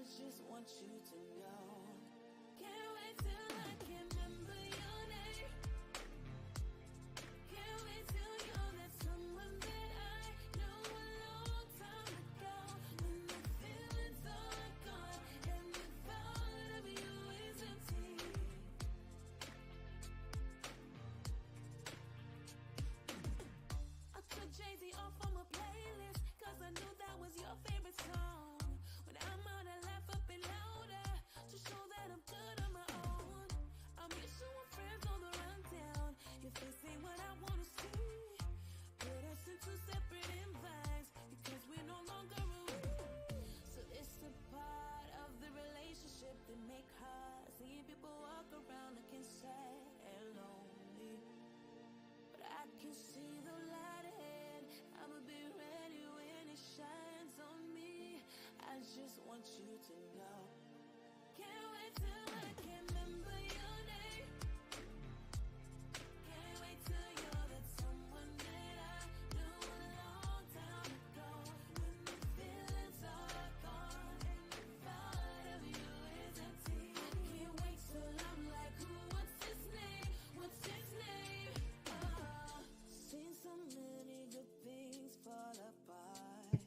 just want you to know. Can't wait till I can remember your name. Can't wait till you're that someone that I knew a long time ago. When the feelings are gone and the thought of you is empty. I took Jay-Z off on my playlist, cause I knew that was your favorite song. When I'm out, I laugh up and louder to show that I'm good on my own. I'm used to when friends on the rundown. Your face ain't what I wanna see. Put us in two separate invites because we're no longer around. So it's the part of the relationship that make hard. Seeing people walk around looking sad and lonely, but I can see the light ahead. I'ma be ready when it shines on me. I just want you to know. Can't wait till I can remember your name. Can't wait till you're that someone that I knew a long time ago. When the feelings are gone and the thought of you is empty. I can't wait till I'm like, what's his name? What's his name? Seen so many good things fall apart.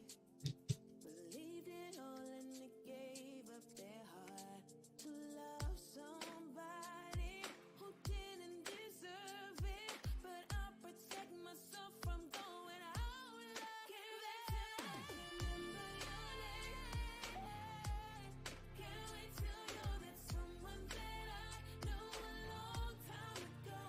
Believed it all and they gave up their heart to love somebody who didn't deserve it. But I'll protect myself from going out like. Can't wait till I can remember your name. Can't wait till you're that someone that I knew a long time ago.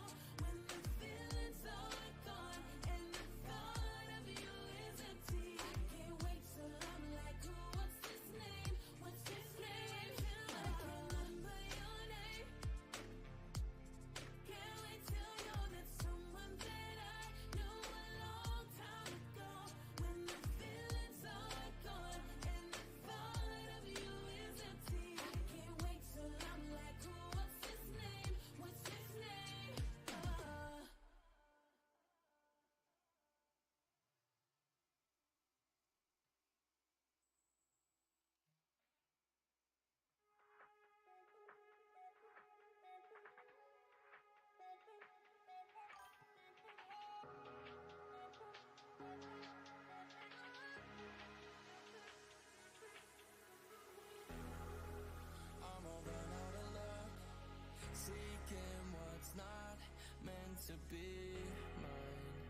When the feelings are gone and the thought of you is empty. I can't wait till I'm like, what's his name? What's his name? I can remember your name. Can't wait till you're that someone that I knew a long time ago. When the feelings are gone and the thought of you is empty. I can't wait till I'm like, what's his name? What's his name? I'm all run out of luck, seeking what's not meant to be mine,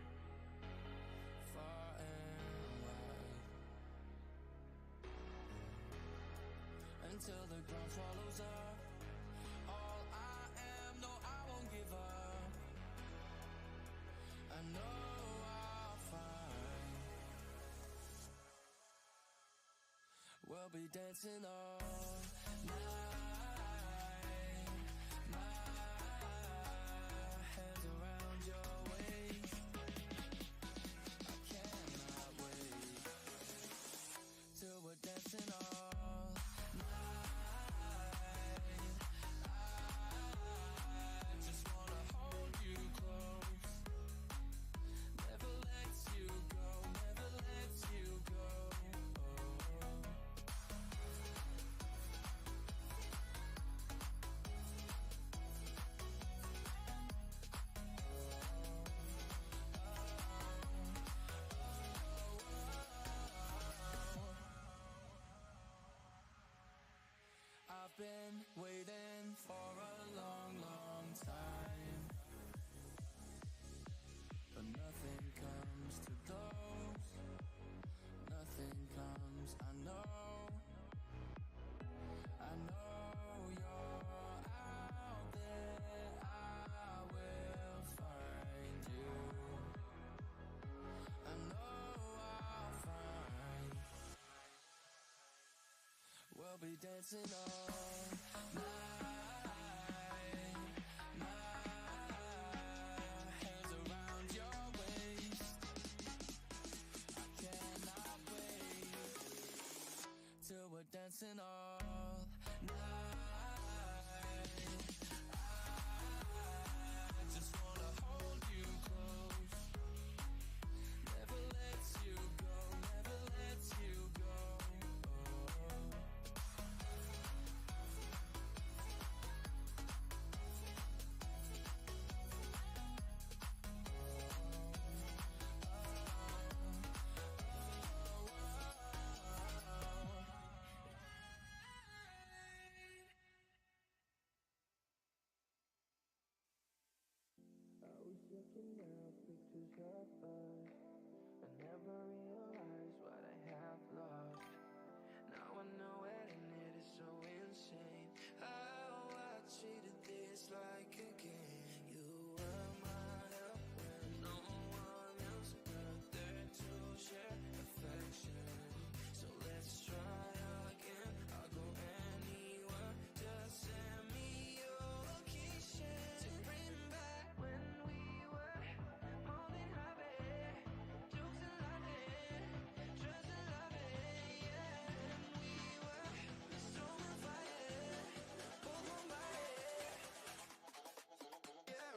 far and wide, until the ground swallows up all I am. No, I won't give up. I know I'll find. We'll be dancing all night. My hands around your waist. I cannot wait till we're dancing all night. I just wanna hold you close. Never let you go, never let you go. I've been waiting for a long, long time, but nothing comes to those. Nothing comes, I know you're out there. I will find you. I know I'll find. We'll be dancing all night. My hands around your waist. I cannot wait till we're dancing all night. I just wanna hold you close. Never let you go, never let you go. Looking at pictures of us, I never realized what I have lost. Now I know it and it is so insane how I treated this like a game. You were my help when no one else got there to share affection. So let's try again. I'll go anywhere. Just send me your location to bring back when we were more than happy. Jokes and laughing, trust and loving, yeah. And we were storm and fire, both on fire, yeah.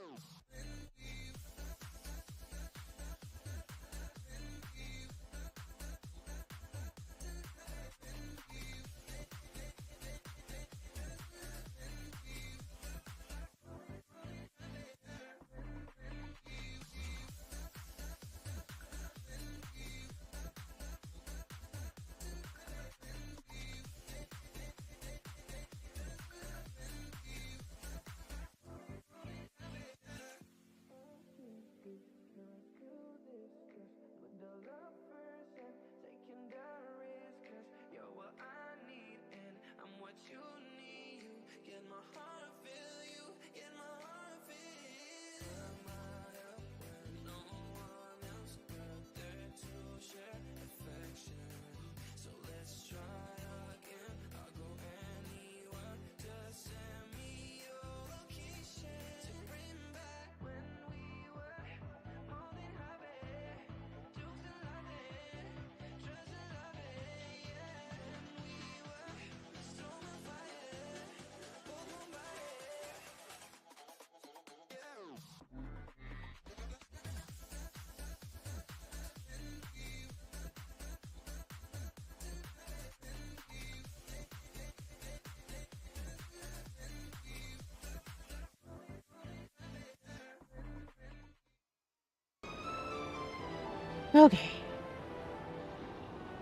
Okay.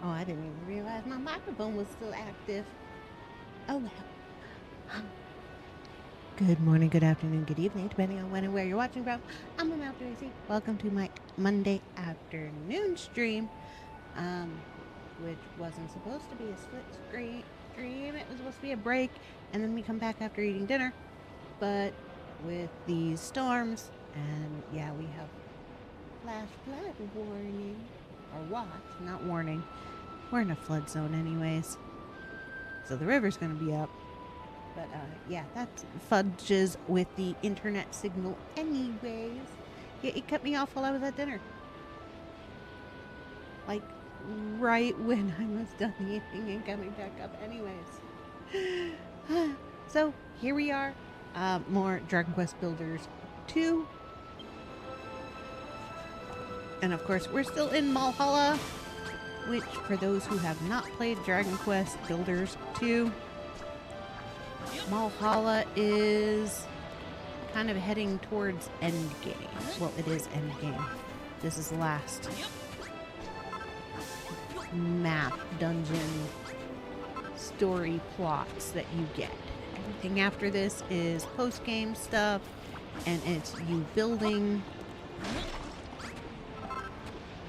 Oh, I didn't even realize my microphone was still active. Oh, well. Good morning, good afternoon, good evening, depending on when and where you're watching from. I'm AmaltheaAoiSi. Welcome to my Monday afternoon stream, which wasn't supposed to be a split screen stream. It was supposed to be a break, and then we come back after eating dinner. But with these storms, and yeah, we have flash flood warning, or watch, not warning. We're in a flood zone anyways, so the river's gonna be up. But yeah, that fudges with the internet signal anyways. Yeah, it cut me off while I was at dinner, like right when I was done eating and coming back up anyways. So here we are, more Dragon Quest Builders 2. And of course, we're still in Valhalla, which for those who have not played Dragon Quest Builders 2, Valhalla is kind of heading towards endgame. Well, it is endgame. This is the last map, dungeon, story plots that you get. Everything after this is post-game stuff, and it's you building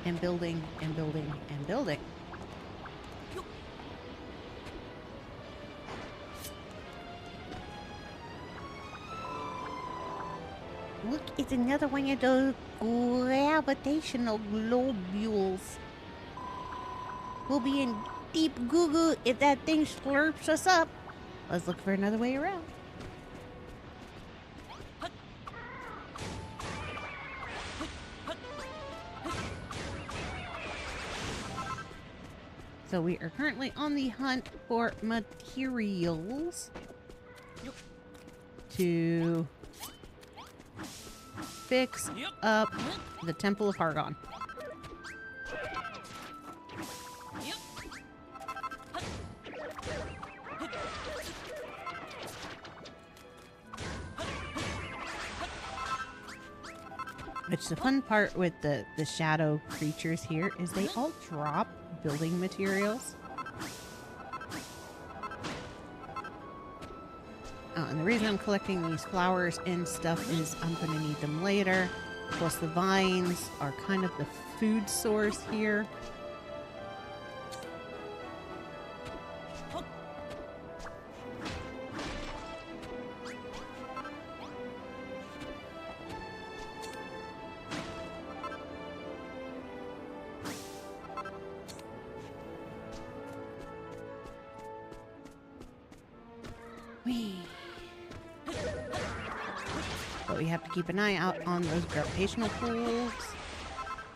and building and building and building. Look, it's another one of those gravitational globules. We'll be in deep goo-goo if that thing slurps us up. Let's look for another way around. So we are currently on the hunt for materials to fix up the Temple of Hargon. Which the fun part with the shadow creatures here is they all drop building materials. And the reason I'm collecting these flowers and stuff is I'm going to need them later. Plus the vines are kind of the food source here. Whee! But we have to keep an eye out on those gravitational pools.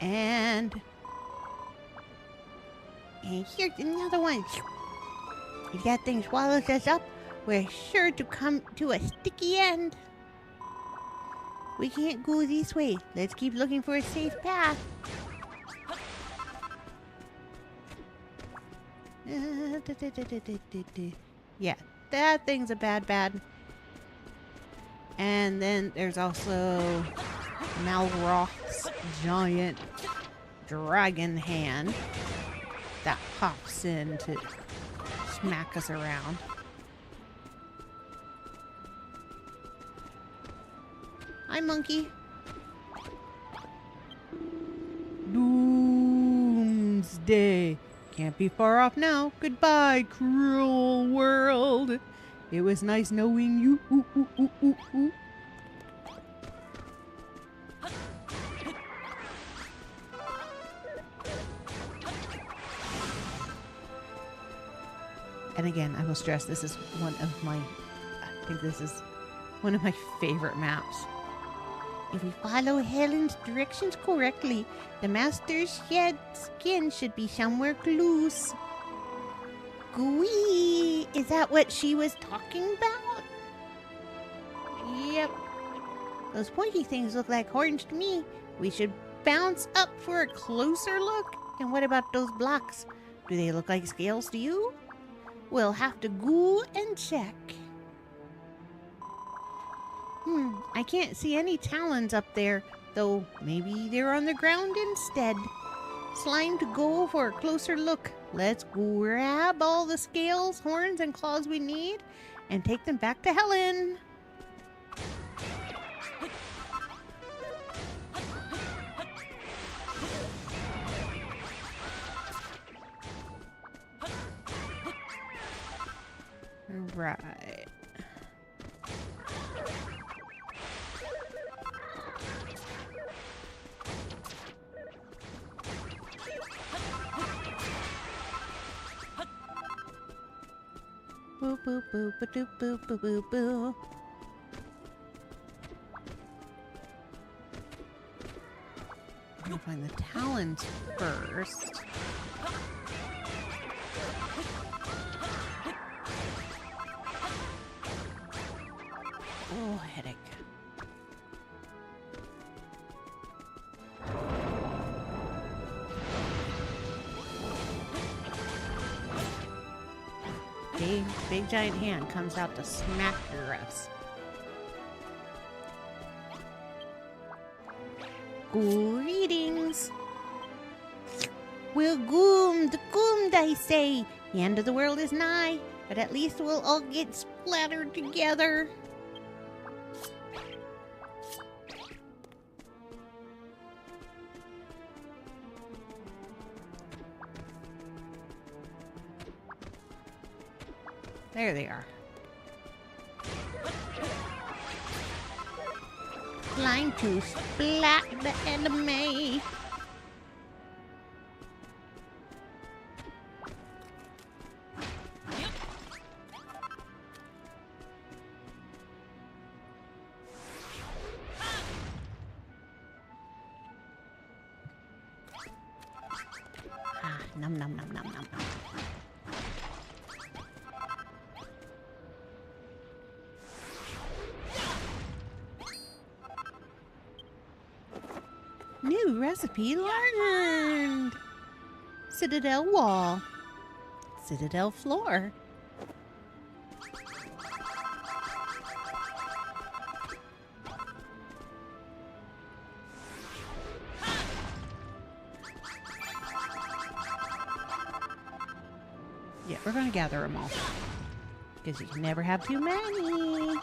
And here's another one. If that thing swallows us up, we're sure to come to a sticky end. We can't go this way. Let's keep looking for a safe path. Yeah, that thing's a bad. And then there's also Malroth's giant dragon hand that pops in to smack us around. Hi, monkey. Doomsday. Can't be far off now. Goodbye, cruel world. It was nice knowing you. Ooh, ooh, ooh, ooh, ooh. And again, I will stress this is one of my favorite maps. If we follow Helen's directions correctly, the master's shed skin should be somewhere close. Gooey! Is that what she was talking about? Yep. Those pointy things look like horns to me. We should bounce up for a closer look. And what about those blocks? Do they look like scales to you? We'll have to go and check. I can't see any talons up there, though maybe they're on the ground instead. Slime to go for a closer look. Let's grab all the scales, horns, and claws we need and take them back to Helen. Right. Boo boo boo ba doo boo boo boo boo. I'm gonna find the talons first. Oh, headache. Big giant hand comes out to smack us. Greetings. We're goomed, I say. The end of the world is nigh, but at least we'll all get splattered together. There they are. Line to splat the enemy. Nom nom nom nom nom. New recipe learned. Citadel wall. Citadel floor. Yeah, we're gonna gather them all. Because you can never have too many.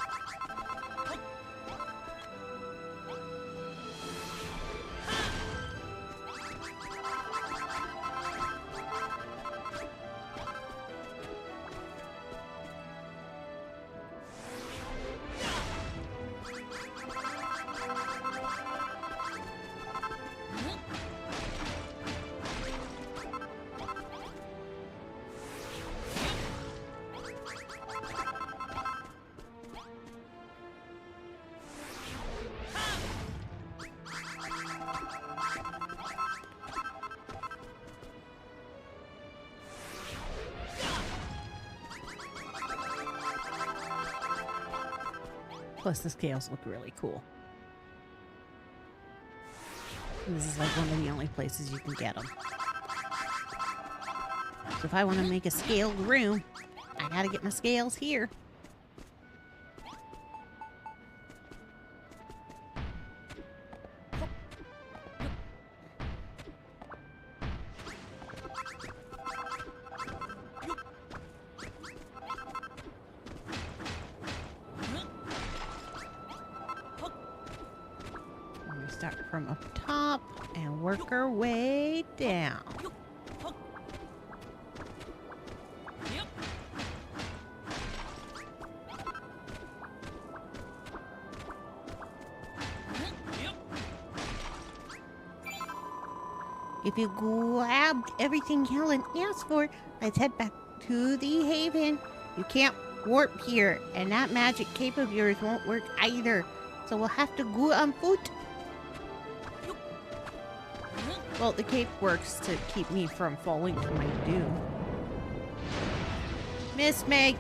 Plus, the scales look really cool. And this is like one of the only places you can get them. So if I want to make a scaled room, I gotta get my scales here. We start from up top and work our way down. If you grabbed everything Helen asked for, let's head back to the Haven. You can't warp here, and that magic cape of yours won't work either. So we'll have to go on foot. Well, the cape works to keep me from falling to my doom. Miss Meg!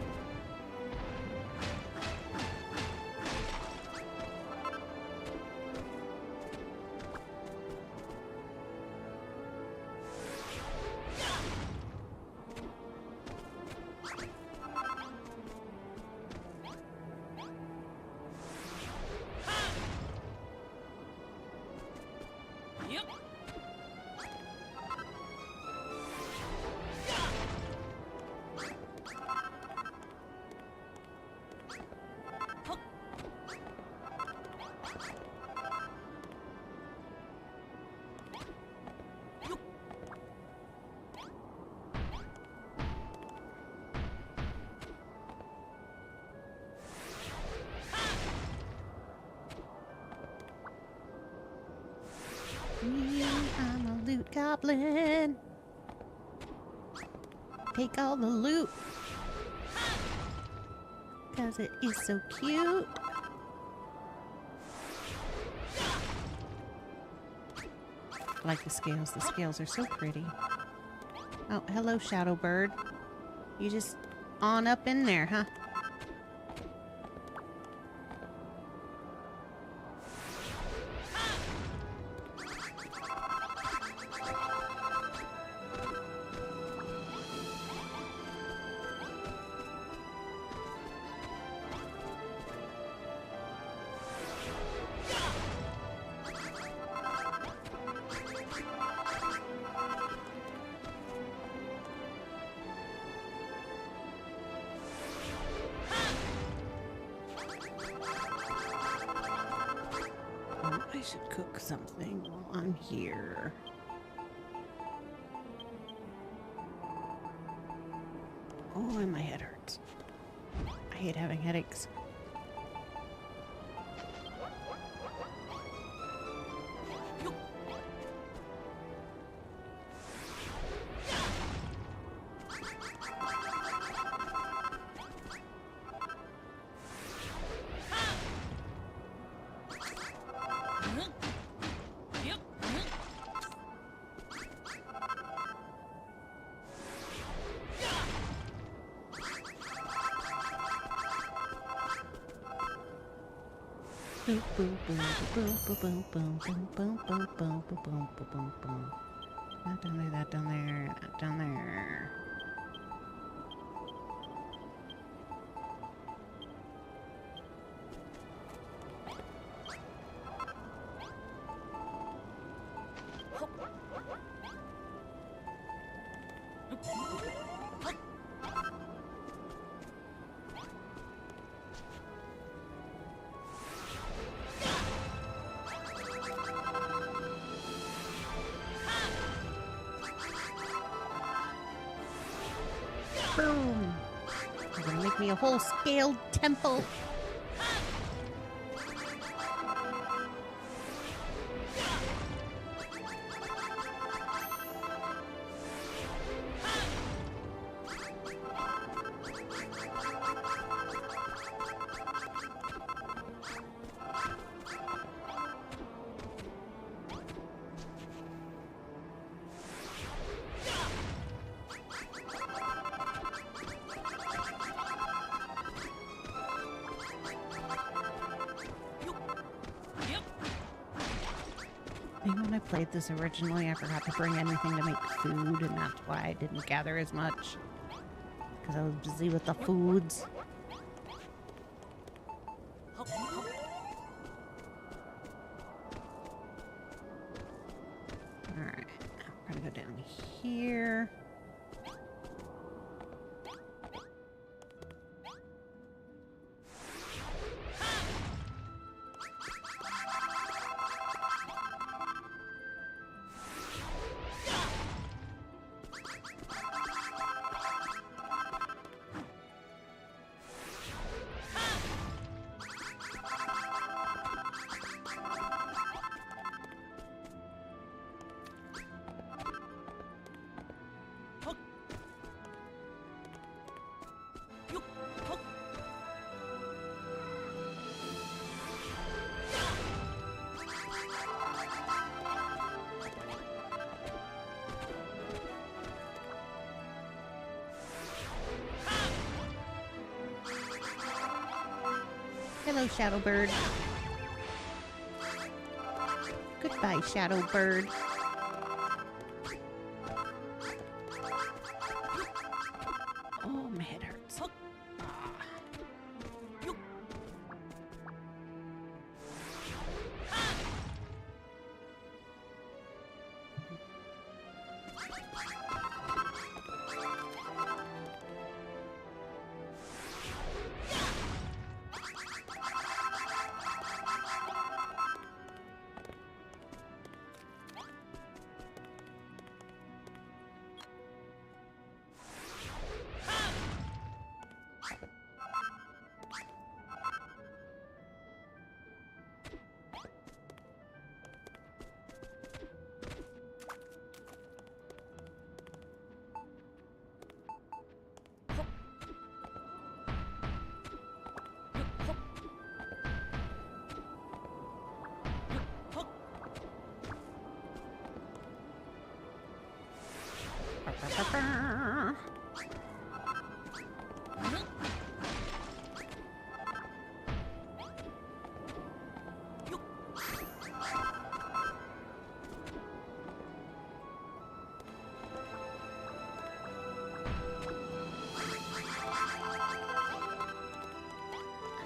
I'm a loot goblin. Take all the loot. Because it is so cute. I like the scales. The scales are so pretty. Oh, hello, Shadow Bird. You just on up in there, huh? I should cook something while I'm here. Oh, and my head hurts. I hate having headaches. Boom, boom, boom, boom, boom, boom, boom, boom, boom, boom, boom, boom, boom, boom, boom. Not down there, not down there, not down there. Boom! You're gonna make me a whole scaled temple. think when I played this originally, I forgot to bring anything to make food, and that's why I didn't gather as much. Because I was busy with the foods. Alright, we're gonna go down here. Hello, Shadow Bird. Goodbye, Shadow Bird. Oh, my head hurts.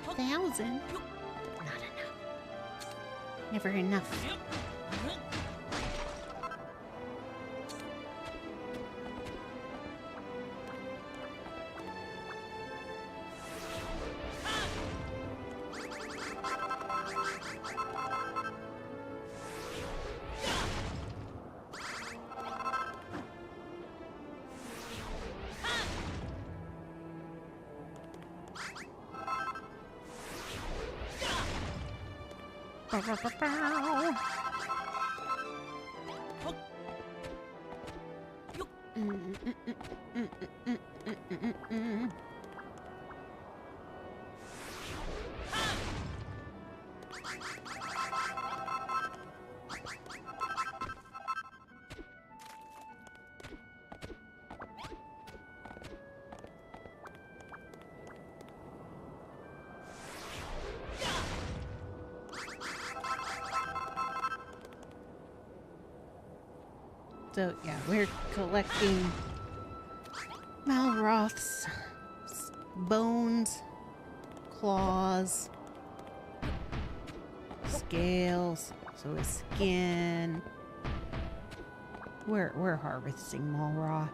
$1,000? Not enough. Never enough. So, yeah, we're collecting Malroth's bones, claws, scales, so his skin. We're harvesting Malroth.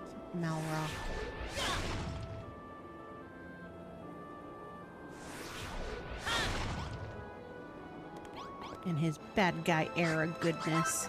And his bad guy era goodness.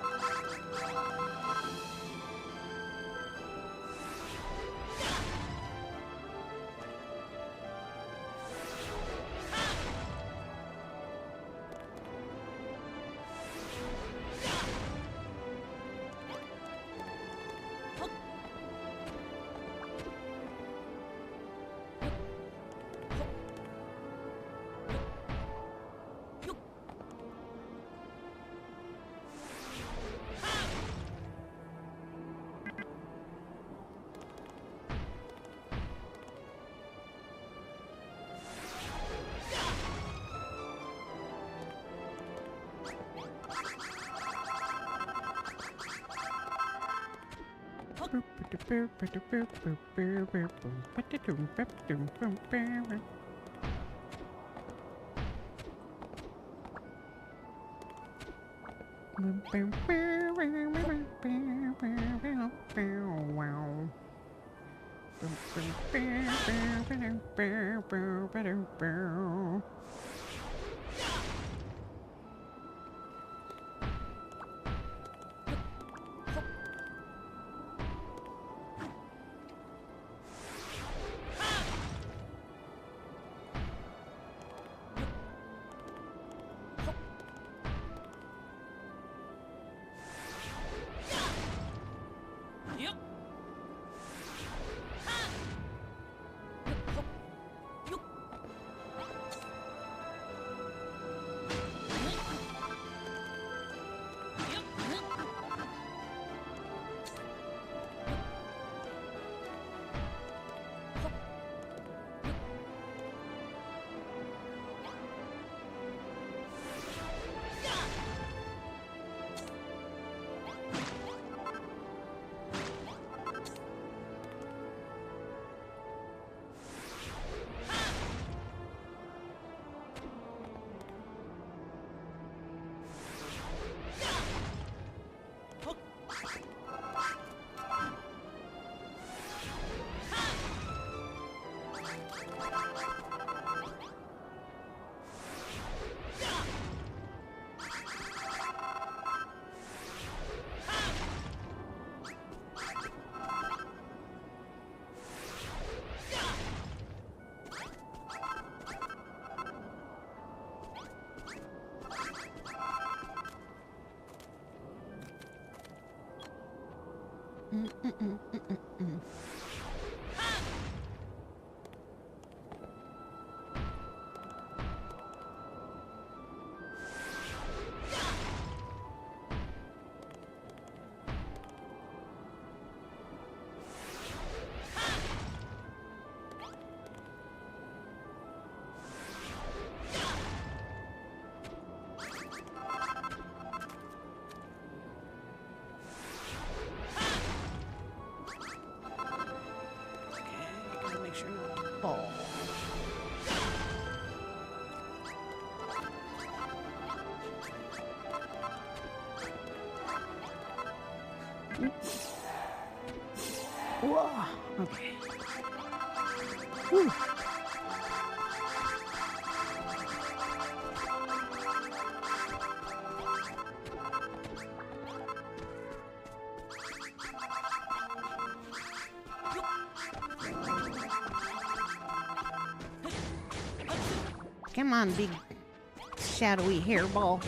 Make sure not to fall. Whoa. Okay. Whew. Come on, big shadowy hairball.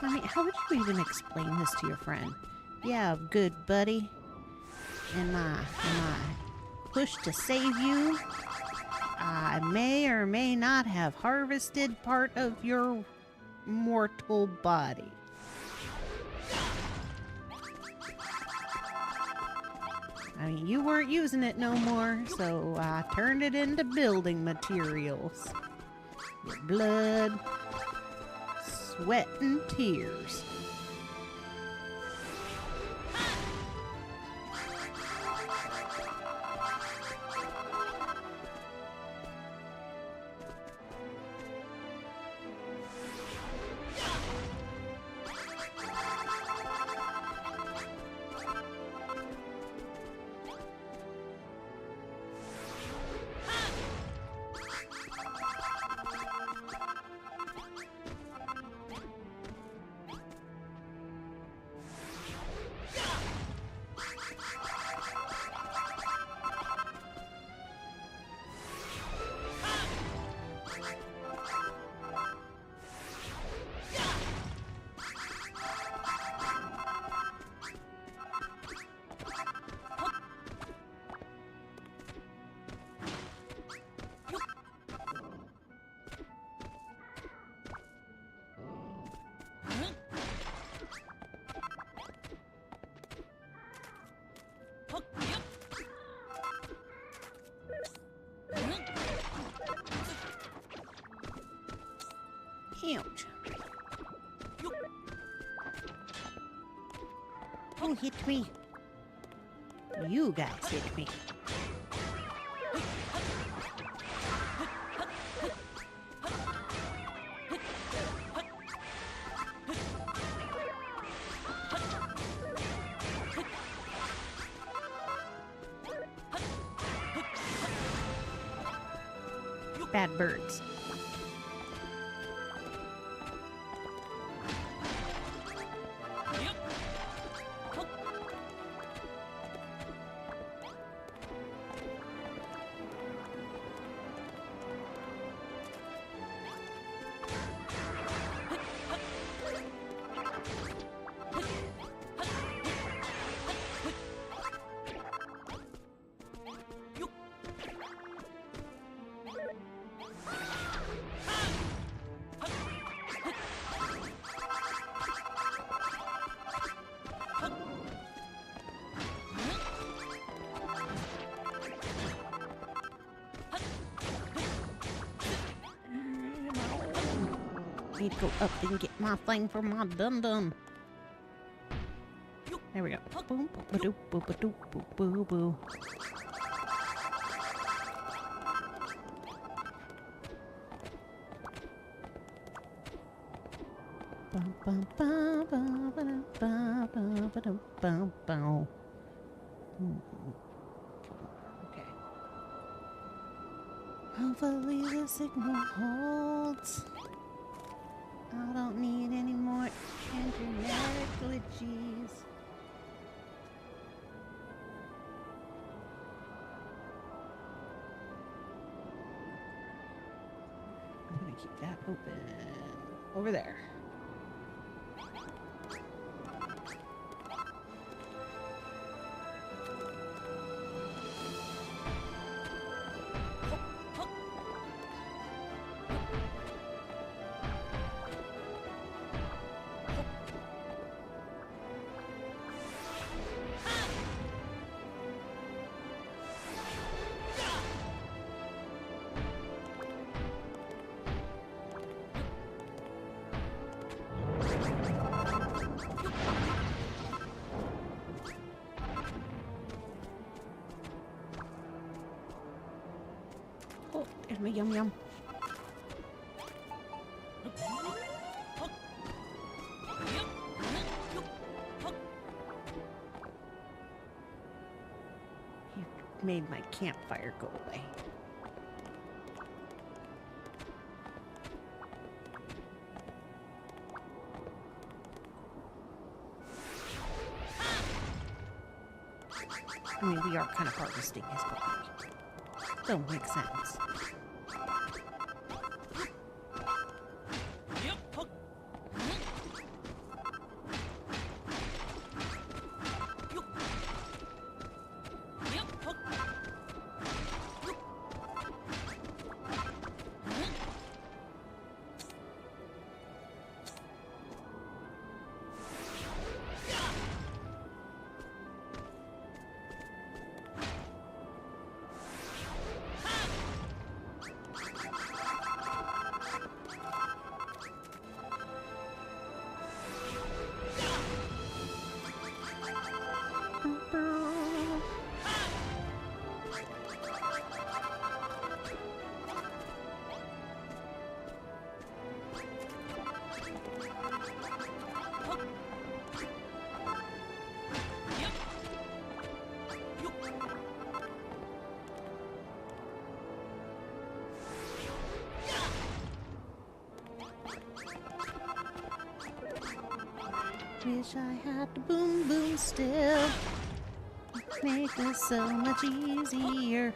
I mean, how would you even explain this to your friend? Yeah, good buddy. In my push to save you, I may or may not have harvested part of your mortal body. I mean, you weren't using it no more, so I turned it into building materials. Your blood, sweat, and tears. Ouch. Who hit me? You guys hit me. Bad birds. Need to go up and get my thing for my dum-dum. There we go. Boom, boop-a-doo, boop-a-doo, boop-boo-boo. Bum, bum, bum, bum, ba-dum, bum, bum, ba-dum, bum, bum. Okay. Hopefully the signal holds. I don't need any more internet glitches. I'm gonna keep that open over there. Oh, there's my yum yum. You made my campfire go away. I mean, we are kind of harvesting his body. Don't make sense. Wish I had the boom boom still. Make this so much easier.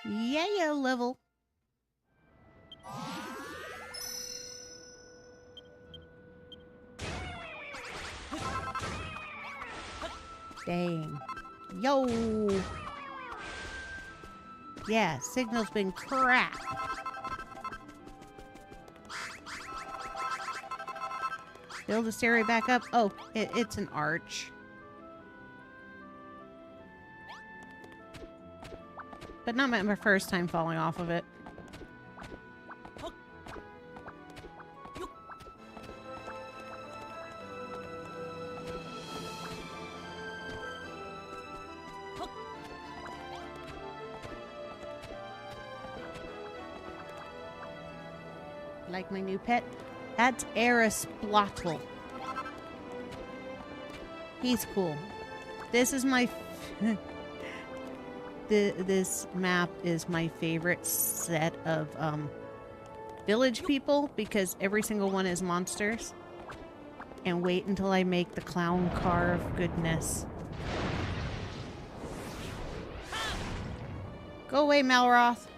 Yeah, level. Dang. Yo! Yeah, signal's been cracked. Build this area back up. Oh, it's an arch. But not my first time falling off of it. Like my new pet? That's Arisplotl. He's cool. This is my... this map is my favorite set of village people because every single one is monsters. And wait until I make the clown car of goodness. Go away, Malroth.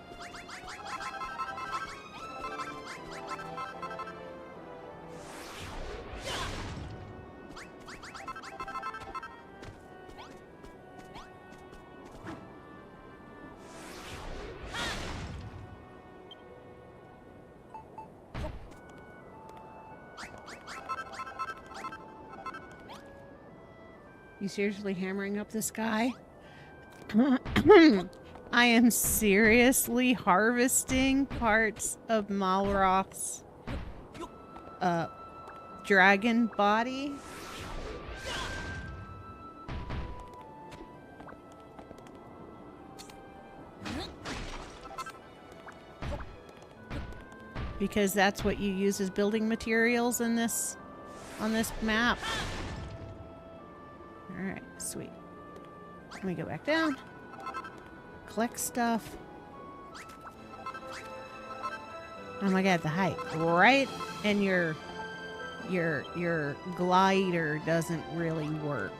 You seriously hammering up this guy? I am seriously harvesting parts of Malroth's dragon body. Because that's what you use as building materials in this on this map. Alright, sweet. Let me go back down. Collect stuff. Oh my god, the height. Right? And your glider doesn't really work.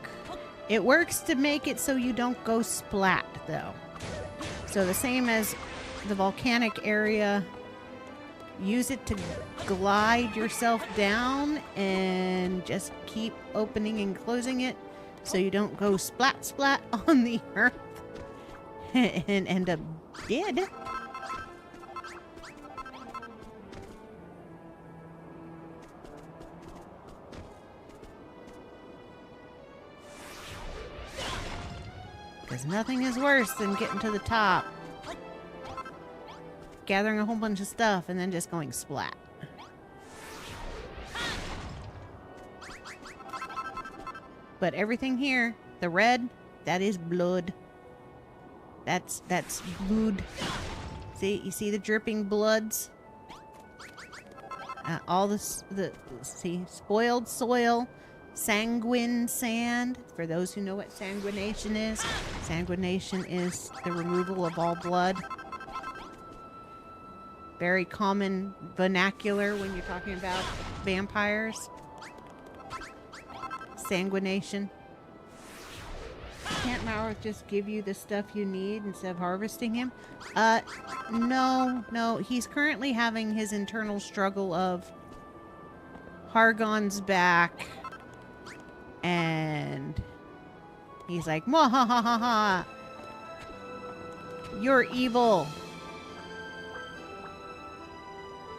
It works to make it so you don't go splat, though. So the same as the volcanic area, use it to glide yourself down and just keep opening and closing it so you don't go splat splat on the earth and end up dead. Because nothing is worse than getting to the top, gathering a whole bunch of stuff, and then just going splat. But everything here, the red, that is blood. That's blood. See, you see the dripping bloods? All this, see, spoiled soil, sanguine sand. For those who know what sanguination is, sanguination is the removal of all blood. Very common vernacular when you're talking about vampires. Sanguination. Can't Malroth just give you the stuff you need instead of harvesting him? No. He's currently having his internal struggle of Hargon's back. And he's like, "Mwahahaha! You're evil."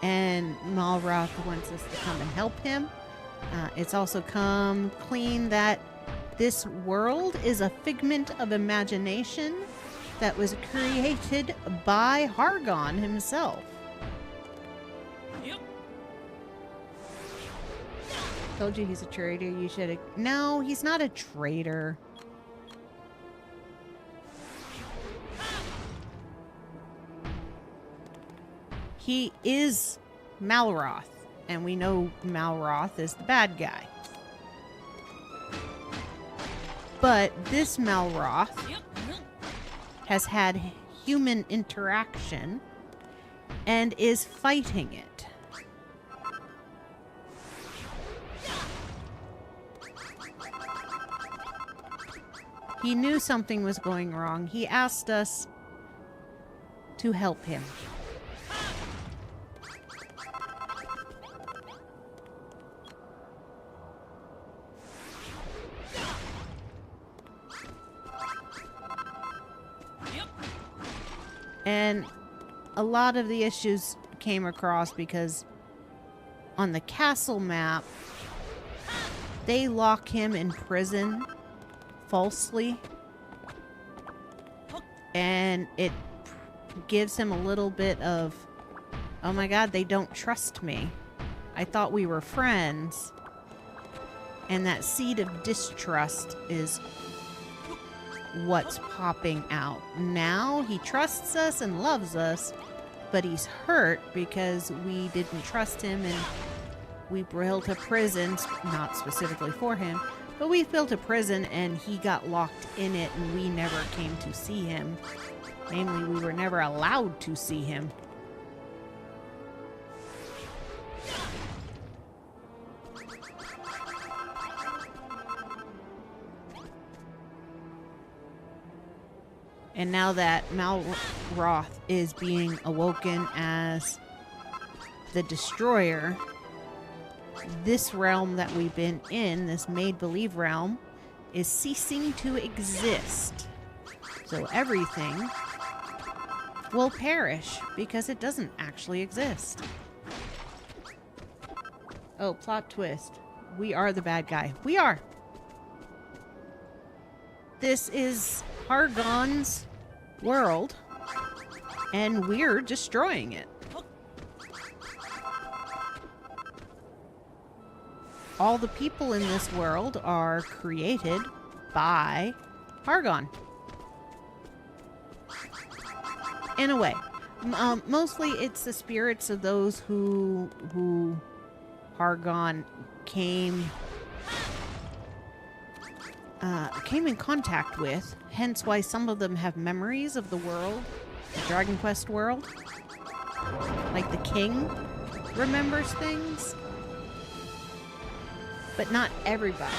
And Malroth wants us to come and help him. It's also come clean that this world is a figment of imagination that was created by Hargon himself. Yep. Told you he's a traitor. You should have... No, he's not a traitor. He is Malroth, and we know Malroth is the bad guy. But this Malroth has had human interaction and is fighting it. He knew something was going wrong. He asked us to help him. And a lot of the issues came across because on the castle map, they lock him in prison falsely. And it gives him a little bit of, oh my god, they don't trust me. I thought we were friends. And that seed of distrust is what's popping out. Now he trusts us and loves us, but he's hurt because we didn't trust him and we built a prison, not specifically for him, but we built a prison and he got locked in it and we never came to see him. Namely, we were never allowed to see him. And now that Malroth is being awoken as the destroyer, this realm that we've been in, this made-believe realm, is ceasing to exist. So everything will perish because it doesn't actually exist. Oh, plot twist. We are the bad guy. We are! This is Hargon's world, and we're destroying it. All the people in this world are created by Hargon. In a way. Mostly it's the spirits of those who Hargon came in contact with, hence why some of them have memories of the world, the Dragon Quest world. Like the king remembers things, but not everybody.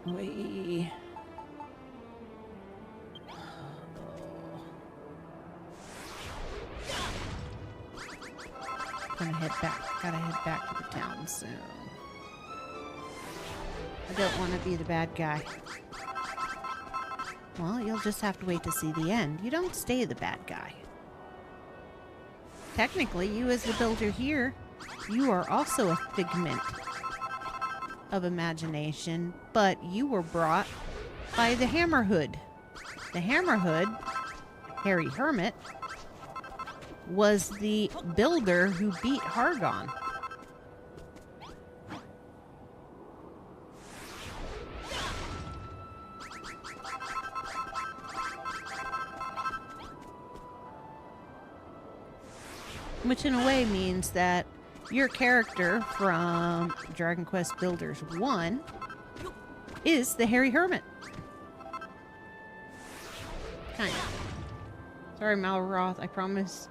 We... Gotta head back to the town soon. I don't want to be the bad guy. Well, you'll just have to wait to see the end. You don't stay the bad guy. Technically, you as the builder here, you are also a figment of imagination, but you were brought by the Hammerhood. The Hammerhood, Harry Hermit, was the builder who beat Hargon. Which in a way means that your character from Dragon Quest Builders 1 is the Harry Hermit. Kind of. Sorry, Malroth, I promise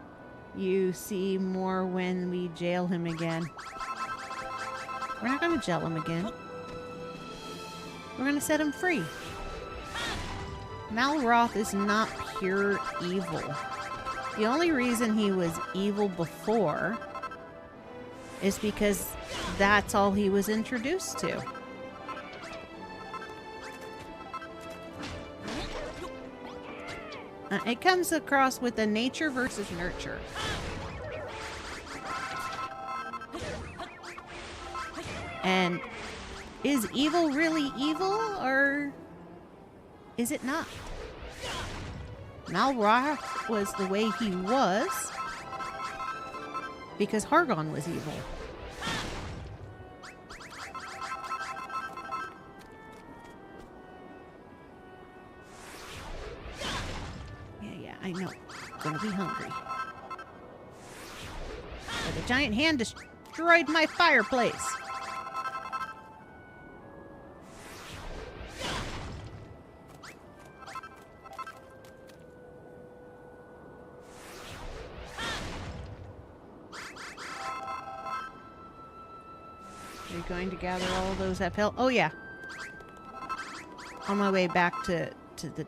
you see more when we jail him again. We're not going to jail him again. We're going to set him free. Malroth is not pure evil. The only reason he was evil before is because that's all he was introduced to. It comes across with a nature versus nurture. And is evil really evil, or is it not? Malroth was the way he was because Hargon was evil. Yeah, I know. I'm gonna be hungry. But a giant hand destroyed my fireplace. Are you going to gather all of those uphill? Oh, yeah. On my way back to the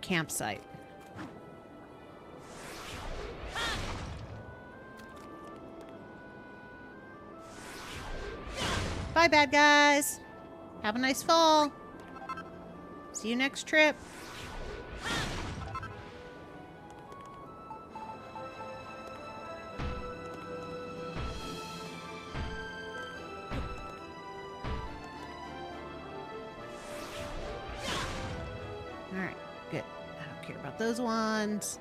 campsite. Bye, bad guys. Have a nice fall. See you next trip. Alright, good. I don't care about those ones.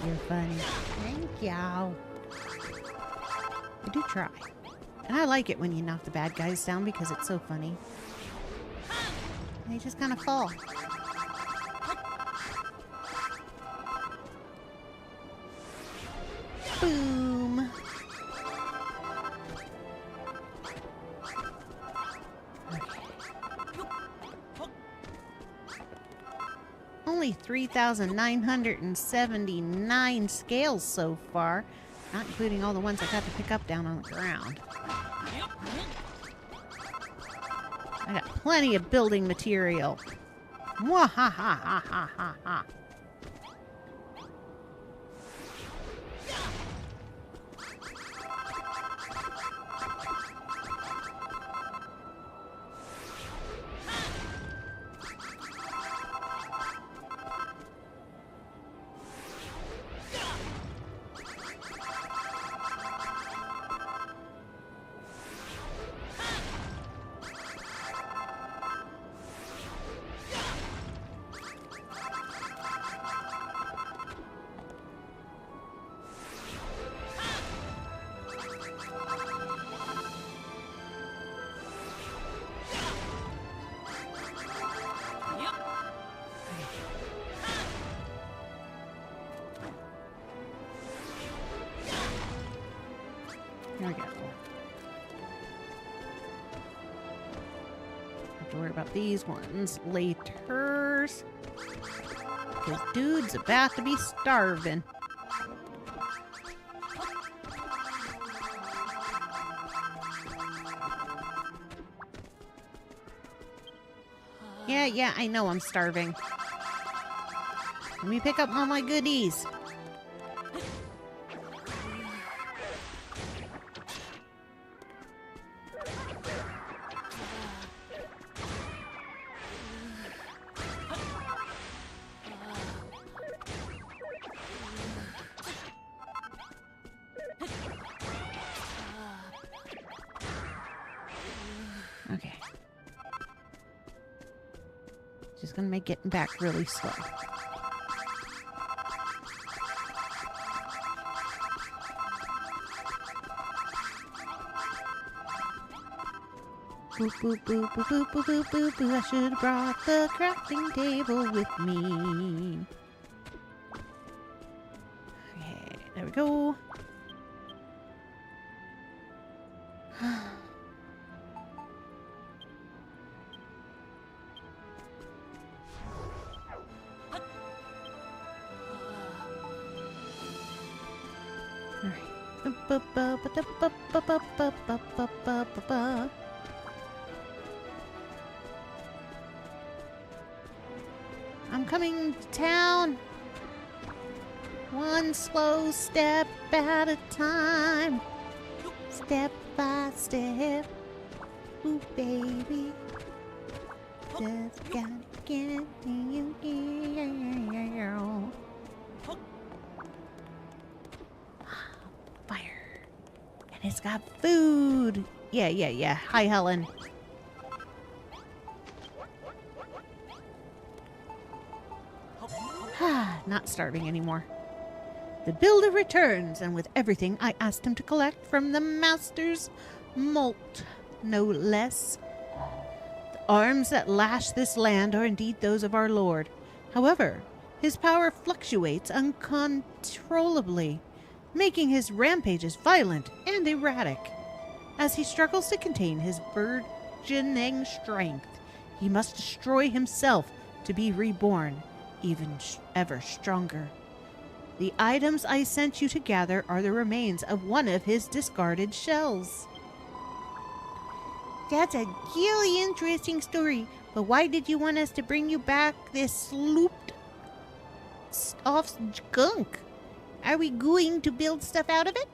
You're funny. Thank you. I do try. And I like it when you knock the bad guys down because it's so funny. They just kind of fall. Boom. Only 3,979 scales so far, not including all the ones I got to pick up down on the ground. I got plenty of building material. Mwahahahahaha. There we go. Have to worry about these ones later. Because dude's about to be starving. Yeah, I know I'm starving. Let me pick up all my goodies. Okay. Just gonna make getting back really slow. Boop, boop, boop, boop, boop, boop, boop, boop, boop. I should have brought the crafting table with me. Okay, there we go. I'm coming to town. One slow step at a time. Step by step. Ooh, baby. Just gotta get you here. Fire. And it's got food. Yeah. Hi, Helen. Not starving anymore. The builder returns, and with everything I asked him to collect from the master's mold, no less. The arms that lash this land are indeed those of our lord. However, his power fluctuates uncontrollably, making his rampages violent and erratic. As he struggles to contain his burgeoning strength, he must destroy himself to be reborn. even ever stronger. The items I sent you to gather are the remains of one of his discarded shells. That's a really interesting story, but why did you want us to bring you back this slooped off skunk? Are we going to build stuff out of it?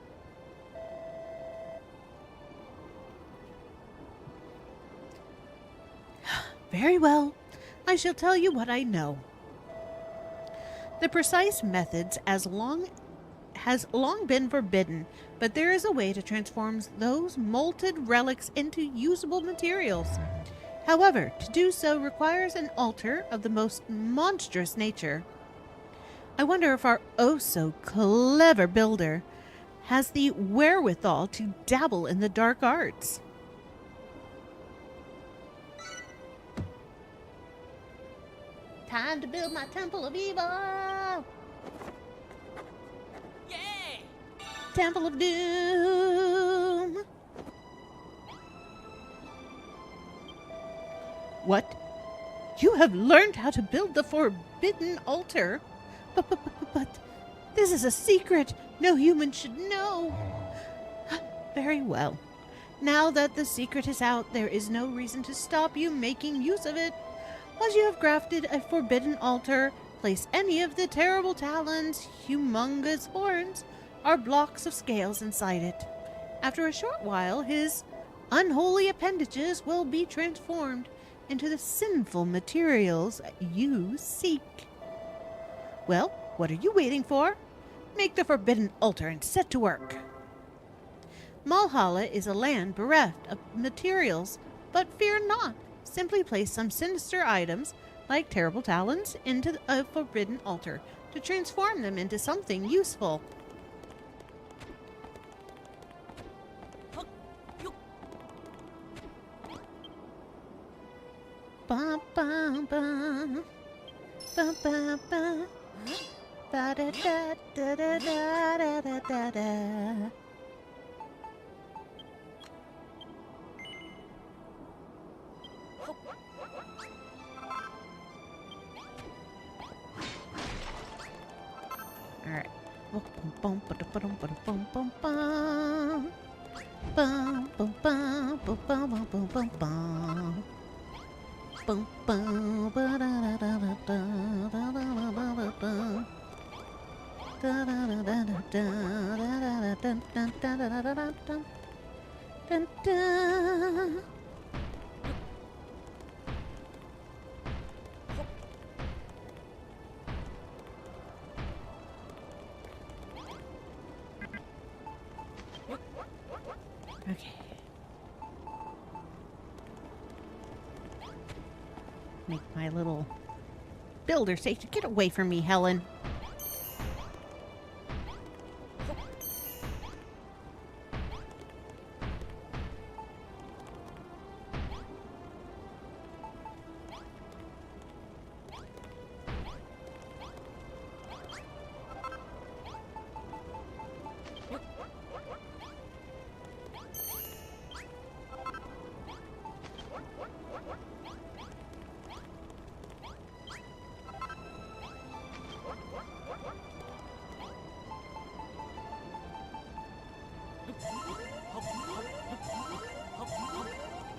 Very well. I shall tell you what I know. The precise methods has long been forbidden, but there is a way to transform those molted relics into usable materials. However, to do so requires an altar of the most monstrous nature. I wonder if our oh-so-clever builder has the wherewithal to dabble in the dark arts. Time to build my Temple of Evil! Yay! Temple of Doom! What? You have learned how to build the forbidden altar? But this is a secret. No human should know. Very well. Now that the secret is out, there is no reason to stop you making use of it. Once you have crafted a forbidden altar, place any of the terrible talons, humongous horns, or blocks of scales inside it. After a short while, his unholy appendages will be transformed into the sinful materials you seek. Well, what are you waiting for? Make the forbidden altar and set to work. Malhalla is a land bereft of materials, but fear not. Simply place some sinister items, like terrible talons, into a forbidden altar to transform them into something useful. Ba ba ba ba ba ba ba da da da da da da da da. All right. Bum bum bum bum bum bum bum bum bum bum bum bum bum bum bum. Bum bum ba da da da da da da da da da. Da da da da da da da da da da da da da da. Dun dun. Okay. Make my little builder safe. Get away from me, Helen.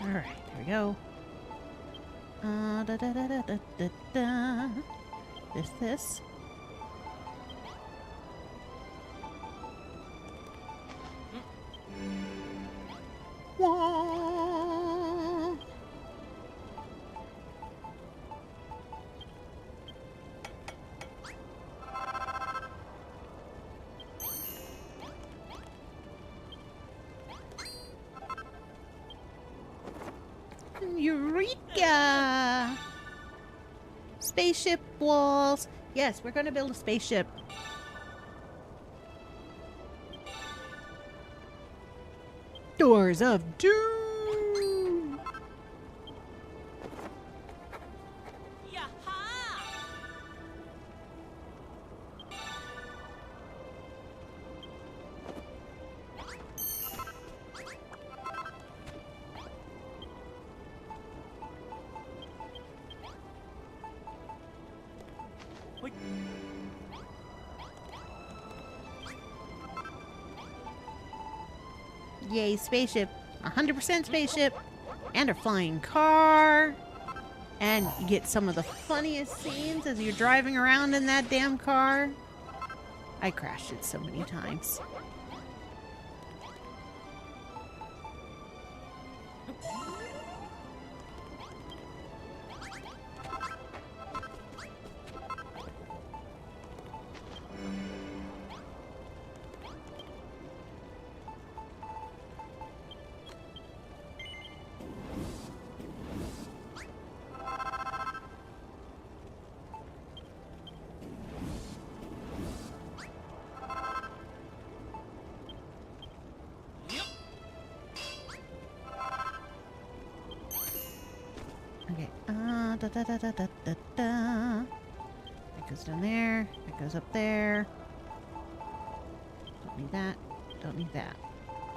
Alright, here we go. Da da da da da da da. This. Wah. Eureka! Spaceship walls. Yes, we're going to build a spaceship. Doors of Doom! Yaha! Yay, spaceship. 100% spaceship. And a flying car. And you get some of the funniest scenes as you're driving around in that damn car. I crashed it so many times. Okay. Da da da da da da da. That goes down there. That goes up there. Don't need that. Don't need that.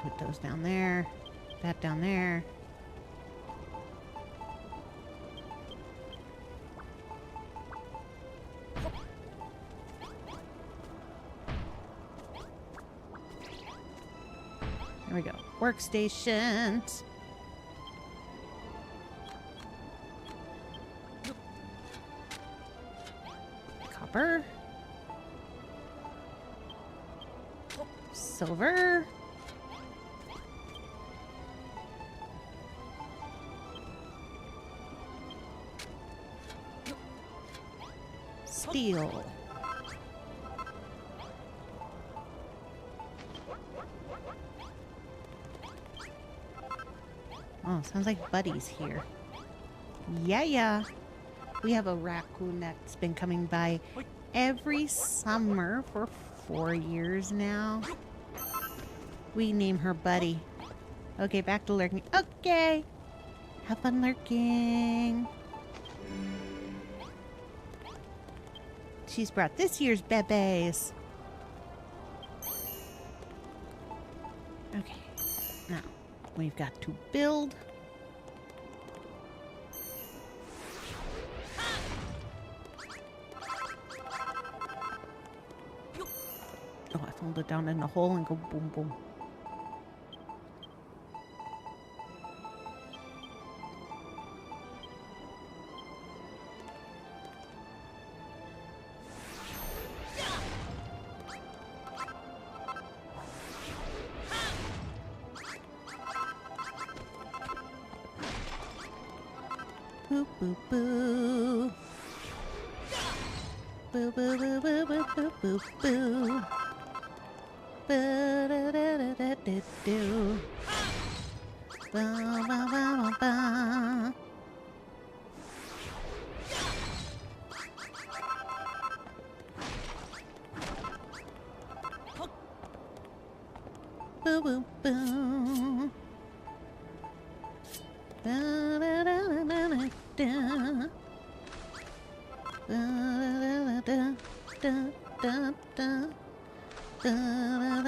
Put those down there. That down there. There we go. Workstations. Copper. Silver. Steel. Oh, sounds like Buddy's here. Yeah. We have a raccoon that's been coming by every summer for 4 years now. We name her Buddy. Okay, back to lurking. Okay. Have fun lurking. She's brought this year's bebes. Okay. Now, we've got to build. Oh, I fold it down in the hole and go boom, boom. Boo, boo, boo. Boo, boo, boo, boo, boo, boo, boo, boo. Ba-da-da-da-da-da-do. Ba-ba-ba-ba-ba. Boo, boo, boo. Da-da-da-da-da-da. Da-da-da-da-da-da-da. Da-da-da-da-da-da-da-da.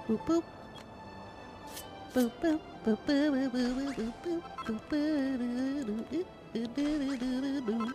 Boop boop. Boop boop boop boop boop boop boop boop boop boop.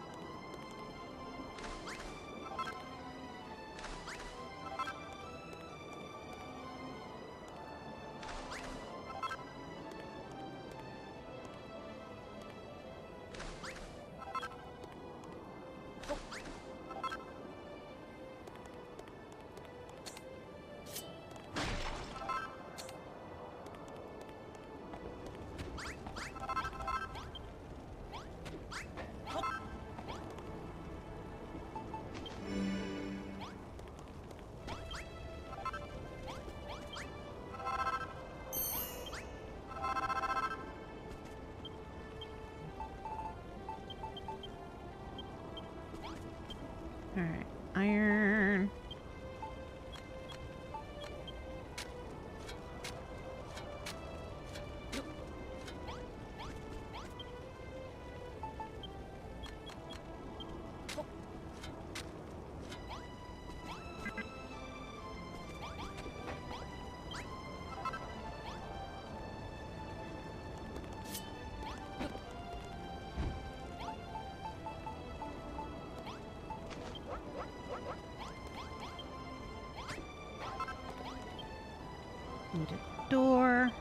Need a door.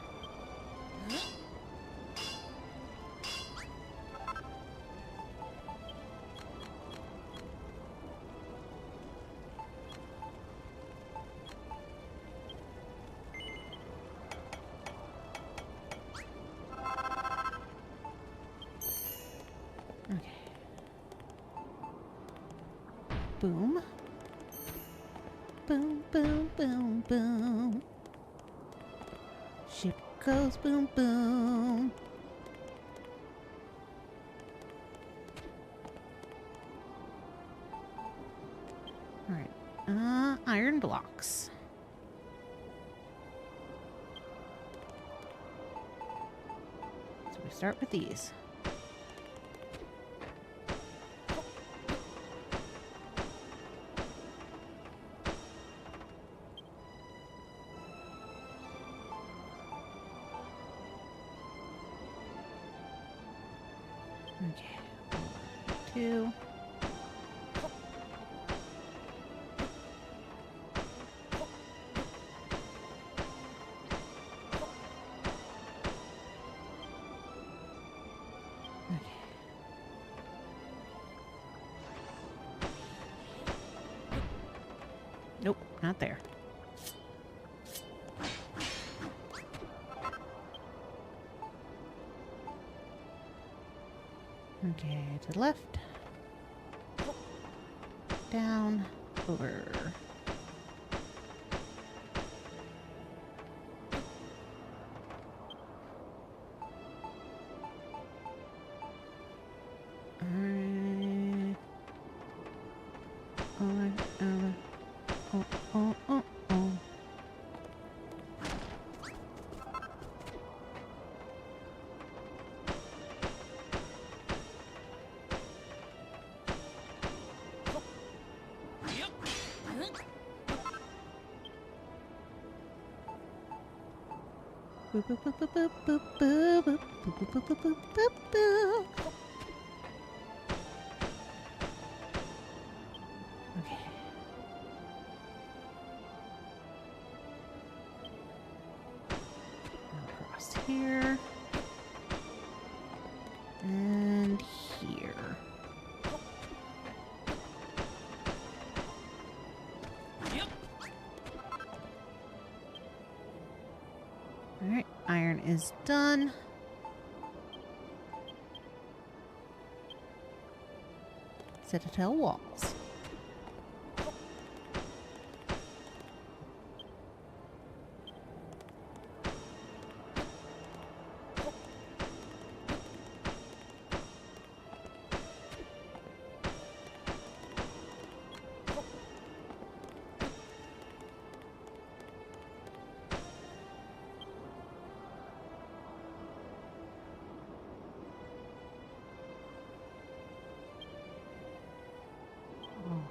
Okay. Boom. Boom, boom, boom, boom. Ship goes boom, boom. Alright. Iron blocks. So we start with these. Okay, 2. Okay. Nope, not there. Okay, to the left. Down. Over. Over. Oh, oh, oh, oh. Yep. Boop, boop, boop, boop, boop, boop, boop, boop, boop, boop, boop, boop, boop, boop. Okay. Now across here. And here. Yep. Alright, iron is done. Citadel walls.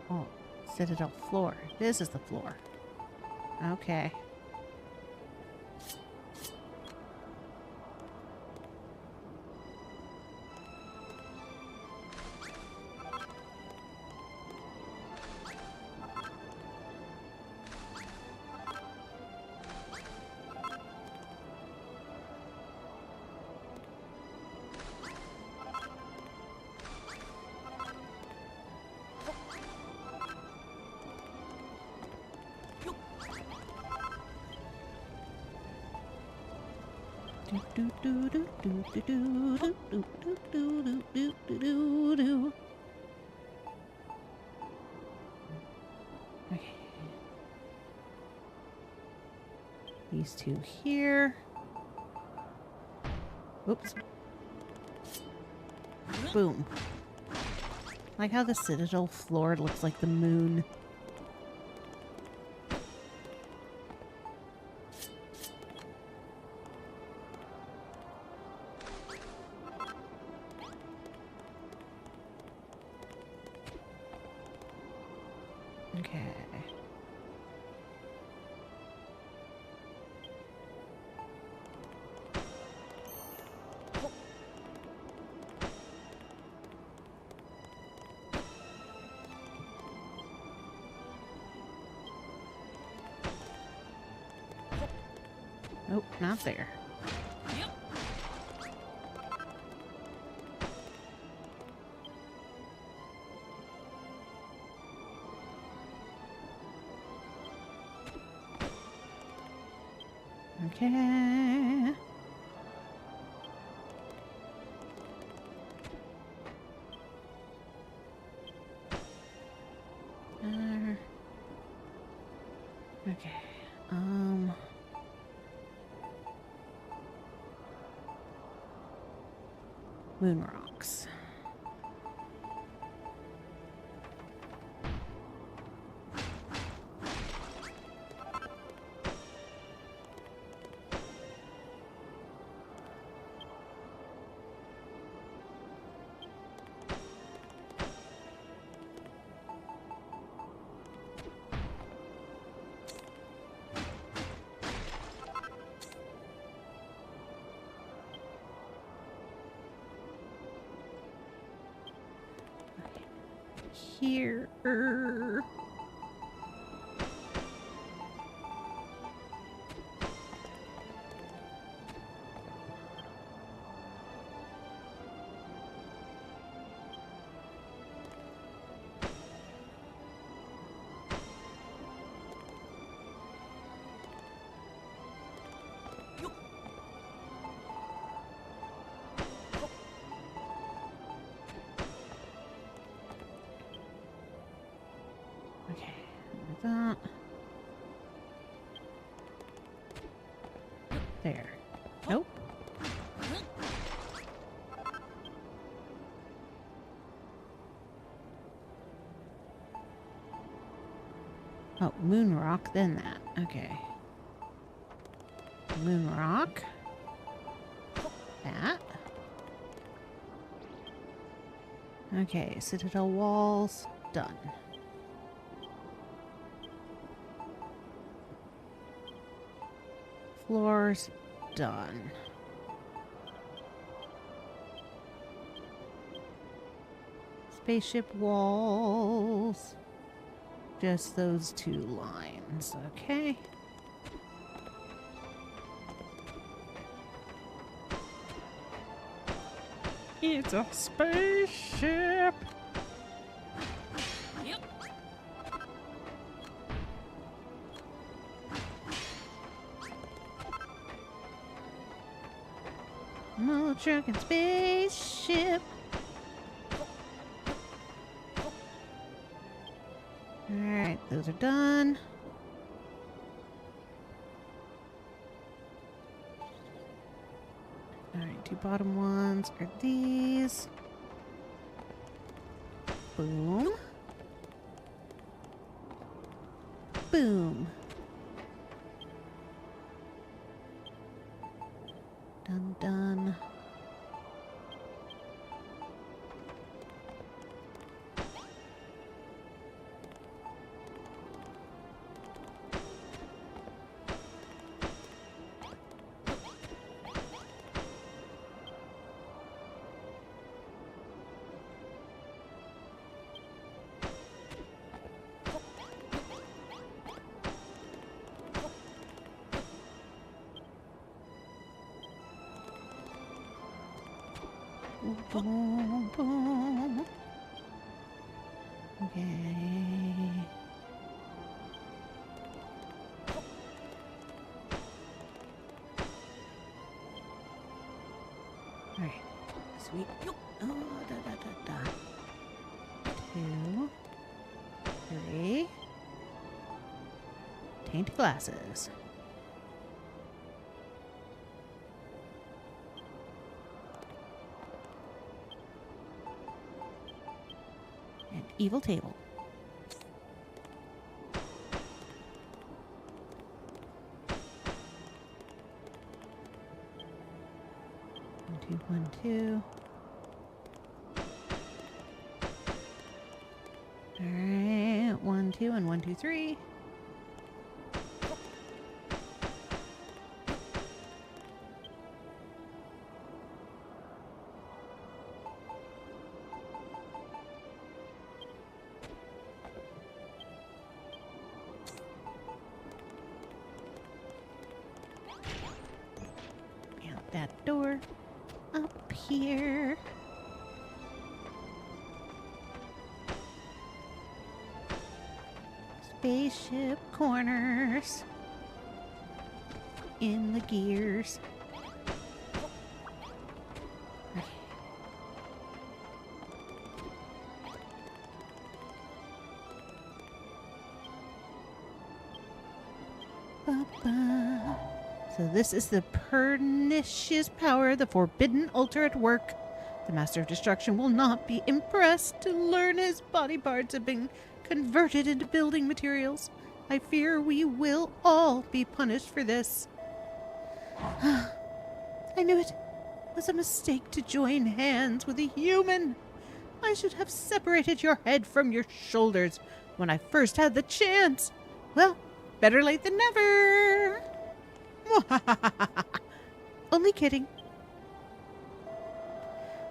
Oh, Citadel floor. This is the floor. Okay. Do do do do do do do do do do do do do do. Okay. These two here. Oops. Boom. Like how the Citadel floor looks like the moon. Okay. Nope, not there. Yep. Okay. Okay. Moon rocks. Here. Okay, like that. There. Nope. Oh, moon rock, then that. Okay. Moon rock. That. Okay, citadel walls, done. Floors, done. Spaceship walls. Just those two lines, okay. It's a spaceship! Yep. Mole truck and spaceship. Alright, those are done. Alright, two bottom ones are these. Boom. Boom. Done, done. Boom, boom. Okay. Alright. Sweet. Oh, da da da da. 2, 3. Tainted glasses. And evil table. One, two. Alright, 1, 2, and 1, 2, 3. that door up here. Spaceship corners in the gears. Ba-ba. So this is the pernicious power, the forbidden altar at work. The Master of Destruction will not be impressed to learn his body parts have been converted into building materials. I fear we will all be punished for this. I knew it was a mistake to join hands with a human. I should have separated your head from your shoulders when I first had the chance. Well, better late than never. Only kidding.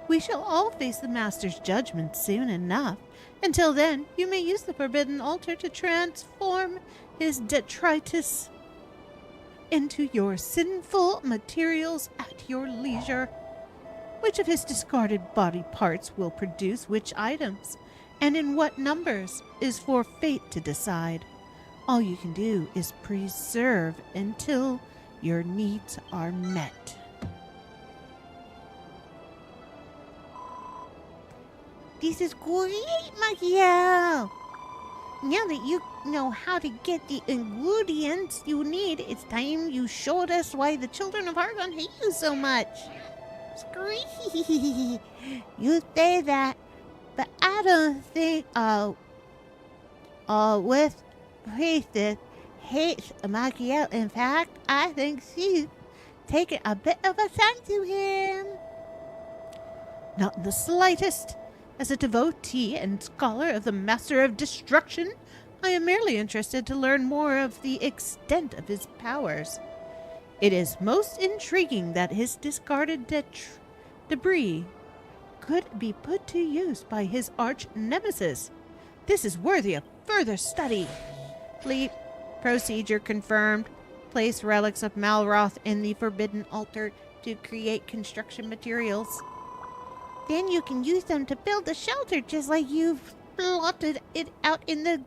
We shall all face the Master's judgment soon enough. Until then, you may use the forbidden altar to transform his detritus into your sinful materials at your leisure. Which of his discarded body parts will produce which items, and in what numbers, is for fate to decide. All you can do is preserve until your needs are met. This is great, Machiel! Now that you know how to get the ingredients you need, it's time you showed us why the children of Argon hate you so much. Screech! You say that, but I don't think, with Priestess hates Machiel. In fact, I think she's taken a bit of a fan to him. Not in the slightest. As a devotee and scholar of the Master of Destruction, I am merely interested to learn more of the extent of his powers. It is most intriguing that his discarded debris could be put to use by his arch nemesis. This is worthy of further study. Fleet procedure confirmed. Place relics of Malroth in the forbidden altar to create construction materials. Then you can use them to build a shelter just like you've plotted it out in the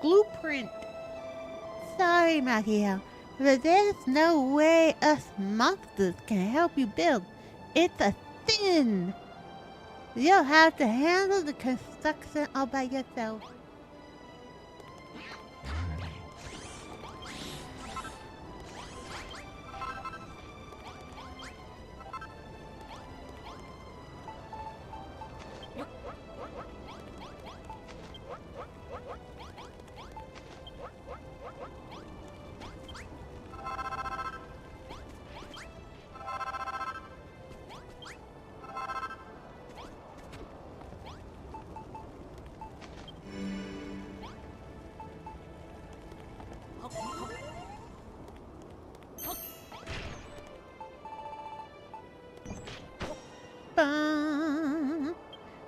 blueprint. Sorry, Machiel, but there's no way us monsters can help you build. It's a sin. You'll have to handle the construction all by yourself.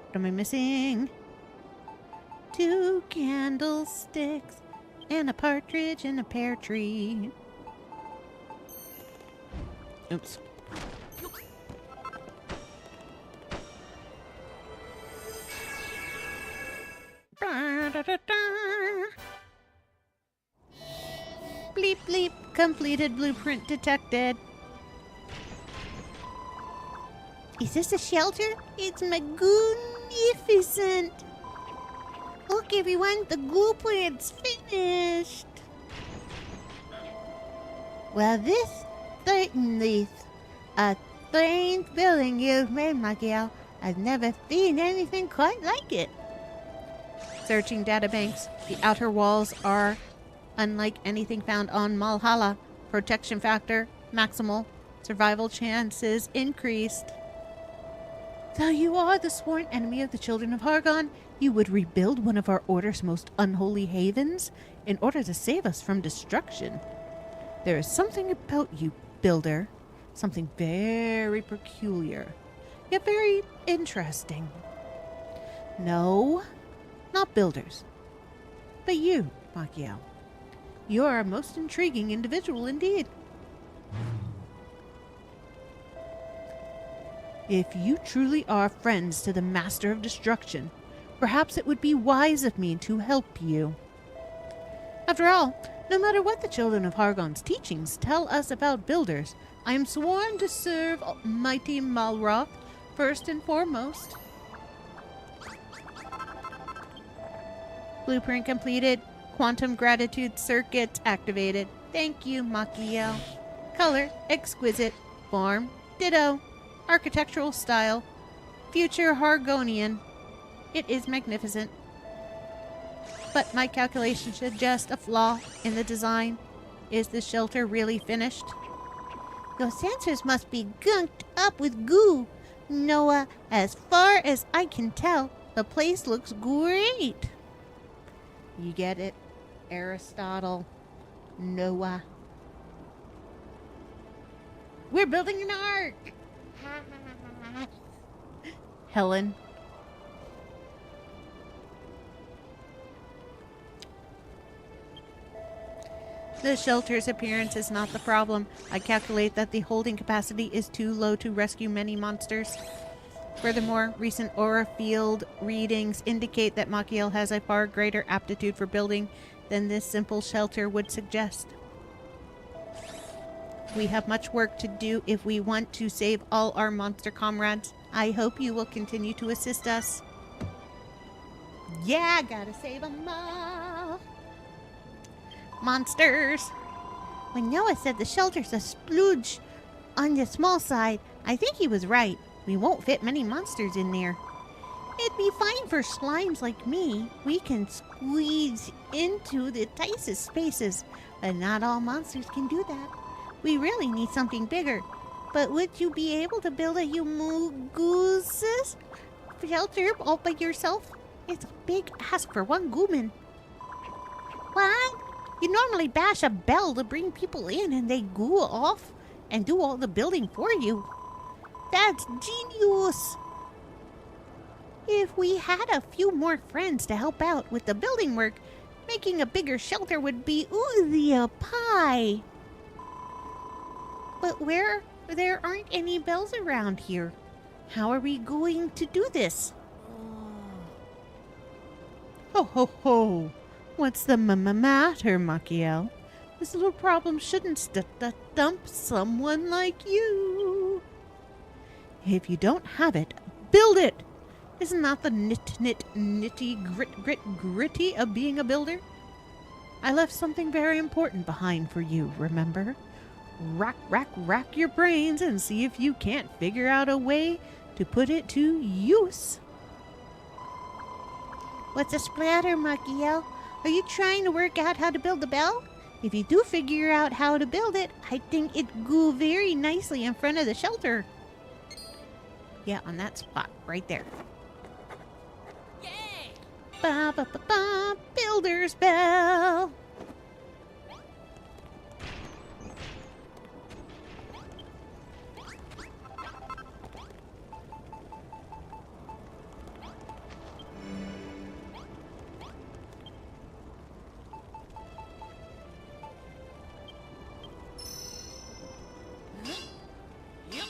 What am I missing? 2 candlesticks and a partridge in a pear tree. Oops. Bleep bleep. Completed blueprint detected. Is this a shelter? It's magnificent. Look, everyone, the blueprint's finished. Well, this certainly a strange building you've made, Machiel. I've never seen anything quite like it. Searching databanks. The outer walls are unlike anything found on Malhala. Protection factor maximal. Survival chances increased. Though you are the sworn enemy of the children of Hargon, you would rebuild one of our order's most unholy havens in order to save us from destruction. There is something about you, Builder, something very peculiar, yet very interesting. No, not builders, but you, Machiel. You are a most intriguing individual indeed. If you truly are friends to the Master of Destruction, perhaps it would be wise of me to help you. After all, no matter what the children of Hargon's teachings tell us about builders, I am sworn to serve mighty Malroth first and foremost. Blueprint completed. Quantum gratitude circuits activated. Thank you, Machiel. Color, exquisite. Form, ditto. Architectural style, future Hargonian. It is magnificent. But my calculation suggest a flaw in the design. Is the shelter really finished? Your sensors must be gunked up with goo. Noah, as far as I can tell, the place looks great. You get it, Aristotle, Noah. We're building an ark. Helen. The shelter's appearance is not the problem. I calculate that the holding capacity is too low to rescue many monsters. Furthermore, recent aura field readings indicate that Machiel has a far greater aptitude for building than this simple shelter would suggest. We have much work to do if we want to save all our monster comrades. I hope you will continue to assist us. Yeah, gotta save them all. Monsters. When Noah said the shelter's a splooge on the small side, I think he was right. We won't fit many monsters in there. It'd be fine for slimes like me. We can squeeze into the tightest spaces, but not all monsters can do that. We really need something bigger. But would you be able to build a humongous shelter all by yourself? It's a big ask for one gooman. What? You normally bash a bell to bring people in and they goo off and do all the building for you. That's genius! If we had a few more friends to help out with the building work, making a bigger shelter would be oozy a pie. But there aren't any bells around here. How are we going to do this? Ho ho ho! What's the matter, Machiel? This little problem shouldn't stump someone like you. If you don't have it, build it! Isn't that the nitty gritty of being a builder? I left something very important behind for you, remember? Rack your brains and see if you can't figure out a way to put it to use. What's a splatter, Machiel? Are you trying to work out how to build the bell? If you do figure out how to build it, I think it'd go very nicely in front of the shelter. Yeah, on that spot, right there. Yay! Ba ba ba ba, builder's bell. Yep.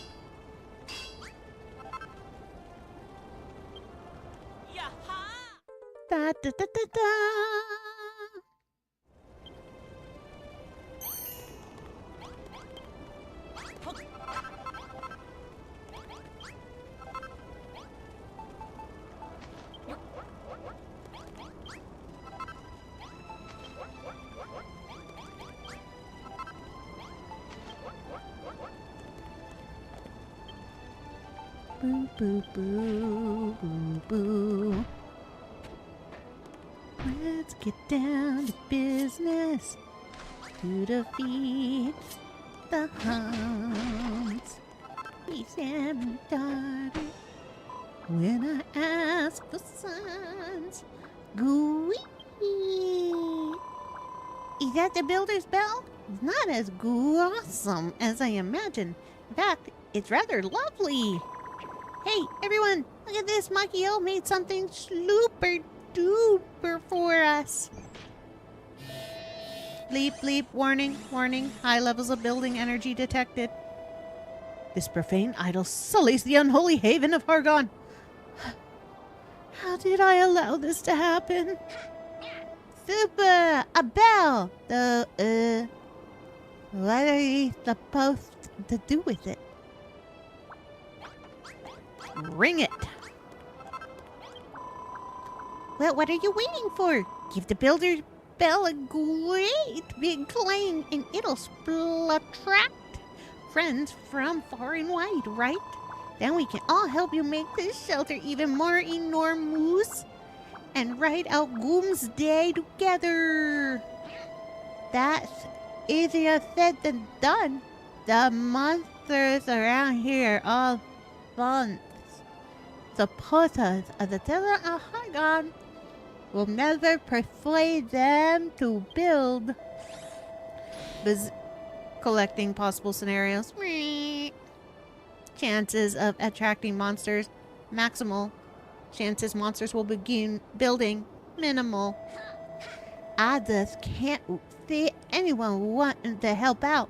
Yaha! Da da da da da. Boo boo boo boo boo. Let's get down to business to defeat the Huns. He said me daughter when I ask for sons. Gooey. Is that the builder's bell? It's not as awesome as I imagined. In fact, it's rather lovely. Hey, everyone, look at this. Machiel made something super duper for us. Bleep, bleep, warning, warning. High levels of building energy detected. This profane idol sullies the unholy haven of Hargon. How did I allow this to happen? Super! A bell! What are you supposed to do with it? Ring it! Well, what are you waiting for? Give the builder's bell a great big clang and it'll attract friends from far and wide, right? Then we can all help you make this shelter even more enormous and ride out Goom's Day together. That's easier said than done. The monsters around here all once supporters of the Children of Hargon. Will never persuade them to build. Collecting possible scenarios. Chances of attracting monsters, maximal. Chances monsters will begin building, minimal. I just can't see anyone wanting to help out.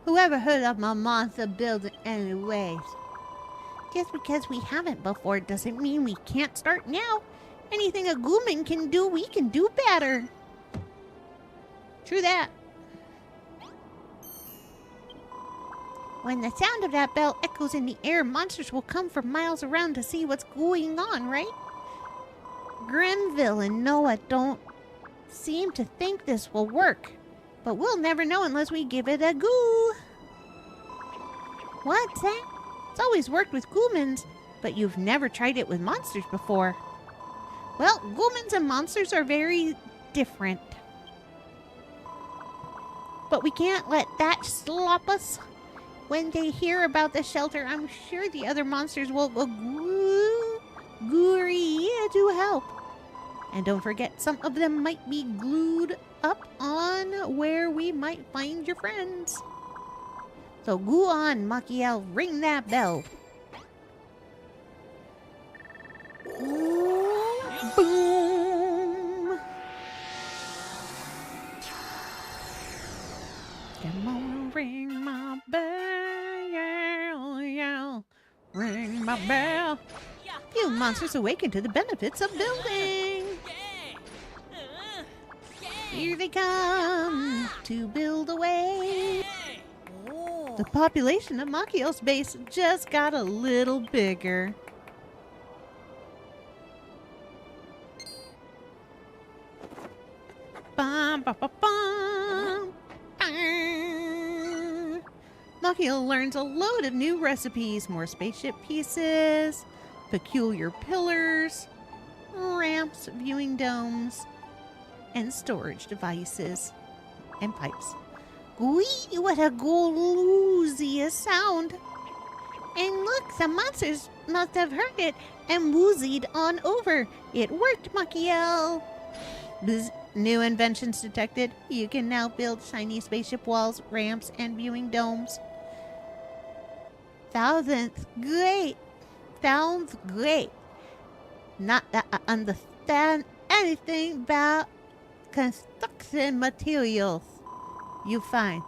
Whoever heard of my monster building anyways? Just because we haven't before doesn't mean we can't start now. Anything a Gooman can do, we can do better. True that. When the sound of that bell echoes in the air, monsters will come from miles around to see what's going on, right? Grimville and Noah don't seem to think this will work, but we'll never know unless we give it a go. What's that? It's always worked with Goomans, but you've never tried it with monsters before. Well, Goomans and monsters are very different. But we can't let that stop us. When they hear about the shelter, I'm sure the other monsters will agree to help. And don't forget, some of them might be glued up on where we might find your friends. So go on, Machiel, ring that bell. Boom! Come on, ring my bell, ring my bell. You monsters awaken to the benefits of building. Here they come to build away. The population of Machiel's base just got a little bigger. Bum, bum, bum, bum. Machiel learns a load of new recipes, more spaceship pieces, peculiar pillars, ramps, viewing domes, and storage devices and pipes. Wee, what a gloozy sound! And look, the monsters must have heard it and woozied on over. It worked, Machiel! Bzz. New inventions detected. You can now build shiny spaceship walls, ramps, and viewing domes. Great! Sounds great. Not that I understand anything about construction materials. You find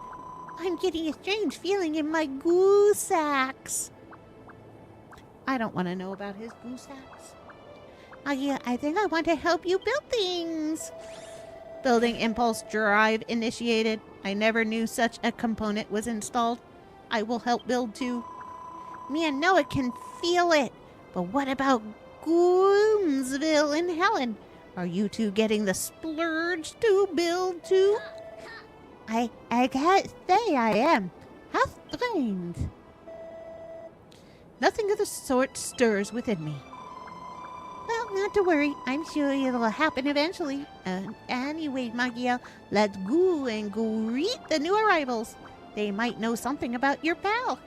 I'm getting a strange feeling in my goo sacks. I don't want to know about his goo sacks. I think I want to help you build things. Building impulse drive initiated. I never knew such a component was installed. I will help build too. Me and Noah can feel it. But what about Gloomsville and Helen? Are you two getting the splurge to build too? I can't say I am. How strange. Nothing of the sort stirs within me. Well, not to worry. I'm sure it'll happen eventually. Anyway, Machiel, let's go and greet the new arrivals. They might know something about your pal.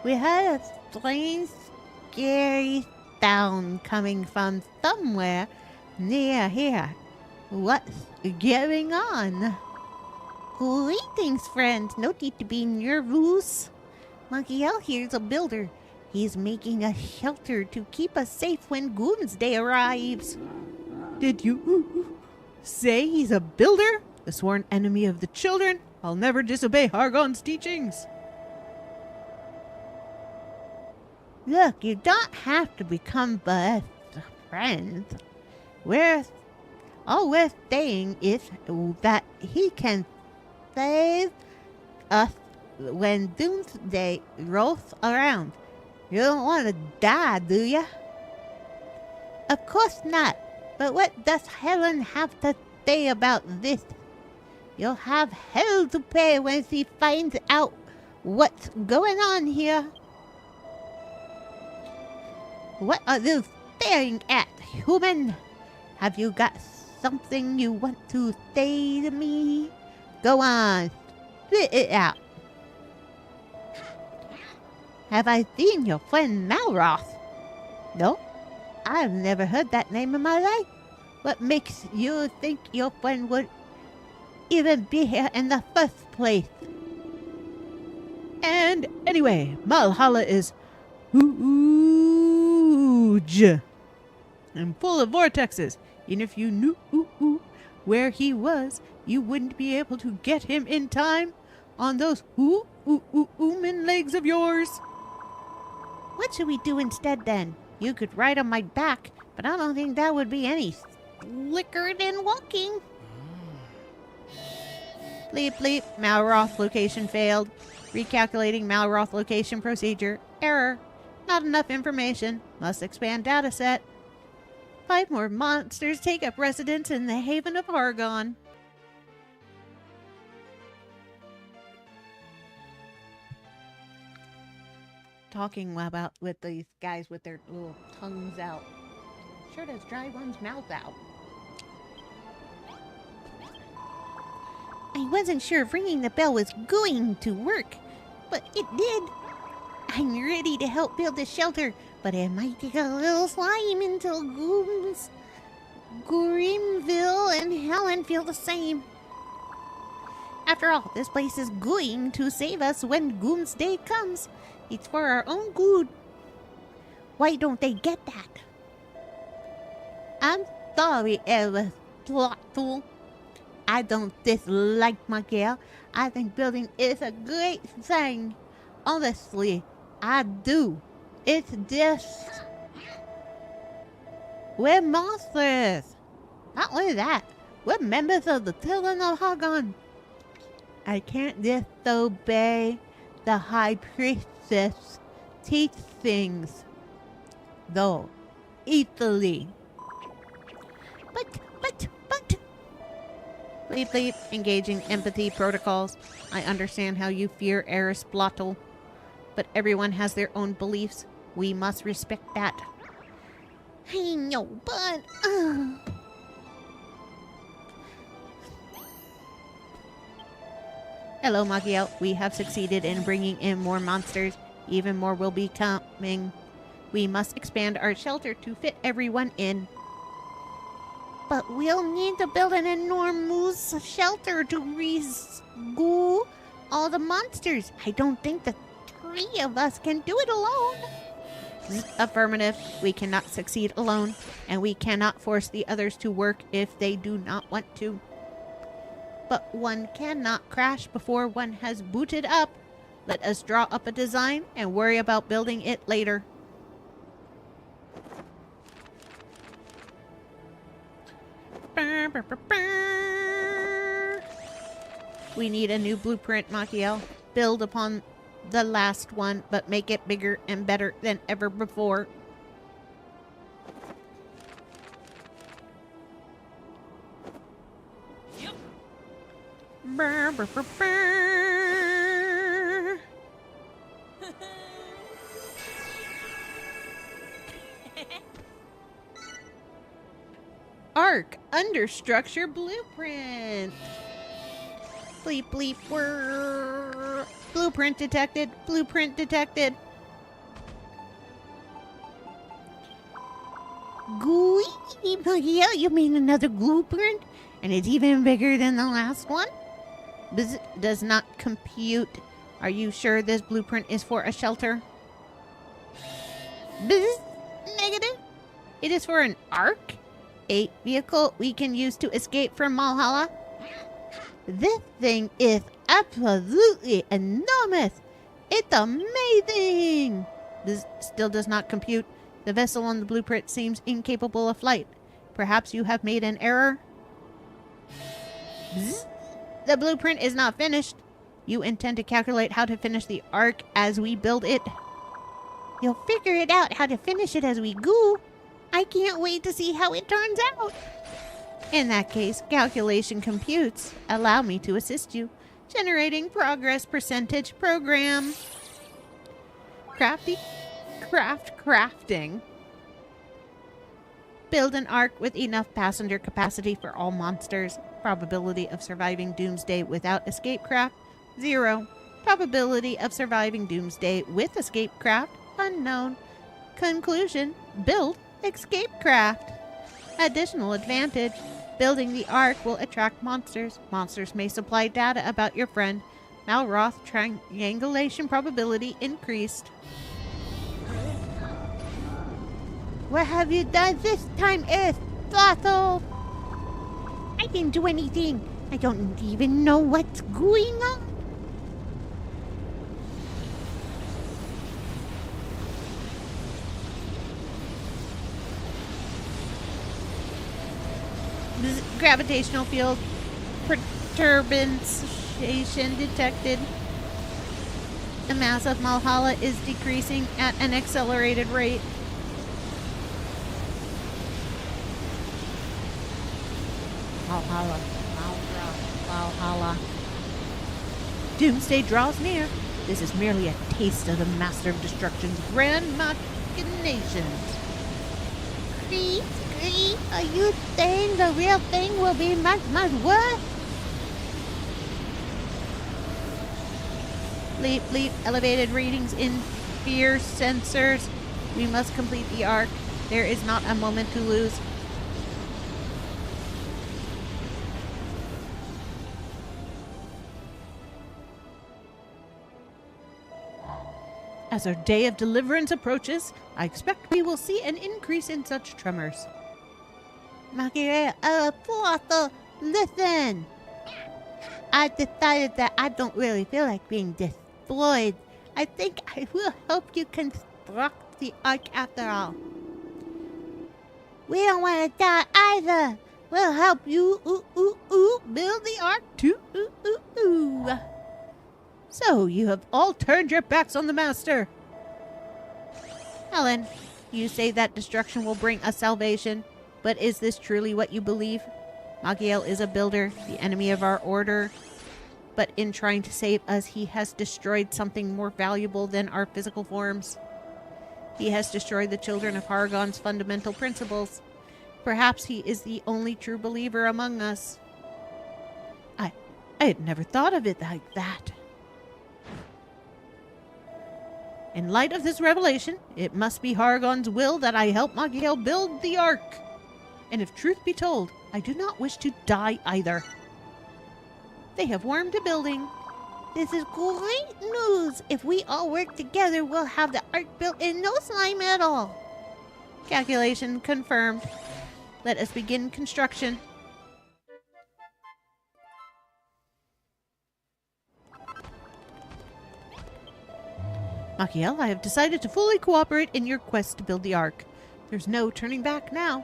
We heard a strange, scary sound coming from somewhere near here. What's going on? Greetings, friends. No need to be nervous. Machiel here's a builder. He's making a shelter to keep us safe when Goom's Day arrives. Did you say he's a builder? the sworn enemy of the children. I'll never disobey Hargon's teachings. Look, you don't have to become best friends. All we're saying is that he can save us when doomsday rolls around. You don't want to die, do you? Of course not. But what does Helen have to say about this? You'll have hell to pay when she finds out what's going on here. What are you staring at, human? Have you got something you want to say to me? Go on, spit it out. Have I seen your friend Malroth? No, I've never heard that name in my life. What makes you think your friend would even be here in the first place? And anyway, Malhalla is huge and full of vortexes. And if you knew where he was, you wouldn't be able to get him in time on those human legs of yours. What should we do instead then? You could ride on my back, but I don't think that would be any slicker than walking. Bleep bleep, Malroth location failed. Recalculating Malroth location procedure. Error. Not enough information. Must expand dataset. 5 more monsters take up residence in the Haven of Hargon. Talking about with these guys with their little tongues out. Sure does dry one's mouth out. I wasn't sure if ringing the bell was going to work, but it did. I'm ready to help build a shelter, but it might take a little slime until Grimville and Helen feel the same. After all, this place is going to save us when Doomsday comes. It's for our own good. Why don't they get that? I'm sorry, Alice Plotful. I don't dislike Miguel. I think building is a great thing. Honestly, I do. It's just... we're monsters. Not only that, we're members of the Children of Hargon. I can't disobey the High Priestess teach things, though, easily. But... Bleep bleep, engaging empathy protocols. I understand how you fear Erisplotl, but everyone has their own beliefs. We must respect that. I know, but... Hello, Magiel. We have succeeded in bringing in more monsters. Even more will be coming. We must expand our shelter to fit everyone in. But we'll need to build an enormous shelter to rescue all the monsters. I don't think the 3 of us can do it alone. Affirmative. We cannot succeed alone, and we cannot force the others to work if they do not want to. But one cannot crash before one has booted up. Let us draw up a design and worry about building it later. We need a new blueprint, Machiel. Build upon the last one, but make it bigger and better than ever before. Yep. Brr, brr, brr, brr. Arc understructure blueprint. Bleep bleep whirr. Blueprint detected. Blueprint detected. Gooey? Yeah, you mean another blueprint? And it's even bigger than the last one? Does not compute. Are you sure this blueprint is for a shelter? Bzz, negative. It is for an arc? A vehicle we can use to escape from Malhalla? This thing is absolutely enormous. It's amazing. This still does not compute. The vessel on the blueprint seems incapable of flight. Perhaps you have made an error? Bzz. The blueprint is not finished. You intend to calculate how to finish the ark as we build it? You'll figure it out how to finish it as we go. I can't wait to see how it turns out. In that case, calculation computes. Allow me to assist you. Generating progress percentage program. Crafting. Build an ark with enough passenger capacity for all monsters. Probability of surviving doomsday without escape craft, 0. Probability of surviving doomsday with escape craft, unknown. Conclusion, build escape craft. Additional advantage, building the ark will attract monsters. Monsters may supply data about your friend. Malroth triangulation probability increased. What have you done this time, Earth? Throttle! I didn't do anything. I don't even know what's going on. Gravitational field perturbation detected. The mass of Malhala is decreasing at an accelerated rate. Valhalla. Doomsday draws near. This is merely a taste of the Master of Destruction's grand machinations. Are you saying the real thing will be much worse? Leap, elevated readings in fear sensors. We must complete the arc. There is not a moment to lose. As our day of deliverance approaches, I expect we will see an increase in such tremors. Portal, listen! I decided that I don't really feel like being destroyed. I think I will help you construct the ark after all. We don't want to die either. We'll help you build the ark too. So, you have all turned your backs on the Master. Helen, you say that destruction will bring us salvation, but is this truly what you believe? Magiel is a builder, the enemy of our order, but in trying to save us, he has destroyed something more valuable than our physical forms. He has destroyed the children of Hargon's fundamental principles. Perhaps he is the only true believer among us. I had never thought of it like that. In light of this revelation, it must be Hargon's will that I help Magiel build the ark. And if truth be told, I do not wish to die either. They have wormed a building. This is great news. If we all work together, we'll have the ark built in no slime at all. Calculation confirmed. Let us begin construction. Magiel, I have decided to fully cooperate in your quest to build the ark. There's no turning back now.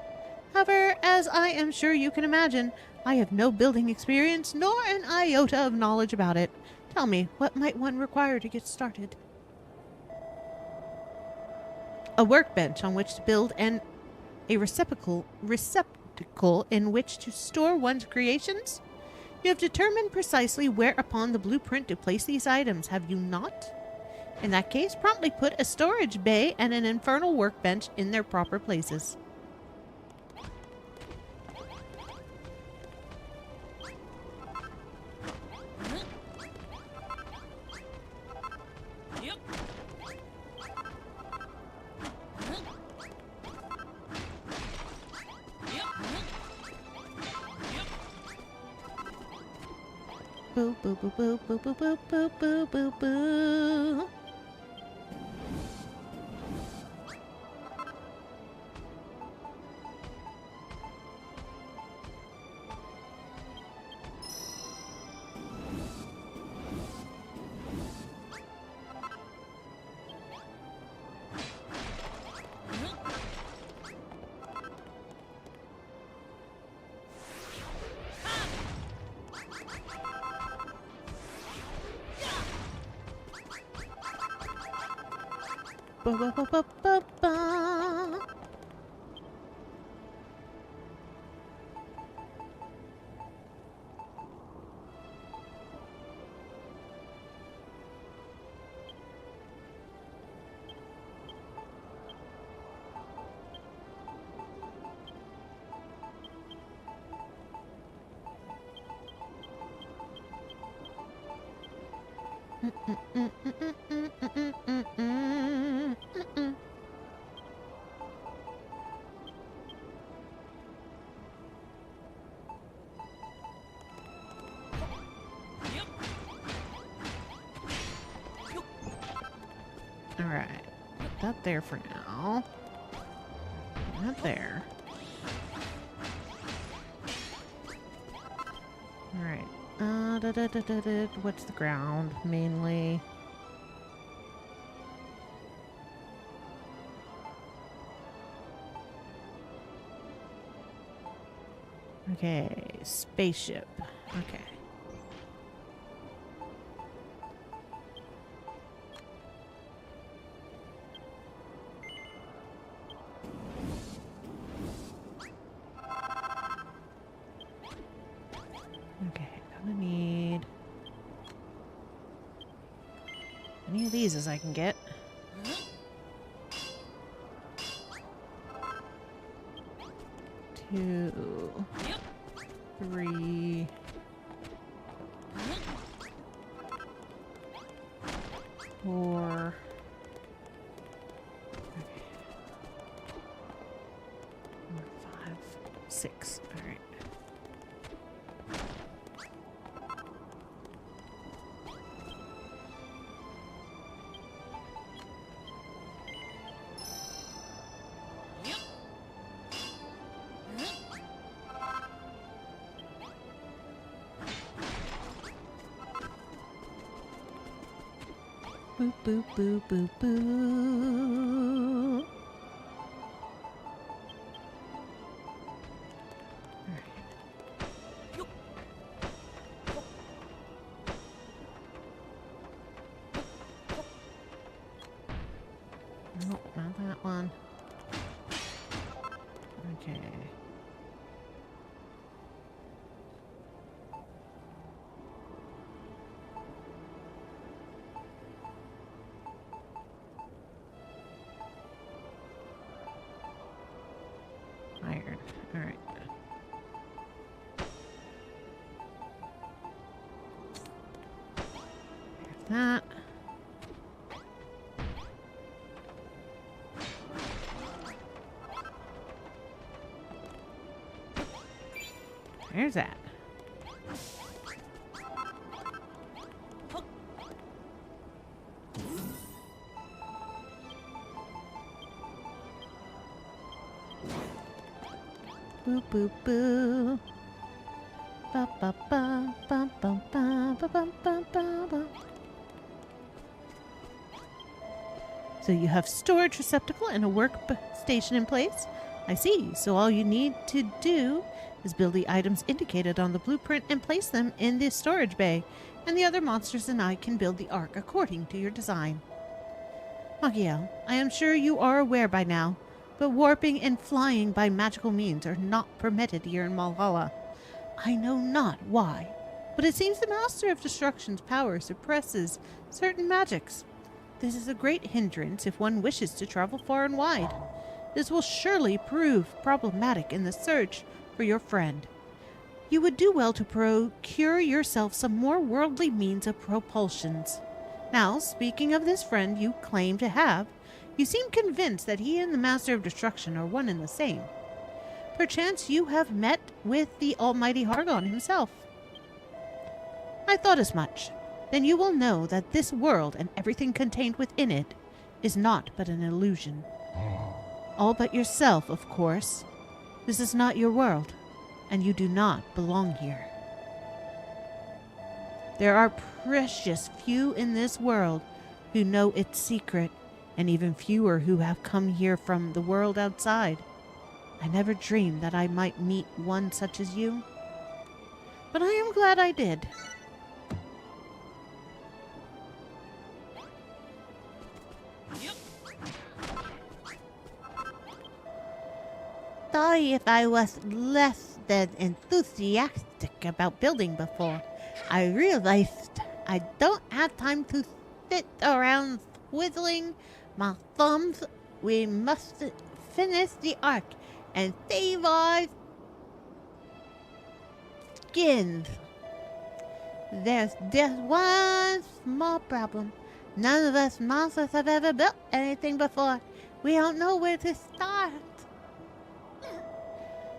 However, as I am sure you can imagine, I have no building experience nor an iota of knowledge about it. Tell me, what might one require to get started? A workbench on which to build and a receptacle in which to store one's creations? You have determined precisely where upon the blueprint to place these items, have you not? In that case, promptly put a storage bay and an infernal workbench in their proper places. Yep. Boo, boo, boo, boo, boo, boo, boo, boo, boo, boo, boo. Ba-ba-ba-ba-ba-ba. All right, put that there for now. Not there. All right. What's the ground mainly? Okay, spaceship. Okay. Okay, gonna need any of these as I can get. 2, 3, 4. Okay. 5, 6. All right. Boo, boo, boo, boo, boo. Nope, not that one. Okay. Iron. All right. There's that. There's that. Boo boo boo. Ba ba ba ba ba ba ba ba ba ba ba. So you have storage receptacle and a workstation in place? I see. So all you need to do is build the items indicated on the blueprint and place them in the storage bay, and the other monsters and I can build the ark according to your design. Magiel, I am sure you are aware by now, but warping and flying by magical means are not permitted here in Malhalla. I know not why, but it seems the Master of Destruction's power suppresses certain magics. This is a great hindrance if one wishes to travel far and wide. This will surely prove problematic in the search for your friend. You would do well to procure yourself some more worldly means of propulsions. Now, speaking of this friend you claim to have, you seem convinced that he and the Master of Destruction are one and the same. Perchance you have met with the almighty Hargon himself. I thought as much. Then you will know that this world and everything contained within it is not but an illusion. All but yourself, of course. This is not your world, and you do not belong here. There are precious few in this world who know its secret, and even fewer who have come here from the world outside. I never dreamed that I might meet one such as you, but I am glad I did. sorry if I was less than enthusiastic about building before. I realized I don't have time to sit around twiddling my thumbs. We must finish the arc and save our skins. There's just one small problem. None of us monsters have ever built anything before. We don't know where to start.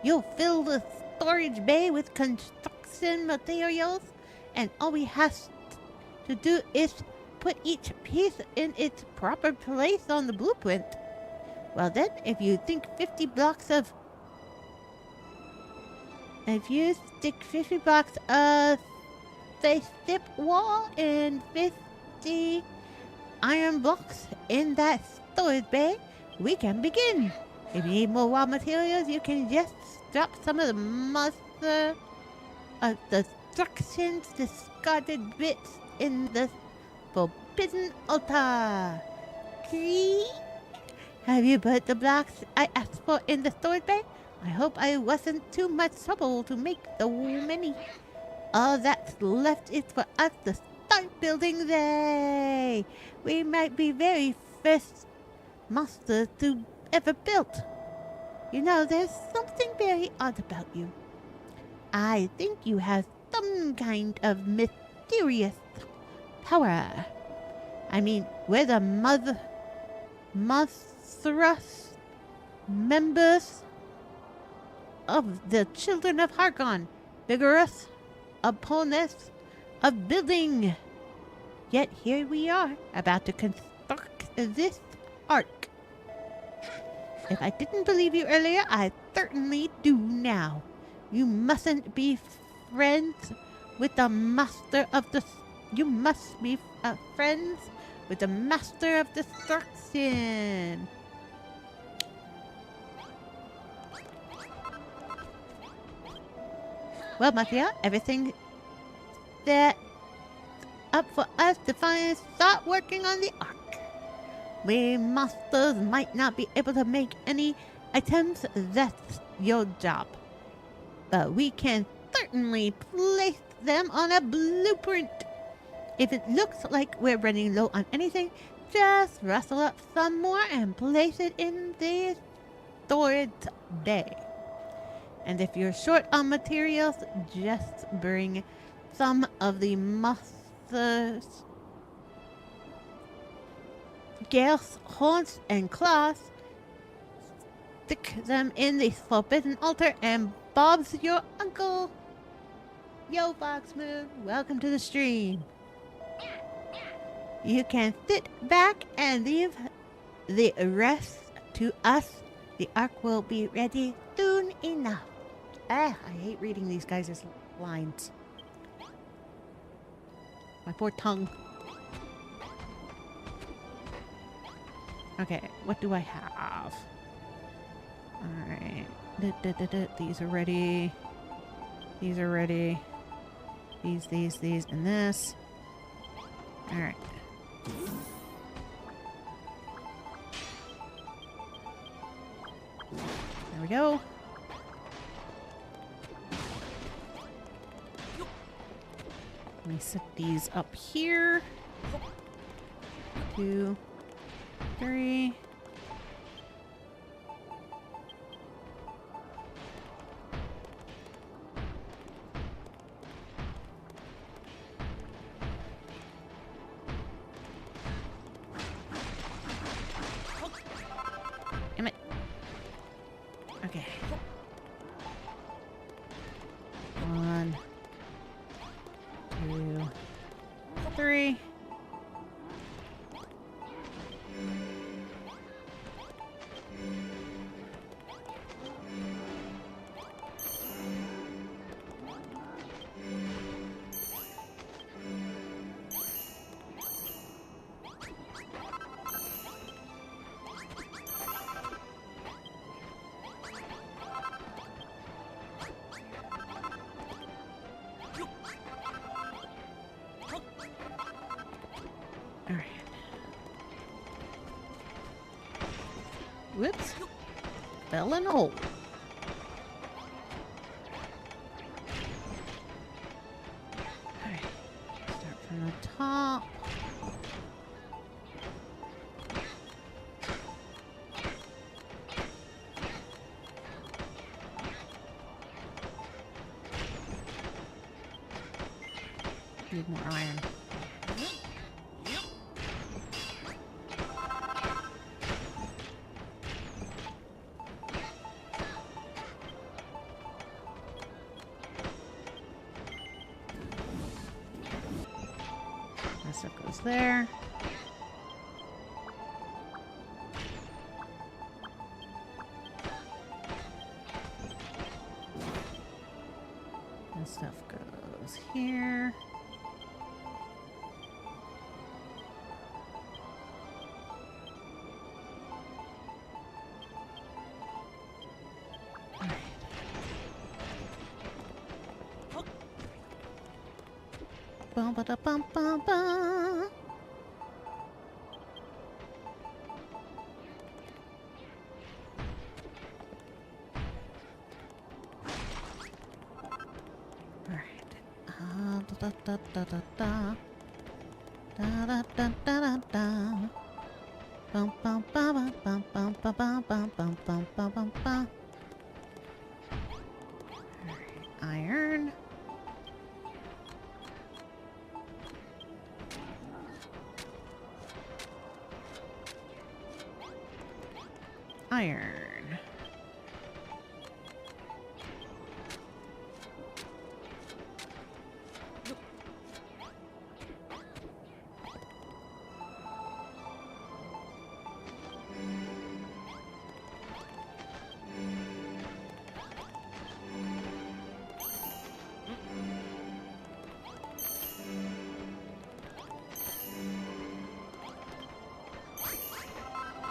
You'll fill the storage bay with construction materials, and all we have to do is put each piece in its proper place on the blueprint. Well then, if you stick 50 blocks of spaceship wall and 50 iron blocks in that storage bay, we can begin. If you need more raw materials, you can just drop some of the monster of destruction's discarded bits in the forbidden altar. See? Have you put the blocks I asked for in the storage bay? I hope I wasn't too much trouble to make so many. All that's left is for us to start building they. We might be very first monsters to ever built. You know, there's something very odd about you. I think you have some kind of mysterious power. I mean, we're the monstrous members of the children of Harkon, vigorous opponents of building. Yet here we are, about to construct this ark. If I didn't believe you earlier, I certainly do now. You mustn't be friends with the master of the... You must be friends with the master of destruction. Well, Mafia, everything set up for us to finally start working on the ark. We monsters might not be able to make any items, that's your job. But we can certainly place them on a blueprint. If it looks like we're running low on anything, just rustle up some more and place it in the storage bay. And if you're short on materials, just bring some of the monsters' scales, horns, and claws. Stick them in the forbidden altar, and Bob's your uncle. Yo, Foxmoon, welcome to the stream. You can sit back and leave the rest to us. The ark will be ready soon enough. I hate reading these guys' lines. My poor tongue. Okay, what do I have? Alright. These are ready. These are ready. These, and this. Alright. There we go. Let me set these up here. 2, 3. Damn it. Okay. 1, 2, 3. Alright. Whoops. Fell in a hole. Need more iron. That stuff goes there. That stuff goes here. Bum ba da bum bum bum. Alright. Da da da da da. Da da da da da da. Bum bum bum bum bum bum bum bum bum bum bum bum bum. Alright. Iron. Iron.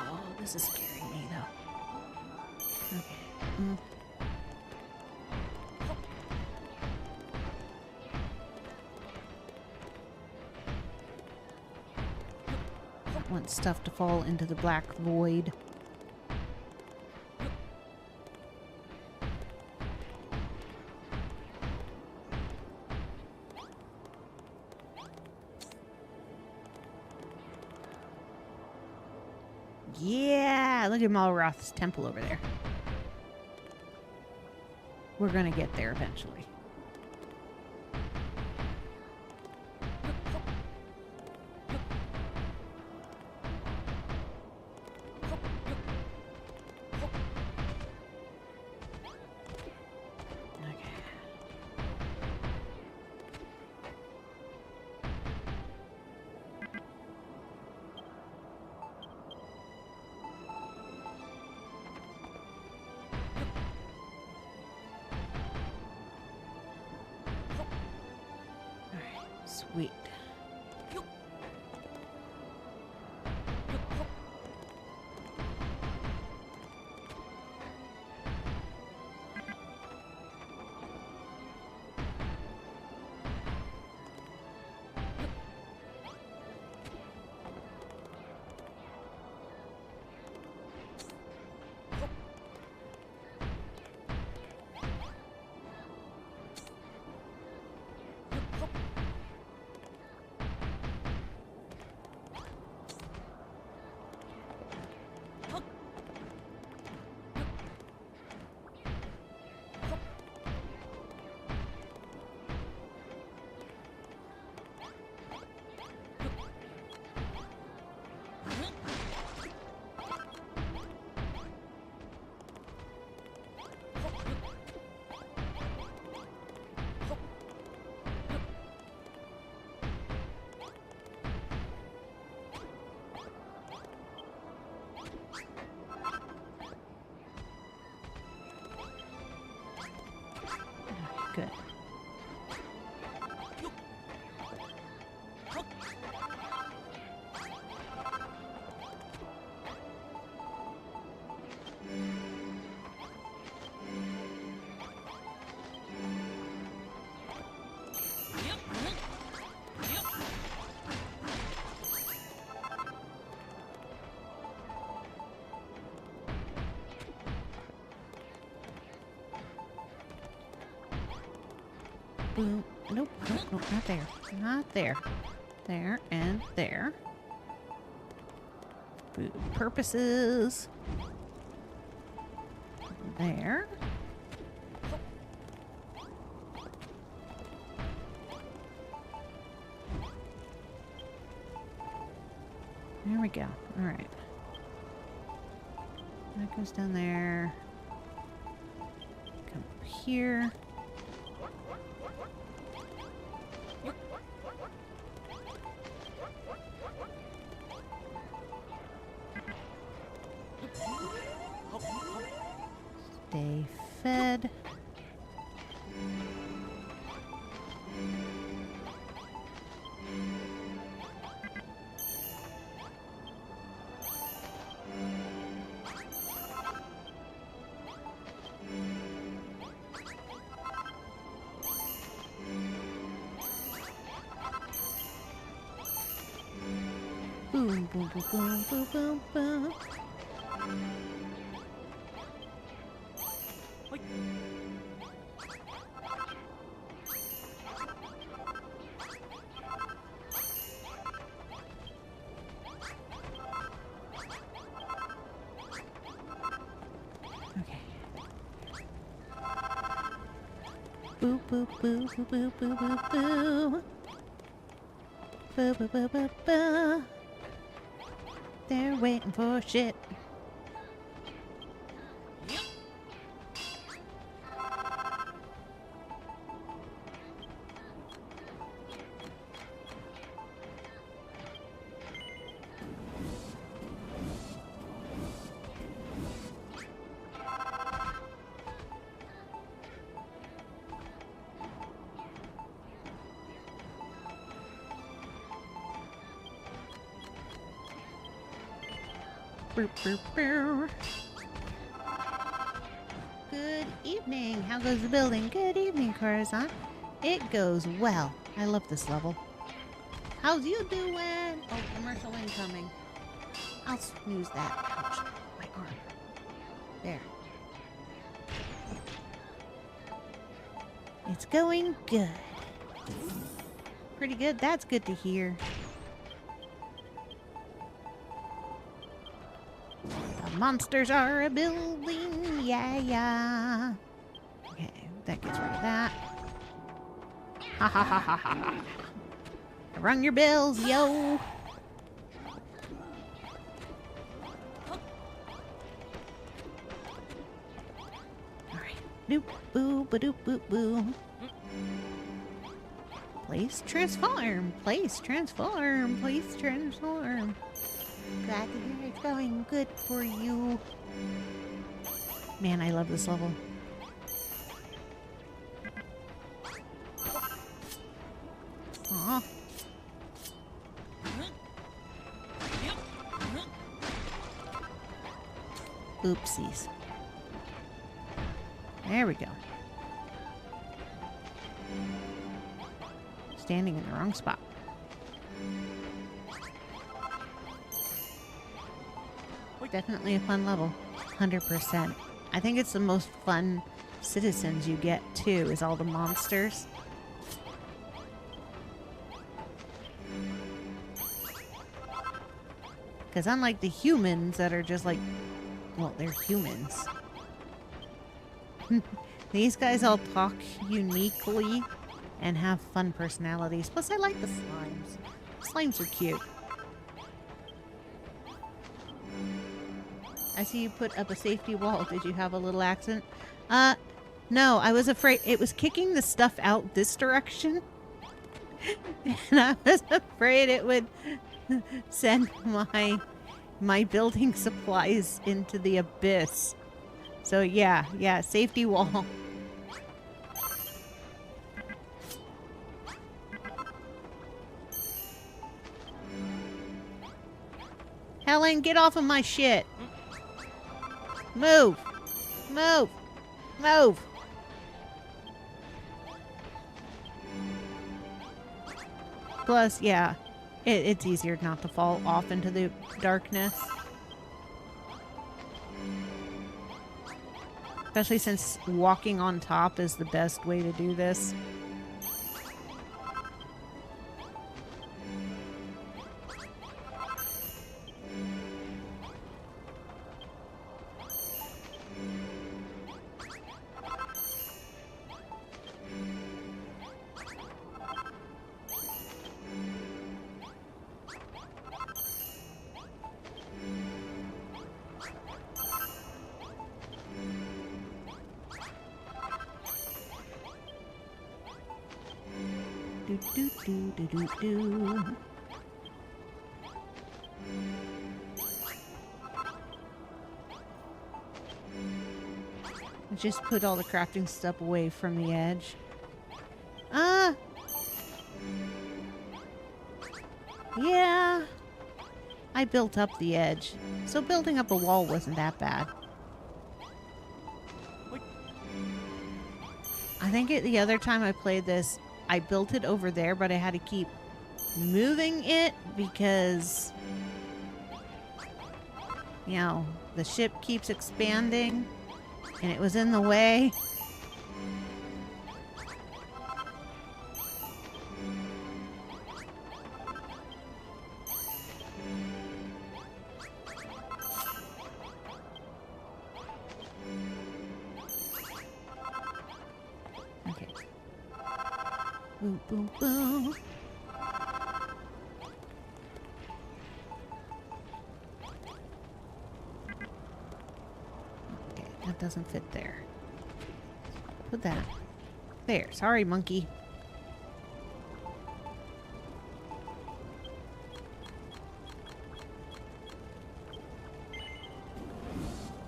Oh, this is scaring me though. Okay. I want stuff to fall into the black void. Yeah, look at Malroth's temple over there. We're gonna get there eventually. Okay. Alright, sweet. Good. Boom. Nope, nope, nope, not there. Not there. There and there. Food purposes. There. There we go. Alright. That goes down there. Come up here. Stay fed. Boom, boom, boom, boom, boom, boom, boom. Okay. Boo, boo, boo, boo, boo, boo, boo, boo. Boo, boo, boo, boo, boo. They're waiting for shit. Boop, boop, boop. Good evening. How goes the building? Good evening, Corazon. It goes well. I love this level. How's you doing? Oh, commercial incoming. I'll snooze that. Ouch. My arm. There. It's going good. Pretty good. That's good to hear. The monsters are a building. Yeah, yeah. Okay, that gets rid of that. Ha ha ha ha ha ha. Rung your bells, yo. Alright. Doop, boo, ba doop, boop, boo. Place transform. Place transform. Place transform. Glad to hear it's going good for you. Man, I love this level. Aw. Oopsies. There we go. Standing in the wrong spot. Definitely a fun level. 100%. I think it's the most fun citizens you get, too, is all the monsters. Because unlike the humans that are just like, well, they're humans. These guys all talk uniquely and have fun personalities. Plus, I like the slimes. Slimes are cute. I see you put up a safety wall. Did you have a little accident? No, I was afraid it was kicking the stuff out this direction. And I was afraid it would send my building supplies into the abyss. So yeah, safety wall. Helen, get off of my shit. Move! Move! Move! Plus, yeah, it's easier not to fall off into the darkness. Especially since walking on top is the best way to do this. Do do do do do do. I just put all the crafting stuff away from the edge. Ah! Yeah. I built up the edge. So building up a wall wasn't that bad. I think the other time I played this, I built it over there, but I had to keep moving it because, you know, the ship keeps expanding and it was in the way. Okay. Boom, boom, boom. Okay, that doesn't fit there. Put that there. Sorry, monkey.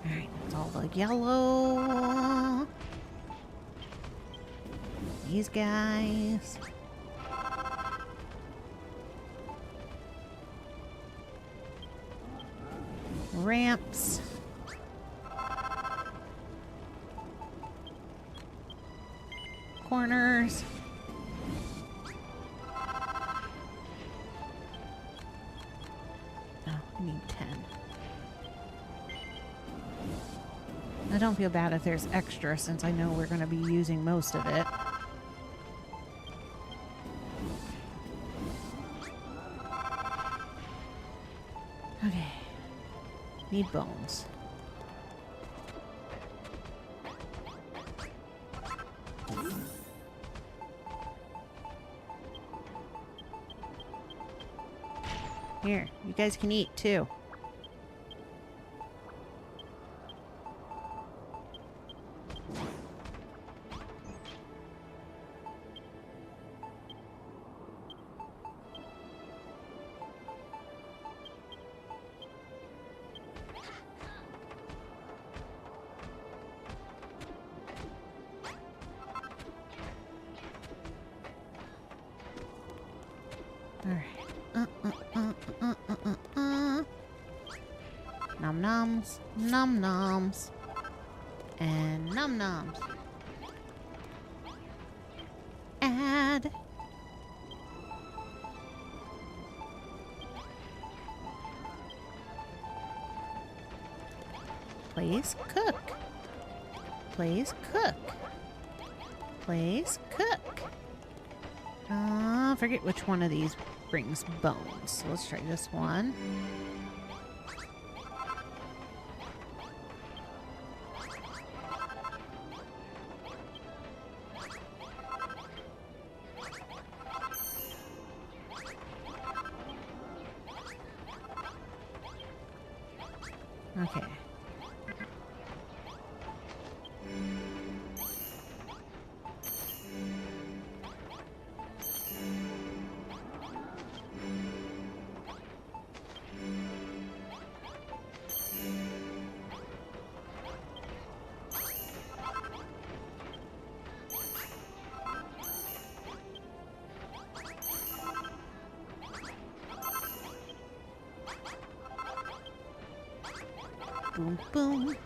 Alright, that's all the yellow. These guys. Ramps. Corners. Oh, I need 10. I don't feel bad if there's extra since I know we're going to be using most of it. Okay. Need bones. Here, you guys can eat too. Nom noms, nom noms, and nom noms. Add. Please cook. Please cook. Please cook. Forget which one of these brings bones. So let's try this one. Okay. Boom, boom.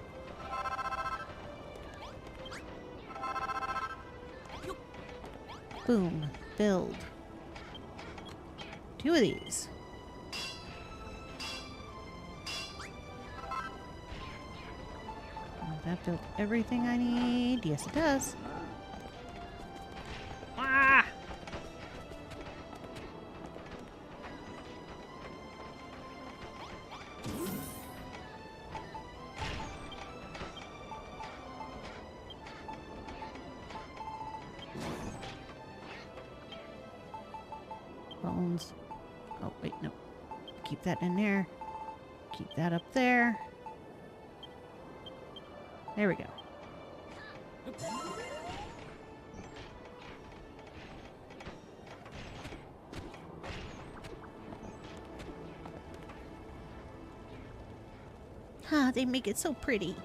Boom. Build. 2 of these. That built everything I need. Yes, it does. Ah! Bones. Oh, wait, no. Keep that in there. Keep that up there. There we go. Ah, they make it so pretty.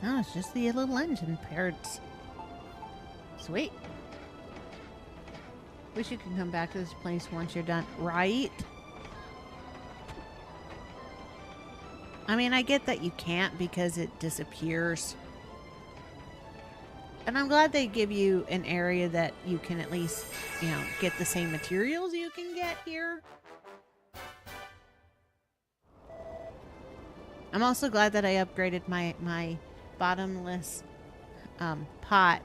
Oh, it's just the little engine parts. Sweet. Wish you could come back to this place once you're done, right? I mean, I get that you can't because it disappears. And I'm glad they give you an area that you can at least, you know, get the same materials you can get here. I'm also glad that I upgraded my bottomless pot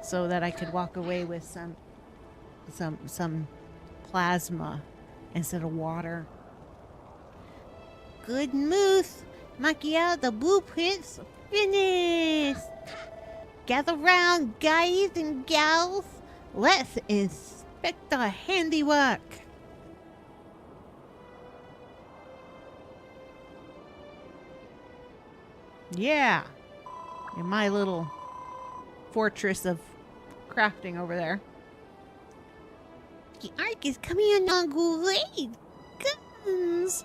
so that I could walk away with some plasma instead of water. Good moose! Macchiato, the blueprint's finished! Gather round, guys and gals. Let's inspect our handiwork. Yeah. In my little fortress of crafting over there. The arc is coming along great guns.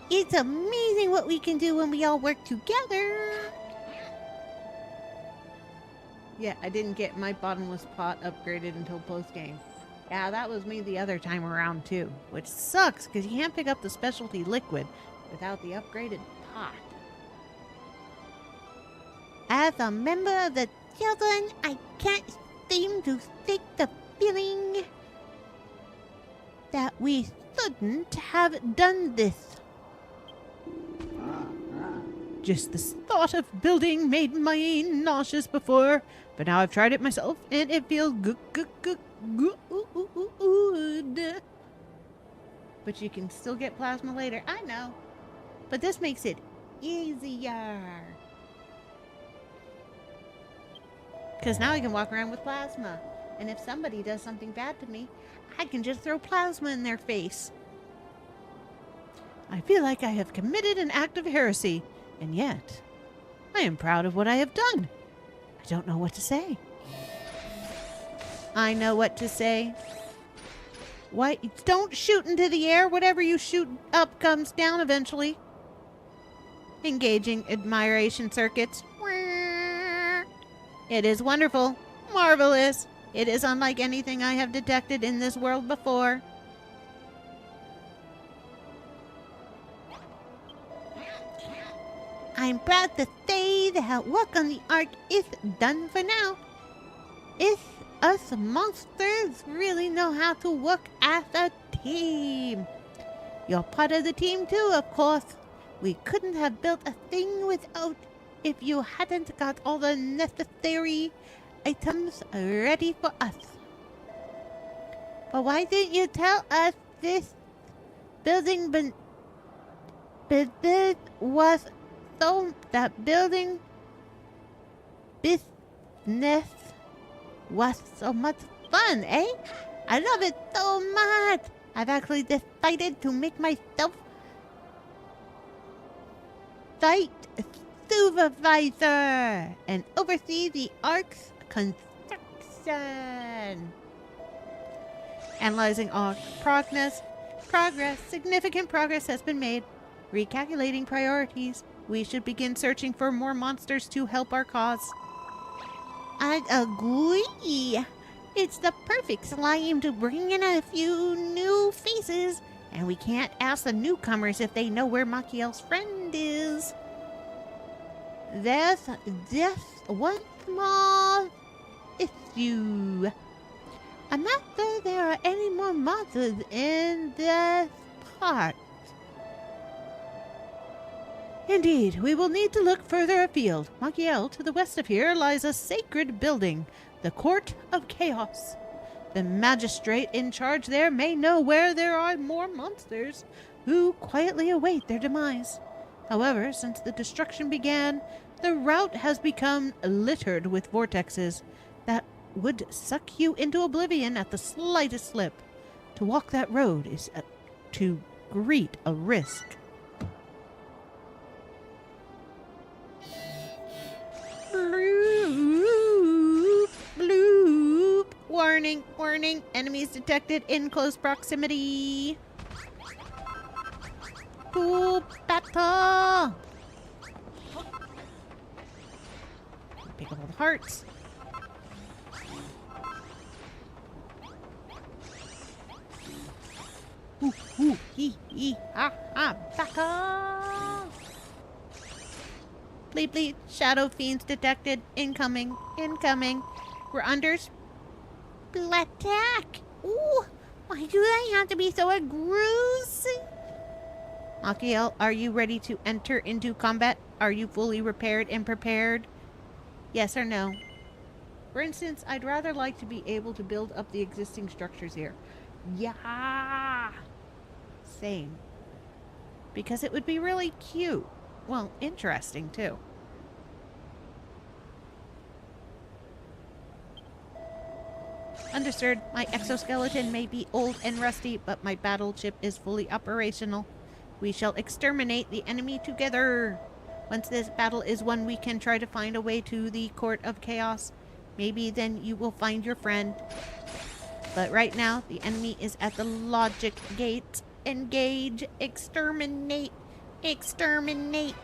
It's amazing what we can do when we all work together. Yeah, I didn't get my bottomless pot upgraded until post-game. Yeah, that was me the other time around too. Which sucks, because you can't pick up the specialty liquid without the upgraded pot. As a member of the children, I can't seem to shake the feeling that we shouldn't have done this. Just the thought of building made me nauseous before, but now I've tried it myself and it feels good. But you can still get plasma later. I know, but this makes it easier. Because now I can walk around with plasma. And if somebody does something bad to me, I can just throw plasma in their face. I feel like I have committed an act of heresy. And yet, I am proud of what I have done. I don't know what to say. I know what to say. Why, don't shoot into the air. Whatever you shoot up comes down eventually. Engaging admiration circuits. It is wonderful. Marvelous. It is unlike anything I have detected in this world before. I'm proud to say that work on the ark is done for now. If us monsters really know how to work as a team. You're part of the team too, of course. We couldn't have built a thing without if you hadn't got all the necessary items ready for us. But why didn't you tell us this building business was so that building business was so much fun, eh? I love it so much. I've actually decided to make myself site supervisor and oversee the ark's construction. Analyzing all progress. Significant progress has been made. Recalculating priorities. We should begin searching for more monsters to help our cause. I'd agree. It's the perfect slime to bring in a few new faces. And we can't ask the newcomers if they know where Machiel's friend is. There's just one small issue. I'm not sure there are any more monsters in this part. Indeed, we will need to look further afield. Machiel, to the west of here, lies a sacred building, the Court of Chaos. The magistrate in charge there may know where there are more monsters who quietly await their demise. However, since the destruction began, the route has become littered with vortexes that would suck you into oblivion at the slightest slip. To walk that road is to greet a risk. Bloop, bloop. Warning, warning. Enemies detected in close proximity. To battle. Pick up all the hearts. Ooh, ooh, hee, ha, ha, battle. Bleep, bleep. Shadow fiends detected. Incoming, incoming. We're under attack. Ooh, why do they have to be so aggressive? Makiel, are you ready to enter into combat? Are you fully repaired and prepared? Yes or no? For instance, I'd rather like to be able to build up the existing structures here. Yeah. Same. Because it would be really cute. Well, interesting too. Understood. My exoskeleton may be old and rusty, but my battle chip is fully operational. We shall exterminate the enemy together. Once this battle is won, we can try to find a way to the Court of Chaos. Maybe then you will find your friend. But right now, the enemy is at the logic gate. Engage. Exterminate. Exterminate.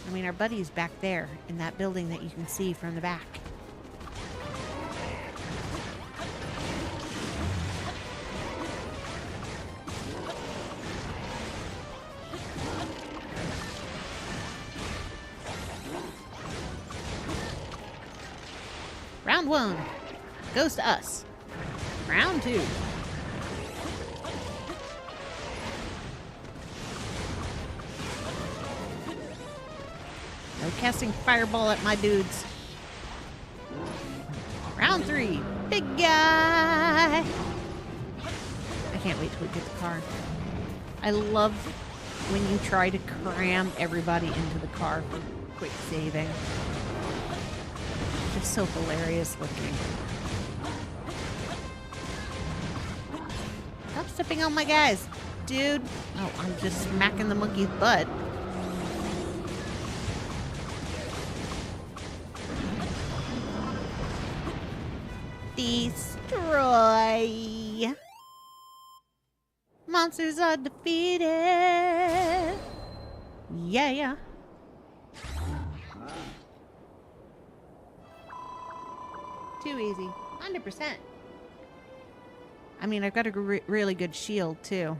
I mean, our buddy's back there in that building that you can see from the back. Round 1 goes to us. Round 2. No casting fireball at my dudes. Round 3. Big guy. I can't wait till we get the car. I love when you try to cram everybody into the car for quick saving. Just so hilarious looking. Stop stepping on my guys, dude. Oh, I'm just smacking the monkey's butt. Destroy. Monsters are defeated. Yeah. Too easy. 100%. I mean, I've got a really good shield, too.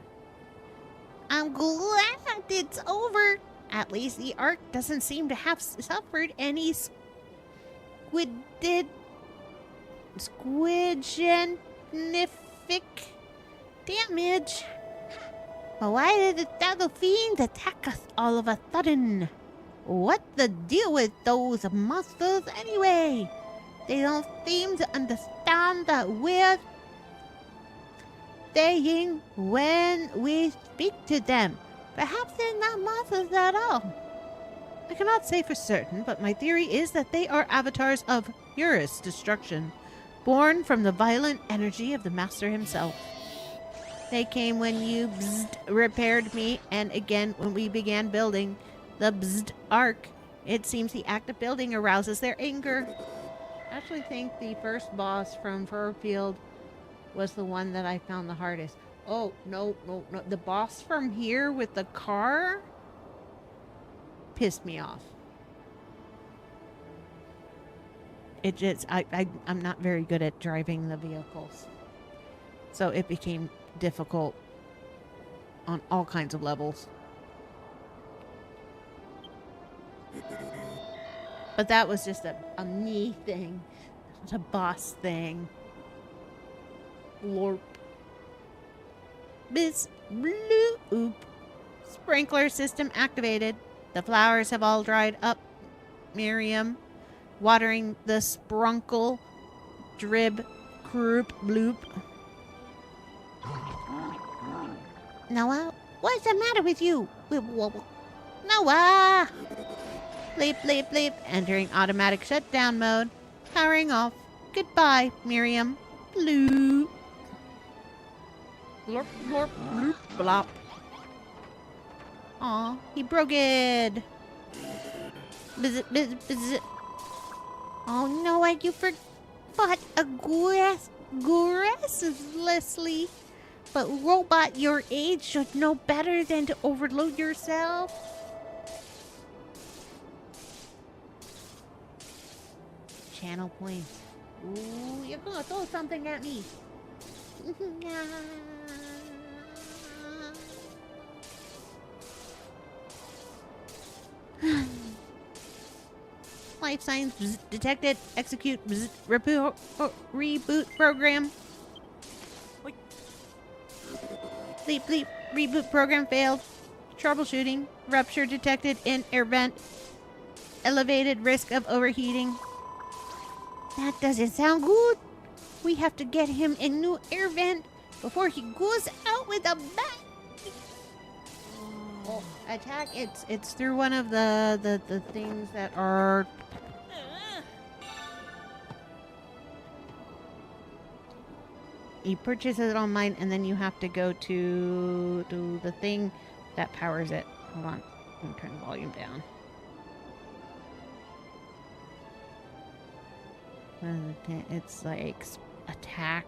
I'm glad it's over. At least the Ark doesn't seem to have suffered any squidgenific damage. But why did the Shadow Fiends attack us all of a sudden? What the deal with those monsters anyway? They don't seem to understand that we're saying when we speak to them. Perhaps they're not monsters at all. I cannot say for certain, but my theory is that they are avatars of purest destruction, born from the violent energy of the Master himself. They came when you repaired me, and again when we began building the Ark. It seems the act of building arouses their anger. I actually think the first boss from Furfield was the one that I found the hardest. Oh, no. The boss from here with the car pissed me off. It just, I'm not very good at driving the vehicles. So it became difficult on all kinds of levels. But that was just a me thing. Not a boss thing. Lorp. Biz bloop. Sprinkler system activated. The flowers have all dried up. Miriam. Watering the sprunkle drib, croop, bloop. Noah, what's the matter with you? Noah! Bleep, bleep, bleep. Entering automatic shutdown mode. Powering off. Goodbye, Miriam. Bloop. Blorp, blorp, bloop, blop. Aw, he broke it. Bzz, bzz, bzz. Oh, Noah, you forgot aggressively. But robot your age should know better than to overload yourself. Channel points. Ooh, you're gonna throw something at me. Life signs detected. Execute reboot program. Wait. Bleep bleep. Reboot program failed. Troubleshooting. Rupture detected in air vent. Elevated risk of overheating. That doesn't sound good. We have to get him a new air vent before he goes out with a bang. Oh, attack. It's through one of the things that are. He purchases it online, and then you have to go to the thing that powers it. Hold on. I'm gonna turn the volume down. It's like attack.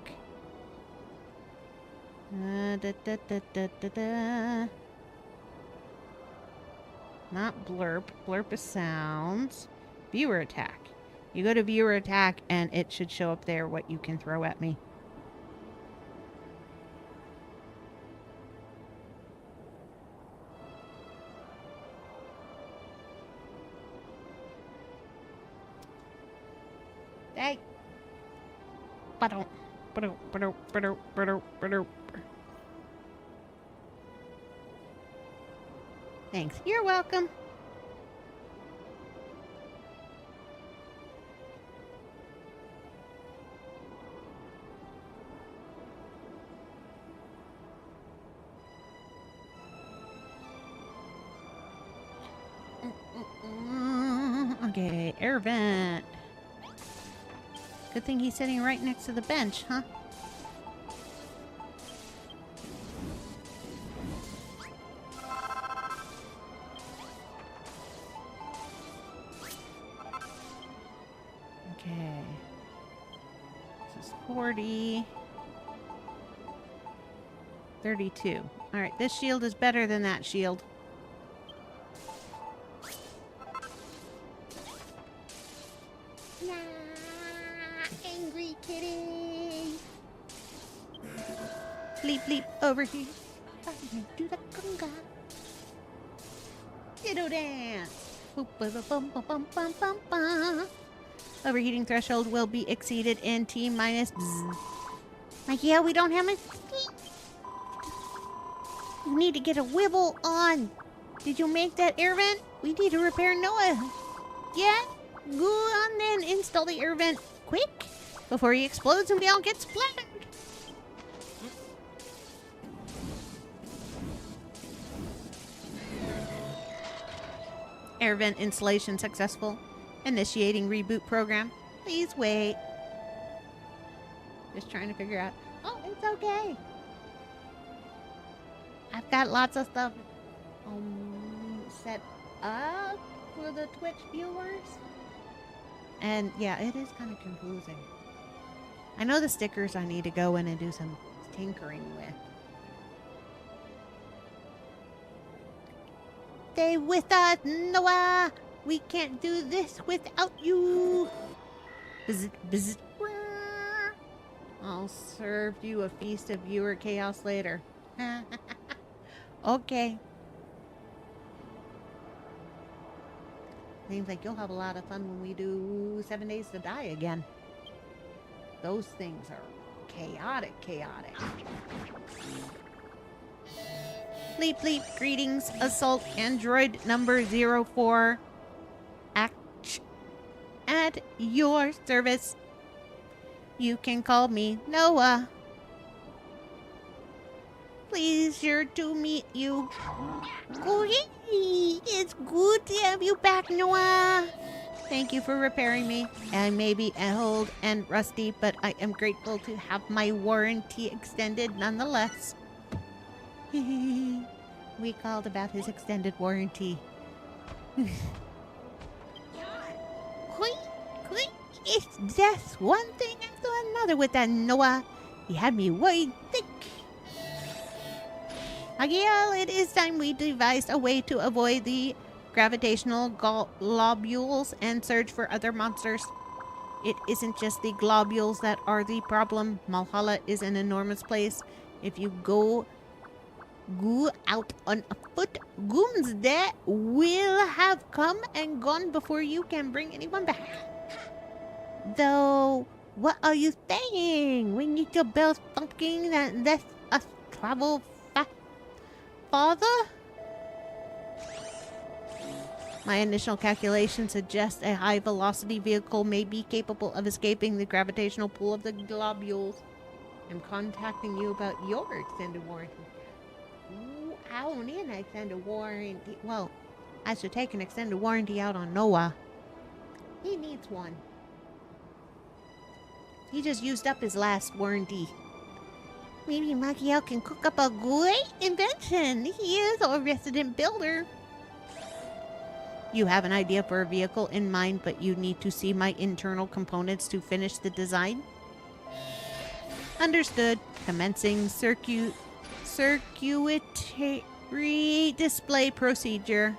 Da, da, da, da, da, da. Not blurp. Blurp is sounds. Viewer attack. You go to viewer attack, and it should show up there what you can throw at me. Hey. Ba-dum. Ba-dum, ba-dum, ba-dum, ba-dum, ba-dum. Thanks. You're welcome. Okay, air vent. Good thing he's sitting right next to the bench, huh? Okay. This is 40. 32. Alright, this shield is better than that shield. Nah, angry kitty. Bleep bleep over here. Do the conga. Ditto dance. Boop, ba, ba, bum, ba, bum, bum, bum, bum. Overheating threshold will be exceeded in T minus. Bzz. Like, yeah, we don't have a. You need to get a wibble on. Did you make that air vent? We need to repair Noah. Yeah? Go on then. Install the air vent quick before he explodes and we all get splattered. Air vent installation successful. Initiating reboot program. Please wait. Just trying to figure out. Oh, it's okay. I've got lots of stuff set up for the Twitch viewers. And yeah, it is kind of confusing. I know the stickers I need to go in and do some tinkering with. Stay with us, Noah. We can't do this without you. Bzz, bzz. I'll serve you a feast of viewer chaos later. Okay. Seems like you'll have a lot of fun when we do 7 Days to Die again. Those things are chaotic. Bleep bleep. Greetings, assault android number 04. At your service. You can call me Noah. Pleasure to meet you. Great! It's good to have you back, Noah. Thank you for repairing me. I may be old and rusty, but I am grateful to have my warranty extended nonetheless. We called about his extended warranty. It's just one thing after another with that Noah. He had me worried thick. Agiel, it is time we devised a way to avoid the gravitational globules and search for other monsters. It isn't just the globules that are the problem. Malhalla is an enormous place. If you go out on a foot, goons there will have come and gone before you can bring anyone back. Though, what are you saying? We need to build something that lets us travel farther? My initial calculations suggest a high-velocity vehicle may be capable of escaping the gravitational pull of the globules. I'm contacting you about your extended warranty. Ooh, I don't need an extended warranty. Well, I should take an extended warranty out on Noah. He needs one. He just used up his last warranty. Maybe Makiel can cook up a great invention. He is our resident builder. You have an idea for a vehicle in mind, but you need to see my internal components to finish the design? Understood. Commencing circuitry display procedure.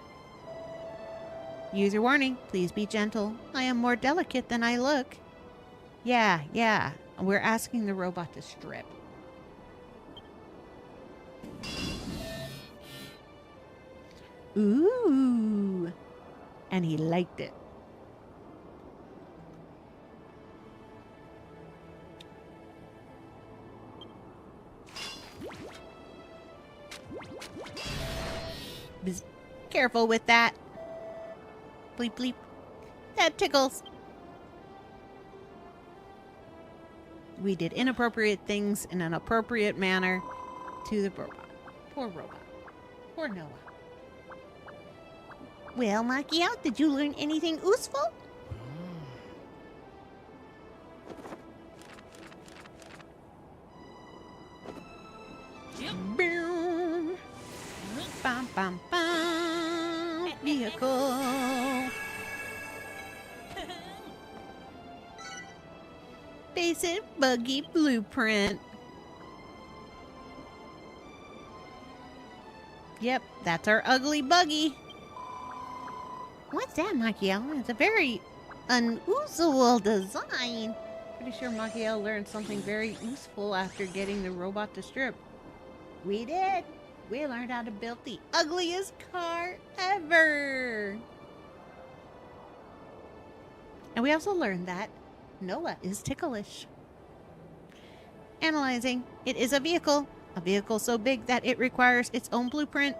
User warning. Please be gentle. I am more delicate than I look. Yeah. We're asking the robot to strip. Ooh. And he liked it. Be careful with that. Bleep, bleep. That tickles. We did inappropriate things in an appropriate manner to the robot. Poor robot. Poor Noah. Well, Makiel, did you learn anything useful? Boom. Bum, bum, bum. Vehicle. Basic buggy blueprint. Yep, that's our ugly buggy. What's that, Makiel? It's a very unusual design. Pretty sure Makiel learned something very useful after getting the robot to strip. We did. We learned how to build the ugliest car ever. And we also learned that Noah is ticklish. Analyzing. It is a vehicle. A vehicle so big that it requires its own blueprint.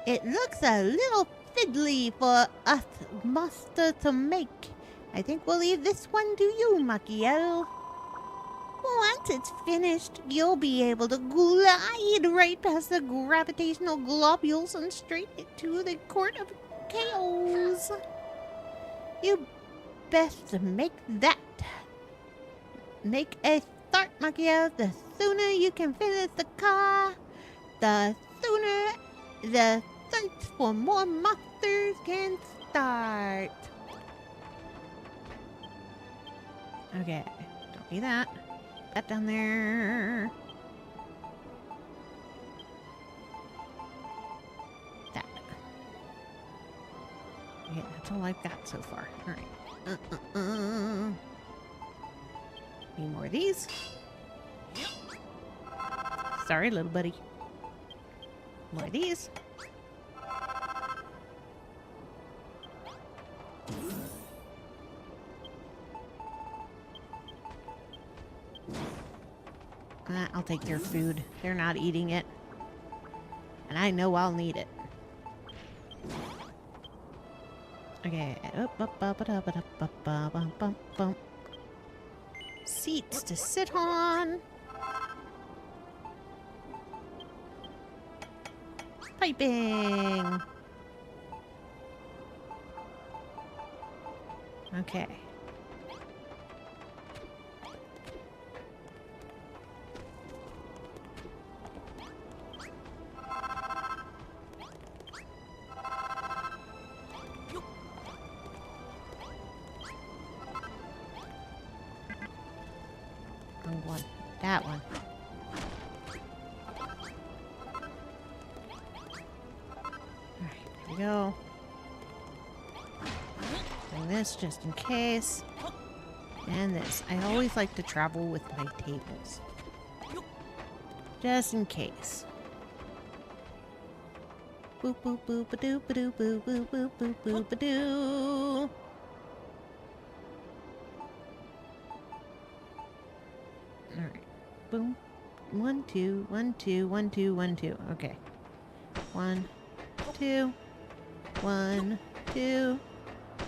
It looks a little fiddly for us master to make. I think we'll leave this one to you, Makiel. Once it's finished, you'll be able to glide right past the gravitational globules and straight into the court of chaos. You best make that. Make a start, Makiel. The sooner you can finish the car, the sooner the search for more monsters can start. Okay, don't need that. That down there. That. Okay, that's all I've got so far. Alright. Need more of these. Sorry, little buddy. More of these. I'll take their food. They're not eating it. And I know I'll need it. Okay. Seats to sit on. Piping. Okay. Wrong one. That one. Alright, here we go. Bring this just in case. And this. I always like to travel with my tables. Just in case. Boop boop boop a doo ba doo boo boo boop boop boop a doo. Alright. Boom. 1, 2, 1, 2, 1, 2, 1, 2. Okay. 1, 2, 1, 2,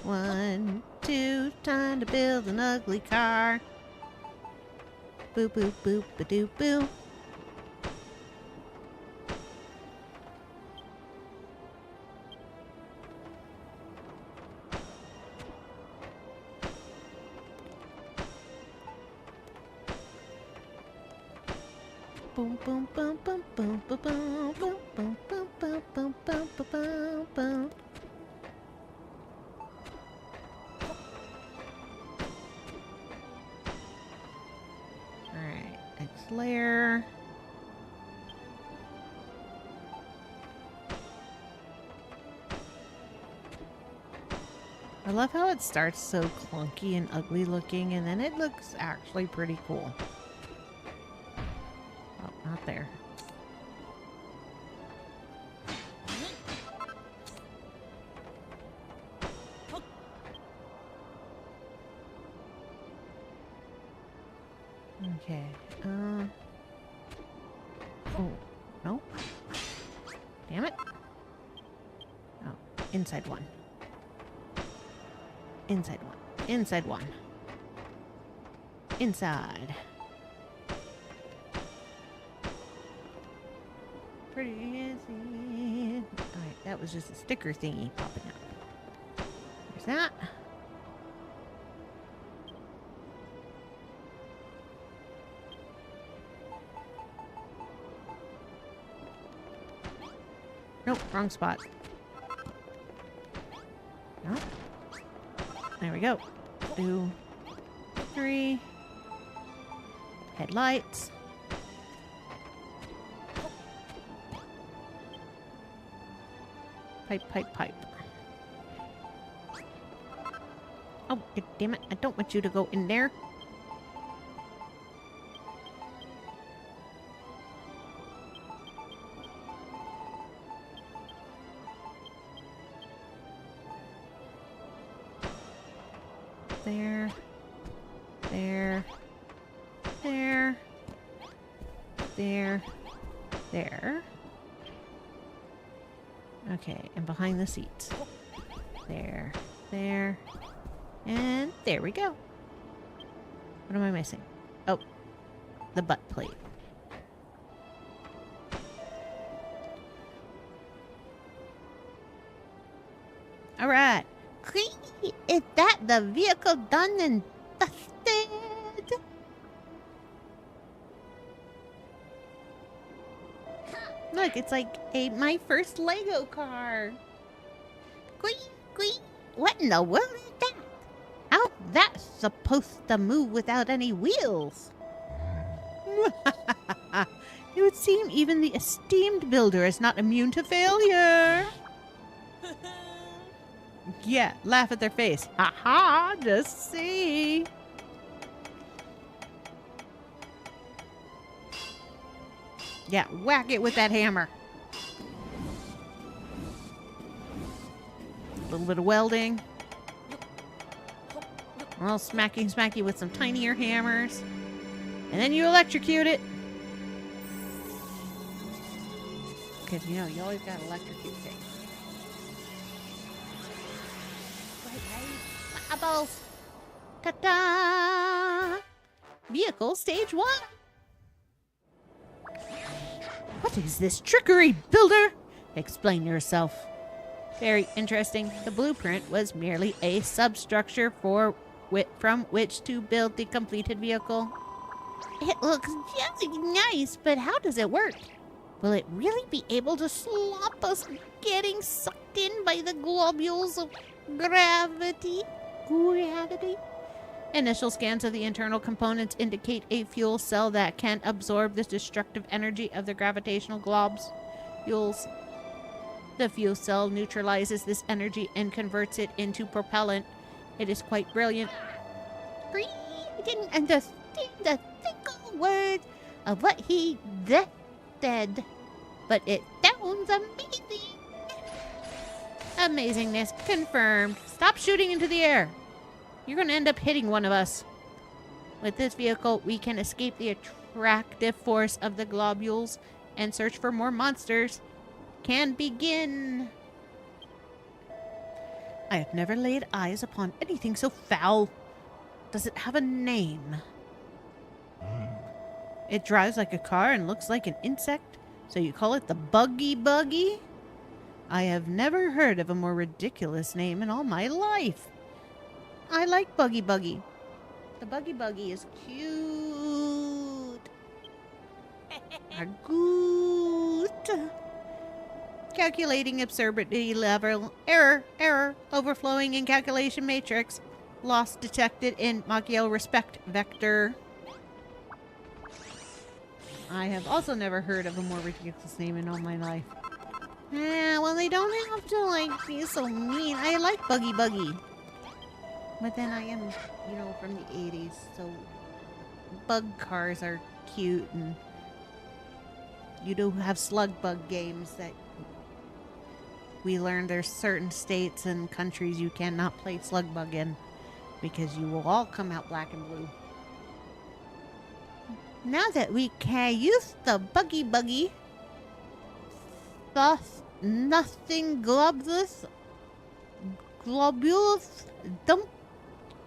1, 2. Time to build an ugly car. Boop boop boop a doo boo. Boom boom boom boom boom boom boom boom boom boom boom boom boom boom boom. Alright, next layer. I love how it starts so clunky and ugly looking, and then it looks actually pretty cool. Oh, not there. Okay. Oh, no. Damn it. Oh, inside one. Inside one. Inside one. Inside. Pretty easy. Alright, that was just a sticker thingy popping up. There's that. Nope, wrong spot. No. There we go. 2, 3. Headlights. Pipe, pipe, pipe. Oh, damn it. I don't want you to go in there. There. There. There. There. There. Okay, and behind the seats. There. There. And there we go. What am I missing? Oh, the butt plate. All right. Is that the vehicle done and dusted? Look, it's like my first Lego car. What in the world is that? How's that supposed to move without any wheels? It would seem even the esteemed builder is not immune to failure. Yeah, laugh at their face. Ha ha, just see. Yeah, whack it with that hammer. A little bit of welding. A little smacky with some tinier hammers. And then you electrocute it. Because, you know, you always got to electrocute things. Bubbles. Ta-da! Vehicle Stage 1. What is this trickery, builder? Explain yourself. Very interesting. The blueprint was merely a substructure from which to build the completed vehicle. It looks just nice, but how does it work? Will it really be able to stop us getting sucked in by the globules of gravity? Initial scans of the internal components indicate a fuel cell that can absorb the destructive energy of the gravitational globules. The fuel cell neutralizes this energy and converts it into propellant. It is quite brilliant. I didn't understand a single word of what he said, but it sounds amazing. Amazingness confirmed. Stop shooting into the air. You're going to end up hitting one of us. With this vehicle, we can escape the attractive force of the globules and search for more monsters. Can begin. I have never laid eyes upon anything so foul. Does it have a name? It drives like a car and looks like an insect, so you call it the Buggy Buggy? I have never heard of a more ridiculous name in all my life. I like Buggy Buggy. The Buggy Buggy is cute. Good. Calculating absurdity level. Error. Overflowing in calculation matrix. Loss detected in Machiel respect vector. I have also never heard of a more ridiculous name in all my life. Well, they don't have to, like, be so mean. I like Buggy Buggy. But then I am, from the 80s, so bug cars are cute, and you do have slug bug games that we learned there's certain states and countries you cannot play slug bug in because you will all come out black and blue. Now that we can use the Buggy Buggy, thus nothing globules don't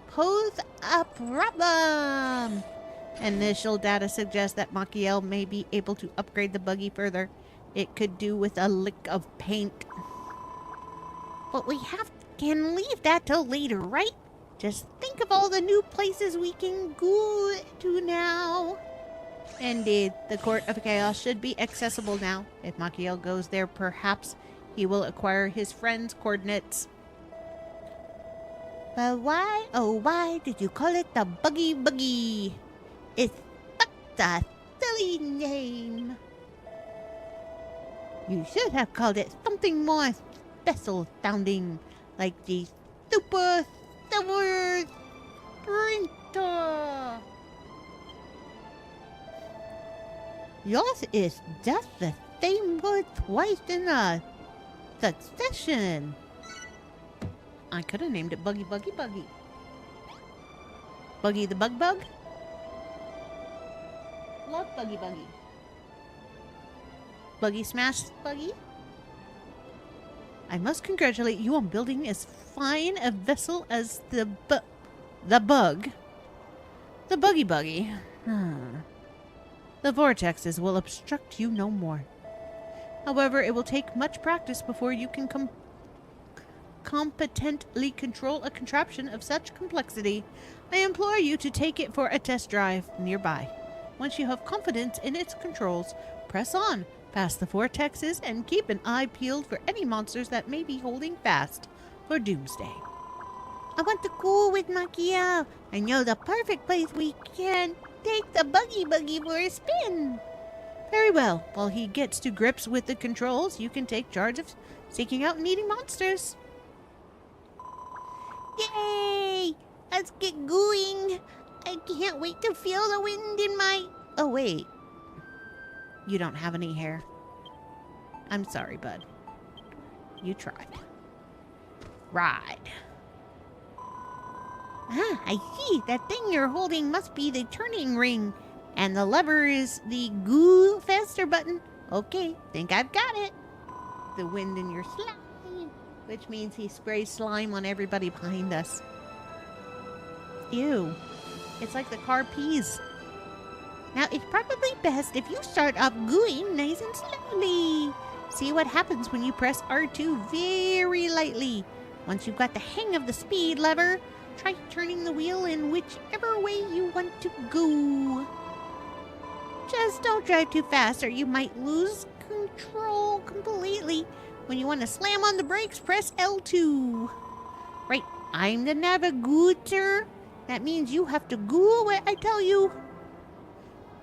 pose a problem. Initial data suggests that Machiel may be able to upgrade the buggy further. It could do with a lick of paint. But we can leave that till later, right? Just think of all the new places we can go to now. Indeed, the Court of Chaos should be accessible now. If Machiel goes there, perhaps he will acquire his friend's coordinates. But why did you call it the Buggy Buggy? It's such a silly name. You should have called it something more special sounding, like the Super Silver Sprinter. Yours is just the same word twice in a succession. I could have named it Buggy Buggy Buggy. Buggy the Bug Bug? Love Buggy Buggy. Buggy Smash Buggy? I must congratulate you on building as fine a vessel as the bug. The Buggy Buggy. The vortexes will obstruct you no more. However, it will take much practice before you can competently control a contraption of such complexity. I implore you to take it for a test drive nearby. Once you have confidence in its controls, press on, past the vortexes, and keep an eye peeled for any monsters that may be holding fast for doomsday. I want to go with Machiel. I know the perfect place we can take the Buggy Buggy for a spin. Very well. While he gets to grips with the controls, you can take charge of seeking out and eating monsters. Yay! Let's get going. I can't wait to feel the wind in my... Oh, wait. You don't have any hair. I'm sorry, bud. You tried. Ride. Ah, I see. That thing you're holding must be the turning ring. And the lever is the go faster button. Okay, think I've got it. The wind in your slime. Which means he sprays slime on everybody behind us. Ew. It's like the car pees. Now, it's probably best if you start off going nice and slowly. See what happens when you press R2 very lightly. Once you've got the hang of the speed lever, try turning the wheel in whichever way you want to go. Just don't drive too fast or you might lose control completely. When you want to slam on the brakes, press L2. Right, I'm the navigator. That means you have to go where I tell you.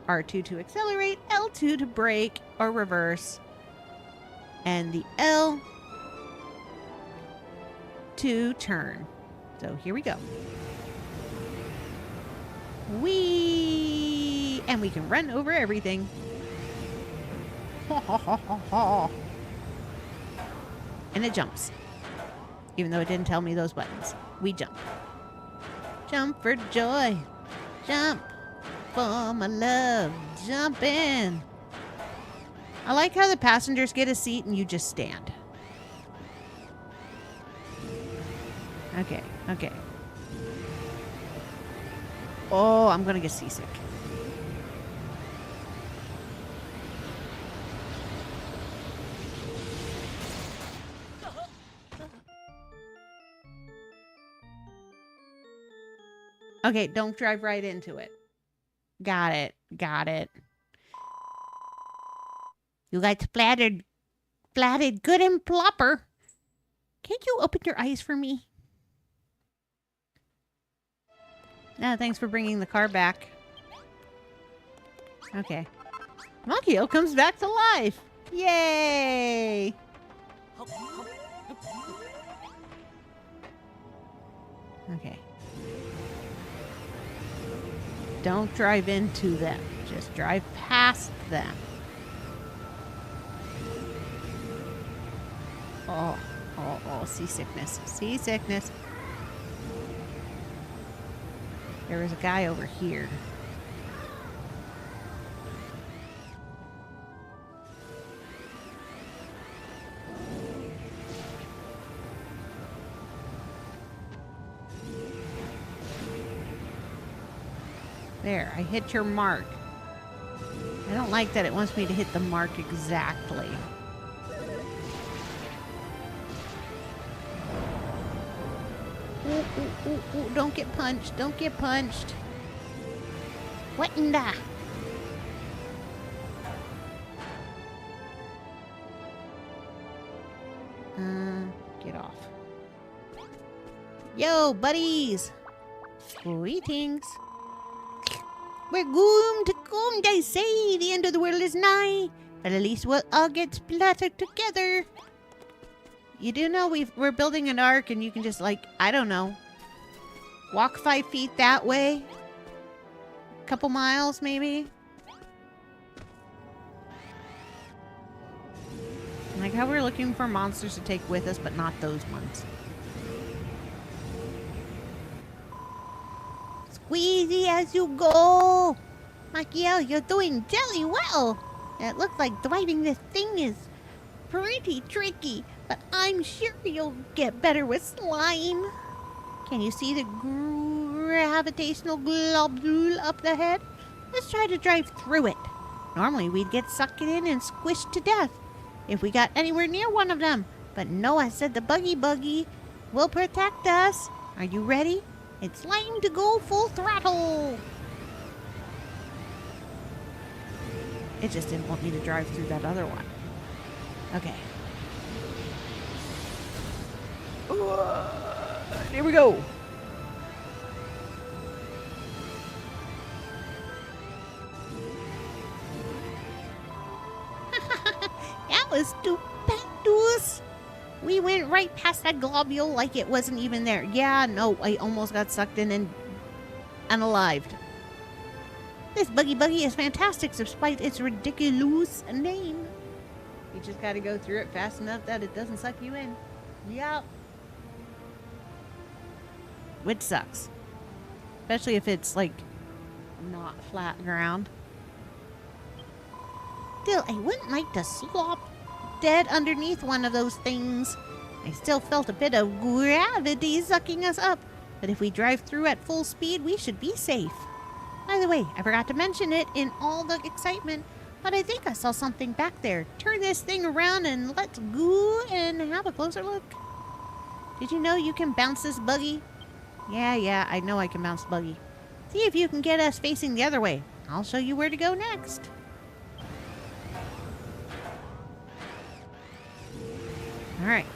R2 to accelerate, L2 to brake or reverse, and the L to turn. So here we go. Whee! And we can run over everything. Ha ha ha ha ha. And it jumps. Even though it didn't tell me those buttons. We jump. Jump for joy. Jump for my love. Jump in. I like how the passengers get a seat and you just stand. Okay, okay. Oh, I'm gonna get seasick. Okay, don't drive right into it. Got it. Got it. You got splattered good and plopper. Can't you open your eyes for me? No, thanks for bringing the car back. Okay. Makio comes back to life. Yay! Okay. Don't drive into them. Just drive past them. Oh, seasickness. Seasickness. There was a guy over here. There, I hit your mark. I don't like that it wants me to hit the mark exactly. Ooh, don't get punched. Don't get punched. What in the... Get off. Yo, buddies! Greetings. We're going to come, they say. The end of the world is nigh. But at least we'll all get splattered together. You do know we're building an ark and you can just, like, I don't know, walk 5 feet that way. A couple miles, maybe. Like how we're looking for monsters to take with us, but not those ones. Squeezy as you go. Makio, you're doing jelly well. It looks like driving this thing is pretty tricky, but I'm sure you'll get better with slime. Can you see the gravitational globule up the head? Let's try to drive through it. Normally we'd get sucked in and squished to death if we got anywhere near one of them. But Noah said the buggy will protect us. Are you ready? It's time to go full throttle. It just didn't want me to drive through that other one. Okay. Here we go. That was stupendous. We went right past that globule like it wasn't even there. Yeah, no, I almost got sucked in and unalived. This buggy is fantastic despite its ridiculous name. You just gotta go through it fast enough that it doesn't suck you in. Yep. Which sucks. Especially if it's, like, not flat ground. Still, I wouldn't like to slop dead underneath one of those things. I still felt a bit of gravity sucking us up. But if we drive through at full speed, we should be safe. By the way, I forgot to mention it in all the excitement, but I think I saw something back there. Turn this thing around and let's go and have a closer look. Did you know you can bounce this buggy? Yeah, I know I can bounce the buggy. See if you can get us facing the other way. I'll show you where to go next. All right.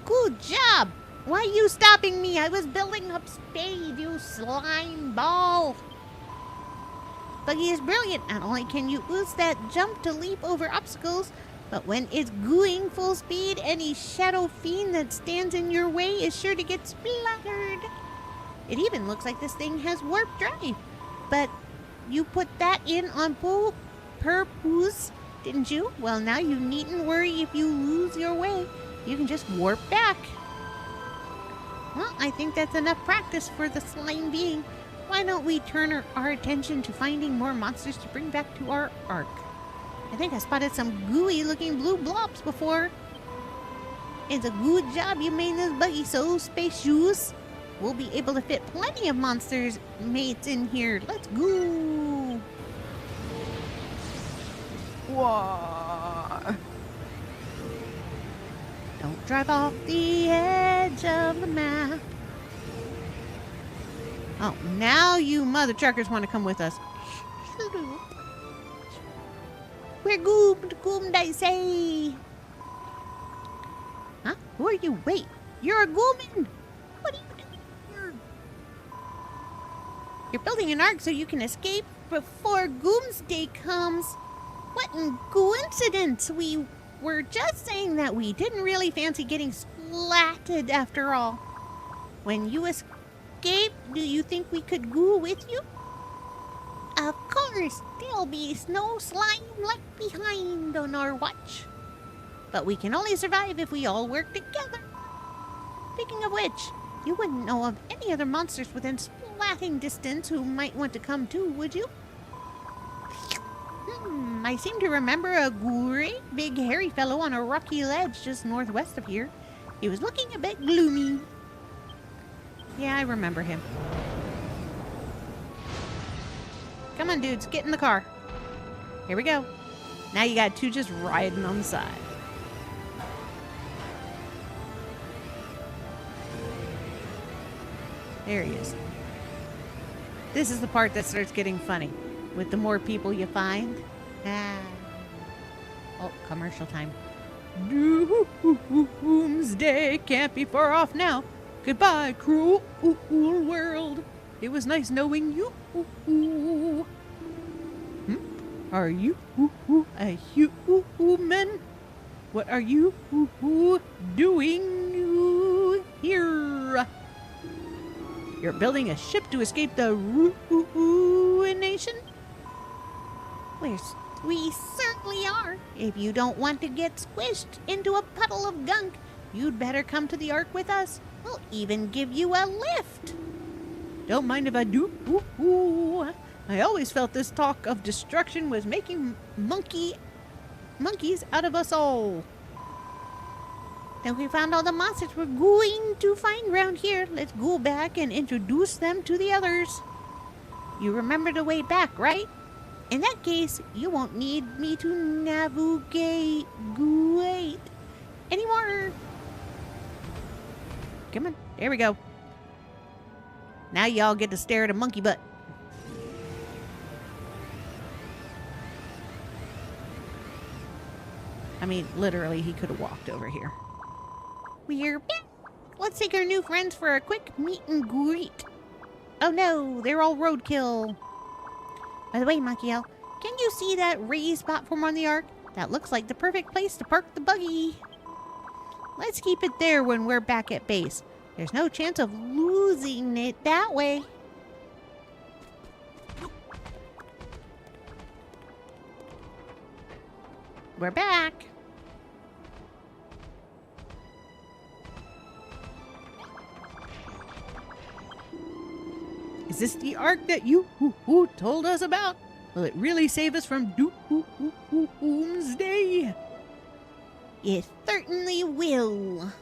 Good job. Why are you stopping me? I was building up speed, you slime ball. Buggy is brilliant. Not only can you use that jump to leap over obstacles, but when it's going full speed, any shadow fiend that stands in your way is sure to get splattered. It even looks like this thing has warp drive. But you put that in on purpose, didn't you? Well, now you needn't worry if you lose your way. You can just warp back. Well, I think that's enough practice for the slime being. Why don't we turn our attention to finding more monsters to bring back to our ark? I think I spotted some gooey-looking blue blobs before. It's a good job you made this buggy so spacious. We'll be able to fit plenty of monsters mates in here. Let's go. Whoa. Don't drive off the edge of the map. Oh, now you mother truckers want to come with us. We're goomed, I say. Huh? Who are you? Wait, you're a gooman. What are you doing here? You're building an ark so you can escape before Doomsday comes. What a coincidence. We were just saying that we didn't really fancy getting splatted after all. When you escape, do you think we could go with you? Of course, there'll be no slime left behind on our watch. But we can only survive if we all work together. Speaking of which, you wouldn't know of any other monsters within splatting distance who might want to come too, would you? I seem to remember a great big hairy fellow on a rocky ledge just northwest of here. He was looking a bit gloomy. Yeah, I remember him. Come on, dudes, get in the car. Here we go. Now you got two just riding on the side. There he is. This is the part that starts getting funny. With the more people you find. Oh, commercial time. Doomsday can't be far off now. Goodbye, cruel world. It was nice knowing you. Are you a human? What are you doing here? You're building a ship to escape the ruination? We certainly are. If you don't want to get squished into a puddle of gunk, you'd better come to the ark with us. We'll even give you a lift. Don't mind if I do. I always felt this talk of destruction was making monkeys out of us all. Then we found all the monsters we're going to find around here. Let's go back and introduce them to the others. You remember the way back, right? In that case, you won't need me to navigate anymore. Come on, there we go. Now y'all get to stare at a monkey butt. I mean, literally, he could have walked over here. We're back. Let's take our new friends for a quick meet and greet. Oh no, they're all roadkill. By the way, Machiel, can you see that raised platform on the ark? That looks like the perfect place to park the buggy. Let's keep it there when we're back at base. There's no chance of losing it that way. We're back. Is this the ark that you told us about? Will it really save us from doomsday? It certainly will.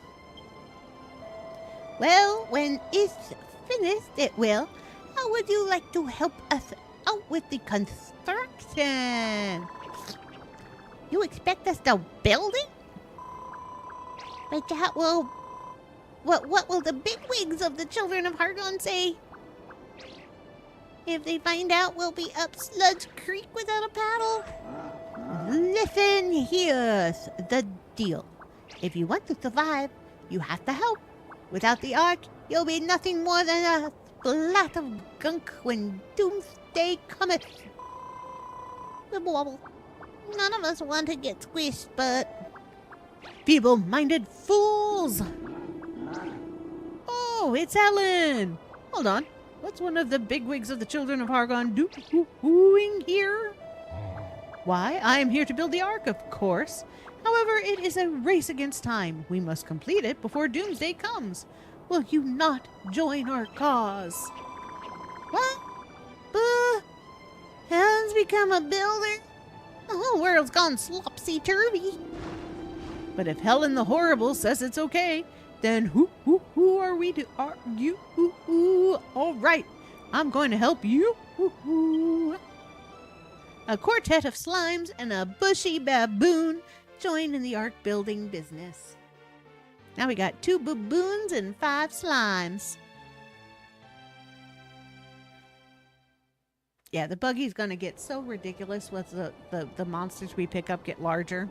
Well, when it's finished, it will. How would you like to help us out with the construction? You expect us to build it? But that will... What will the bigwigs of the children of Hargon say? If they find out we'll be up Sludge Creek without a paddle? Listen, here's the deal. If you want to survive, you have to help. Without the Ark, you'll be nothing more than a splat of gunk when doomsday cometh. Wibble wobble. None of us want to get squished, but... Feeble-minded fools! Oh, it's Helen! Hold on. What's one of the bigwigs of the children of Hargon doing here? Why, I am here to build the Ark, of course. However, it is a race against time. We must complete it before doomsday comes. Will you not join our cause? What? Helen's become a builder? The whole world's gone slopsy-turvy. But if Helen the Horrible says it's okay, then who are we to argue? All right, I'm going to help you. A quartet of slimes and a bushy baboon join in the Ark building business. Now we got 2 baboons and 5 slimes. Yeah, the buggy's going to get so ridiculous once the monsters we pick up get larger.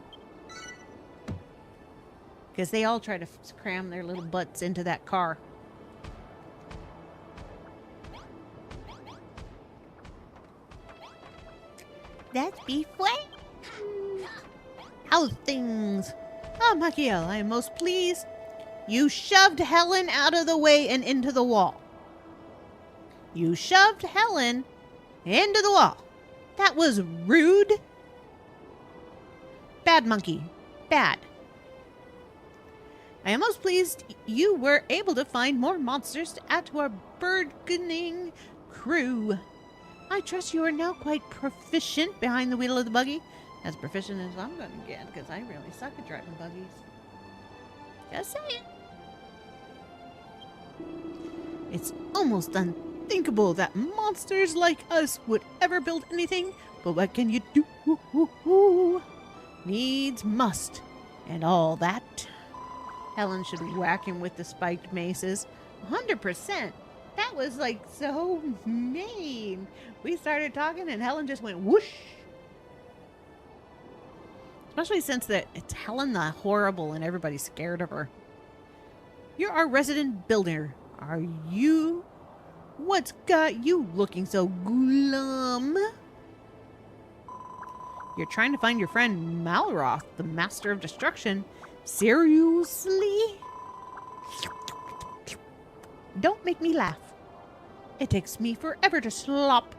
Because they all try to cram their little butts into that car. That's Beefway. How's things? Oh, Machiel, I am most pleased. You shoved Helen out of the way and into the wall. You shoved Helen into the wall. That was rude. Bad monkey. Bad. I am most pleased you were able to find more monsters to add to our burgeoning crew. I trust you are now quite proficient behind the wheel of the buggy. As proficient as I'm going to get, because I really suck at driving buggies. Just saying. It's almost unthinkable that monsters like us would ever build anything, but what can you do? Needs must, and all that. Helen should whack him with the spiked maces. 100%. That was like so mean. We started talking and Helen just went whoosh. Especially since it's Helen the Horrible and everybody's scared of her. You're our resident builder. Are you? What's got you looking so glum? You're trying to find your friend Malroth, the Master of Destruction. Seriously? Don't make me laugh. It takes me forever to slop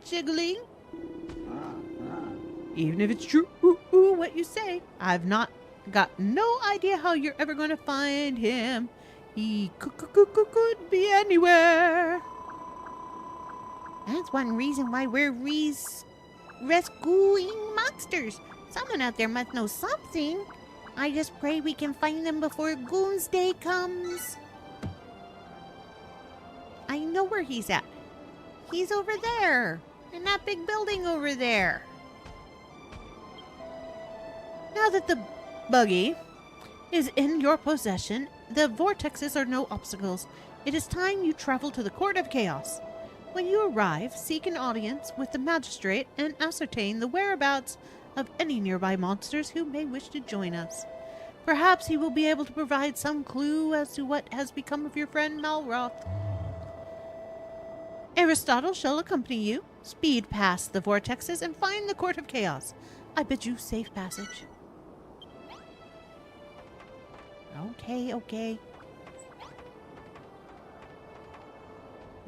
jiggling. Even if it's true what you say, I've got no idea how you're ever going to find him. He could be anywhere. That's one reason why we're rescuing monsters. Someone out there must know something. I just pray we can find them before Doomsday comes. I know where he's at. He's over there. In that big building over there. Now that the buggy is in your possession, the vortexes are no obstacles. It is time you travel to the Court of Chaos. When you arrive, seek an audience with the magistrate and ascertain the whereabouts of any nearby monsters who may wish to join us. Perhaps he will be able to provide some clue as to what has become of your friend Malroth. Aristotle shall accompany you. Speed past the vortexes and find the Court of Chaos. I bid you safe passage. Okay.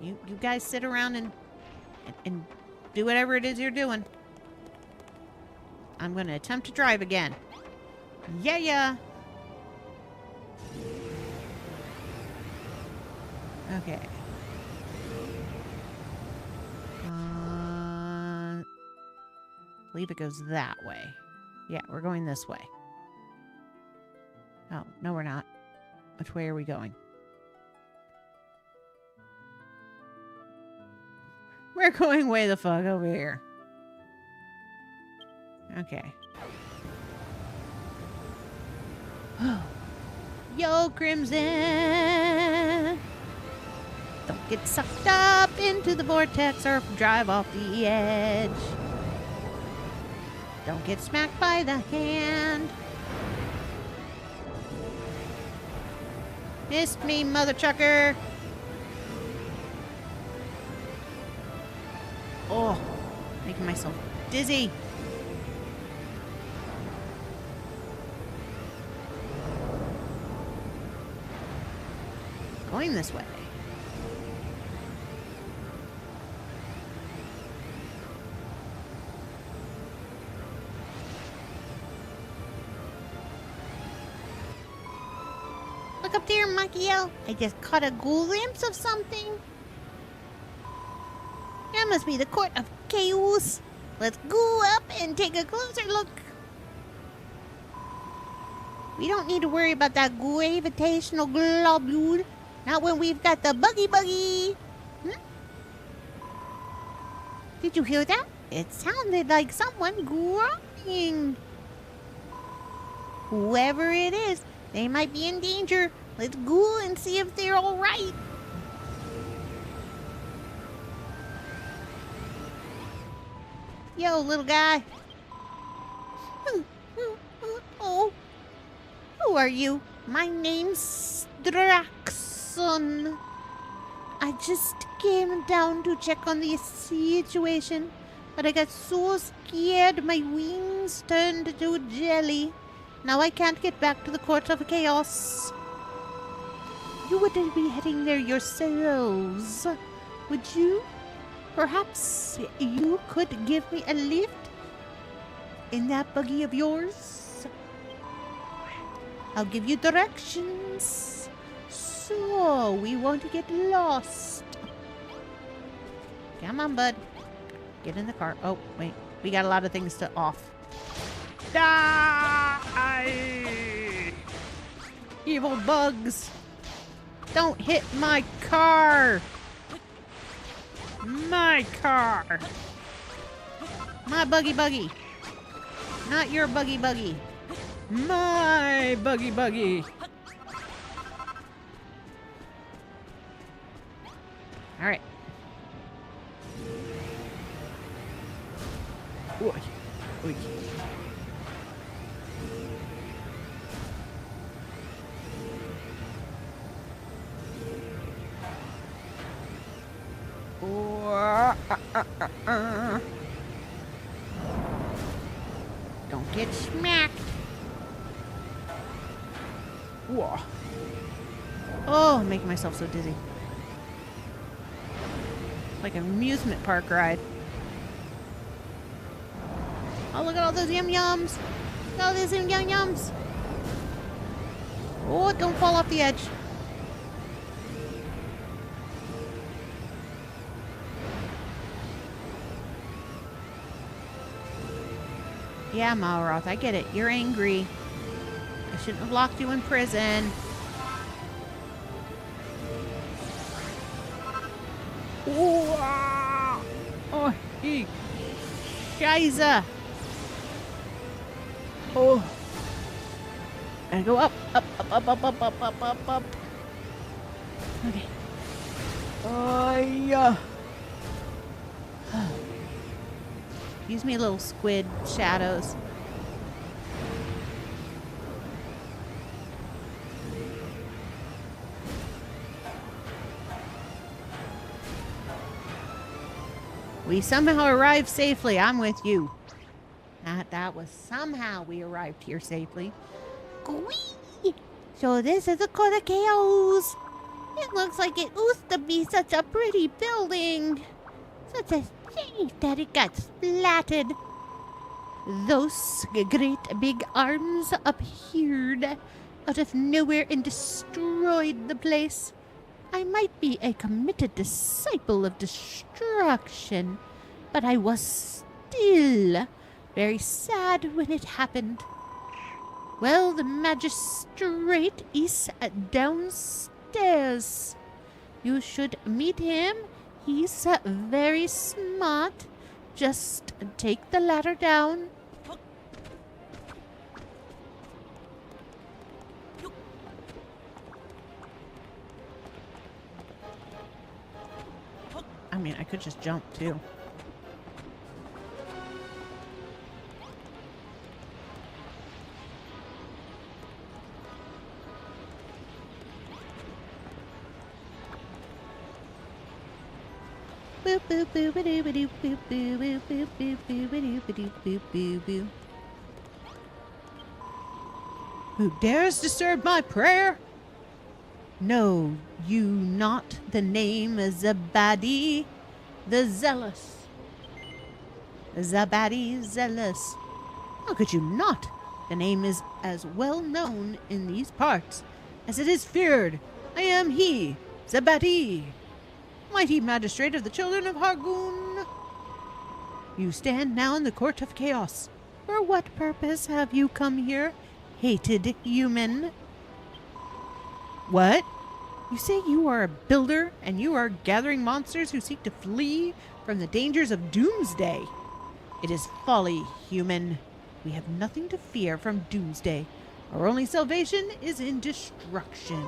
You guys sit around and do whatever it is you're doing. I'm going to attempt to drive again. Yeah. Okay. I believe it goes that way. Yeah, we're going this way. Oh, no we're not. Which way are we going? We're going way the fuck over here. Okay. Yo, Crimson! Don't get sucked up into the vortex or drive off the edge. Don't get smacked by the hand. Missed me, mother chucker. Oh, making myself dizzy. Going this way. Look up there, Makio. I just caught a glimpse of something. That must be the Court of Chaos. Let's go up and take a closer look. We don't need to worry about that gravitational globule. Not when we've got the buggy. Did you hear that? It sounded like someone groaning. Whoever it is, they might be in danger. Let's go and see if they're all right. Yo, little guy. Oh, who are you? My name's Draxon. I just came down to check on the situation, but I got so scared my wings turned to jelly. Now I can't get back to the Court of Chaos. You wouldn't be heading there yourselves, would you? Perhaps you could give me a lift in that buggy of yours? I'll give you directions, so we won't get lost. Come on, bud. Get in the car. Oh, wait. We got a lot of things to off. Die! Evil bugs! Don't hit my car! My car! My buggy. Not your buggy. My buggy. Alright. Oy. Don't get smacked. Whoa. Oh, I'm making myself so dizzy. Like an amusement park ride. Oh, look at all those yum-yums. Look at all those yum-yums. Oh, don't fall off the edge. Yeah, Malroth, I get it. You're angry. I shouldn't have locked you in prison. Oh, he. Scheiße. Oh. And go up. Okay. Oh, yeah. Use me little squid shadows. We somehow arrived safely. I'm with you. That was somehow we arrived here safely. Whee! So this is the Court of Chaos. It looks like it used to be such a pretty building. Such a shame that it got splattered. Those great big arms appeared out of nowhere and destroyed the place. I might be a committed disciple of destruction, but I was still very sad when it happened. Well, the magistrate is downstairs. You should meet him. He's very smart. Just take the ladder down. I mean, I could just jump too. Boop boop boop boop boop boop boop boop boop boop boop boop boop boop boop. Who dares disturb my prayer? Know you not the name Zabadi the Zealous. Zabadi Zealous. How could you not? The name is as well known in these parts as it is feared. I am he, Zabadi, mighty magistrate of the children of Hargoon. You stand now in the court of chaos. For what purpose have you come here, hated human? What? You say you are a builder, and you are gathering monsters who seek to flee from the dangers of doomsday. It is folly, human. We have nothing to fear from doomsday. Our only salvation is in destruction.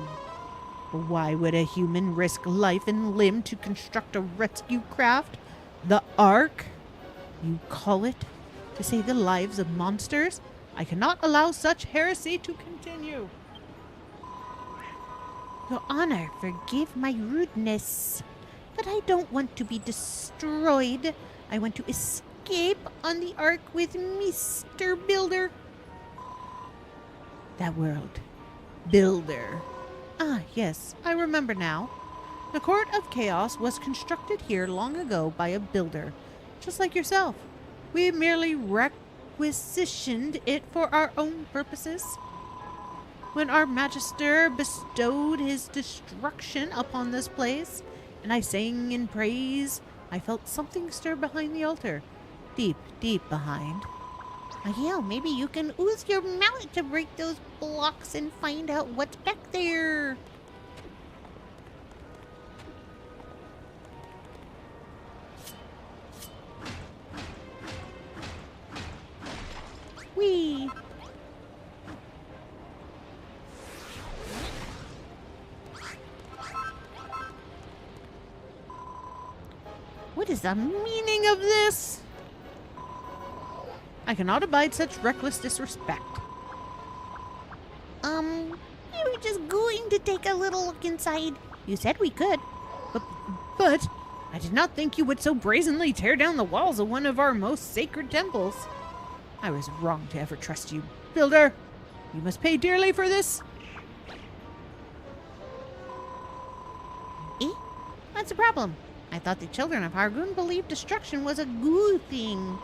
Why would a human risk life and limb to construct a rescue craft? The Ark? You call it? To save the lives of monsters? I cannot allow such heresy to continue. Your Honor, forgive my rudeness, but I don't want to be destroyed. I want to escape on the Ark with Mr. Builder. That world. Builder. Ah, yes, I remember now. The Court of Chaos was constructed here long ago by a builder, just like yourself. We merely requisitioned it for our own purposes. When our Magister bestowed his destruction upon this place, and I sang in praise, I felt something stir behind the altar. Deep, deep behind. Yeah, maybe you can use your mallet to break those blocks and find out what's back there. Whee! What is the meaning of this? I cannot abide such reckless disrespect. We were just going to take a little look inside. You said we could. But I did not think you would so brazenly tear down the walls of one of our most sacred temples. I was wrong to ever trust you, Builder. You must pay dearly for this. Eh? What's the problem? I thought the children of Hargoon believed destruction was a good thing.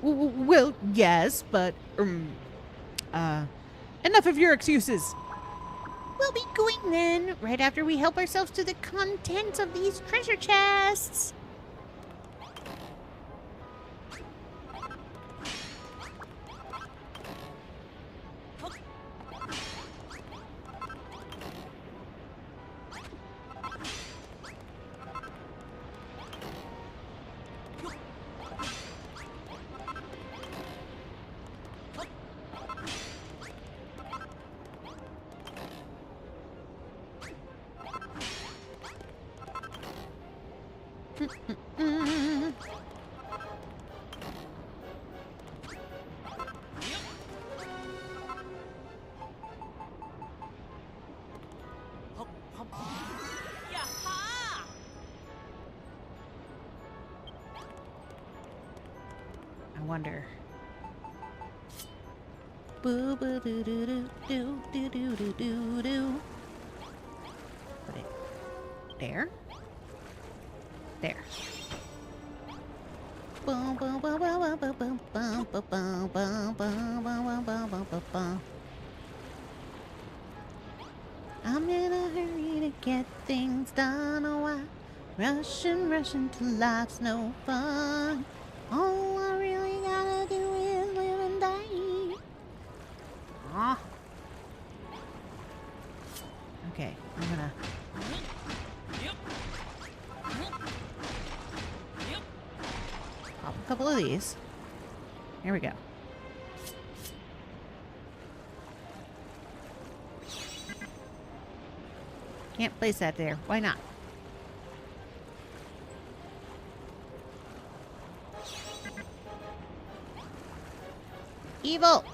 Well, yes, but, enough of your excuses. We'll be going then, right after we help ourselves to the contents of these treasure chests. Yaha! I wonder. Boo boo doo doo doo doo doo doo doo doo doo. Put it there. There. Boom boom boom boom boom boom boom boom boom boom boom boom boom boom boom. I'm in a hurry to get things done. Oh, I rushing till life's no fun. All I really gotta do is live and die. Ah. Okay, I'm gonna. couple of these. Here we go. Can't place that there. Why not? Evil!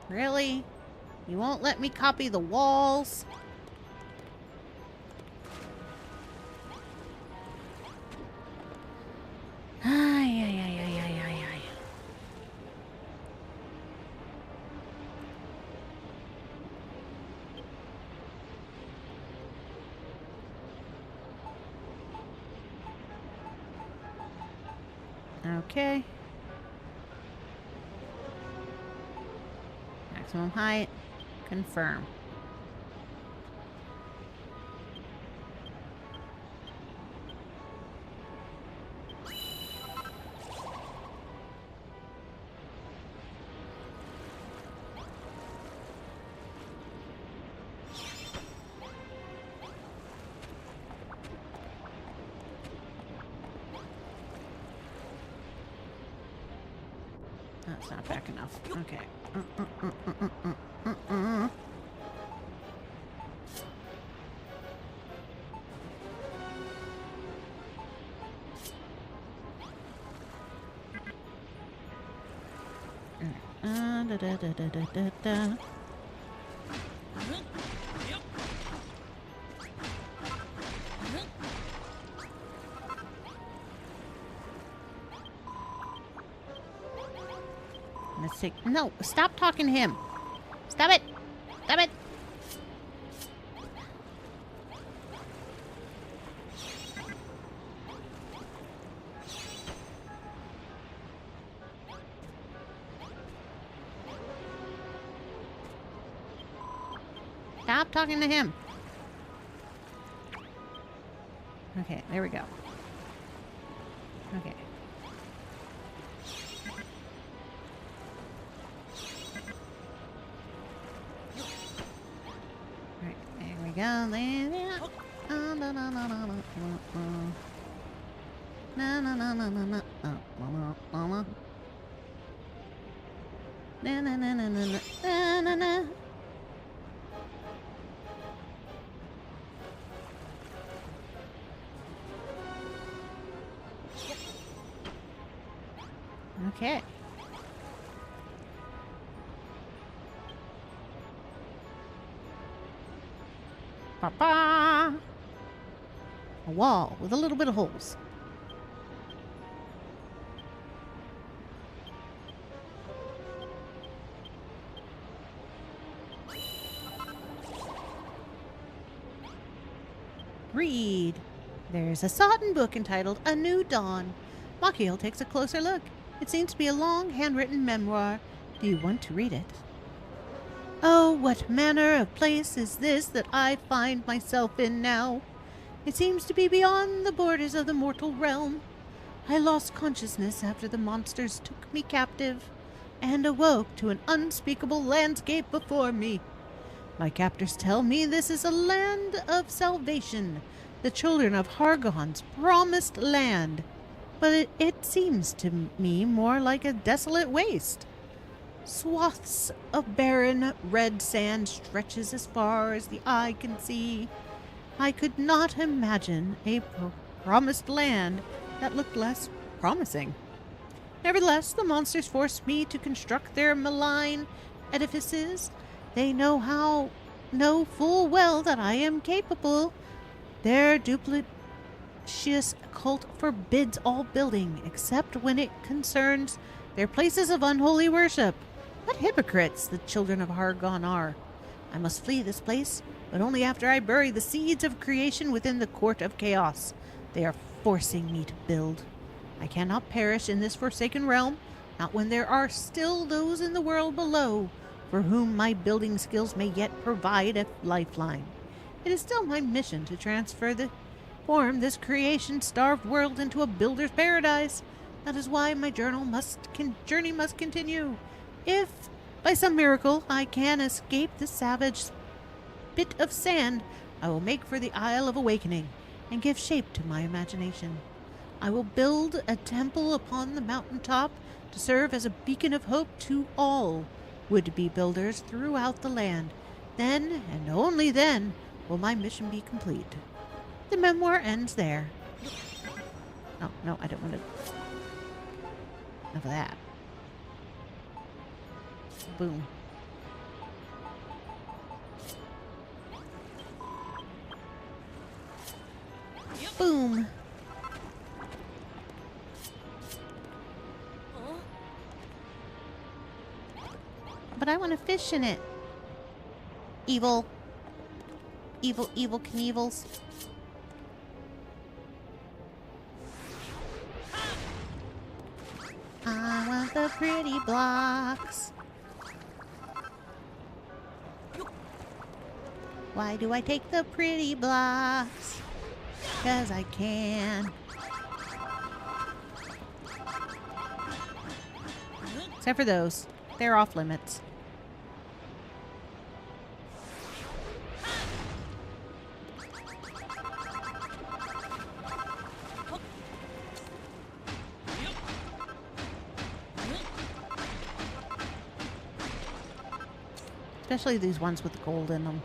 Really? You won't let me copy the walls? Ay, ay, ay, ay, ay, ay, ay. Okay. Maximum height. Confirm. That's not back enough. Okay. Da, da, da, da, da, da, da. Let's take. No, stop talking to him. Stop it. Stop it. Stop talking to him. Okay, there we go. Okay. Alright, there we go. There. Oh, no, no, no, no, no, no. No, no, no, no, no, no. Oh, no, no, no, no. No, no, no, no, no, no. No, no, no. Okay. Ba-ba! A wall with a little bit of holes. Read. There's a sodden book entitled A New Dawn. Machiel takes a closer look. It seems to be a long, handwritten memoir. Do you want to read it? Oh, what manner of place is this that I find myself in now? It seems to be beyond the borders of the mortal realm. I lost consciousness after the monsters took me captive, and awoke to an unspeakable landscape before me. My captors tell me this is a land of salvation, the children of Hargon's promised land. But it seems to me more like a desolate waste. Swaths of barren red sand stretches as far as the eye can see. I could not imagine a promised land that looked less promising. Nevertheless, the monsters forced me to construct their malign edifices. They know full well that I am capable. Their duplicitous cult forbids all building, except when it concerns their places of unholy worship. What hypocrites the children of Hargon are! I must flee this place, but only after I bury the seeds of creation within the court of chaos. They are forcing me to build. I cannot perish in this forsaken realm, not when there are still those in the world below, for whom my building skills may yet provide a lifeline. It is still my mission to transform this creation-starved world into a builder's paradise. That is why my journey must continue. If by some miracle I can escape this savage bit of sand, I will make for the Isle of Awakening and give shape to my imagination. I will build a temple upon the mountain top to serve as a beacon of hope to all would-be builders throughout the land. Then, and only then, will my mission be complete. The memoir ends there. Oh, no, I don't want to... Enough of that. Boom. Boom. But I want to fish in it. Evil. Evil, evil Knievels. I want the pretty blocks. Why do I take the pretty blocks? 'Cause I can. Except for those. They're off limits. Especially these ones with gold in them.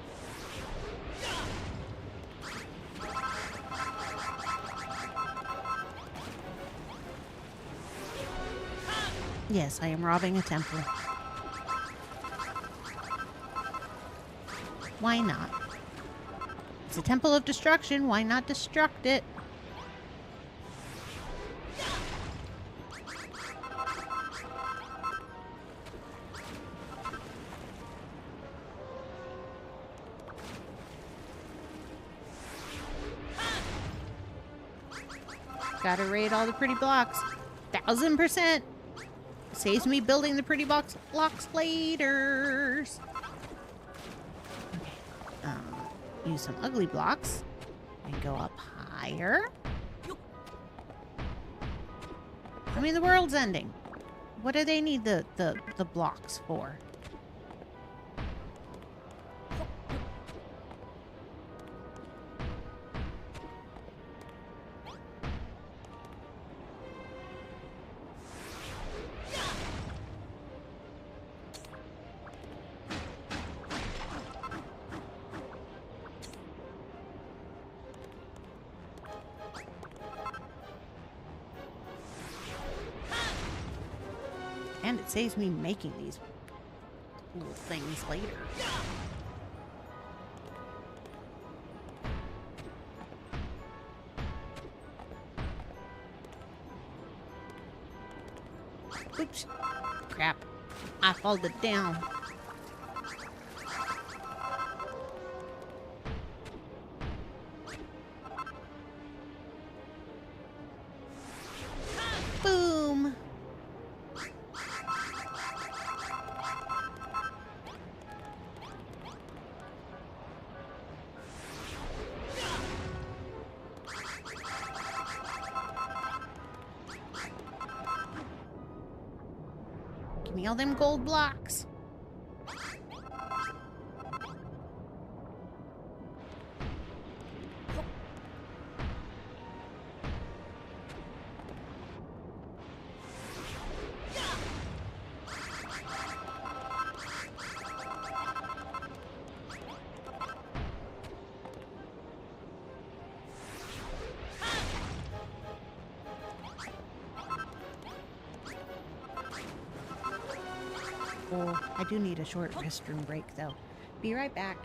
Yes, I am robbing a temple. Why not? It's a temple of destruction. Why not destruct it? Gotta raid all the pretty blocks. 1000%. Saves me building the pretty blocks later. Okay. Use some ugly blocks and go up higher. I mean, the world's ending. What do they need the blocks for? And it saves me making these little things later. Oops. Crap. I folded down. Boom. Give me all them gold blocks. Oh, I do need a short restroom break, though. Be right back.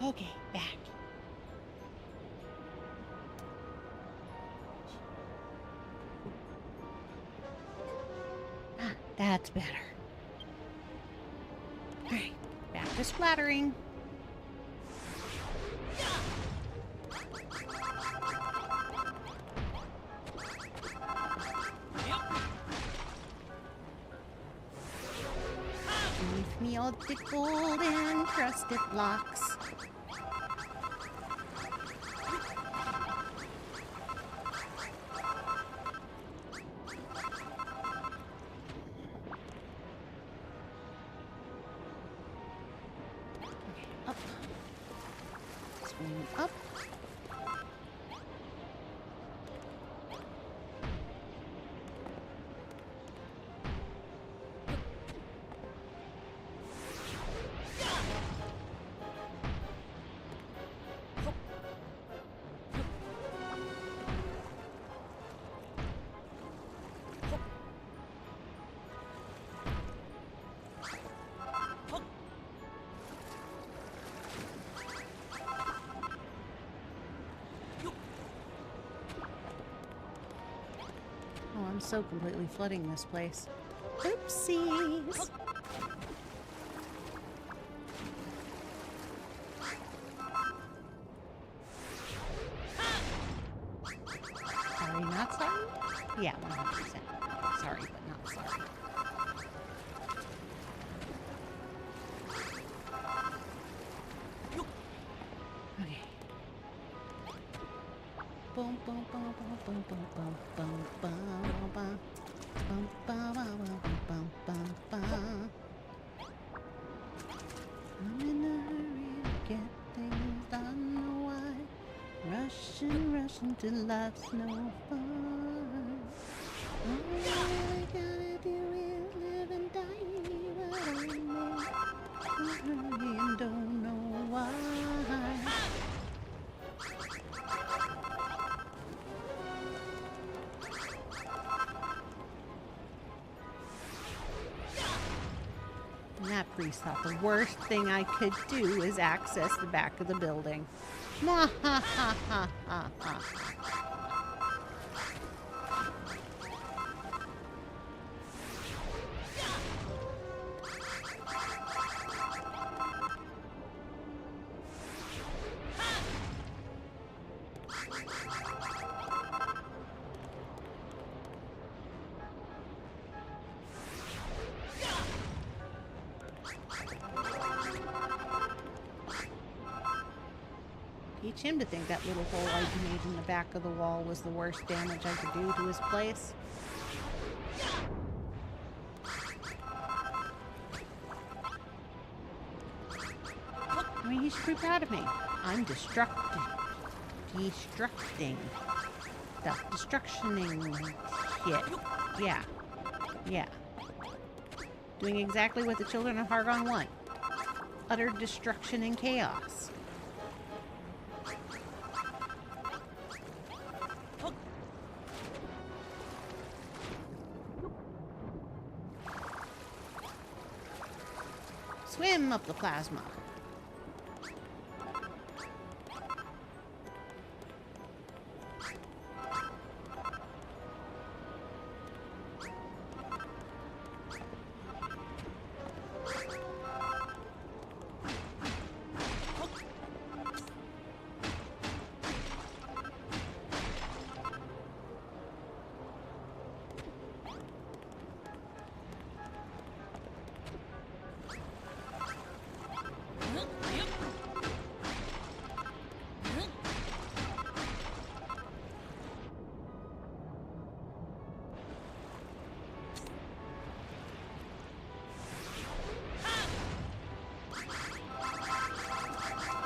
Okay, back. Ah, that's better. Alright, back to splattering. Give me all the gold and trusted blocks. Up. Swing up. Oh, I'm so completely flooding this place. Oopsies! Sorry, not sorry? Yeah, 100%. Sorry, but not sorry. Okay. Boom, boom, boom, boom, boom, boom, boom, boom, boom, boom. Bum, bum, bum, bum, bum, bum, bum. I'm in a hurry to get things done. Know why? Rushing till life's no fun. All I gotta do is live and die. But I'm in a hurry and don't know why. And that priest thought the worst thing I could do is access the back of the building. Mwah, ha, ha, ha, ha, ha. Teach him to think that little hole I made in the back of the wall was the worst damage I could do to his place. I mean, he should be proud of me. I'm destructing. Stuff. Destructioning shit. Yeah. Yeah. Doing exactly what the children of Hargon want. Utter destruction and chaos. Swim up the plasma.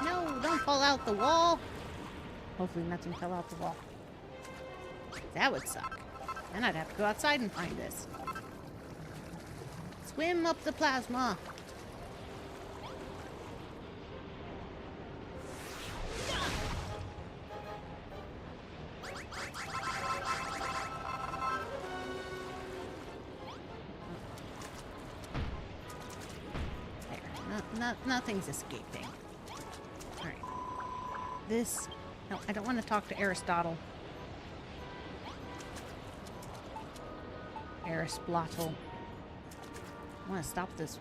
No, don't fall out the wall. Hopefully nothing fell out the wall. That would suck. Then I'd have to go outside and find this. Swim up the plasma. There. Nothing's escaping. Alright. this... No, I don't want to talk to Aristotle. Aristotle. I want to stop this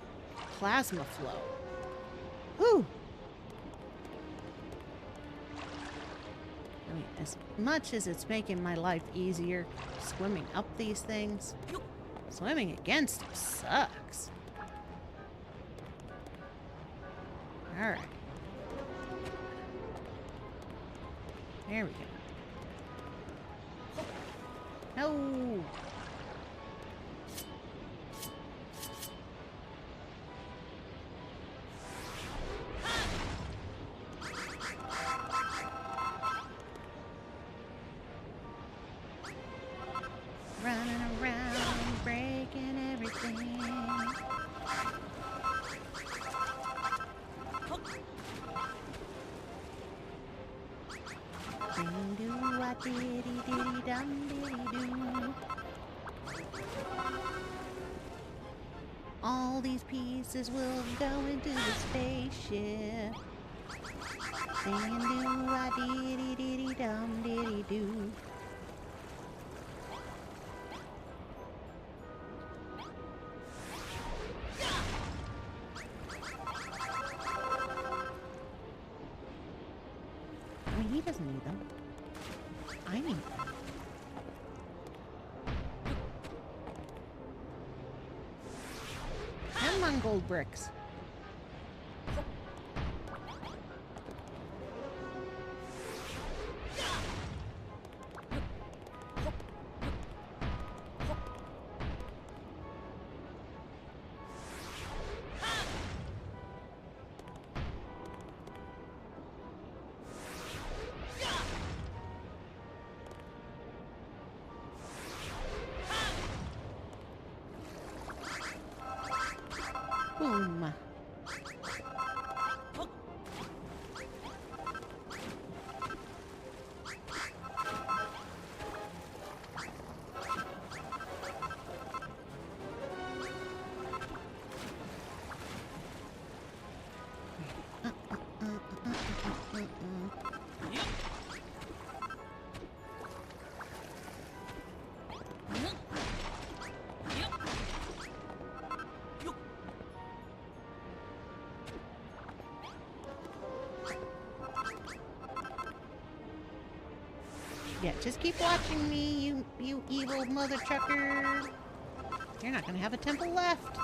plasma flow. Whew! I mean, as much as it's making my life easier swimming up these things, swimming against them sucks. Alright. There we go. No! Running around, breaking everything. Ding doo wah diddy diddy dum diddy doo. All these pieces will go into the spaceship. Ding doo wah diddy diddy dum diddy doo. I mean, he doesn't need them. I need them. Come on, gold bricks. Boom. Yeah, just keep watching me, you evil mother trucker. You're not gonna have a temple left.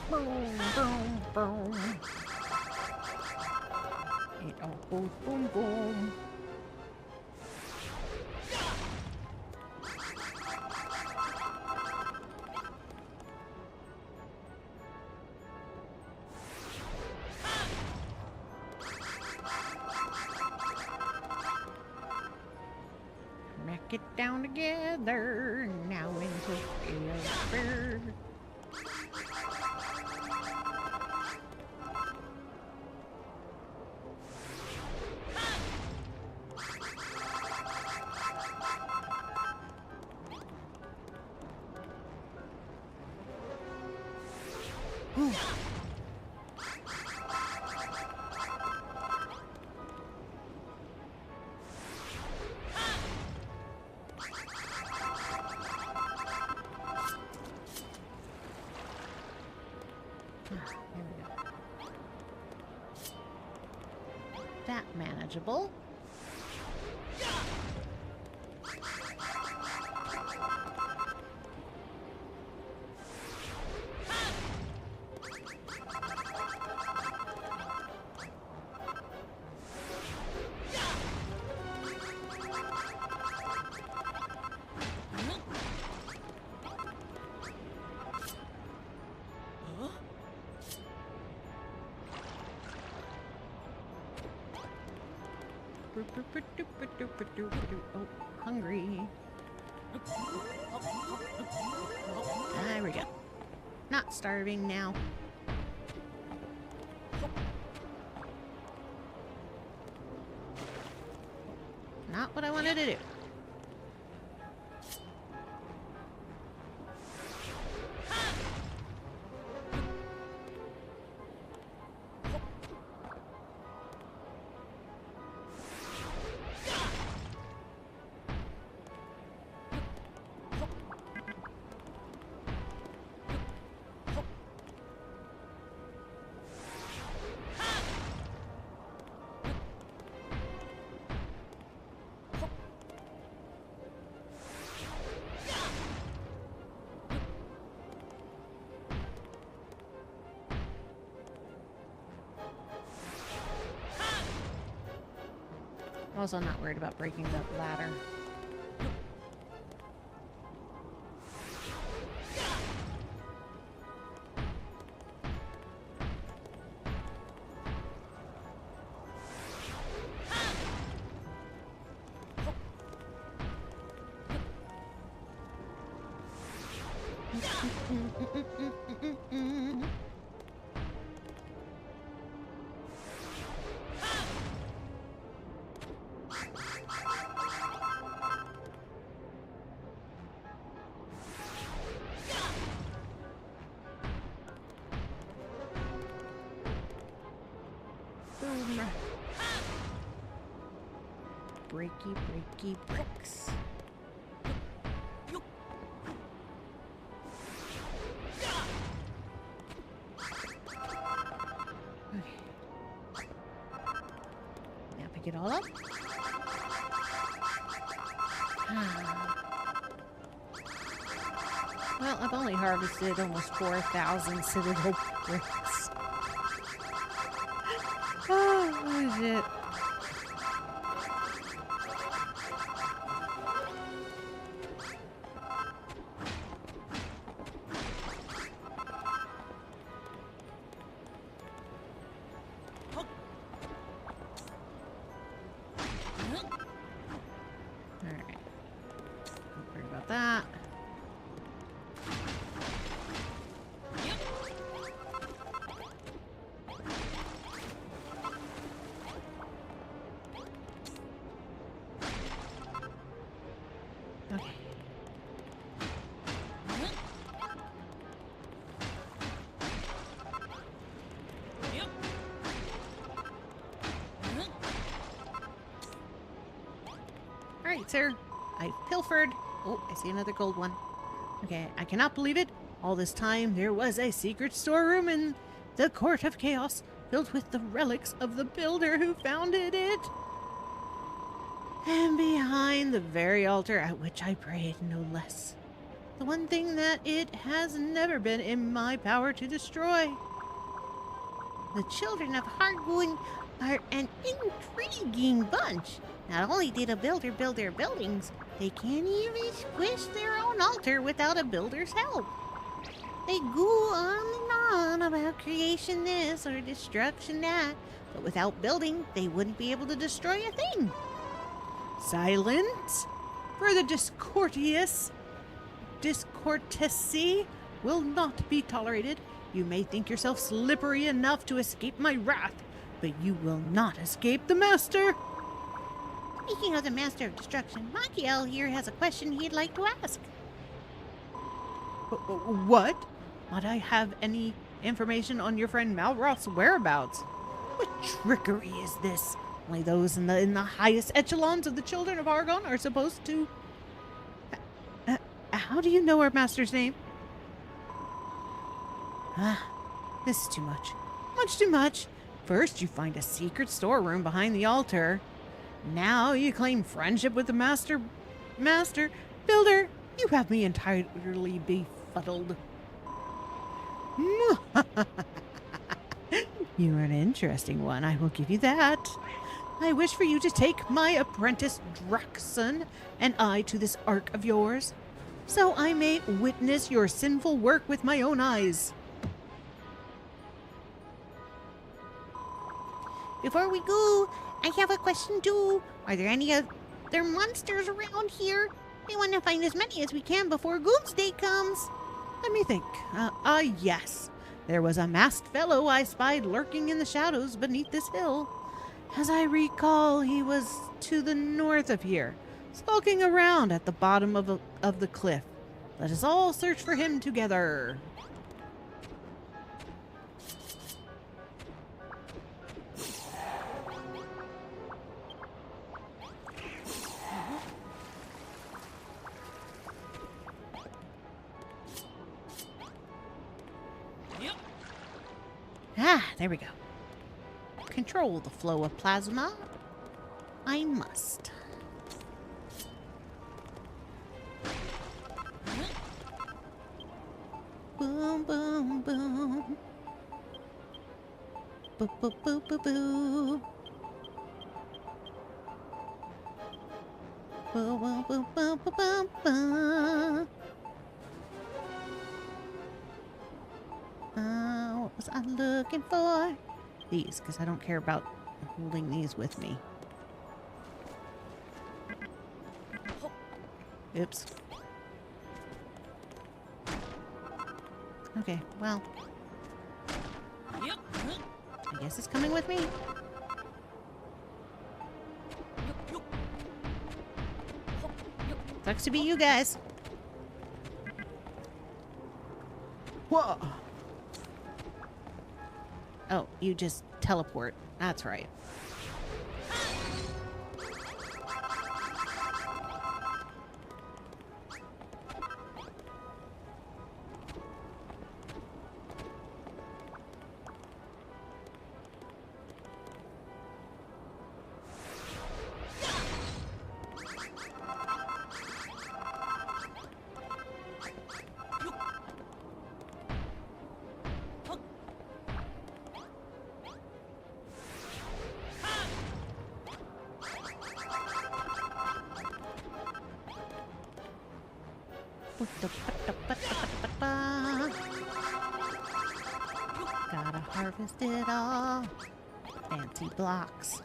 Boom, boom, boom. It all goes boom, boom. Smack it down together, now into silver. Whew. There we go. That manageable. Oh, hungry. There we go. Not starving now. Not what I wanted to do. I'm also not worried about breaking the ladder. Boom. Breaky, breaky bricks. Okay. Now pick it all up. Well, I've only harvested almost 4,000 citadel bricks. Oh, shit. Alright. Don't worry about that. Okay. Alright, sir. I've pilfered. Oh, I see another gold one. Okay, I cannot believe it. All this time, there was a secret storeroom in the Court of Chaos filled with the relics of the builder who founded it. And behind the very altar at which I prayed, no less. The one thing that it has never been in my power to destroy. The children of Hargoon are an intriguing bunch. Not only did a builder build their buildings, they can't even squish their own altar without a builder's help. They go on and on about creation this or destruction that, but without building, they wouldn't be able to destroy a thing. Silence, for the discourtesy will not be tolerated. You may think yourself slippery enough to escape my wrath, but you will not escape the master. Speaking of the master of destruction, Machiel here has a question he'd like to ask. What? Might I have any information on your friend Malroth's whereabouts? What trickery is this? Only those in the highest echelons of the children of Argon are supposed to... how do you know our master's name? This is too much. Much too much. First, you find a secret storeroom behind the altar. Now you claim friendship with the master builder. You have me entirely befuddled. You are an interesting one, I will give you that. I wish for you to take my apprentice Draxon and I to this ark of yours, so I may witness your sinful work with my own eyes. before we go, I have a question too. Are there any other monsters around here? We want to find as many as we can before Doomsday comes. Let me think. Yes. There was a masked fellow I spied lurking in the shadows beneath this hill. As I recall, he was to the north of here, skulking around at the bottom of the cliff. Let us all search for him together. Yep. Ah, there we go. Control the flow of plasma. I must. Boom, boom, boom. Boo, boo, boo, boo, boo. Boo, boo, boo, boo, boo, boo, boo. What was I looking for? These, because I don't care about holding these with me. Oops. Okay, well, Yep. I guess it's coming with me. Sucks to be you guys. Whoa! Oh, you just teleport. That's right. Gotta harvest it all. Fancy blocks.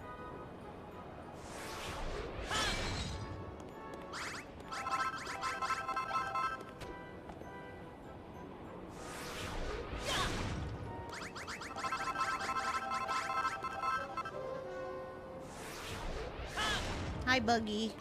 Hi, Buggy.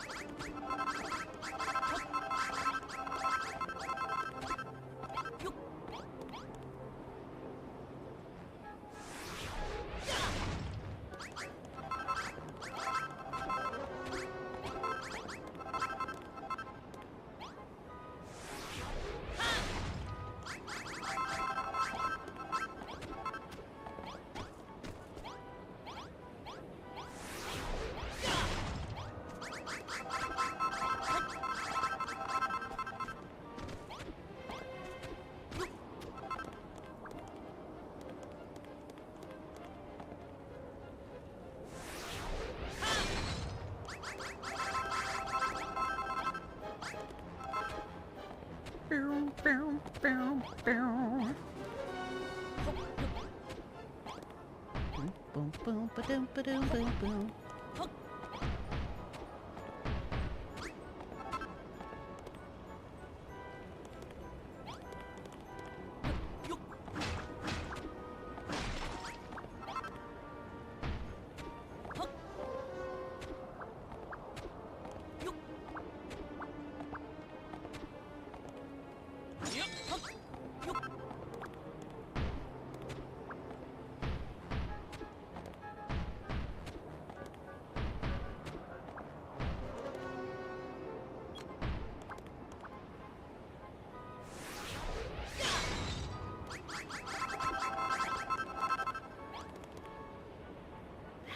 Boom, boom, boom, boom. Boom, boom, boom, ba-doom, ba-doom, boom, boom.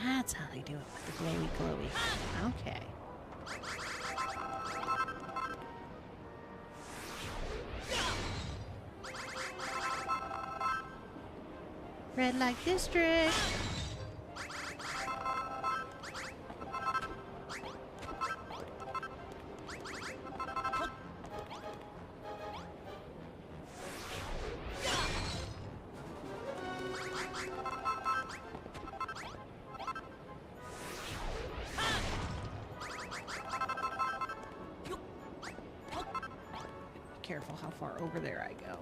That's how they do it with the glowy glowy. Okay. Red light district. careful how far over there I go.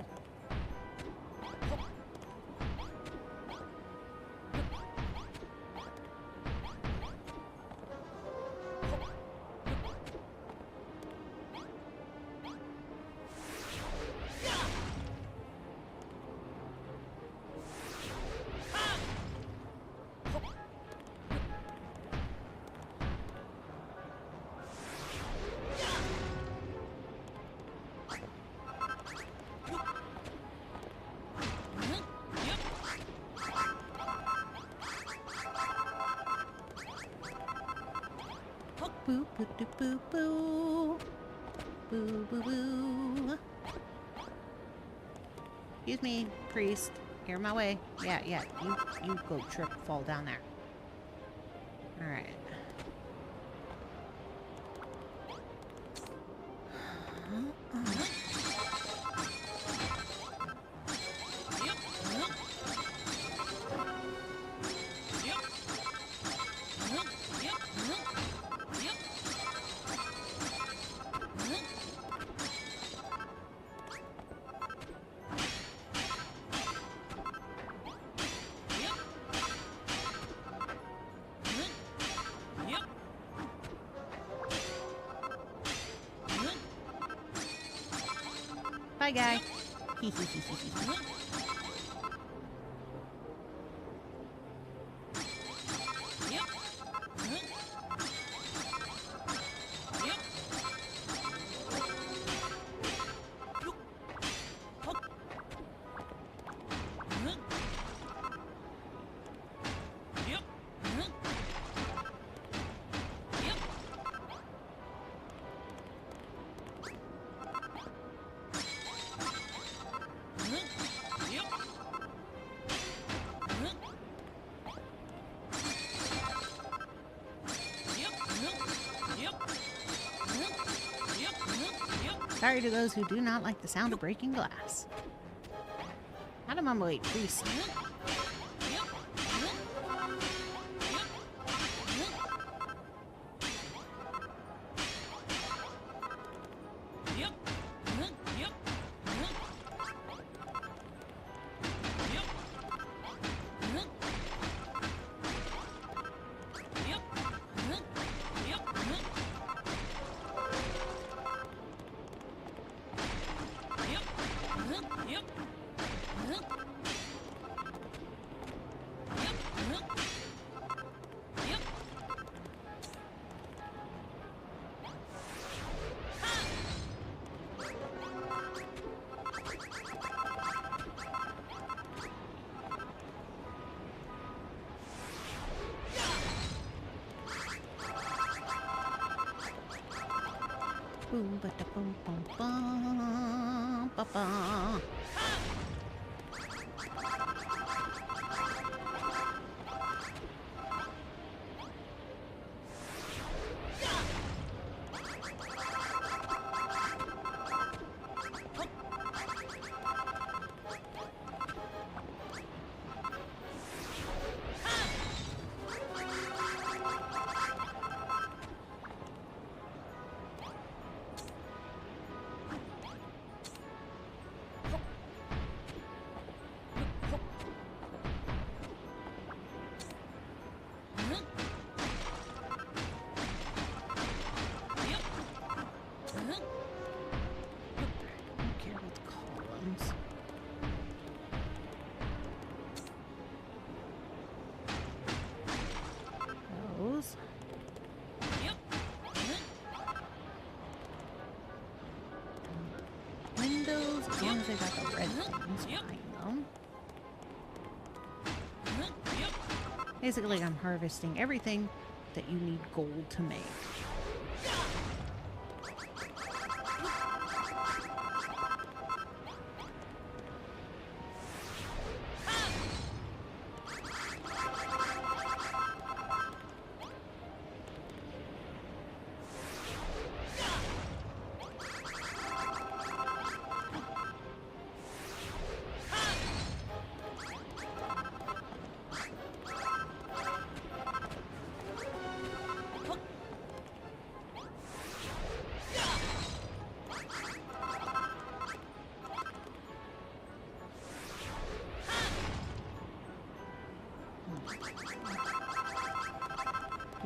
Boo boo doo boo boo. Boo boo boo. Excuse me, priest. You're in my way. Yeah, yeah. You go trip, fall down there. Alright. Bye, guy. Sorry to those who do not like the sound of breaking glass. Out of my way, priest. Boom, ba da boom, boom, bum, ba ba. Windows, as long as I got the red things behind them. Basically, I'm harvesting everything that you need gold to make.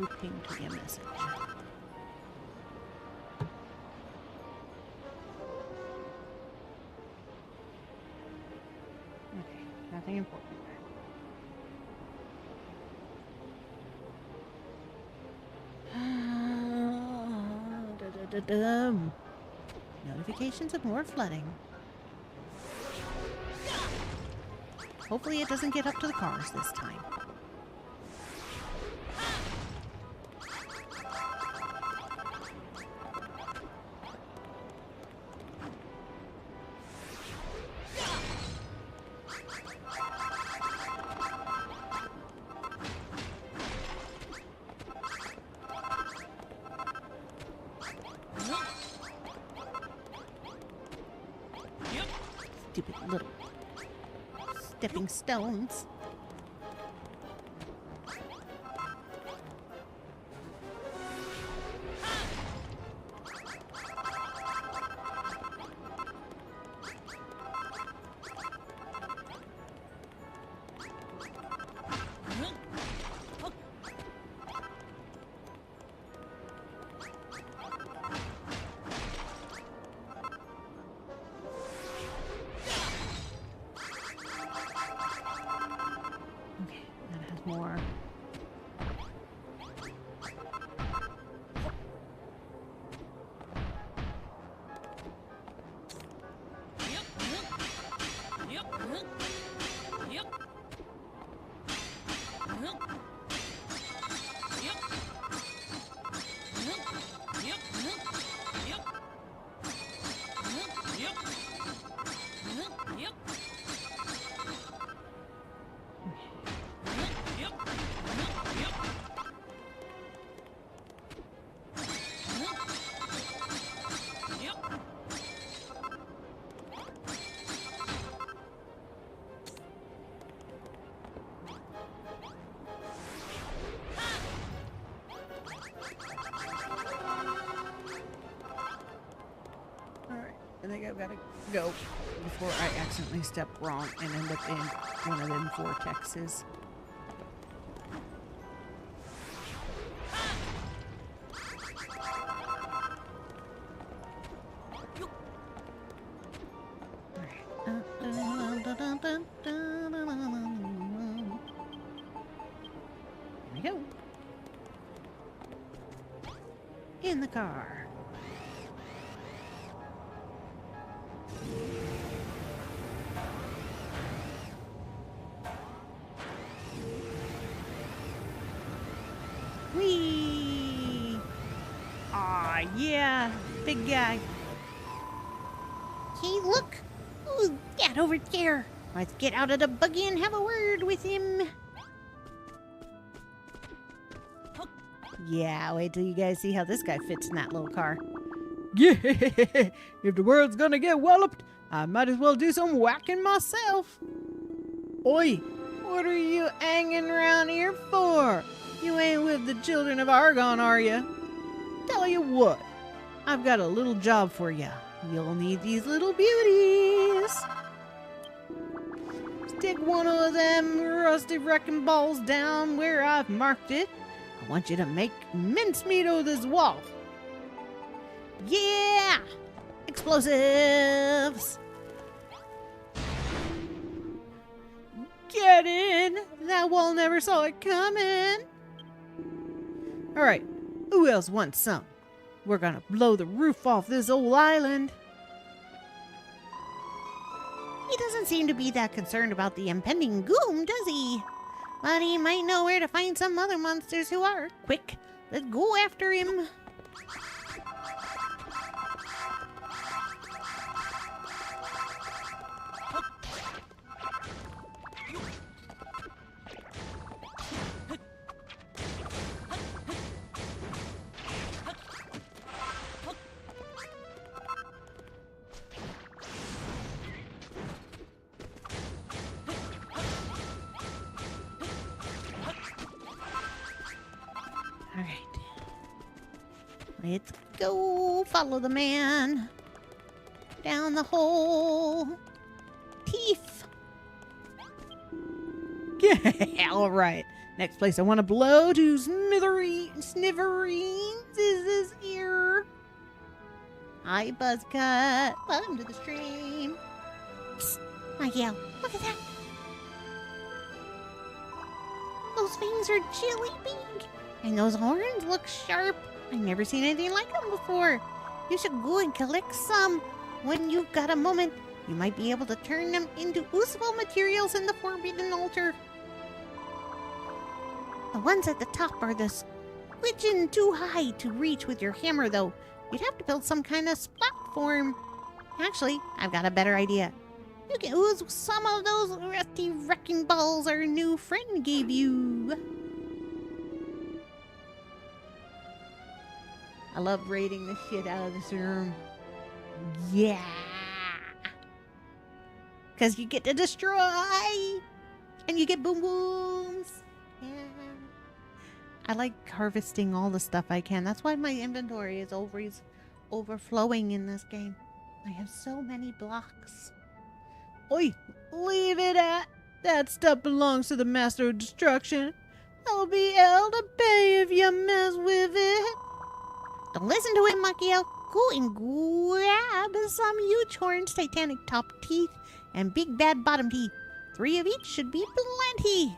Who pinged me a message? Okay, nothing important. Notifications of more flooding. Hopefully it doesn't get up to the cars this time. Stupid little stepping stones. Okay, that has more. Alright, I think I've got to go before I accidentally step wrong and end up in one of them vortexes. Here we go. In the car. Whee! Aw, yeah, big guy. Hey, look! Who's that over there? Let's get out of the buggy and have a word with him. Yeah, wait till you guys see how this guy fits in that little car. Yeah, if the world's gonna get walloped, I might as well do some whacking myself. Oi, what are you hanging around here for? You ain't with the children of Argon, are you? Tell you what, I've got a little job for you. You'll need these little beauties. Stick one of them rusty wrecking balls down where I've marked it. I want you to make mincemeat of this wall. Yeah! Explosives! Get in! That wall never saw it coming. Alright, who else wants some? We're gonna blow the roof off this old island. He doesn't seem to be that concerned about the impending goom, does he? But he might know where to find some other monsters who are. Quick, let's go after him. Alright. Let's go follow the man. Down the hole. Teeth. Yeah, alright. Next place I want to blow to snivereens is this ear. Hi, Buzzcut. Welcome to the stream. Psst, Miguel, look at that. Those fangs are chilly big, and those horns look sharp. I've never seen anything like them before. You should go and collect some. When you've got a moment, you might be able to turn them into useful materials in the Forbidden Altar. The ones at the top are the squidging too high to reach with your hammer, though. You'd have to build some kind of platform. Actually, I've got a better idea. You can ooze some of those rusty wrecking balls our new friend gave you. I love raiding the shit out of this room. Yeah. Because you get to destroy. And you get boom booms. Yeah. I like harvesting all the stuff I can. That's why my inventory is always overflowing in this game. I have so many blocks. Oi, leave it at. That stuff belongs to the Master of Destruction. I'll be able to pay if you mess with it. Don't listen to him, Makio. Go and grab some huge horns, titanic top teeth, and big bad bottom teeth. 3 of each should be plenty.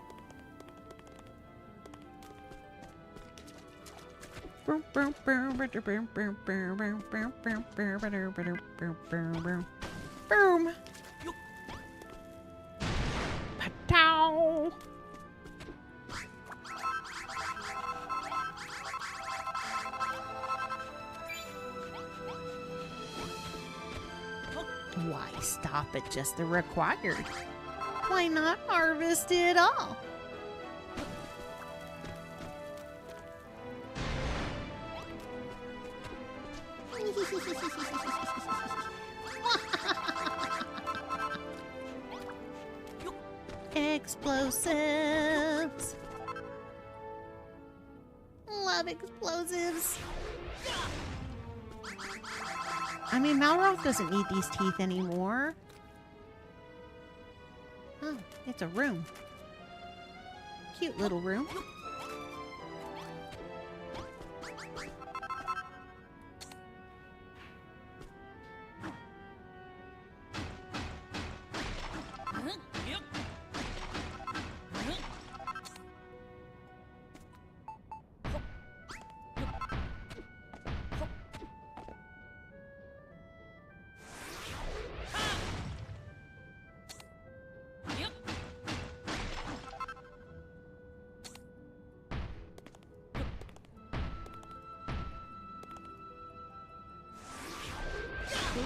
Boom. Patow. Why stop at just the required? Why not harvest it all? Explosives. Love explosives. I mean, Malroth doesn't need these teeth anymore. Oh, it's a room. Cute little room.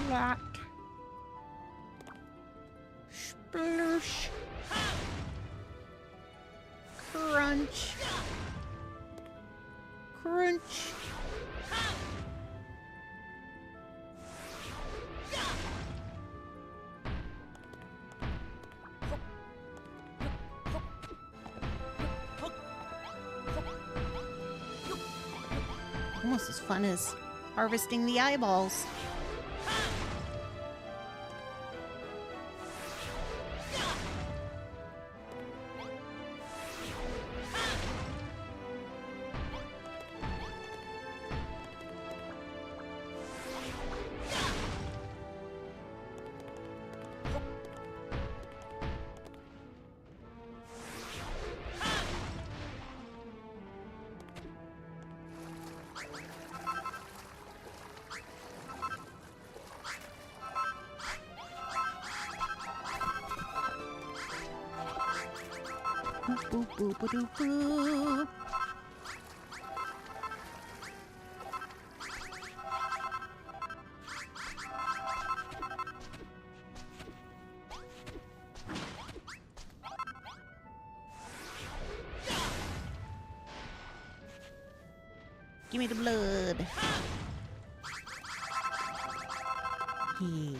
Black. Sploosh. Crunch. Crunch. Almost as fun as harvesting the eyeballs. Boo, boo, boo, doo, boo. Give me the blood. Yeah.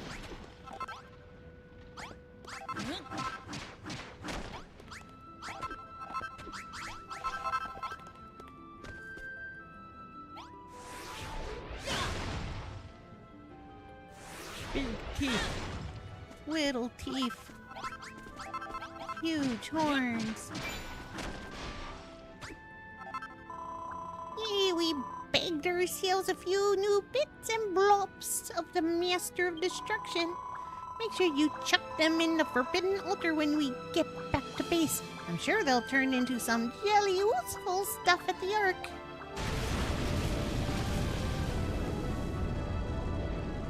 Big teeth. Little teeth. Huge horns. snagged ourselves a few new bits and blobs of the Master of Destruction. Make sure you chuck them in the Forbidden Altar when we get back to base. I'm sure they'll turn into some jelly useful stuff at the Ark.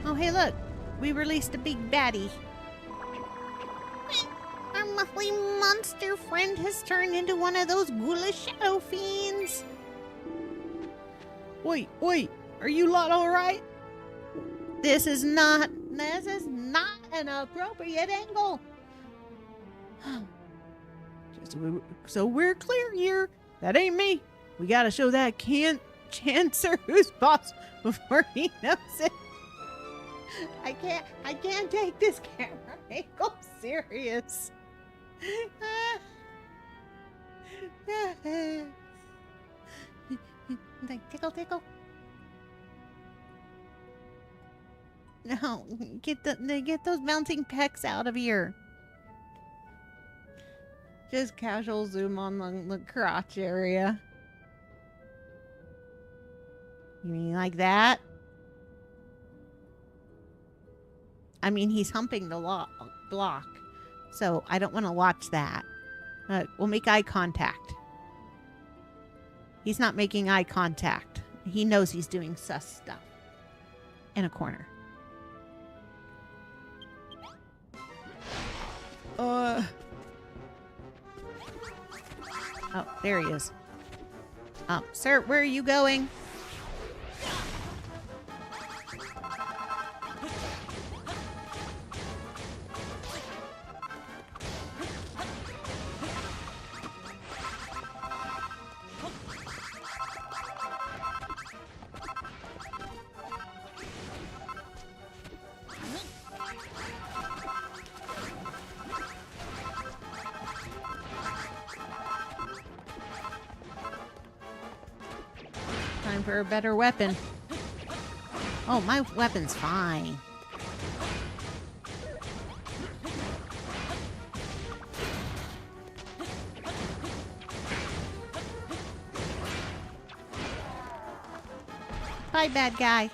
Oh, hey, look. We released a big baddie. Our monthly monster friend has turned into one of those ghoulish shadow fiends. Wait, are you lot alright? This is not an appropriate angle. So we're clear here. That ain't me. We gotta show that Chancer who's boss before he knows it. I can't take this camera angle serious. Like tickle. No, get those bouncing pecs out of here. Just casual zoom on the crotch area. You mean like that? I mean, he's humping the block, so I don't want to watch that. We'll make eye contact. He's not making eye contact. He knows he's doing sus stuff. In a corner. Oh, there he is. Sir, where are you going? Time for a better weapon. Oh, my weapon's fine. Bye, bad guy.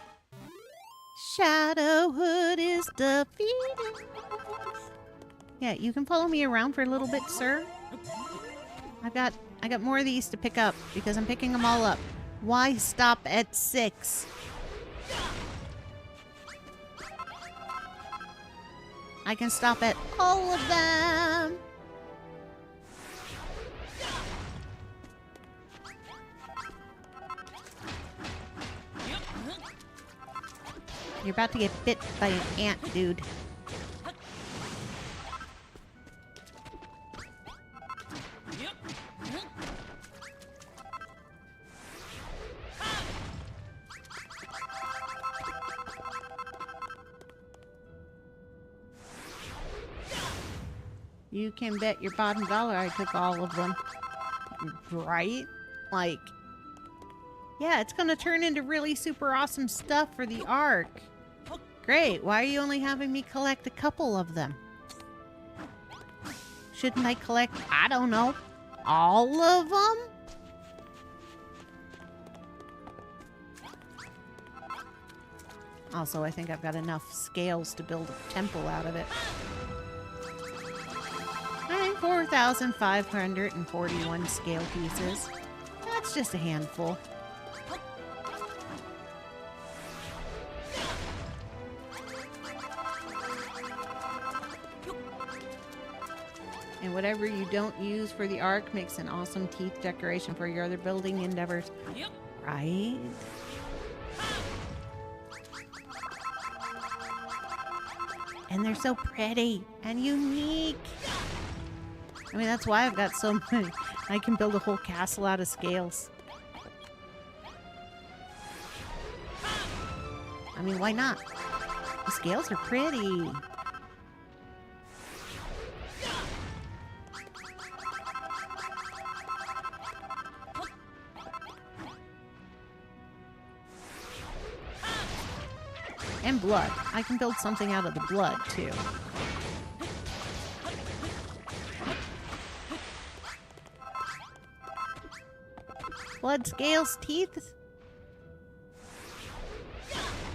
Shadowhood is defeated. Yeah, you can follow me around for a little bit, sir. I got more of these to pick up because I'm picking them all up. Why stop at 6? I can stop at all of them. You're about to get bit by an ant, dude. You can bet your bottom dollar I took all of them. Right? Like, yeah, it's gonna turn into really super awesome stuff for the Ark. Great, why are you only having me collect a couple of them? Shouldn't I collect, I don't know, all of them? Also, I think I've got enough scales to build a temple out of it. 4,541 scale pieces. That's just a handful. And whatever you don't use for the Ark makes an awesome teeth decoration for your other building endeavors. Yep. Right? And they're so pretty and unique. I mean, that's why I've got so many. I can build a whole castle out of scales. I mean, why not? The scales are pretty. And blood. I can build something out of the blood, too. Blood, scales, teeth.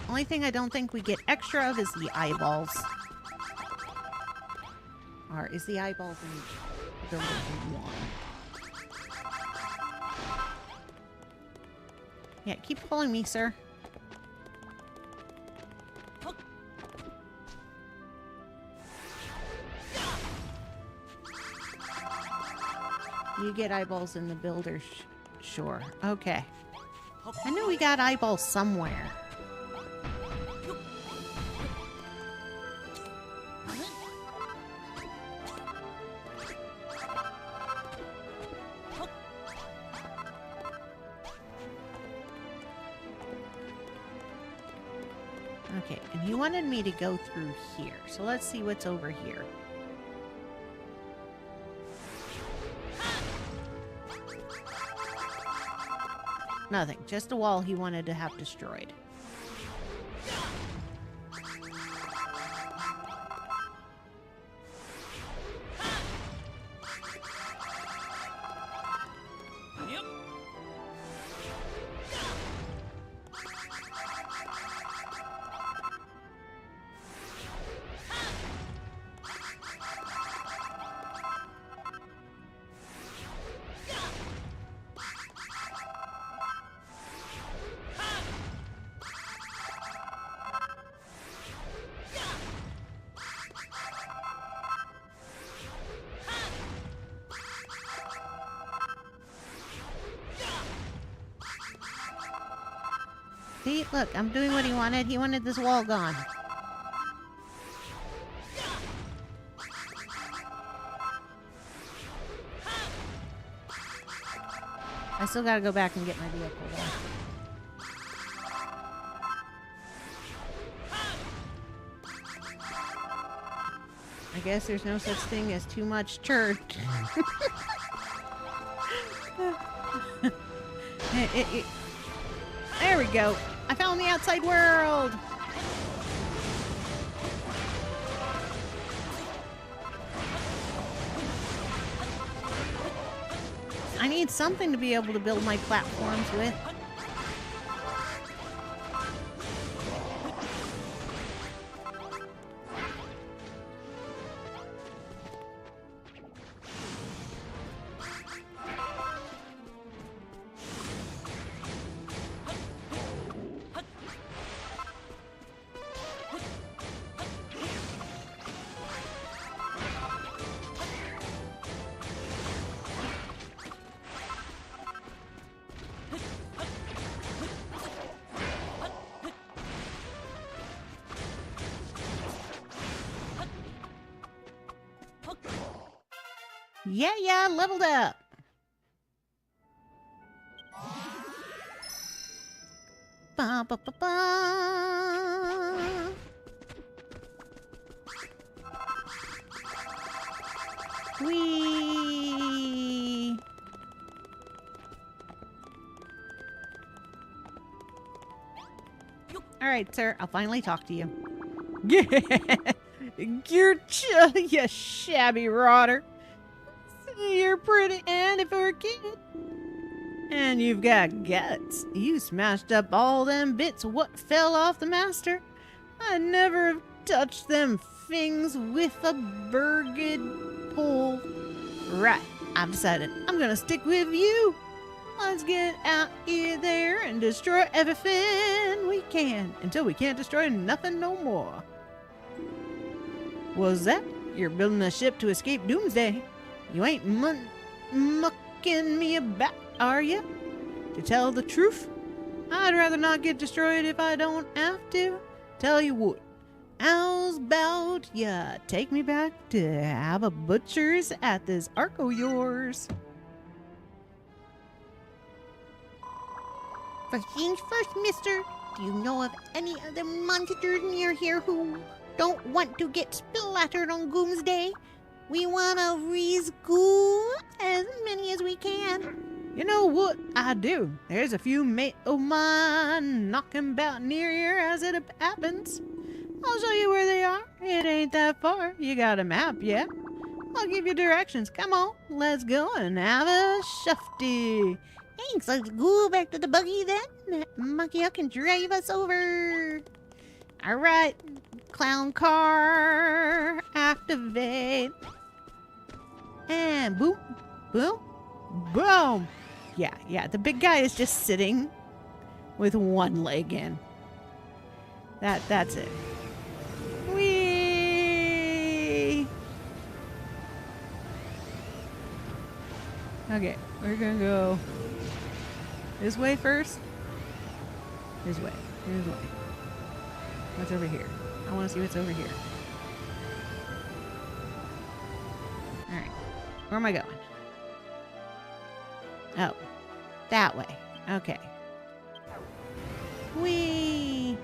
Only thing I don't think we get extra of is the eyeballs. Or is the eyeballs in building 1? Yeah, keep pulling me, sir. You get eyeballs in the builder, sure. Okay. I knew we got eyeballs somewhere. Okay, and he wanted me to go through here. So let's see what's over here. Nothing. Just a wall he wanted to have destroyed. Yep. See, look, I'm doing what he wanted. He wanted this wall gone. I still gotta go back and get my vehicle though. I guess there's no such thing as too much church. There we go. I found the outside world. I need something to be able to build my platforms with. Yeah, leveled up. Ba, ba, ba, ba. Whee! All right, sir. I'll finally talk to you. Yeah, you shabby rotter. You're pretty Andy for a kid. And you've got guts. You smashed up all them bits what fell off the master. I'd never have touched them things with a burged pole. Right, I've decided I'm gonna stick with you. Let's get out here there and destroy everything we can until we can't destroy nothing no more. What's that? You're building a ship to escape doomsday. You ain't mucking me about, are you? To tell the truth, I'd rather not get destroyed if I don't have to. Tell you what, how's about ya take me back to have a butcher's at this ark of yours? First things first, mister. Do you know of any other monsters near here who don't want to get splattered on Doomsday? We wanna rescue as many as we can. You know what I do? There's a few mate of mine knocking about near here as it happens. I'll show you where they are. It ain't that far. You got a map, yeah? I'll give you directions. Come on, let's go and have a shufty. Thanks, let's go back to the buggy then. That monkey can drive us over. All right, clown car, activate. And boom, boom, boom. Yeah, the big guy is just sitting with one leg in. That's it. Whee! Okay, we're gonna go this way first. This way. This way. What's over here? I want to see what's over here. Alright. Where am I going? Oh. That way. Okay. Whee!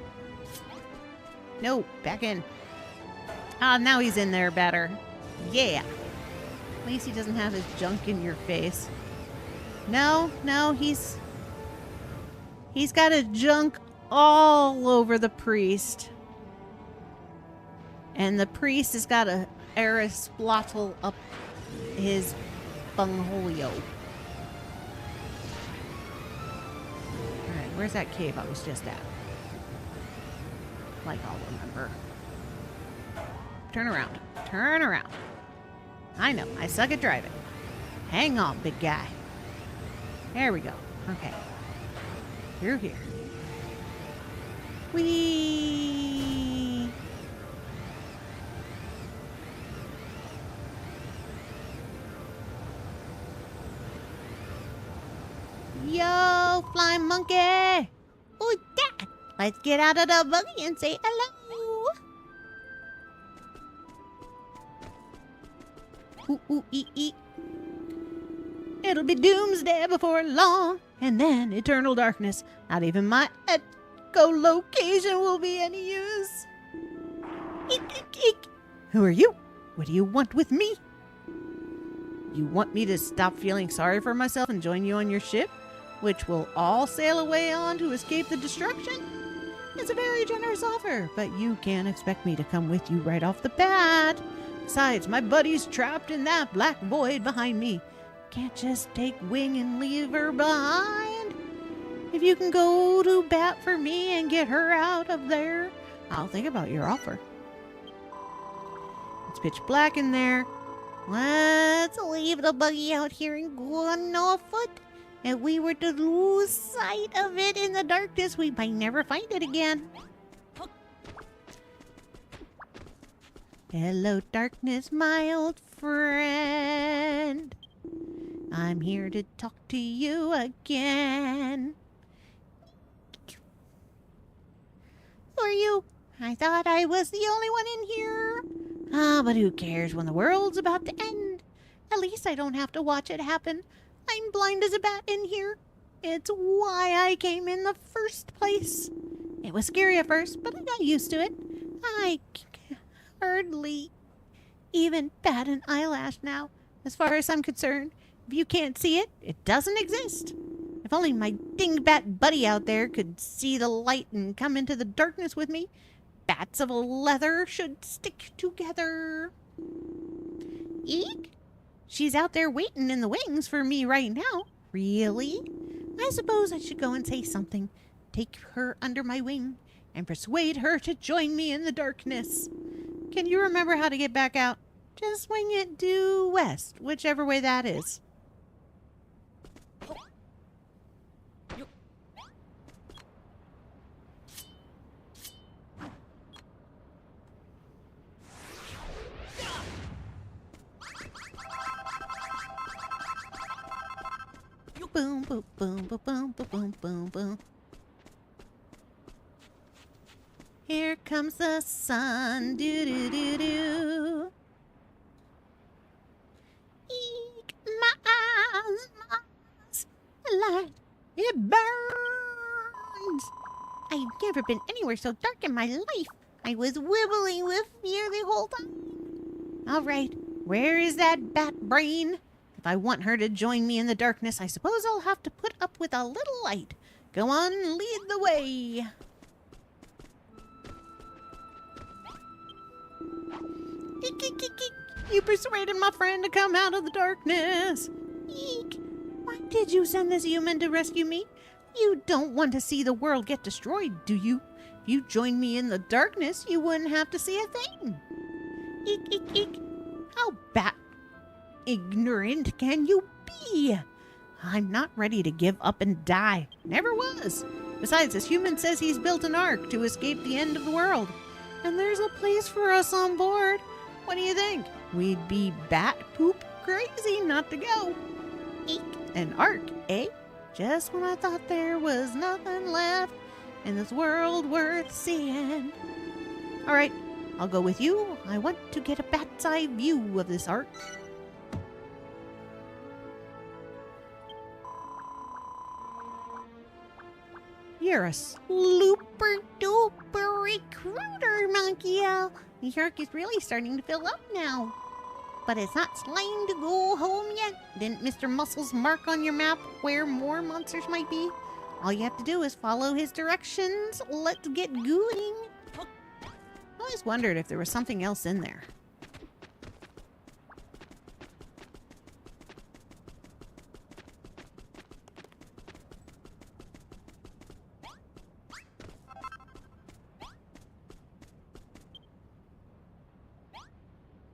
No, back in. Ah, now he's in there better. Yeah. At least he doesn't have his junk in your face. No, he's got his junk all over the priest. And the priest has got a Aristotle up his bungholio. Alright, where's that cave I was just at? Like I'll remember. Turn around. Turn around. I know, I suck at driving. Hang on, big guy. There we go. Okay. Through here. Whee! Yo, flying monkey! Ooh, Dad! Let's get out of the buggy and say hello! Ooh, ee. It'll be doomsday before long, and then eternal darkness. Not even my echolocation will be any use. Eek. Who are you? What do you want with me? You want me to stop feeling sorry for myself and join you on your ship, which will all sail away on to escape the destruction? It's a very generous offer, but you can't expect me to come with you right off the bat. Besides, my buddy's trapped in that black void behind me. Can't just take wing and leave her behind. If you can go to bat for me and get her out of there, I'll think about your offer. It's pitch black in there. Let's leave the buggy out here and go on foot. If we were to lose sight of it in the darkness, we might never find it again. Hello, darkness, my old friend. I'm here to talk to you again. Who are you? I thought I was the only one in here. Ah, but who cares when the world's about to end? At least I don't have to watch it happen. I'm blind as a bat in here. It's why I came in the first place. It was scary at first, but I got used to it. I hardly even bat an eyelash now. As far as I'm concerned, if you can't see it, it doesn't exist. If only my dingbat buddy out there could see the light and come into the darkness with me. Bats of leather should stick together. Eek! She's out there waiting in the wings for me right now. Really? I suppose I should go and say something. Take her under my wing and persuade her to join me in the darkness. Can you remember how to get back out? Just swing it due west, whichever way that is. Boom, boom, boom, boom, boom, boom, boom, boom, boom. Here comes the sun, do. Eek, my eyes, light, it burns. I've never been anywhere so dark in my life. I was wibbling with fear the whole time. All right, where is that bat brain? If I want her to join me in the darkness, I suppose I'll have to put up with a little light. Go on, lead the way. Eek, eek, eek, eek. You persuaded my friend to come out of the darkness. Eek. Why did you send this human to rescue me? You don't want to see the world get destroyed, do you? If you joined me in the darkness, you wouldn't have to see a thing. Eek, eek, eek. How ignorant can you be? I'm not ready to give up and die. Never was. Besides, this human says he's built an ark to escape the end of the world. And there's a place for us on board. What do you think? We'd be bat poop crazy not to go. Eek. An ark, eh? Just when I thought there was nothing left in this world worth seeing. All right, I'll go with you. I want to get a bat's eye view of this ark. You're a super duper recruiter, Monkey-O. The ark is really starting to fill up now. But it's not time to go home yet. Didn't Mr. Muscles mark on your map where more monsters might be? All you have to do is follow his directions. Let's get going. I always wondered if there was something else in there.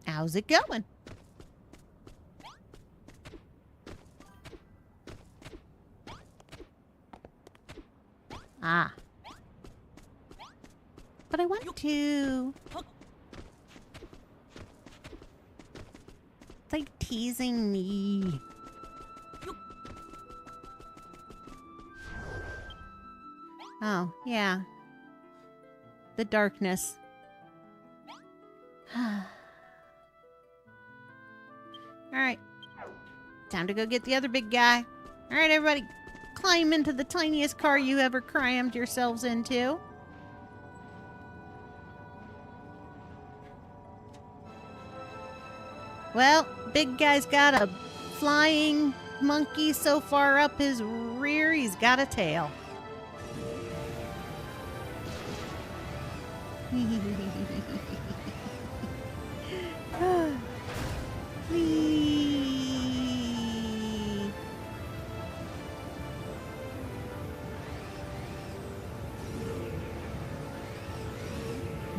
How's it going? Ah. But I want to... It's like teasing me. Oh, yeah. The darkness. Alright. Time to go get the other big guy. Alright, everybody. Climb into the tiniest car you ever crammed yourselves into. Well, big guy's got a flying monkey so far up his rear, he's got a tail.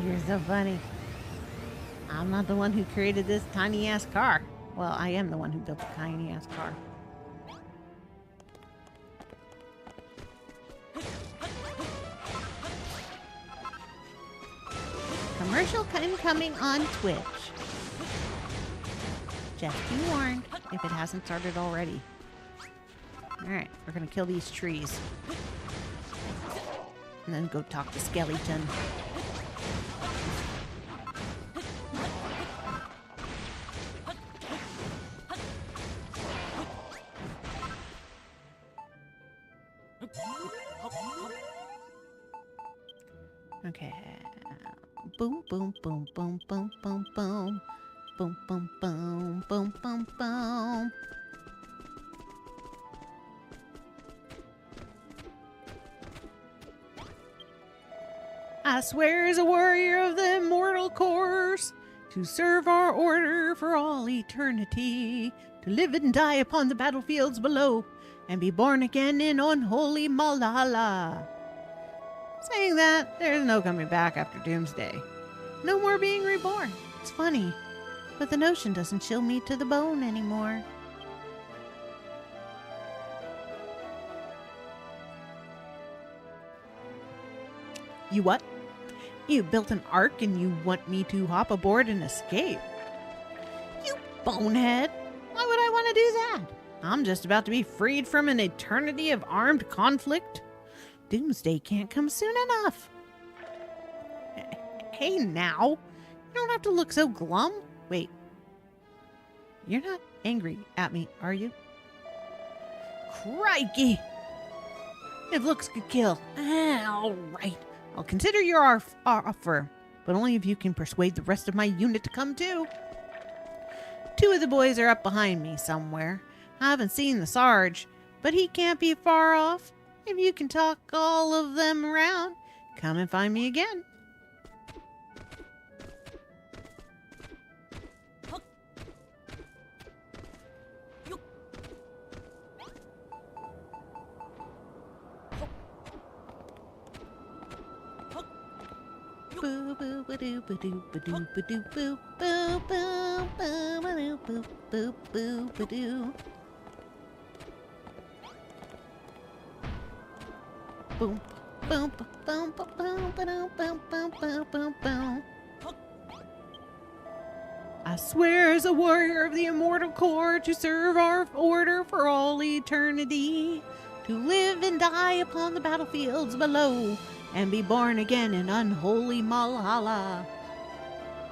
You're so funny. I'm not the one who created this tiny-ass car. Well, I am the one who built the tiny-ass car. Commercial incoming on Twitch. Just be warned if it hasn't started already. Alright, we're gonna kill these trees. And then go talk to Skeleton. Okay. Boom, boom, boom, boom, boom, boom, boom. Boom, boom, boom, boom, boom, boom. I swear as a warrior of the immortal course, to serve our order for all eternity, to live and die upon the battlefields below, and be born again in unholy Malala. Saying that, there's no coming back after Doomsday. No more being reborn. It's funny, but the notion doesn't chill me to the bone anymore. You what? You built an ark and you want me to hop aboard and escape? You bonehead! Why would I want to do that? I'm just about to be freed from an eternity of armed conflict. Doomsday can't come soon enough. Hey now, you don't have to look so glum. Wait, you're not angry at me, are you? Crikey! If looks could kill. All right, I'll consider your offer, but only if you can persuade the rest of my unit to come too. Two of the boys are up behind me somewhere. I haven't seen the Sarge, but he can't be far off. If you can talk all of them around, come and find me again. Boom, boom, boom, boom, boom, boom, boom, boom, boom, boom, boom. I swear as a warrior of the immortal core to serve our order for all eternity, To live and die upon the battlefields below, and be born again in unholy Malala.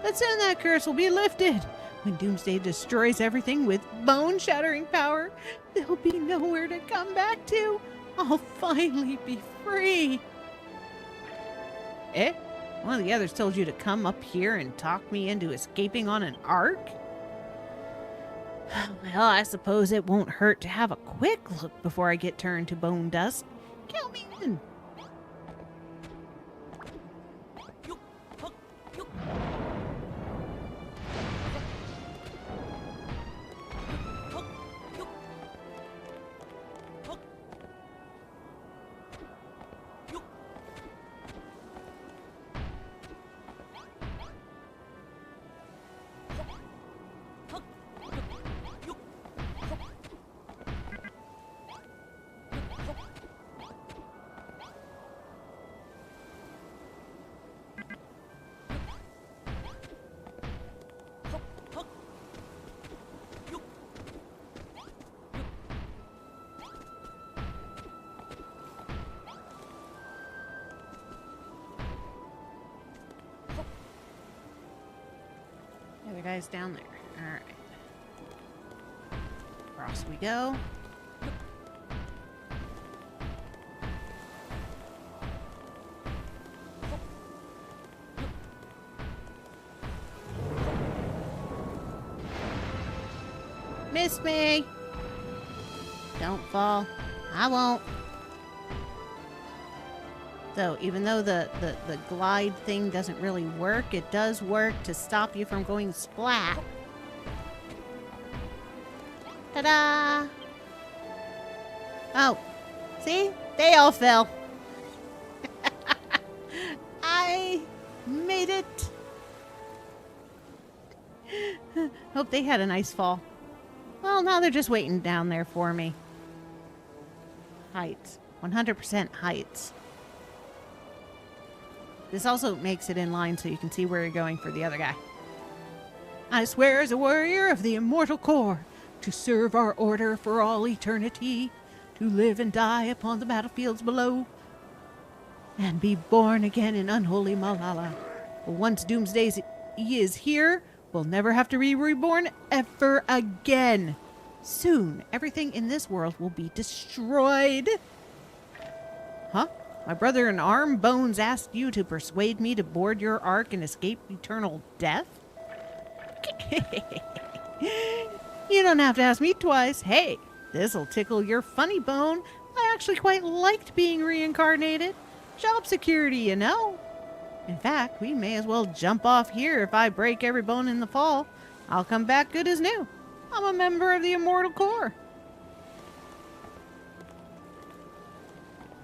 that soon that curse will be lifted. When Doomsday destroys everything with bone-shattering power, there'll be nowhere to come back to. I'll finally be free. Eh? One of the others told you to come up here and talk me into escaping on an ark? Well, I suppose it won't hurt to have a quick look before I get turned to bone dust. Count me in. The other guy's down there. Alright. Across we go. Miss me! Don't fall. I won't. So even though the glide thing doesn't really work, it does work to stop you from going splat. Ta-da! Oh, see? They all fell. I made it. Hope they had a nice fall. Well, now they're just waiting down there for me. Heights. 100% heights. This also makes it in line so you can see where you're going for the other guy. I swear as a warrior of the immortal core to serve our order for all eternity, to live and die upon the battlefields below, and be born again in unholy Malala. But once Doomsday is here, we'll never have to be reborn ever again. Soon, everything in this world will be destroyed. Huh? My brother in Arm Bones asked you to persuade me to board your ark and escape eternal death? You don't have to ask me twice. Hey, this'll tickle your funny bone. I actually quite liked being reincarnated. Job security, you know. In fact, we may as well jump off here if I break every bone in the fall. I'll come back good as new. I'm a member of the Immortal Core.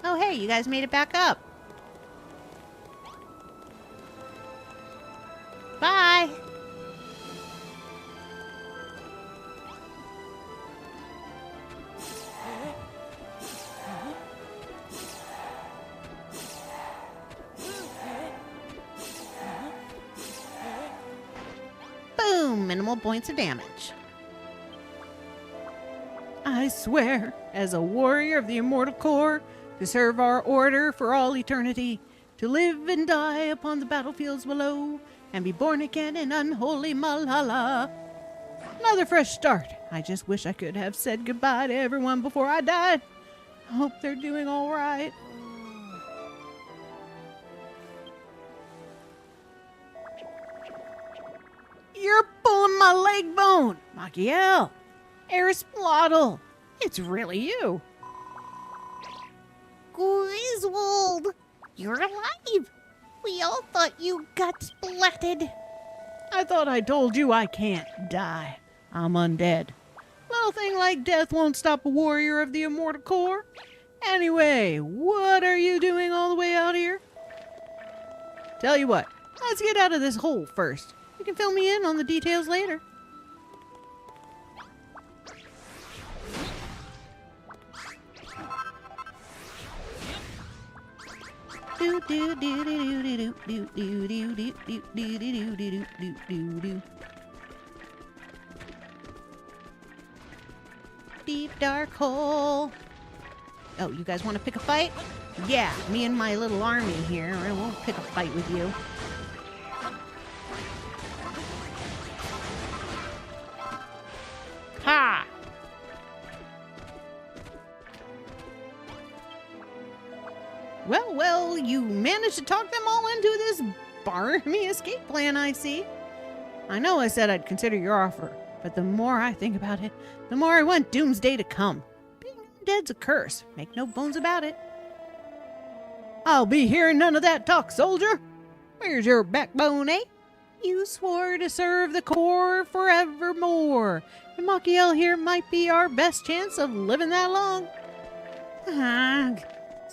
Oh, hey, you guys made it back up. Bye. Boom, minimal points of damage. I swear, as a warrior of the Immortal Core, to serve our order for all eternity, to live and die upon the battlefields below, and be born again in unholy Malala. Another fresh start. I just wish I could have said goodbye to everyone before I died. I hope they're doing all right. You're pulling my leg bone, Machiel. Erisplotl. It's really you. Griswold, you're alive. We all thought you got splatted. I thought I told you I can't die. I'm undead. Little thing like death won't stop a warrior of the Immortal Core. Anyway, what are you doing all the way out here? Tell you what, Let's get out of this hole first. You can fill me in on the details later. Do do do do do do do do do do do do do do do do do. Deep dark hole. Oh, you guys want to pick a fight? Yeah, me and my little army here, and we'll pick a fight with you. Ha! Well, you managed to talk them all into this barmy escape plan, I see. I know I said I'd consider your offer, but the more I think about it, the more I want doomsday to come. Being dead's a curse, make no bones about it. I'll be hearing none of that talk, soldier. Where's your backbone, eh? You swore to serve the Corps forevermore, and Machiel here might be our best chance of living that long.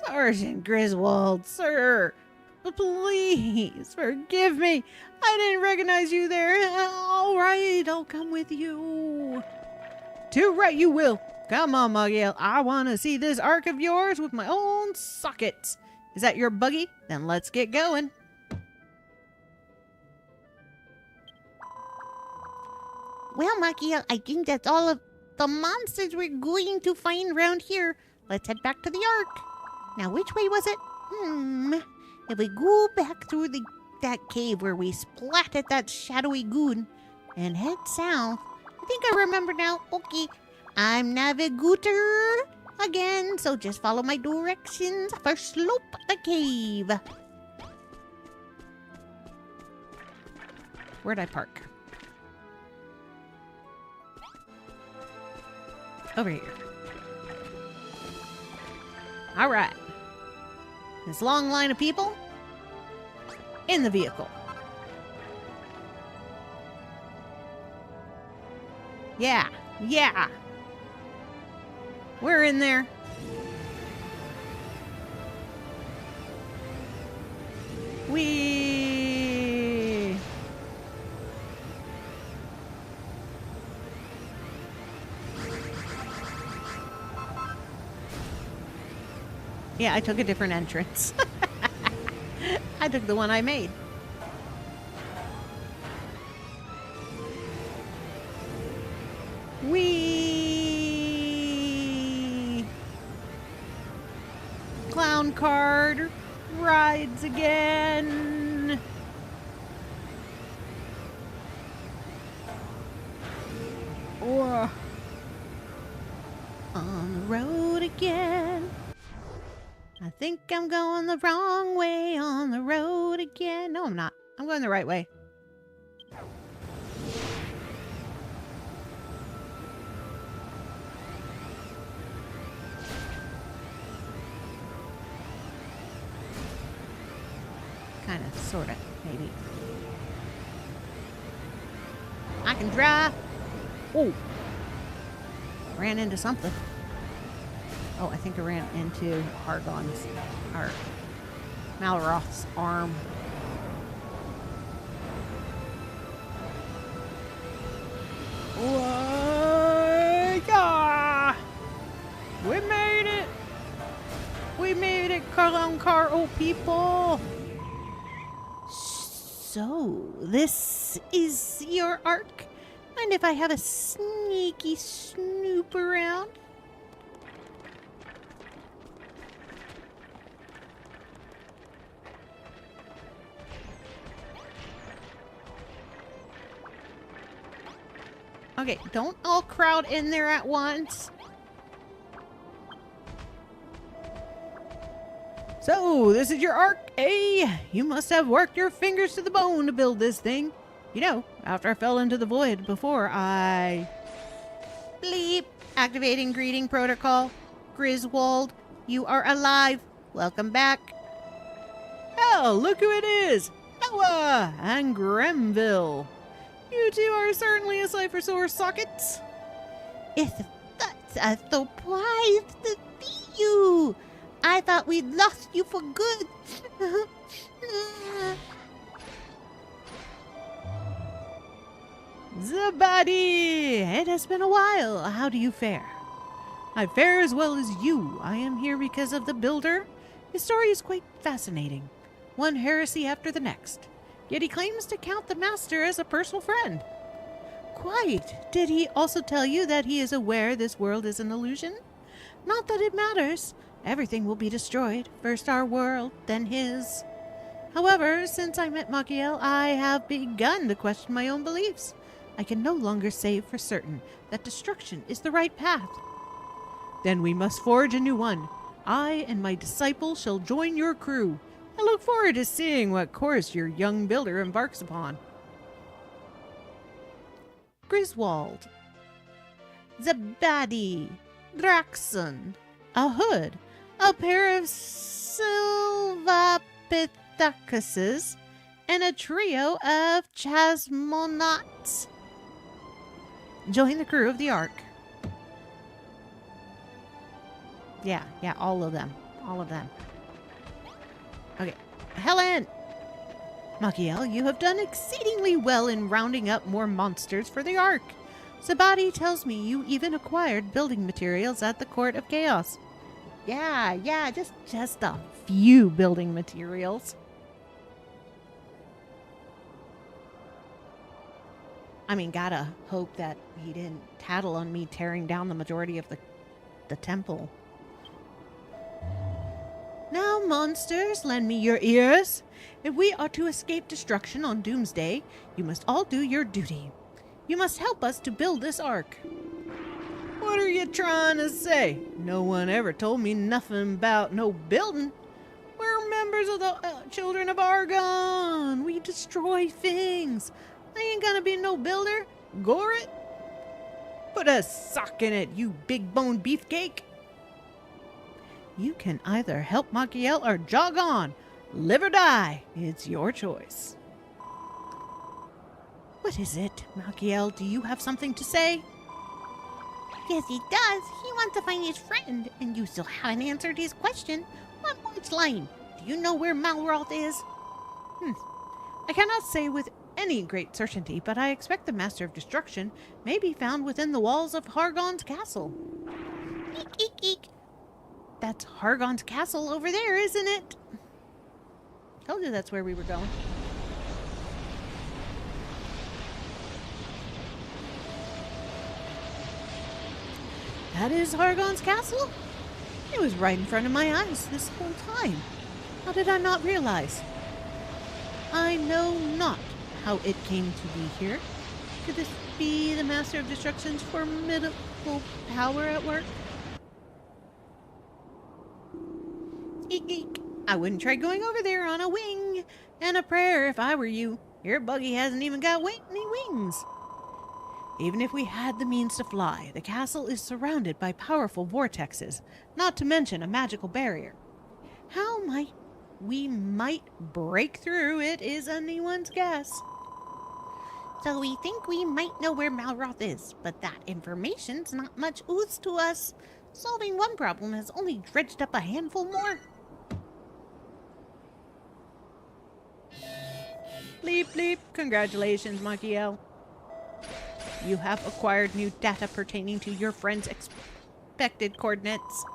Sergeant Griswold, sir, please forgive me. I didn't recognize you there. All right, I'll come with you. Too right you will. Come on, Machiel. I want to see this arc of yours with my own sockets. Is that your buggy? Then let's get going. Well, Machiel, I think that's all of the monsters we're going to find around here. Let's head back to the Ark. Now, which way was it? If we go back through that cave where we splatted that shadowy goon and head south, I think I remember now. Okay, I'm navigator again, so just follow my directions for slope the cave. Where'd I park? Over here. All right. This long line of people in the vehicle. Yeah. We're in there. Yeah, I took a different entrance. I took the one I made. Whee! Clown card rides again. Oh. On the road again. I think I'm going the wrong way on the road again. No, I'm not. I'm going the right way. Kind of, sort of, maybe. I can drive. Oh. Ran into something. Oh, I think I ran into Argon's, or Malroth's arm. Yeah! We made it! We made it, Clown Car, oh people! So, this is your Ark? Mind if I have a sneaky snoop around? Okay, don't all crowd in there at once. So, this is your Ark, eh? You must have worked your fingers to the bone to build this thing. You know, after I fell into the void before I... Bleep. Activating greeting protocol. Griswold, you are alive. Welcome back. Hell, look who it is! Noah and Grenville. You two are certainly a sight for sore sockets. It's such a surprise to see you. I thought we'd lost you for good. Zabadi! It has been a while. How do you fare? I fare as well as you. I am here because of the builder. His story is quite fascinating. One heresy after the next. Yet he claims to count the master as a personal friend. Quite. Did he also tell you that he is aware this world is an illusion? Not that it matters. Everything will be destroyed. First our world, then his. However, since I met Machiel, I have begun to question my own beliefs. I can no longer say for certain that destruction is the right path. Then we must forge a new one. I and my disciple shall join your crew. I look forward to seeing what course your young builder embarks upon. Griswold. Zabadi. Draxon. A hood. A pair of Silvapithecus. And a trio of chasmonauts. Join the crew of the Ark. Yeah, all of them. All of them. Okay. Helen! Machiel, you have done exceedingly well in rounding up more monsters for the Ark. Zabadi tells me you even acquired building materials at the Court of Chaos. Yeah, just a few building materials. I mean, gotta hope that he didn't tattle on me tearing down the majority of the temple. Now, monsters, lend me your ears. If we are to escape destruction on Doomsday, you must all do your duty. You must help us to build this Ark. What are you trying to say? No one ever told me nothing about no building. We're members of the Children of Argon. We destroy things. I ain't gonna be no builder. Gore it. Put a sock in it, you big-boned beefcake. You can either help Machiel or jog on. Live or die. It's your choice. What is it, Machiel? Do you have something to say? Yes, he does. He wants to find his friend, and you still haven't answered his question. One more line. Do you know where Malroth is? I cannot say with any great certainty, but I expect the Master of Destruction may be found within the walls of Hargon's castle. Eek, eek, eek. That's Hargon's castle over there, isn't it? Told you that's where we were going. That is Hargon's castle? It was right in front of my eyes this whole time. How did I not realize? I know not how it came to be here. Could this be the Master of Destruction's formidable power at work? Eek, eek. I wouldn't try going over there on a wing and a prayer if I were you. Your buggy hasn't even got any wings. Even if we had the means to fly, the castle is surrounded by powerful vortexes, not to mention a magical barrier. How we might break through it is anyone's guess. So we think we might know where Malroth is, but that information's not much use to us. Solving one problem has only dredged up a handful more. Bleep, bleep. Congratulations, Machiel. You have acquired new data pertaining to your friend's expected coordinates.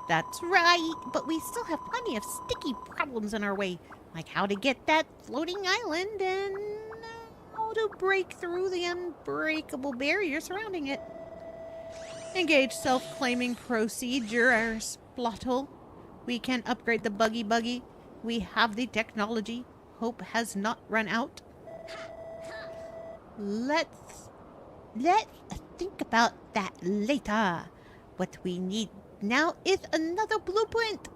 That's right, but we still have plenty of sticky problems in our way, like how to get that floating island and how to break through the unbreakable barrier surrounding it. Engage self-claiming procedure, Splottle. We can upgrade the buggy. We have the technology. Hope has not run out. Let's think about that later. What we need now is another blueprint.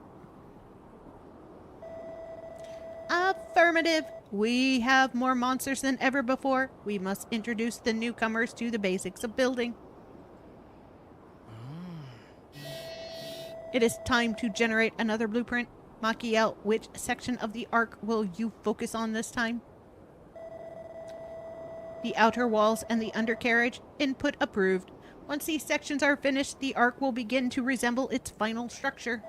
Affirmative. We have more monsters than ever before. We must introduce the newcomers to the basics of building. It is time to generate another blueprint. Machiel, which section of the Ark will you focus on this time? The outer walls and the undercarriage. Input approved. Once these sections are finished, the Ark will begin to resemble its final structure.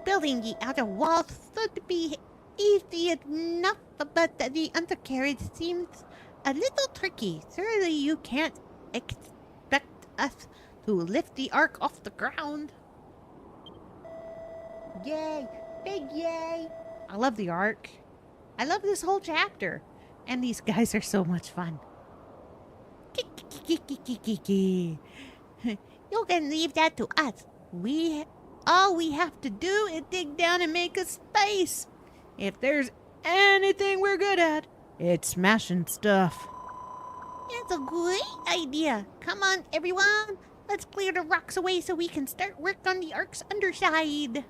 Building the outer walls should be easy enough, but the undercarriage seems a little tricky. Surely you can't expect us to lift the ark off the ground. Yay! Big yay! I love the ark. I love this whole chapter. And these guys are so much fun. You can leave that to us. All we have to do is dig down and make a space. If there's anything we're good at, it's smashing stuff. That's a great idea. Come on, everyone. Let's clear the rocks away so we can start work on the ark's underside.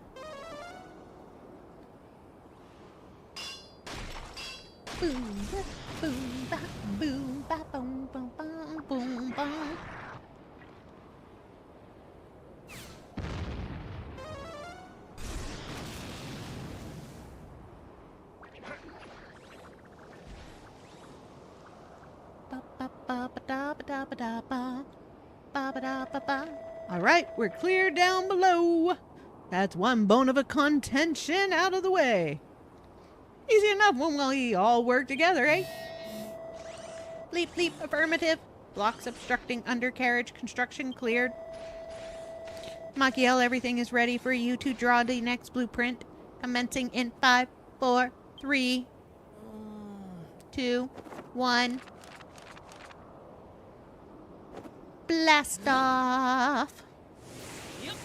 Boom, ba, boom, ba, boom, ba, boom, boom, boom, boom, boom. All right, we're clear down below. That's one bone of a contention out of the way. Easy enough when we all work together, eh? Bleep, bleep, affirmative. Blocks obstructing undercarriage construction cleared. Machiel, everything is ready for you to draw the next blueprint. Commencing in 5, 4, 3, 2, 1. Blast off. Yep.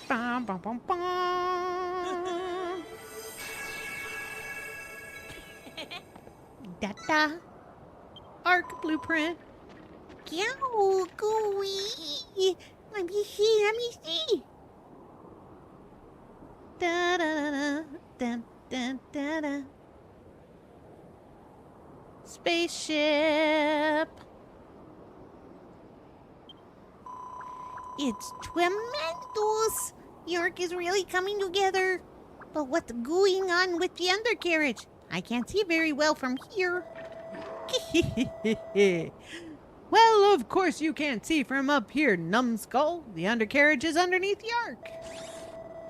Bum, bum, bum, bum. Data. Arc blueprint. Yow, gooey. Let me see. Da da da da da da da. Spaceship. It's tremendous. The arc is really coming together. But what's going on with the undercarriage? I can't see very well from here. Well, of course you can't see from up here, numbskull. The undercarriage is underneath the arc.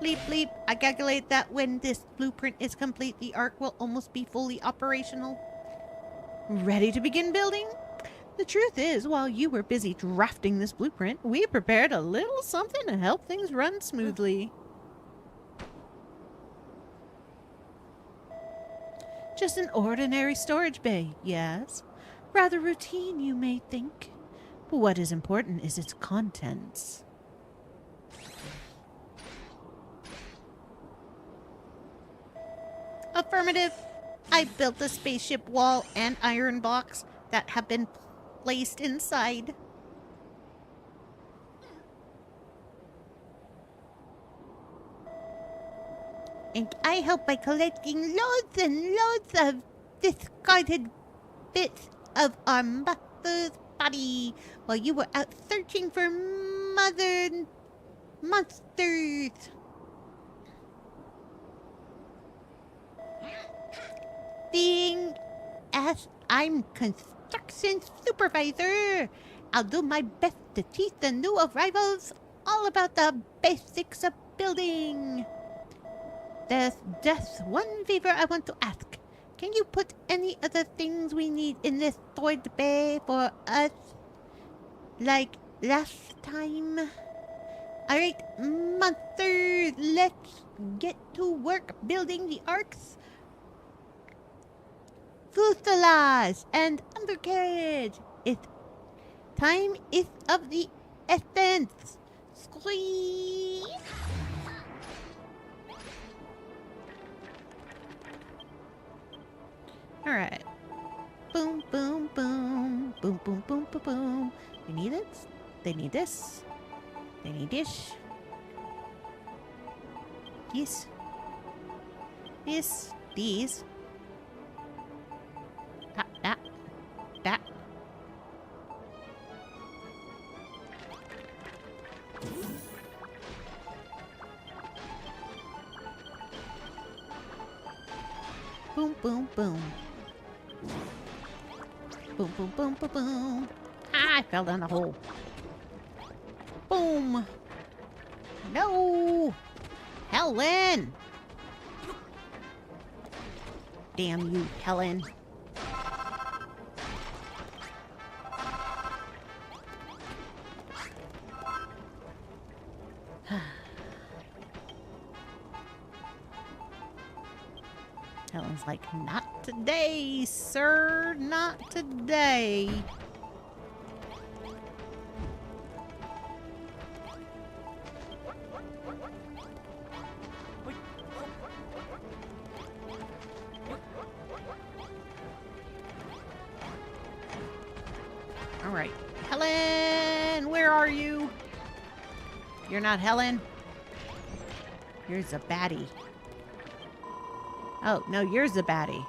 Bleep, bleep. I calculate that when this blueprint is complete, the arc will almost be fully operational. Ready to begin building? The truth is, while you were busy drafting this blueprint, we prepared a little something to help things run smoothly. Just an ordinary storage bay, yes. Rather routine, you may think. But what is important is its contents. Affirmative. I built a spaceship wall and iron blocks that have been placed inside. And I help by collecting loads and loads of discarded bits of our mother's body while you were out searching for mother monsters. Being as I'm construction supervisor, I'll do my best to teach the new arrivals all about the basics of building. There's just one favor I want to ask. Can you put any of the things we need in this storage bay for us? Like last time? Alright, monsters, let's get to work building the arcs. Fuselage and undercarriage. Time is of the essence. Squeeze. All right. Boom, boom, boom. Boom, boom, boom, boom, boom. You need it? They need this. They need this. This. This. These. That. Boom, boom, boom. Boom, boom, boom, boom, boom. Ah, I fell down the hole. Boom. No. Helen. Damn you, Helen. Not today, sir. Not today. All right. Helen, where are you? You're not Helen? You're the baddie. Oh, no, you're the baddie.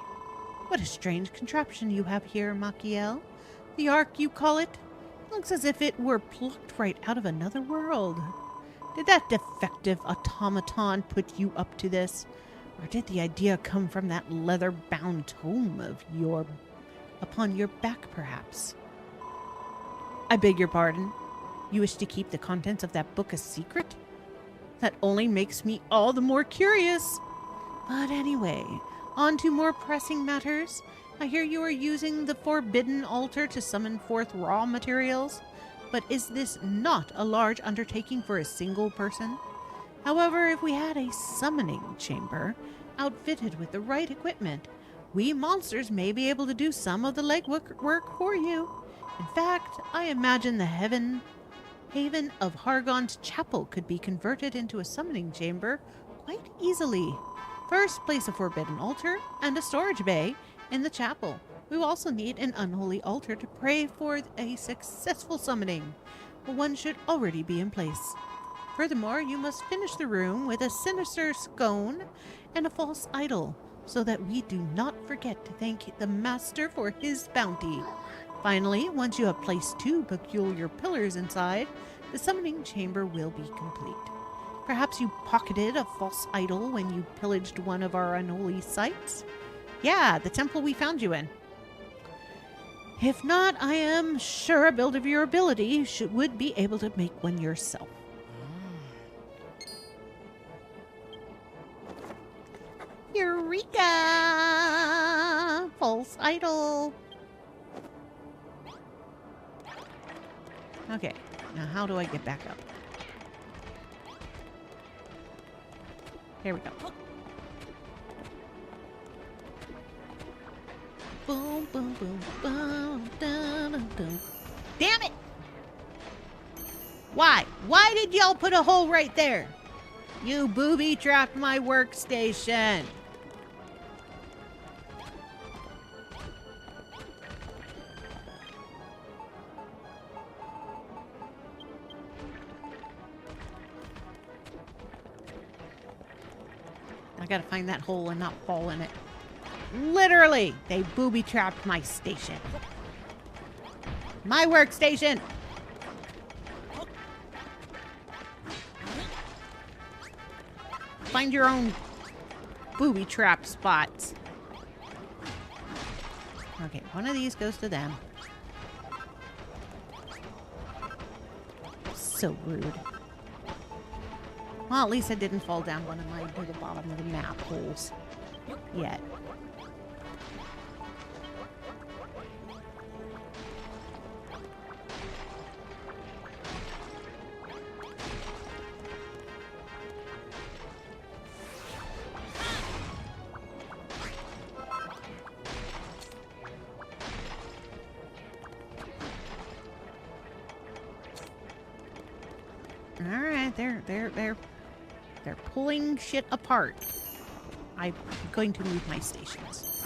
What a strange contraption you have here, Machiel. The Ark, you call it? Looks as if it were plucked right out of another world. Did that defective automaton put you up to this? Or did the idea come from that leather-bound tome of upon your back, perhaps? I beg your pardon. You wish to keep the contents of that book a secret? That only makes me all the more curious. But anyway, on to more pressing matters. I hear you are using the forbidden altar to summon forth raw materials. But is this not a large undertaking for a single person? However, if we had a summoning chamber outfitted with the right equipment, we monsters may be able to do some of the legwork for you. In fact, I imagine the haven of Hargon's chapel could be converted into a summoning chamber quite easily. First, place a forbidden altar and a storage bay in the chapel. We will also need an unholy altar to pray for a successful summoning, but one should already be in place. Furthermore, you must finish the room with a sinister scone and a false idol, so that we do not forget to thank the master for his bounty. Finally, once you have placed 2 peculiar pillars inside, the summoning chamber will be complete. Perhaps you pocketed a false idol when you pillaged one of our unholy sites? Yeah, the temple we found you in. If not, I am sure a build of your ability would be able to make one yourself. Eureka! False idol. Okay, now how do I get back up? Here we go. Boom, boom, boom, boom, dun, dun, dun. Damn it! Why? Why did y'all put a hole right there? You booby-trapped my workstation. I gotta find that hole and not fall in it. Literally, they booby-trapped my station. My workstation! Find your own booby-trap spots. Okay, one of these goes to them. So rude. Well, at least I didn't fall down one of my to the bottom of the map holes yet. All right, they're pulling shit apart. I'm going to move my stations.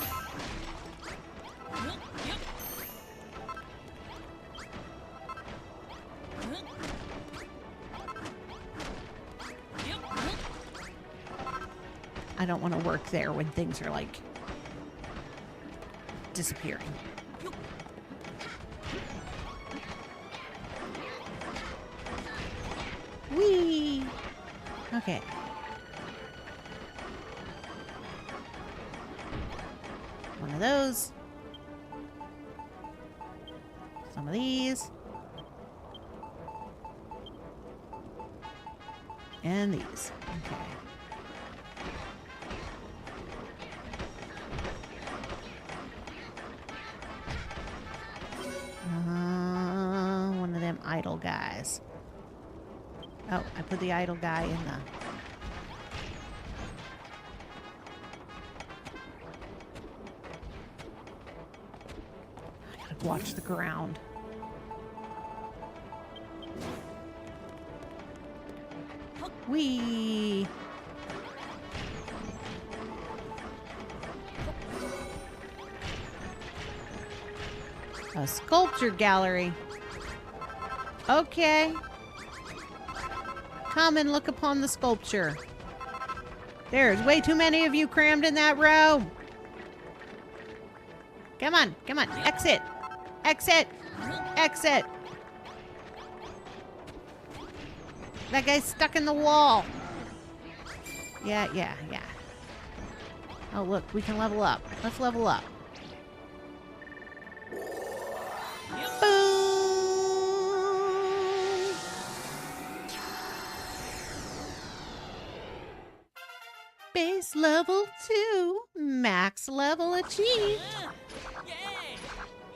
I don't want to work there when things are like disappearing. Whee! Okay. One of those. Some of these. And these. Okay. One of them idle guys. Oh, I put the idle guy in the... Watch the ground. Whee! A sculpture gallery. Okay. Come and look upon the sculpture. There's way too many of you crammed in that row. Come on, come on. Exit. Exit. Exit. That guy's stuck in the wall. Yeah. Oh, look, we can level up. Let's level up. Boom! Base level 2. Max level achieved. Yay!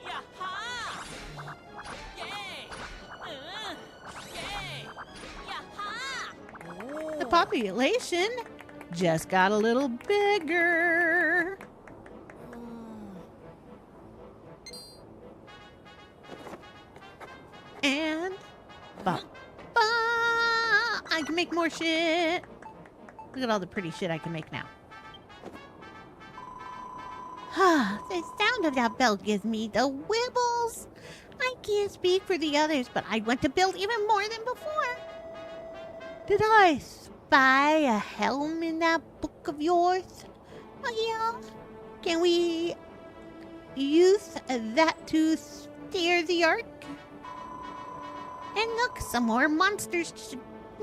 Yaha! Yay! Yay! Yaha! The population just got a little bigger. And I can make more shit. Look at all the pretty shit I can make now. The sound of that bell gives me the wibbles. I can't speak for the others, but I want to build even more than before. Did I spy a helm in that book of yours? Oh, yeah. Can we use that to steer the ark? And look, some more monsters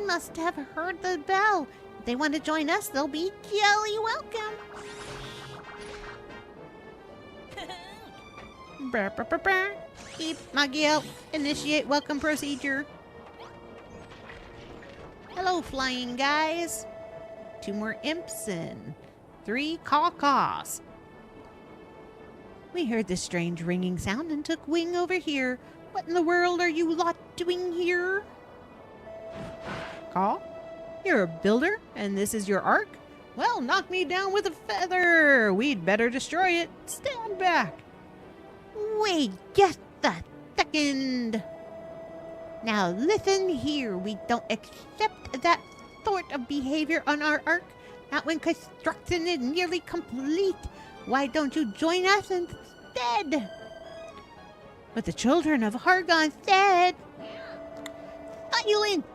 must have heard the bell. If they want to join us, they'll be jolly welcome. Brr, brr, brr, brr. Keep Magiel. Initiate welcome procedure. Hello, flying guys. 2 more imps and 3 caw-caws. We heard this strange ringing sound and took wing over here. What in the world are you lot doing here? Caw? You're a builder, and this is your ark? Well, knock me down with a feather. We'd better destroy it. Stand back. Wait just a second. Now listen here. We don't accept that sort of behavior on our ark. Not when construction is nearly complete. Why don't you join us instead? But the children of Hargon said, silence!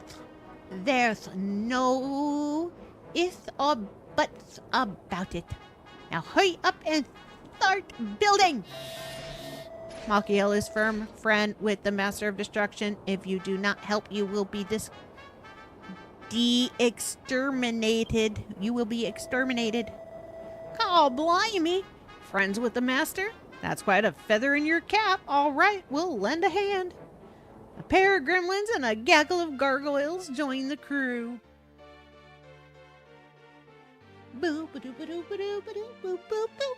There's no ifs or buts about it. Now hurry up and start building! Malkiel is firm friend with the Master of Destruction. If you do not help, you will be de-exterminated. You will be exterminated. Oh, blimey! Friends with the Master? That's quite a feather in your cap. All right, we'll lend a hand. A pair of gremlins and a gaggle of gargoyles join the crew. Boo ba doo ba doo ba doo ba doo boo boo boo boo.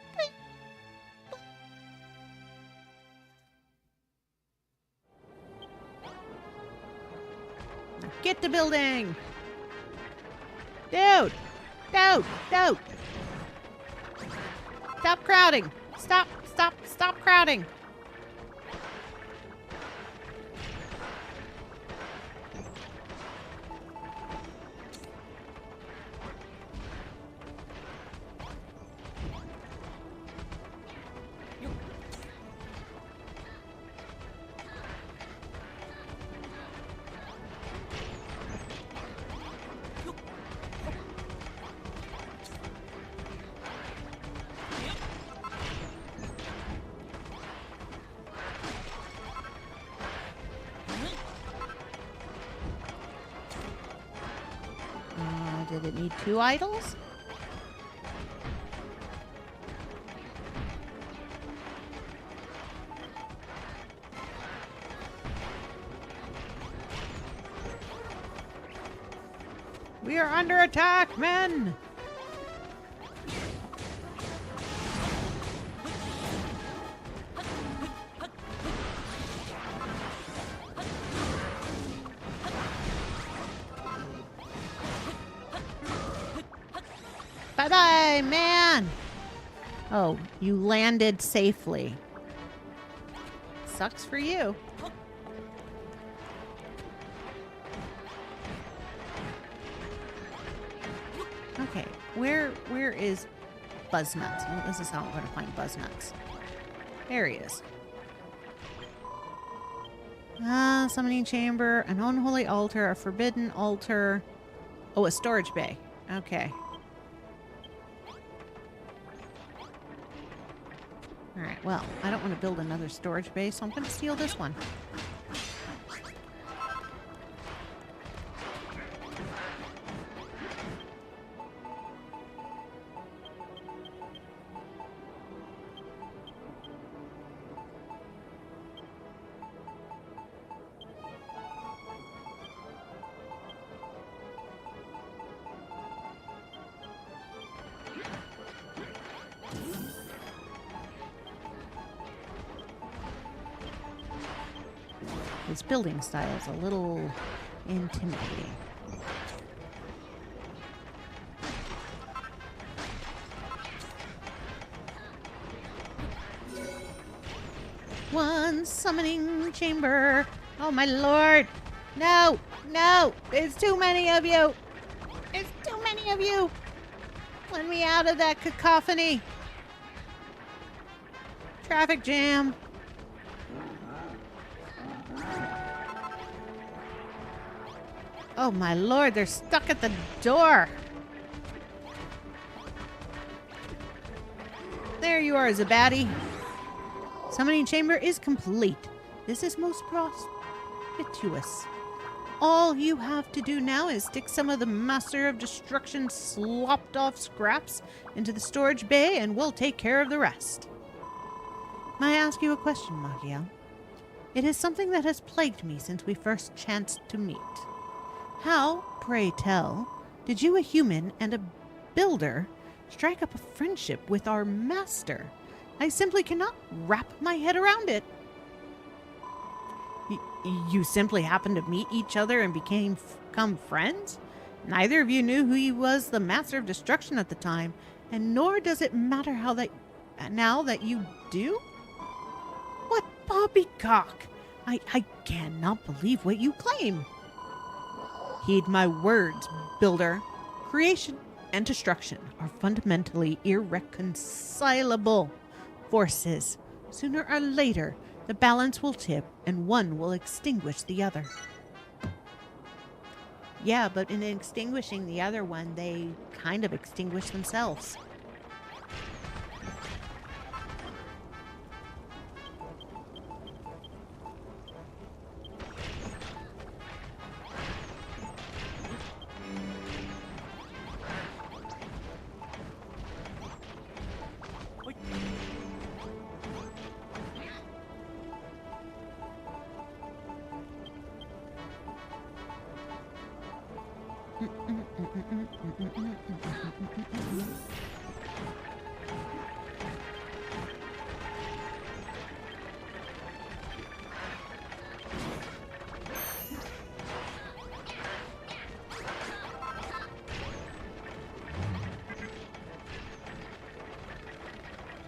Get to building! Dude! Dude! Dude! Stop crowding! Stop crowding! Did it need 2 idols? We are under attack, men! Bye-bye, man! Oh, you landed safely. sucks for you. Okay, where is Buzznuts? Well, this is how I'm going to find Buzznuts. There he is. Summoning chamber, an unholy altar, a forbidden altar. Oh, a storage bay. Okay. Alright, well, I don't want to build another storage bay, so I'm going to steal this one. His building style is a little intimidating. One summoning chamber. Oh my lord. No, no, there's too many of you. There's too many of you. Let me out of that cacophony. Traffic jam. Oh my lord, they're stuck at the door. There you are, Zabaddy. Summoning chamber is complete. This is most propitious. All you have to do now is stick some of the Master of Destruction slopped off scraps into the storage bay and we'll take care of the rest. May I ask you a question, Magiel? It is something that has plagued me since we first chanced to meet. How, pray tell, did you, a human and a builder, strike up a friendship with our master? I simply cannot wrap my head around it. You simply happened to meet each other and become friends? Neither of you knew who he was the Master of Destruction at the time, and nor does it matter now that you do? What poppycock! I cannot believe what you claim. Heed my words, builder. Creation and destruction are fundamentally irreconcilable forces. Sooner or later, the balance will tip and one will extinguish the other. Yeah, but in extinguishing the other one, they kind of extinguish themselves.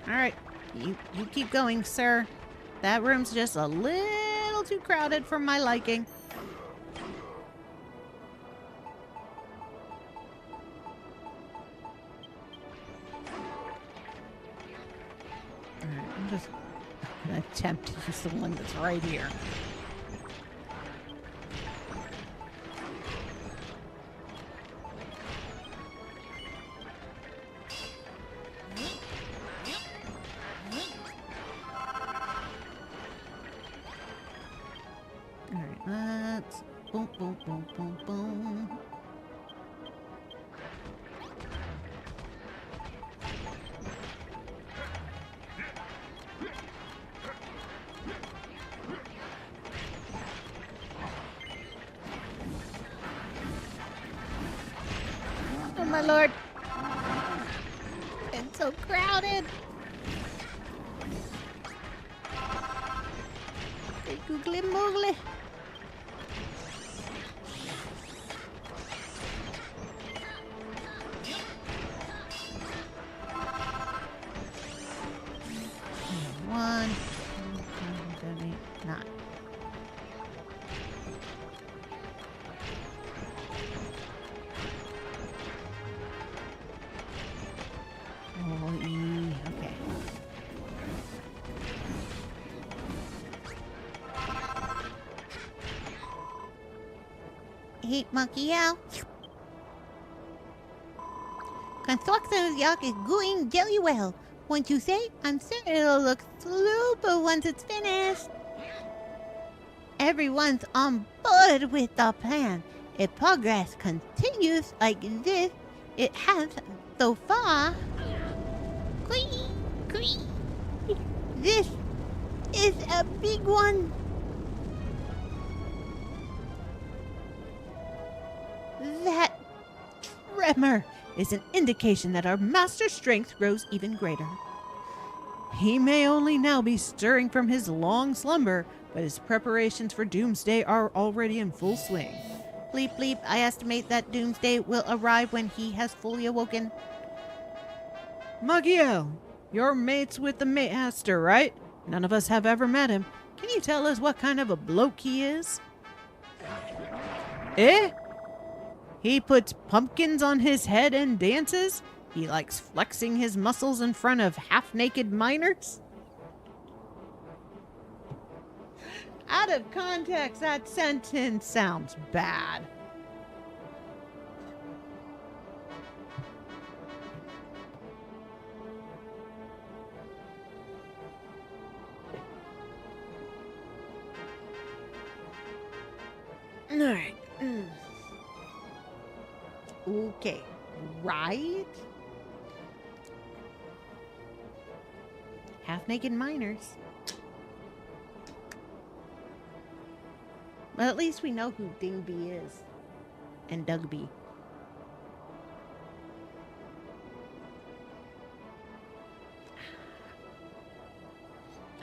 Alright, you keep going, sir. That room's just a little too crowded for my liking. Alright, I'm just gonna attempt to use the one that's right here. Boom, boom, boom, boom, boom. Oh my lord. It's so crowded. Hey, googly moogly. One. Hey, Makiel. Construction of the ark is going very well. Won't you say? I'm certain it'll look super once it's finished. Everyone's on board with the plan. If progress continues like this, it has so far. Cree, cree. This is a big one. That tremor is an indication that our master's strength grows even greater. He may only now be stirring from his long slumber, but his preparations for doomsday are already in full swing. Bleep bleep, I estimate that doomsday will arrive when he has fully awoken. Magiel, you're mates with the master, right? None of us have ever met him. Can you tell us what kind of a bloke he is? Eh? He puts pumpkins on his head and dances? He likes flexing his muscles in front of half-naked miners? Out of context, that sentence sounds bad. All right. Okay, right? Half-naked miners. Well, at least we know who Dingby is. And Dugby.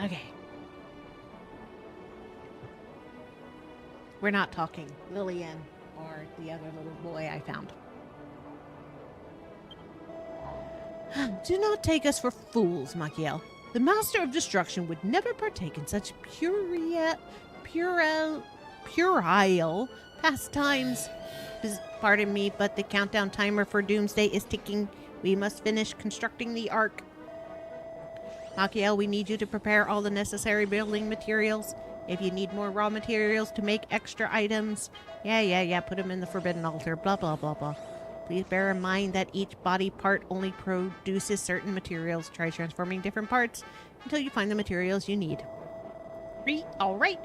Okay. We're not talking Lillian or the other little boy I found. Do not take us for fools, Machiel. The Master of Destruction would never partake in such puerile pastimes. Pardon me, but the countdown timer for Doomsday is ticking. We must finish constructing the Ark. Machiel, we need you to prepare all the necessary building materials. If you need more raw materials to make extra items, put them in the Forbidden Altar, blah, blah, blah, blah. Please bear in mind that each body part only produces certain materials. Try transforming different parts until you find the materials you need. All right.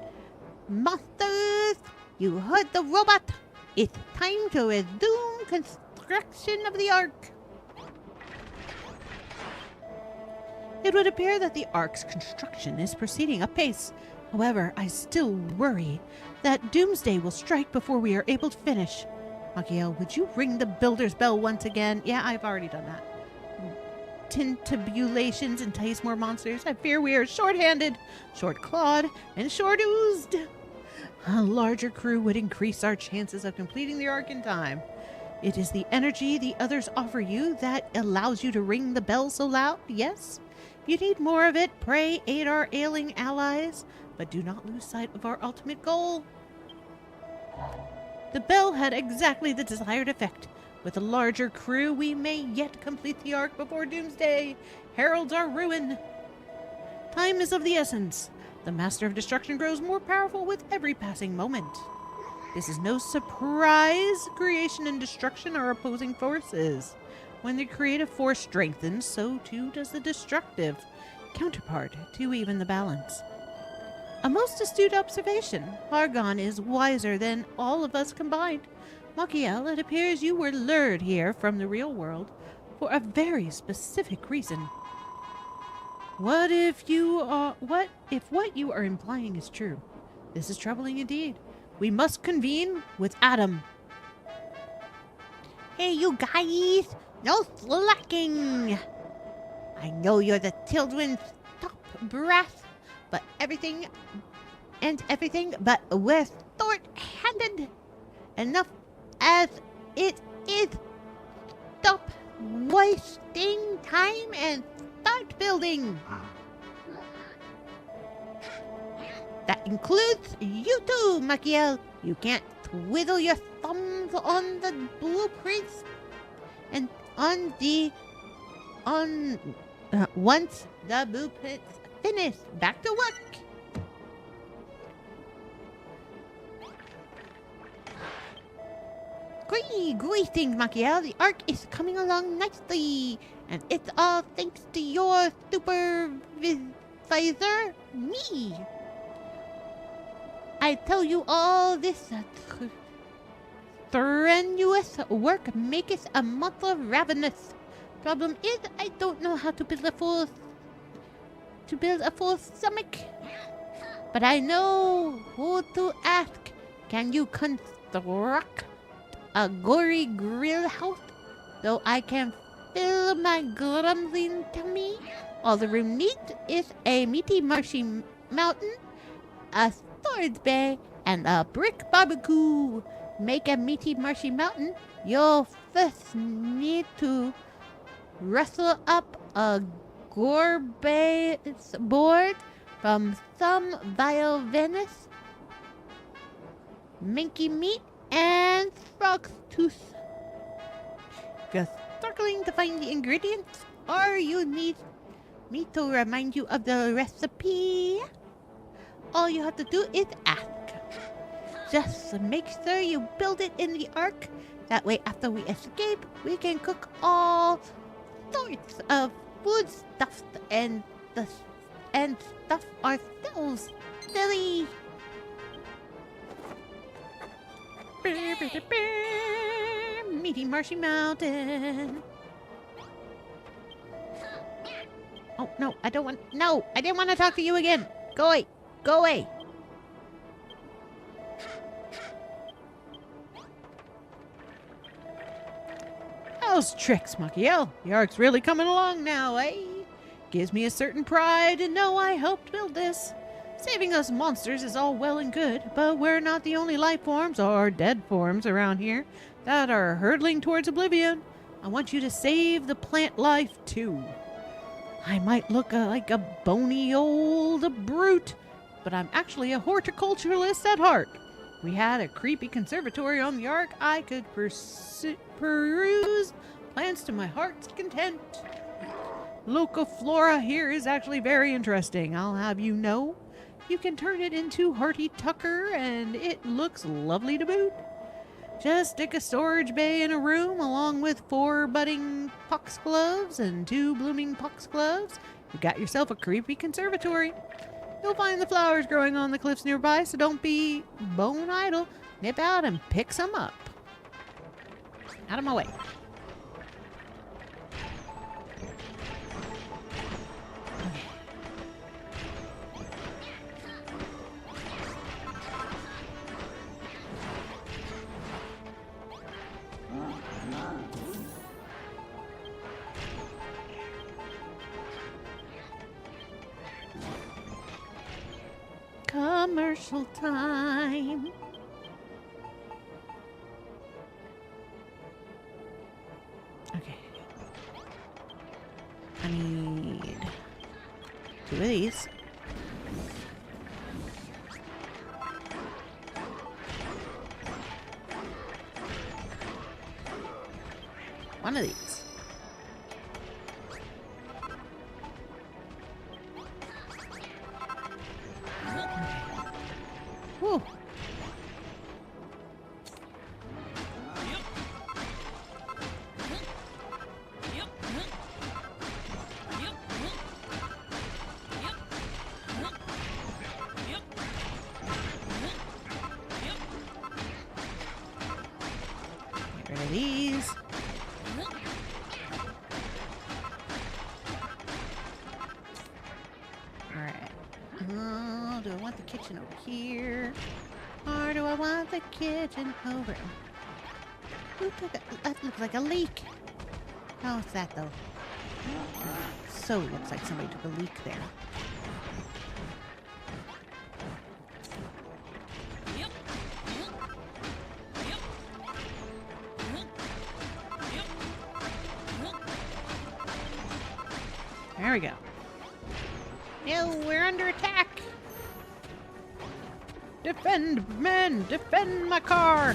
Monsters, you heard the robot. It's time to resume construction of the Ark. It would appear that the Ark's construction is proceeding apace. However, I still worry that Doomsday will strike before we are able to finish. Machiel, would you ring the builder's bell once again? Yeah, I've already done that. Tintabulations entice more monsters. I fear we are short-handed, short-clawed, and short-oozed. A larger crew would increase our chances of completing the Ark in time. It is the energy the others offer you that allows you to ring the bell so loud, yes? If you need more of it, pray aid our ailing allies, but do not lose sight of our ultimate goal. The bell had exactly the desired effect. With a larger crew, we may yet complete the Ark before Doomsday heralds our ruin. Time is of the essence. The Master of Destruction grows more powerful with every passing moment. This is no surprise. Creation and destruction are opposing forces. When the creative force strengthens, so too does the destructive counterpart to even the balance. A most astute observation. Argon is wiser than all of us combined. Machiel, it appears you were lured here from the real world for a very specific reason. What if what you are implying is true? This is troubling indeed. We must convene with Adam. Hey, you guys! No slacking! I know you're the children's top brass, but everything, but we're short-handed. Enough as it is. Stop wasting time and start building. That includes you too, Machiel. You can't twiddle your thumbs on the blueprints and once the blueprint's finished, back to work. Greetings, Machiel. The arc is coming along nicely, and it's all thanks to your supervisor, me. I tell you all this strenuous work maketh a mortal ravenous. Problem is, I don't know how to build a full stomach, but I know who to ask. Can you construct a gory grill house so I can fill my grumbling tummy? All the room needs is a meaty marshy mountain, a storage bay, and a brick barbecue. Make a meaty marshy mountain, you'll first need to rustle up a gourmet board from some vile Venice, minky meat, and frog's tooth. If you're struggling to find the ingredients, or you need me to remind you of the recipe, all you have to do is ask. Just make sure you build it in the ark. That way, after we escape, we can cook all sorts of foodstuffs and stuff ourselves. Silly. Meaty marshy mountain. Oh no, I don't want. No, I didn't want to talk to you again. Go away. Go away. Those tricks, Machiel. The ark's really coming along now, eh? Gives me a certain pride to know I helped build this. Saving us monsters is all well and good, but we're not the only life forms or dead forms around here that are hurtling towards oblivion. I want you to save the plant life too. I might look like a bony old brute, but I'm actually a horticulturalist at heart. If we had a creepy conservatory on the ark, I could peruse plants to my heart's content. Local flora here is actually very interesting, I'll have you know. You can turn it into Hearty Tucker, and it looks lovely to boot. Just stick a storage bay in a room along with 4 budding foxgloves and 2 blooming foxgloves. You got yourself a creepy conservatory. You'll find the flowers growing on the cliffs nearby, so don't be bone idle. Nip out and pick some up. Out of my way. Commercial time. Okay. I need 2 of these. One of these. Whew. Get rid of these. Alright. Oh, do I want the kitchen over here? Or do I want the kitchen over? Who took a, that looks like a leak. How is that though? So it looks like somebody took a leak there. There we go. No, we're under attack. Defend, men! Defend my car!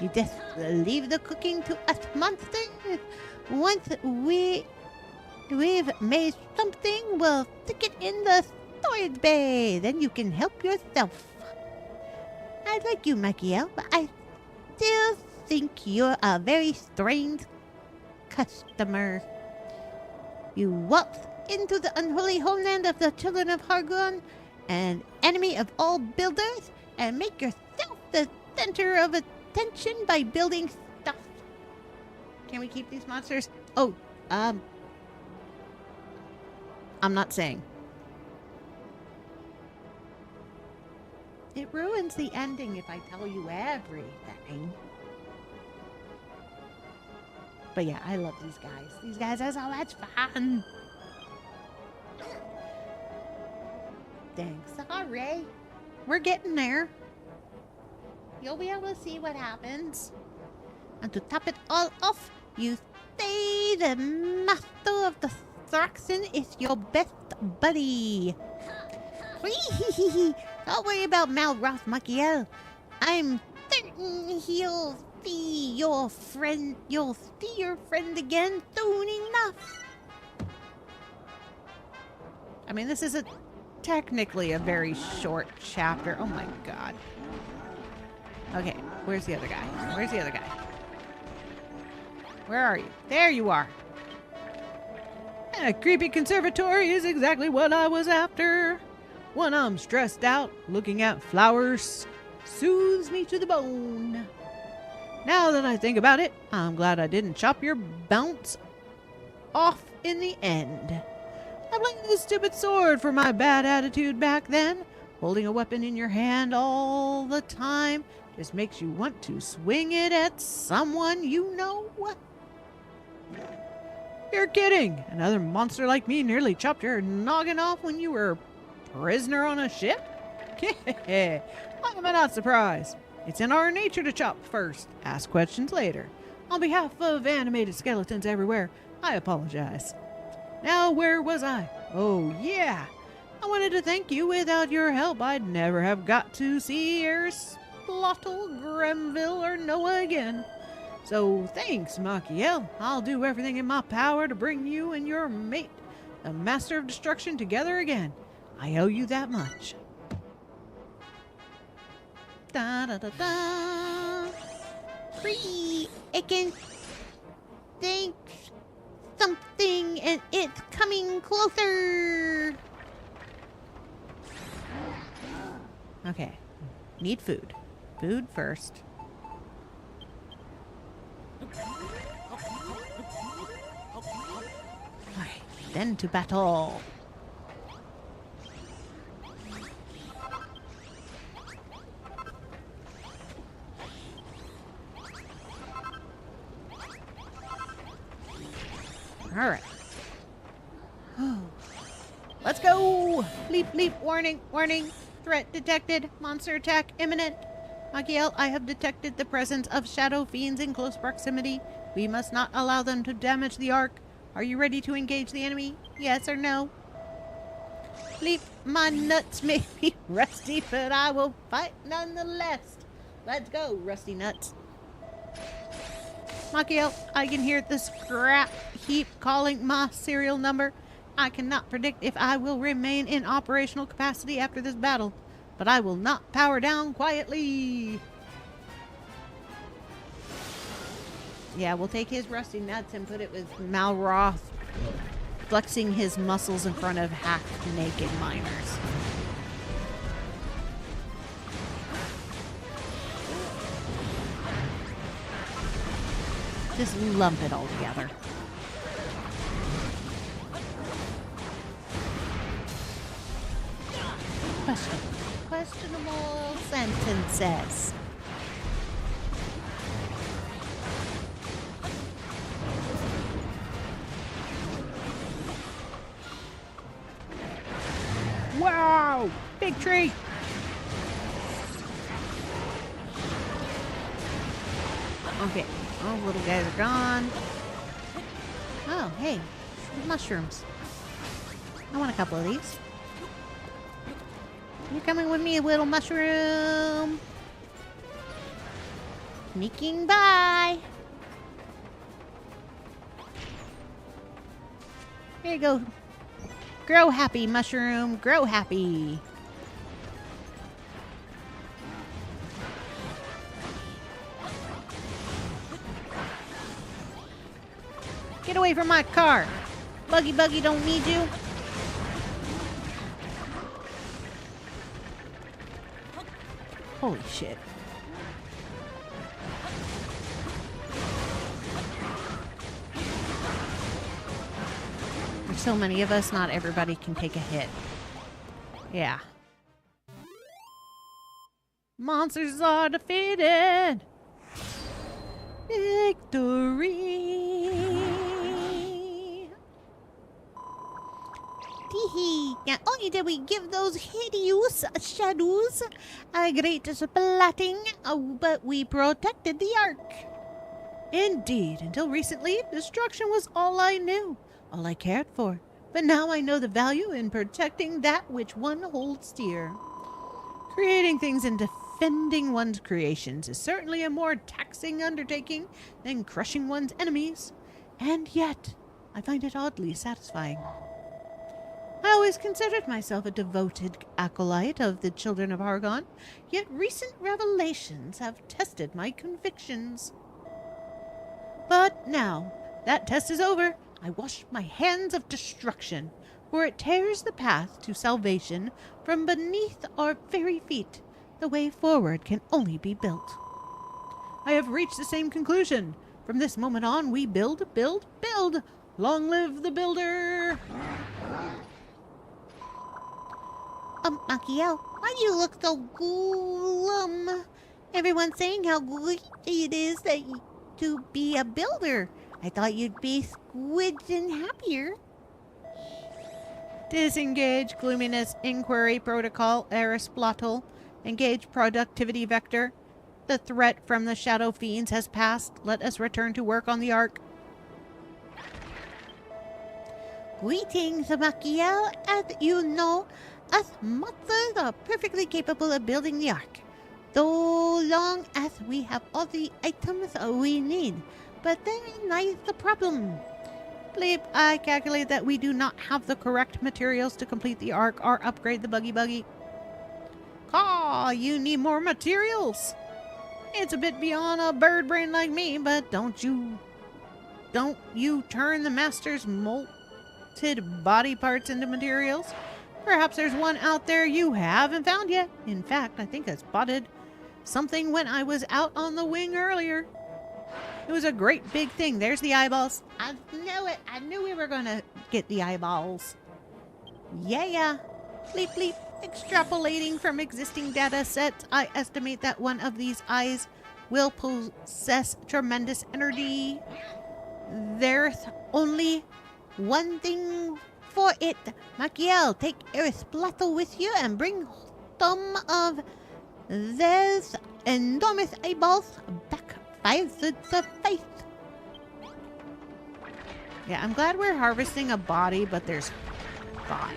You just leave the cooking to us monsters. Once we've made something, we'll stick it in the storage bay. Then you can help yourself. I like you, Machiel, but I still think you're a very strange customer. You waltz into the unholy homeland of the children of Hargon, an enemy of all builders, and make yourself the center of attention by building stuff. Can we keep these monsters? Oh, I'm not saying. It ruins the ending if I tell you everything. But yeah, I love these guys. These guys are so much fun. Dang, sorry. We're getting there. You'll be able to see what happens. And to top it all off, you say the master of the Thraxen is your best buddy. Don't worry about Malroth, Machiel. I'm certain he'll see your friend. You'll see your friend again soon enough. I mean, this is technically a very short chapter. Oh my god. Okay, where's the other guy? Where's the other guy? Where are you? There you are. A creepy conservatory is exactly what I was after. When I'm stressed out, looking at flowers soothes me to the bone. Now that I think about it, I'm glad I didn't chop your bounce off in the end. I blamed this stupid sword for my bad attitude back then. Holding a weapon in your hand all the time just makes you want to swing it at someone you know. You're kidding! Another monster like me nearly chopped your noggin off when you were a prisoner on a ship? Why am I not surprised? It's in our nature to chop first, ask questions later. On behalf of animated skeletons everywhere, I apologize. Now, where was I? Oh, yeah! I wanted to thank you. Without your help, I'd never have got to see Ersplottle, Gremville, or Noah again. So, thanks, Machiel. I'll do everything in my power to bring you and your mate, the Master of Destruction, together again. I owe you that much. Da da da da. Free! I can think something and it's coming closer. Okay. Need food. Food first. Alright, then to battle. Alright. Let's go! Leap, leap, warning, warning. Threat detected. Monster attack imminent. Machiel, I have detected the presence of shadow fiends in close proximity. We must not allow them to damage the Ark. Are you ready to engage the enemy? Yes or no? Leap, my nuts may be rusty, but I will fight nonetheless. Let's go, rusty nuts. Machiel, I can hear the scrap heap calling my serial number. I cannot predict if I will remain in operational capacity after this battle, but I will not power down quietly. Yeah, we'll take his rusty nuts and put it with Malroth flexing his muscles in front of half-naked miners. Just lump it all together. Questionable sentences. Wow! Big tree! Okay, all little guys are gone. Oh, hey, mushrooms. I want a couple of these. You're coming with me, little mushroom. Sneaking by. Here you go. Grow happy, mushroom. Grow happy. Get away from my car. Buggy don't need you. Holy shit. There's so many of us, not everybody can take a hit. Yeah. Monsters are defeated. Victory. Teehee. Not only did we give those hideous shadows a great splatting, but we protected the Ark. Indeed, until recently, destruction was all I knew, all I cared for. But now I know the value in protecting that which one holds dear. Creating things and defending one's creations is certainly a more taxing undertaking than crushing one's enemies, and yet I find it oddly satisfying. I always considered myself a devoted acolyte of the children of Argon, yet recent revelations have tested my convictions. But now, that test is over. I wash my hands of destruction, for it tears the path to salvation from beneath our very feet. The way forward can only be built. I have reached the same conclusion. From this moment on, we build, build, build. Long live the builder! Machiel, why do you look so glum? Everyone's saying how great it is to be a builder. I thought you'd be squidged and happier. Disengage gloominess inquiry protocol Aristotle. Engage productivity vector. The threat from the shadow fiends has passed. Let us return to work on the Ark. Greetings, Machiel. As you know, us monsters are perfectly capable of building the Ark, so long as we have all the items we need. But therein lies the problem. Bleep, I calculate that we do not have the correct materials to complete the Ark or upgrade the buggy. Caw, you need more materials. It's a bit beyond a bird brain like me, but don't you turn the master's molted body parts into materials? Perhaps there's one out there you haven't found yet. In fact, I think I spotted something when I was out on the wing earlier. It was a great big thing. There's the eyeballs. I knew it. I knew we were gonna Get the eyeballs. Yeah. Bleep bleep. Extrapolating from existing data sets, I estimate that one of these eyes will possess tremendous energy. There's only One thing for it. Machiel, take Aristotle with you and bring some of those enormous eyeballs back 5 suits of faith. Yeah, I'm glad we're harvesting a body, but there's 5.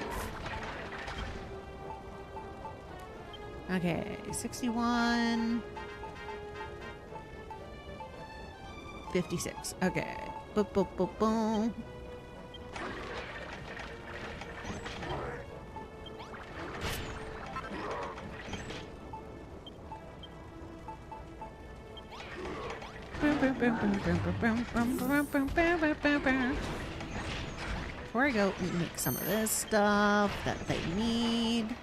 Okay, 61. 56. Okay. Boom, boom, boom, boom. Before I go make some of this stuff that they need.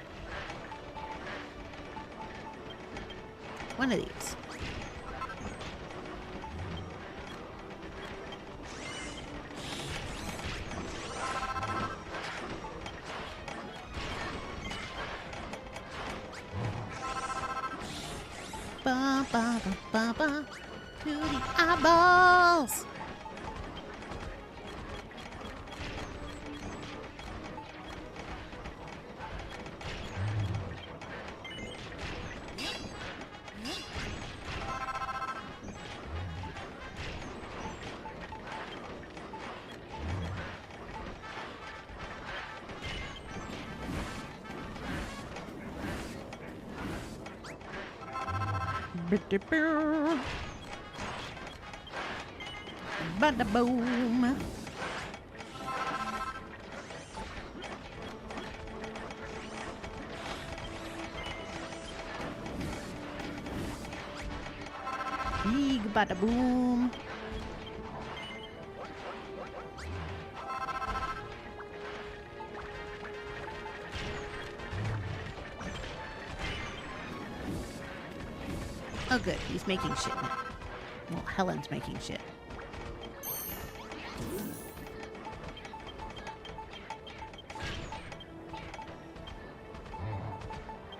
One of these. Ba ba ba ba ba. To the eyeballs. bada boom. Big bada boom. Oh good, he's making shit now. Well, Helen's making shit.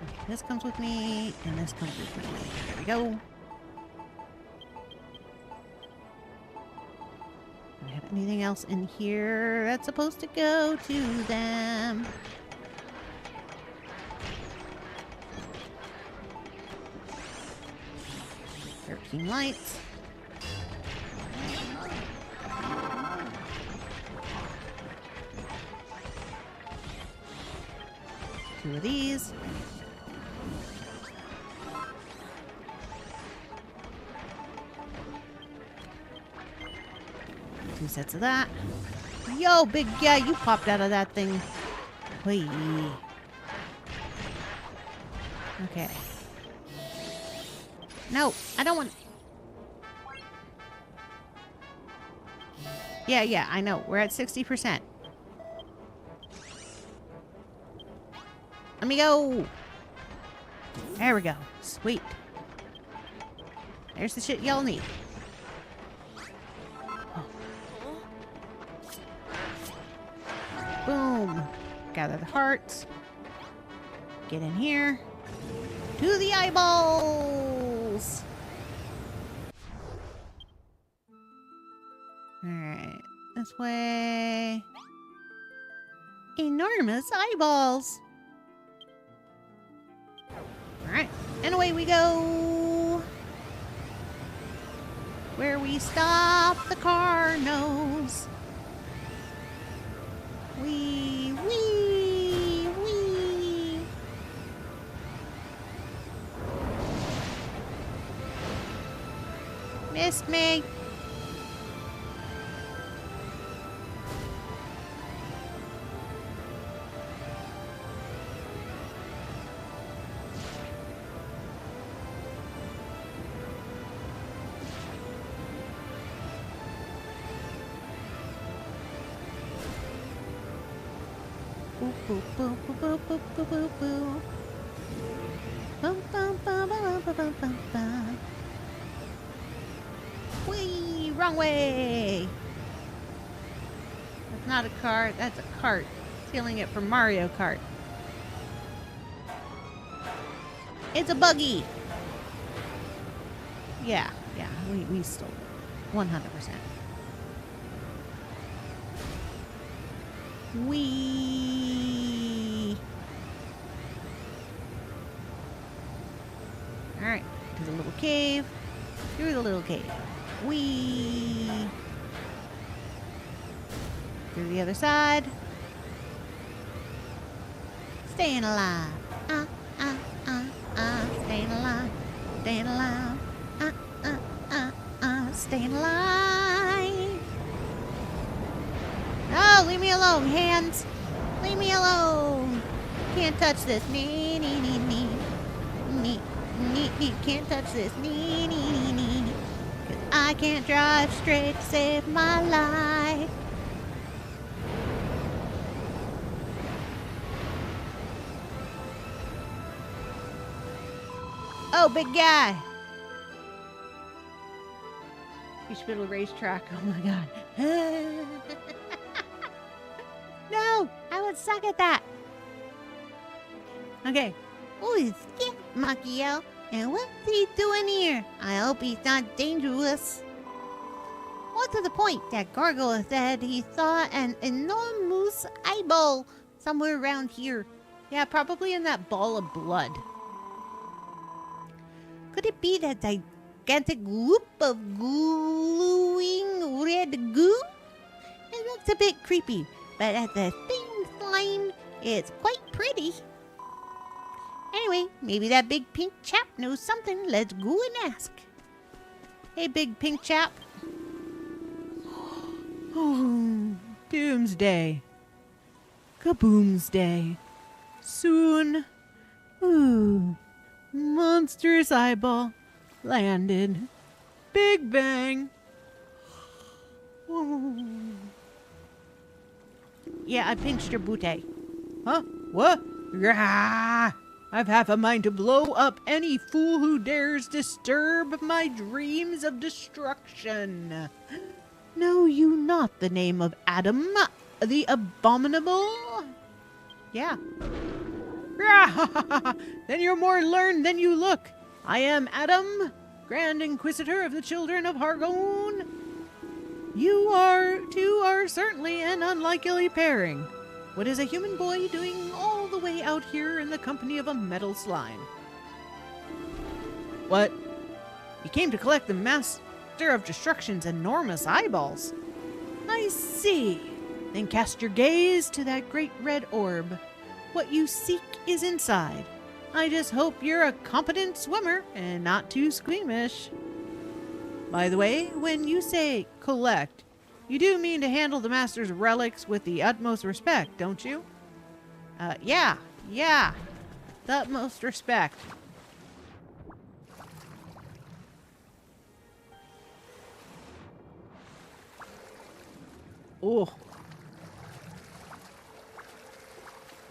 Okay, this comes with me, and this comes with me. There we go. Do I have anything else in here that's supposed to go to them? 13 lights. Two of these. Two sets of that. Yo, big guy, you popped out of that thing. Whee. Okay. No, I don't want... Yeah, I know. We're at 60%. Let me go. There we go. Sweet. There's the shit y'all need. Oh. Boom. Gather the hearts. Get in here. To the eyeballs. Alright. This way. Enormous eyeballs. Alright. And away we go. Where we stop the car nose. Wee, wee, wee. Missed me. Boo, boo, boo, boo, boo, boo, boo, boo. Bum, bum, bum, bum, bum, bum, bum, bum. Whee! Wrong way! That's not a car, that's a cart. Stealing it from Mario Kart. It's a buggy! Yeah, we stole it. 100%. Whee! Alright, to the little cave. Through the little cave. Whee! Through the other side. Staying alive. Staying alive. Staying alive. Staying alive. No, leave me alone, hands. Leave me alone. Can't touch this. Nee, nee, nee, nee. Nee, nee, nee. Can't touch this. Nee, nee, nee, nee. 'Cause I can't drive straight to save my life. Oh, big guy. You should build a racetrack. Oh my god. No, I would suck at that. Okay. Who is this Macchio? And what's he doing here? I hope he's not dangerous. More to the point, that gargoyle said he saw an enormous eyeball somewhere around here. Yeah, probably in that ball of blood. Could it be that gigantic loop of glowing red goo? It looks a bit creepy, but at the same time, it's quite pretty. Anyway, maybe that big pink chap knows something. Let's go and ask. Hey, big pink chap. Oh, doomsday. Kaboomsday. Soon. Ooh. Monstrous eyeball. Landed. Big bang. Ooh. Yeah, I pinched your booty. Huh? What? Rah! I've half a mind to blow up any fool who dares disturb my dreams of destruction. Know you not the name of Adam, the abominable? Yeah. Rah! Then you're more learned than you look. I am Adam, Grand Inquisitor of the Children of Hargon. You two are certainly an unlikely pairing. What is a human boy doing all the way out here in the company of a metal slime? What? You came to collect the Master of Destruction's enormous eyeballs. I see. Then cast your gaze to that great red orb. What you seek is inside. I just hope you're a competent swimmer and not too squeamish. By the way, when you say collect, you do mean to handle the Master's relics with the utmost respect, don't you? Yeah. The utmost respect. Oh.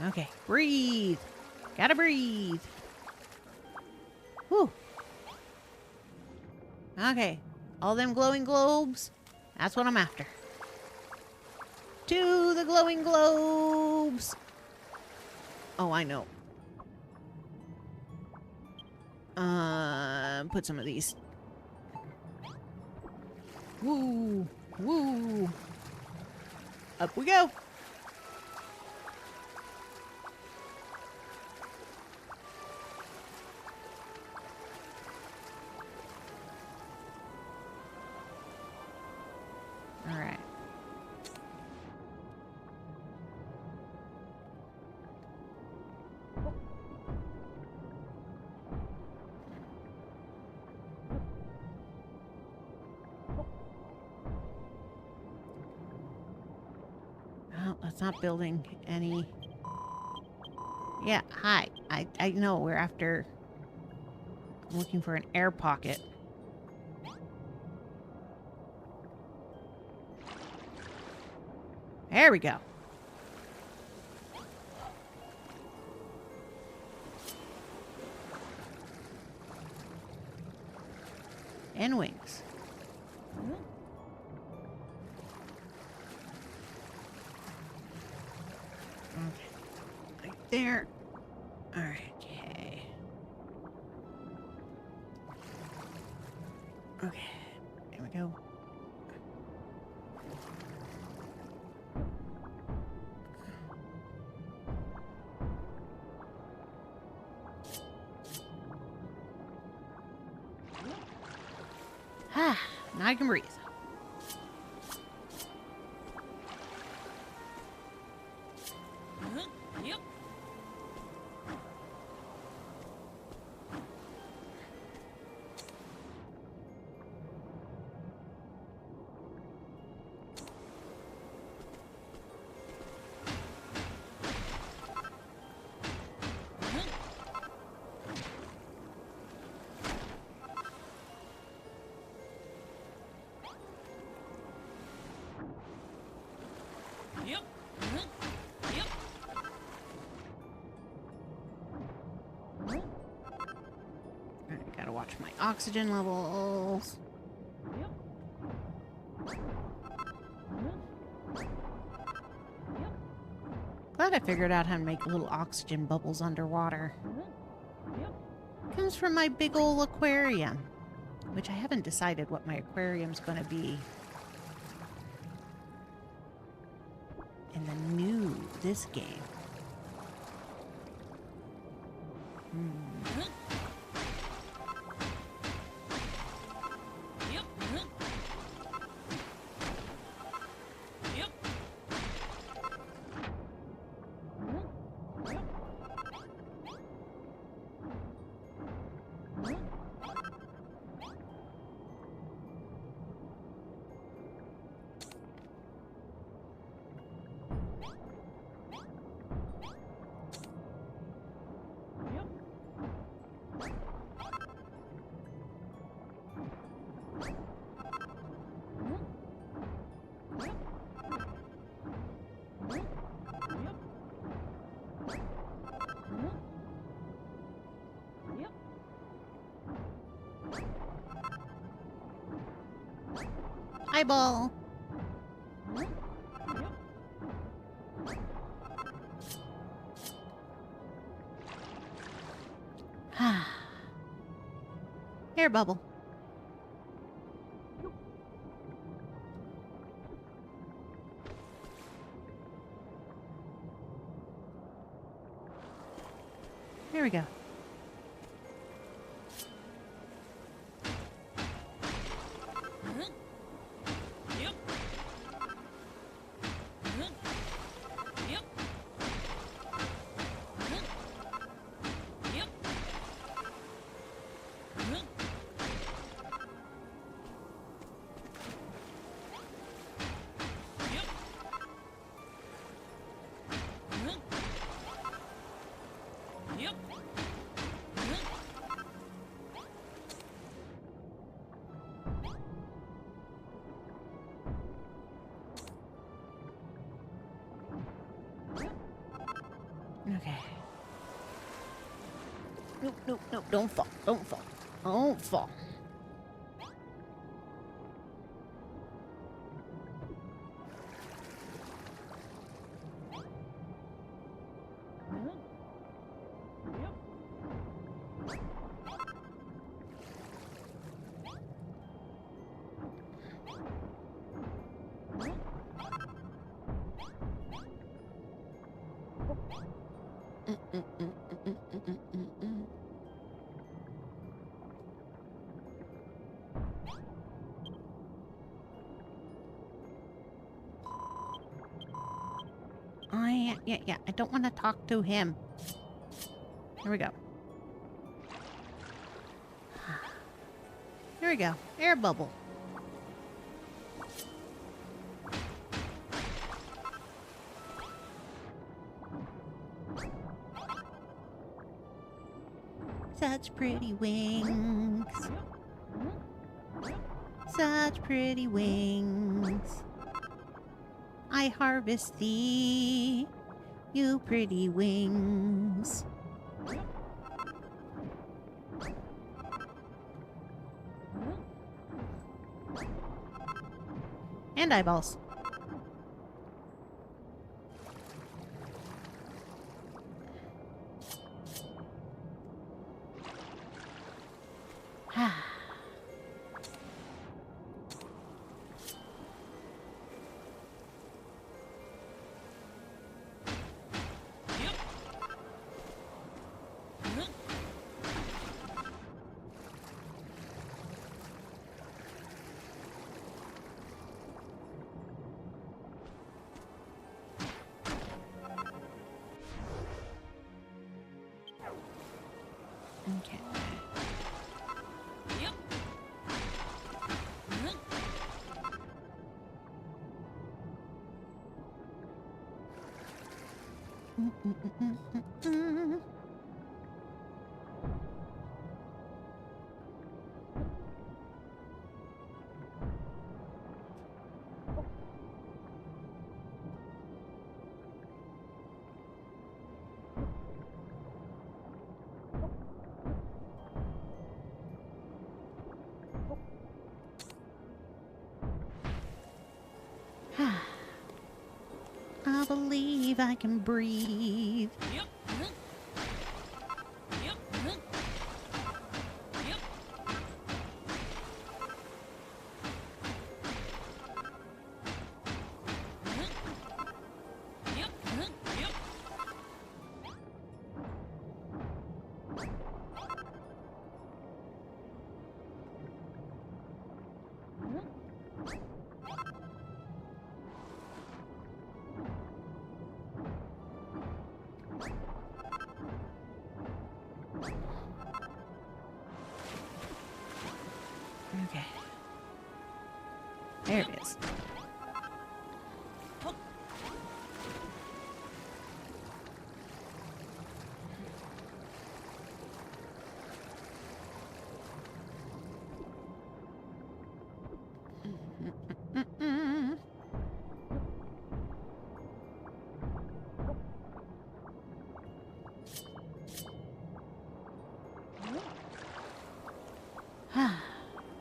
Okay, breathe. Gotta breathe. Whew. Okay, all them glowing globes, that's what I'm after. To the glowing globes. Oh, I know. Put some of these. Woo, woo. Up we go. All right. Well, that's not building any. Yeah, hi. I know we're after. I'm looking for an air pocket. There we go. And wings. Okay. Right there. All right. Okay. Okay. There we go. Ah, now I can breathe. Yep. Yep. Yep. Alright, gotta watch my oxygen levels. Glad I figured out how to make little oxygen bubbles underwater. Comes from my big ol' aquarium, which I haven't decided what my aquarium's gonna be in the this game. Yep. Yep. Eyeball. Air bubble. There we go. Yep. Yep. Yep. Yep. Okay. Nope, nope, nope. Don't fall. Don't fall. Don't fall. Yeah. I don't want to talk to him. Here we go. Here we go. Air bubble. Such pretty wings. Such pretty wings. I harvest thee, you pretty wings. And eyeballs. Okay. Yep. I believe I can breathe. Yep. Yep. Yep. Yep. Yep. Okay. There it is. Mm-mm.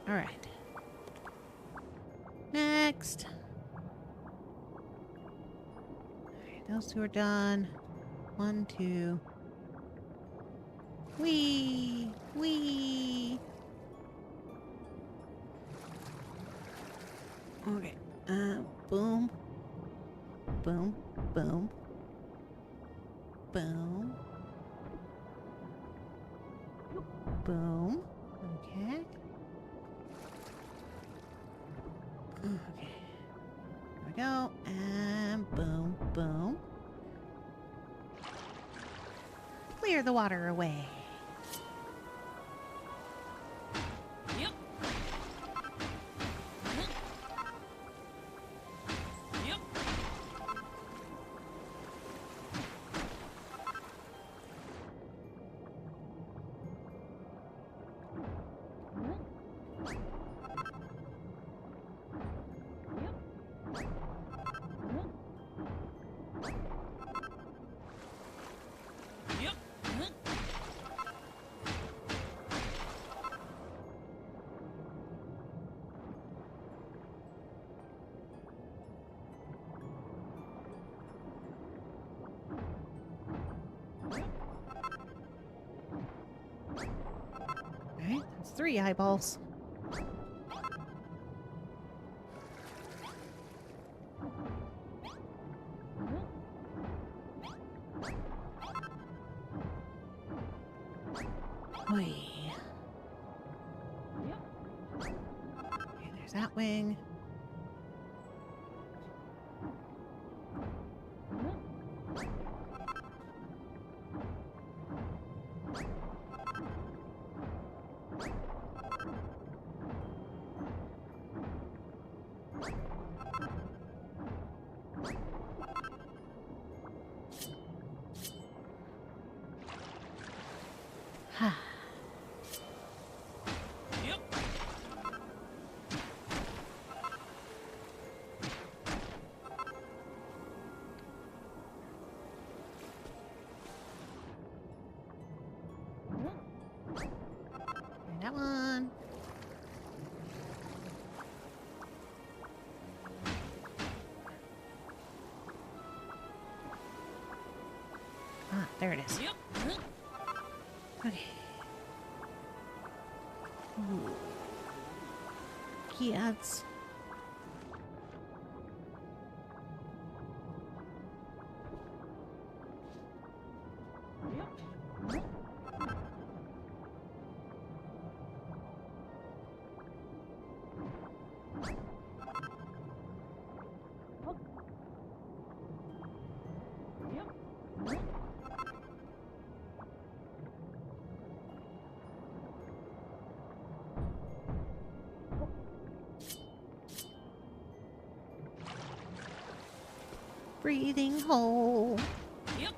All right. next? Alright, those two are done. 1, 2. Whee! Whee! Okay. Boom. Boom. Boom. Boom. Boom. Okay. Okay. There we go. And boom. Boom. Clear the water away. Yep. Yep. Yep. Alright, that's 3 eyeballs. Oi. Okay, there's that wing. Ha. Yep. And that one. Ah, there it is. Yep. Okay. Ooh. Kids. Breathing hole. Yep.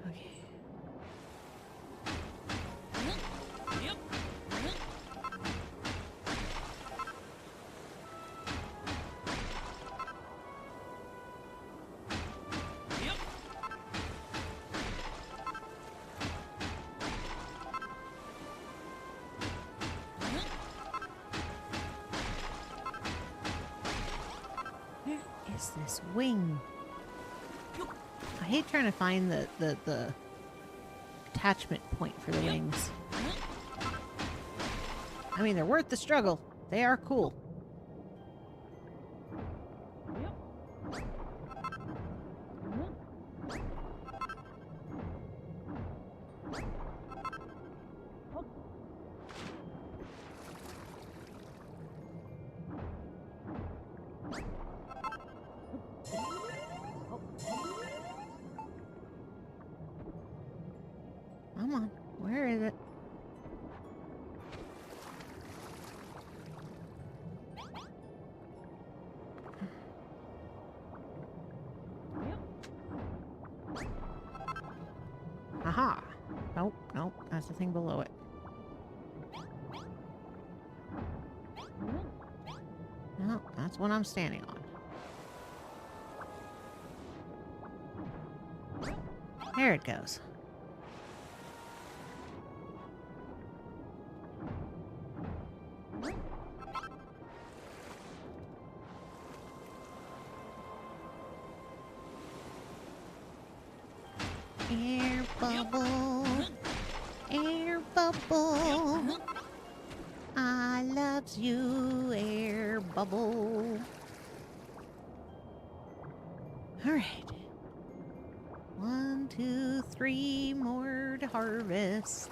Okay. Yep. Yep. Where is this wing? I hate trying to find the attachment point for the Yep. wings. I mean, they're worth the struggle. They are cool. Come on. Where is it? Aha! Nope, nope. That's the thing below it. No, that's what I'm standing on. There it goes. Air bubble, air bubble. I loves you, air bubble. All right. 1, 2, 3 more to harvest.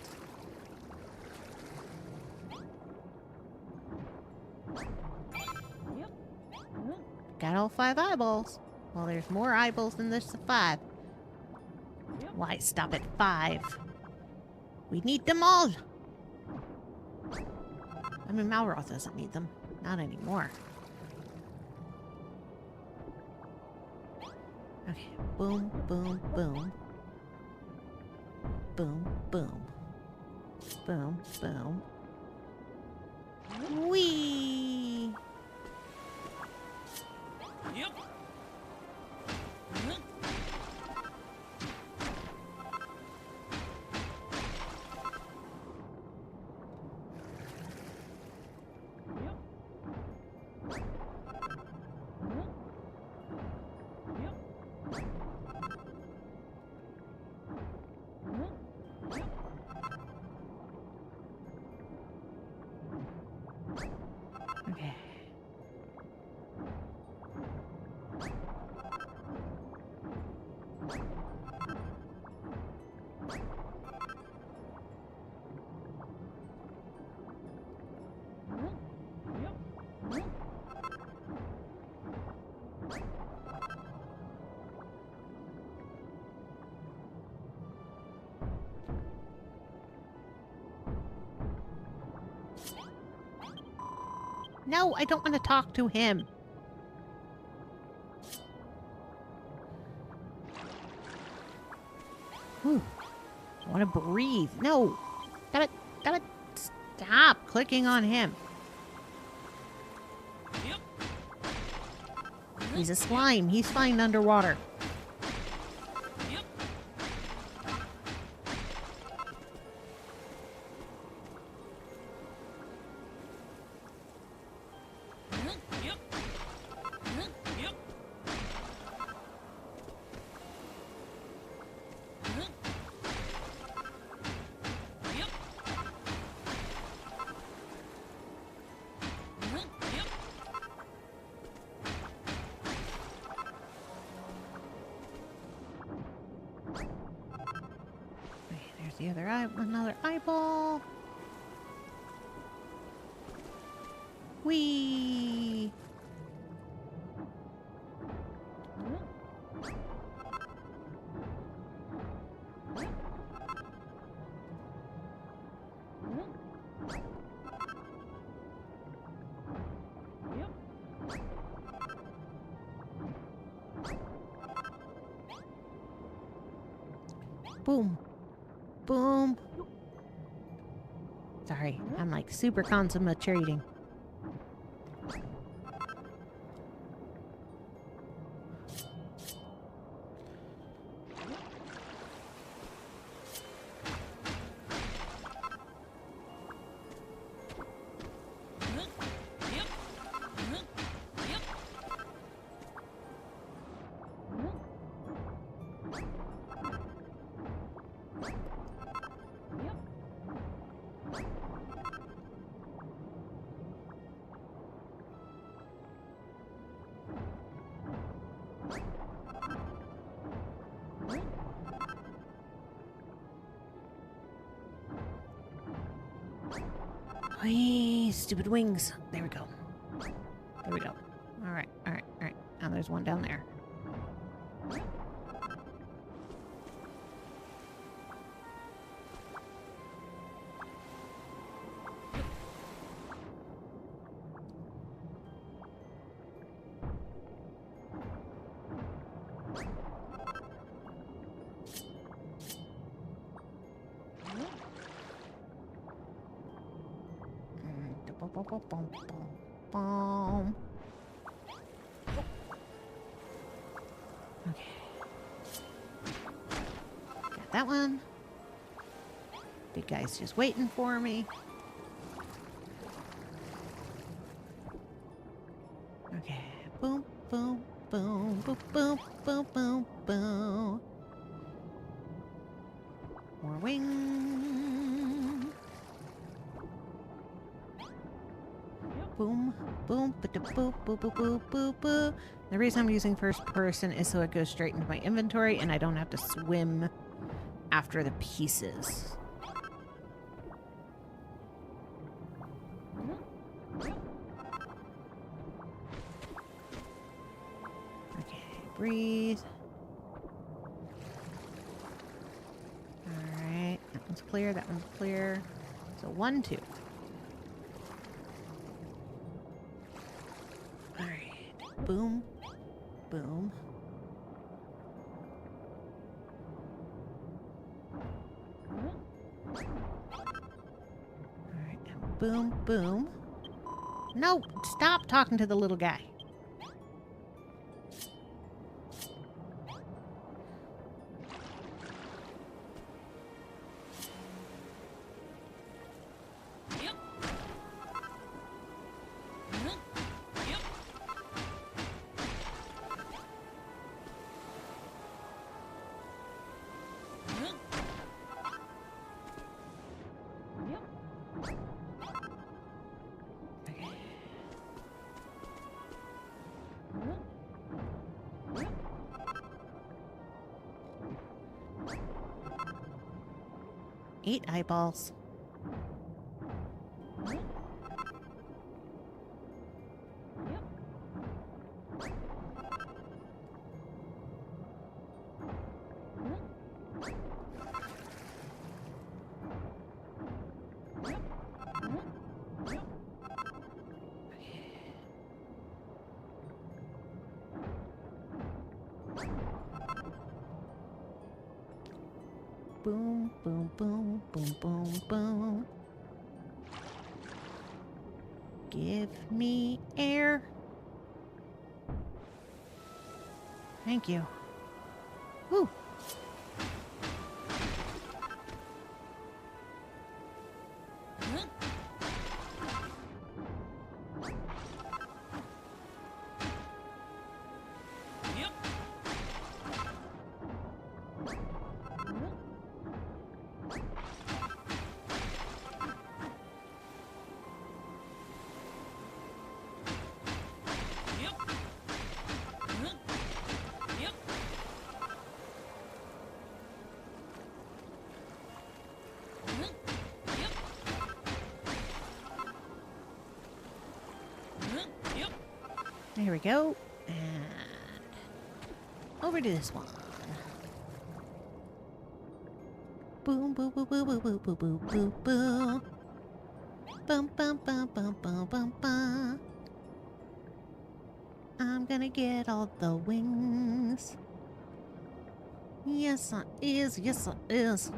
Got all 5 eyeballs. Well, there's more eyeballs than this 5. Why stop at 5? We need them all. I mean, Malroth doesn't need them. Not anymore. Okay. Boom, boom, boom. Boom, boom. Boom, boom. Whee! Yep. Okay. No, I don't want to talk to him. Whew. I want to breathe. No. Stop it. Stop it. Stop clicking on him. Yep. He's a slime. He's fine underwater. Yep. Yep. Yep. Yep. Yep. Okay, there's the other eye. Another eyeball. Whee! Boom. Boom. Sorry, I'm like super concentrating. Whee, stupid wings. There we go. There we go. Alright, alright, alright. Now there's one down there. Boom. Okay. that one. Big guy's just waiting for me. Okay. Boom, boom, boom, boom, boom, boom, boom, boom. More wing. Boom, boom, ba-da-boo, boo, boo, boo, boo, boo. The reason I'm using first person is so it goes straight into my inventory and I don't have to swim after the pieces. Okay, breathe. Alright, that one's clear, that one's clear. So 1, 2. Alright, boom, boom. Alright, and boom, boom. No, stop talking to the little guy. Yep. Yep. Yep. Yep. Okay. 8 eyeballs. Boom, boom, boom, boom, boom, boom. Give me air. Thank you. Woo. Yep. Yep. Yep. Yep. Yep. There we go. And over to this one. Boom, boom, boom, boom, boom, boom, boom, boom, boom, boom. Bum, bum, bum, bum, bum, bum, bum. I'm gonna get all the wings. Yes, I is. Yes, I is.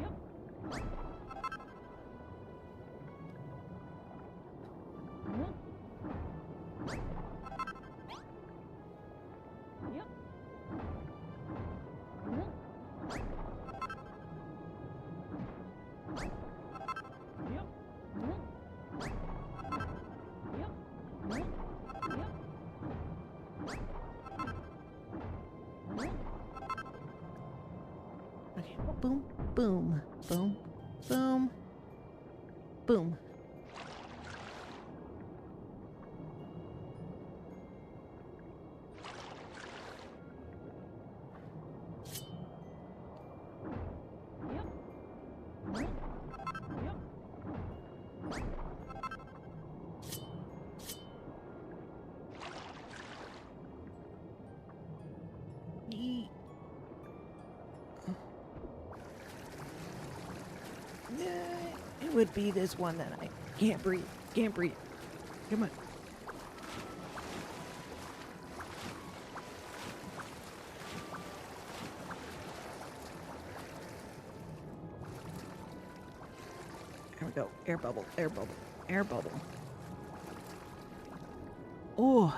Okay, boom, boom, boom, boom, boom. Yee. It would be this one that I can't breathe. Can't breathe. Come on. There we go. Air bubble. Air bubble. Air bubble. Oh.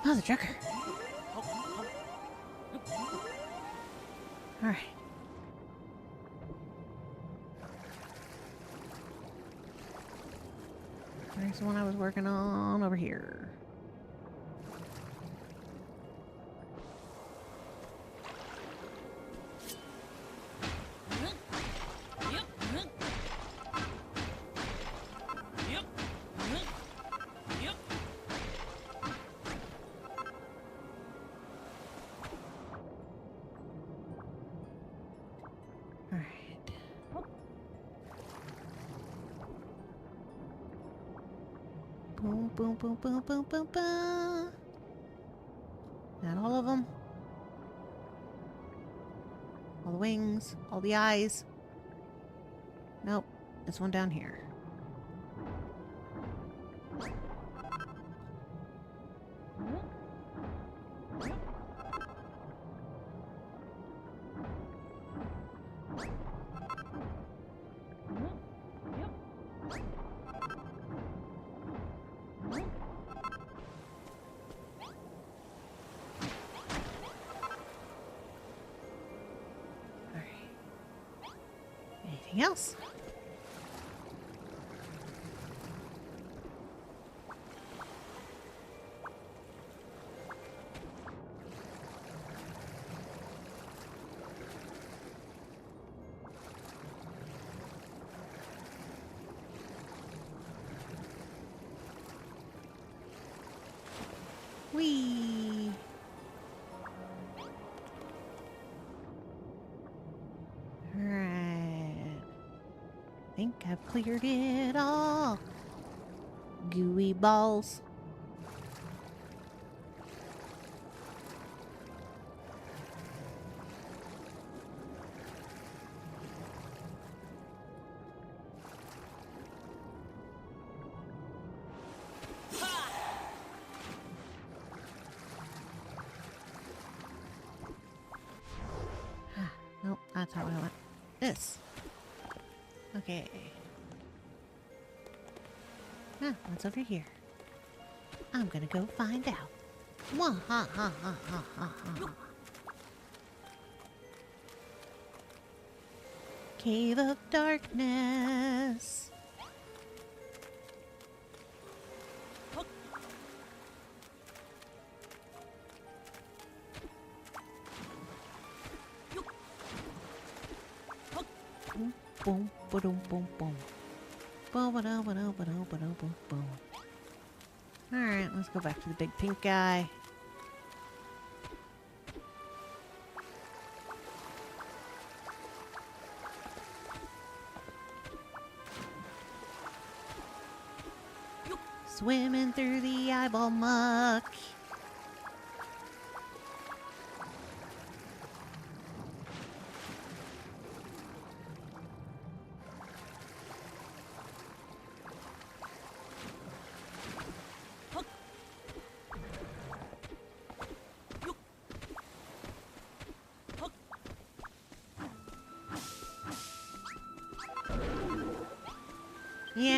Oh, the trucker. All right. There's the one I was working on over here. Boom, boom, boom, boom, boom, boom, boom. Not all of them. All the wings, all the eyes. Nope, this one down here. Anything else? Whee! Think I've cleared it all. Gooey balls. Nope, that's not what I want. This. Okay. Now, what's over here? I'm gonna go find out. Wah ha ha ha ha ha ha. Cave of Darkness. Boom, boom, boom, boom. Boom, boom, boom, boom, boom, boom, boom. All right, let's go back to the big pink guy. Swimming through the eyeball muck.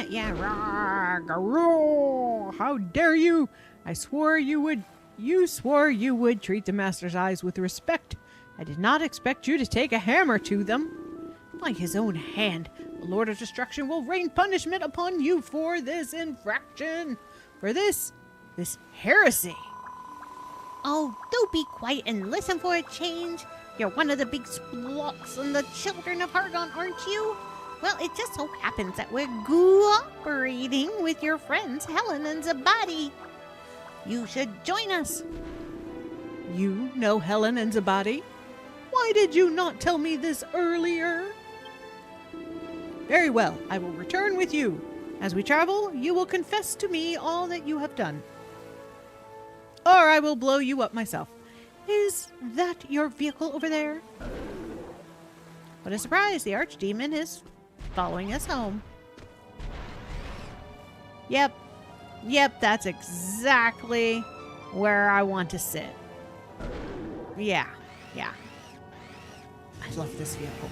Yeah, rah, garoo. How dare you! I swore you would. You swore you would treat the Master's eyes with respect. I did not expect you to take a hammer to them. By his own hand, the Lord of Destruction will rain punishment upon you for this infraction. For this heresy. Oh, don't be quiet and listen for a change. You're one of the big splocks and the children of Hargon, aren't you? Well, it just so happens that we're cooperating with your friends Helen and Zabadi. You should join us. You know Helen and Zabadi? Why did you not tell me this earlier? Very well, I will return with you. As we travel, you will confess to me all that you have done. Or I will blow you up myself. Is that your vehicle over there? What a surprise, the Archdemon is following us home. Yep, that's exactly where I want to sit. Yeah. I love this vehicle.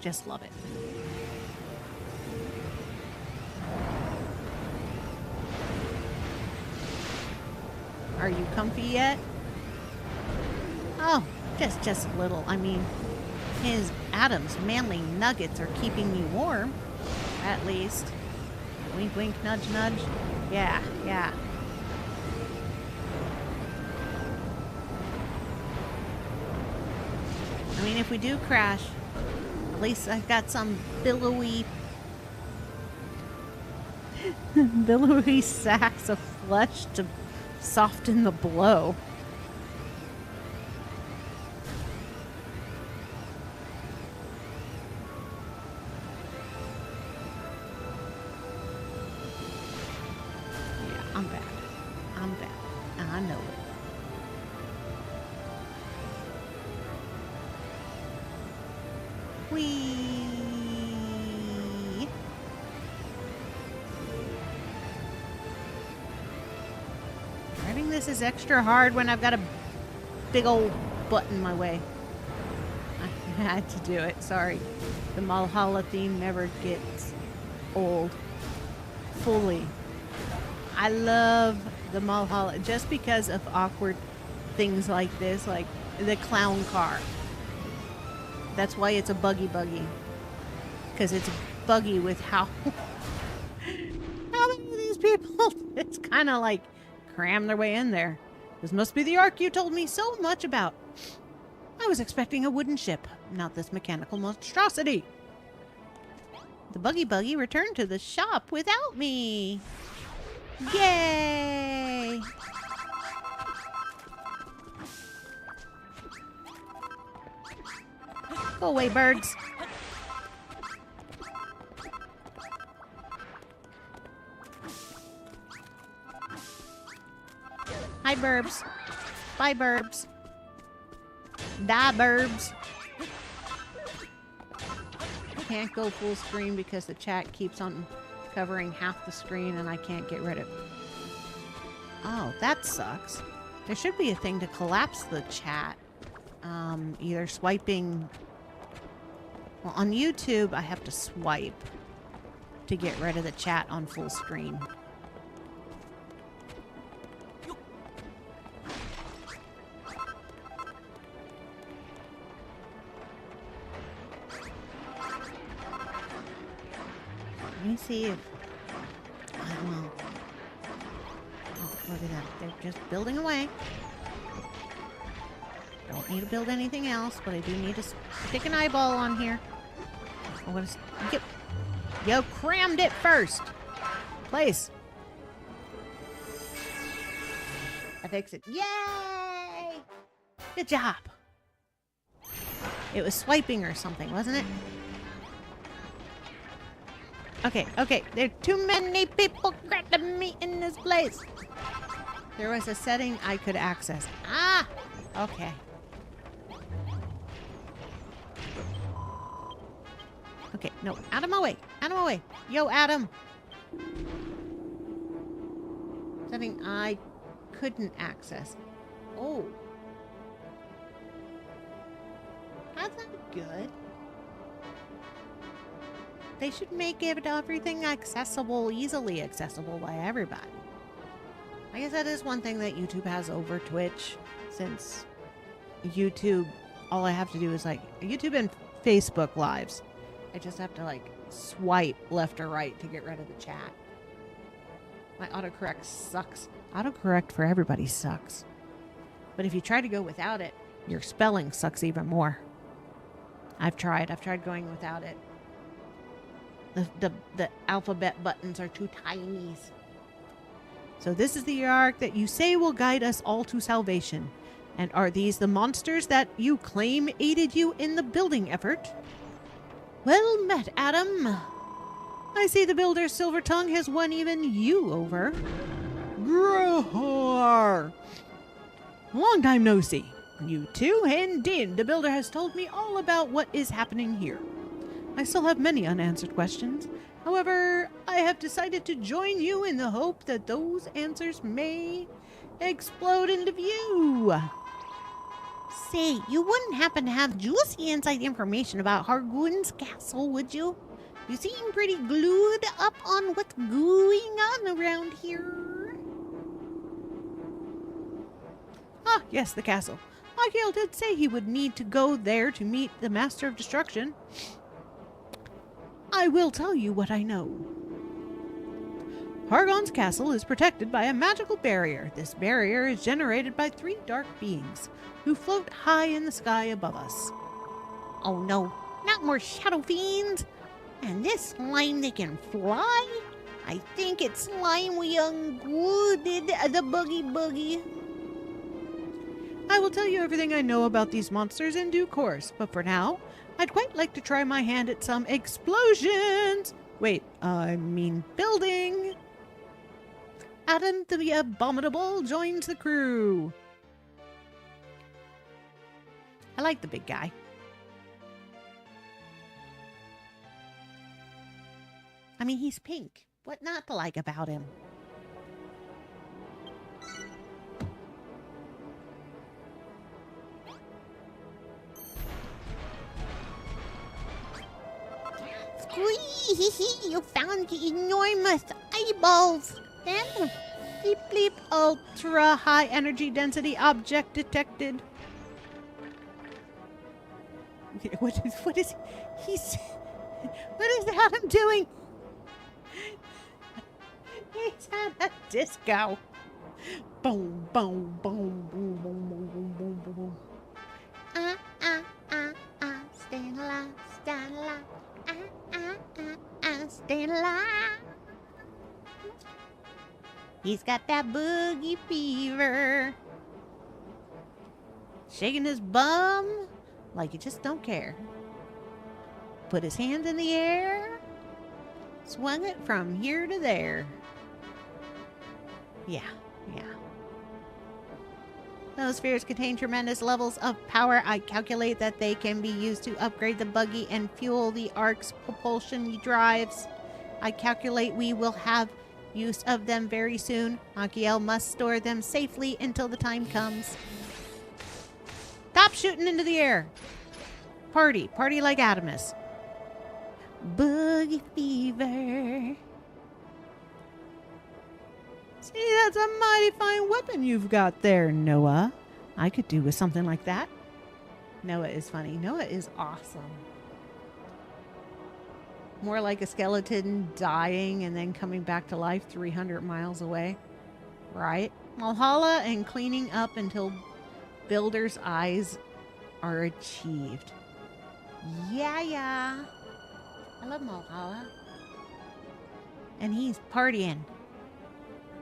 Just love it. Are you comfy yet? Oh, just a little. I mean, his Adam's manly nuggets are keeping me warm, at least. Wink, wink, nudge, nudge. Yeah, yeah. I mean, if we do crash, at least I've got some billowy sacks of flesh to soften the blow. Yeah, I'm bad. I'm bad. I know it. Whee! Driving this is extra hard when I've got a big old butt in my way. I had to do it, sorry. The Malhalla theme never gets old. Fully. I love the Malhalla just because of awkward things like this, like the clown car. That's why it's a buggy. Because it's buggy with how many of these people it's kind of like cram their way in there. This must be the ark you told me so much about. I was expecting a wooden ship, not this mechanical monstrosity. The buggy returned to the shop without me. Yay! Go away, birds. Hi, burbs. Bye, burbs. Die, burbs. Can't go full screen because the chat keeps on covering half the screen and I can't get rid of it. Oh, that sucks. There should be a thing to collapse the chat. Either swiping... Well, on YouTube, I have to swipe to get rid of the chat on full screen. Let me see if... I don't know. Oh, look at that. They're just building away. Don't need to build anything else, but I do need to stick an eyeball on here. I'm gonna get... Yo, crammed it first. Place. I fixed it. Yay! Good job. It was swiping or something, wasn't it? Okay. There are too many people grabbing me in this place. There was a setting I could access. Ah! Okay. Okay, no, out of my way. Out of my way. Yo, Adam. Setting I couldn't access. Oh. That's not good. They should make everything accessible, easily accessible by everybody. I guess that is one thing that YouTube has over Twitch, since YouTube, all I have to do is like, YouTube and Facebook Lives. I just have to like swipe left or right to get rid of the chat. My autocorrect sucks. Autocorrect for everybody sucks. But if you try to go without it, your spelling sucks even more. I've tried going without it. The alphabet buttons are too tiny. So this is the ark that you say will guide us all to salvation. And are these the monsters that you claim aided you in the building effort? Well met, Adam. I see the builder's silver tongue has won even you over. Groar! Long time no see. You too? Indeed, the builder has told me all about what is happening here. I still have many unanswered questions. However, I have decided to join you in the hope that those answers may explode into view. Say, you wouldn't happen to have juicy inside information about Hargoon's castle, would you? You seem pretty glued up on what's going on around here. Ah, yes, the castle. Achiel did say he would need to go there to meet the Master of Destruction. I will tell you what I know. Hargon's castle is protected by a magical barrier. This barrier is generated by 3 dark beings who float high in the sky above us. Oh no, not more shadow fiends! And this slime that can fly? I think it's slime we unglued the boogie. I will tell you everything I know about these monsters in due course, but for now, I'd quite like to try my hand at some explosions! Wait, I mean building! Adam the Abominable joins the crew. I like the big guy. I mean, he's pink. What not to like about him? Squee! You found the enormous eyeballs. And bleep bleep ultra high energy density object detected. What is Adam doing? He's at a disco. Boom, boom, boom, boom, boom, boom, boom, boom, boom. Staying alive, staying alive. Staying alive. He's got that boogie fever. Shaking his bum like he just don't care. Put his hand in the air. Swung it from here to there. Yeah. Those spheres contain tremendous levels of power. I calculate that they can be used to upgrade the buggy and fuel the Ark's propulsion drives. I calculate we will have use of them very soon. Achiel must store them safely until the time comes. Stop shooting into the air. Party like Adamus. Boogie fever. See, that's a mighty fine weapon you've got there, Noah. I could do with something like that. Noah is funny. Noah is awesome. More like a skeleton dying and then coming back to life 300 miles away. Right? Valhalla and cleaning up until Builder's eyes are achieved. Yeah. I love Valhalla. And he's partying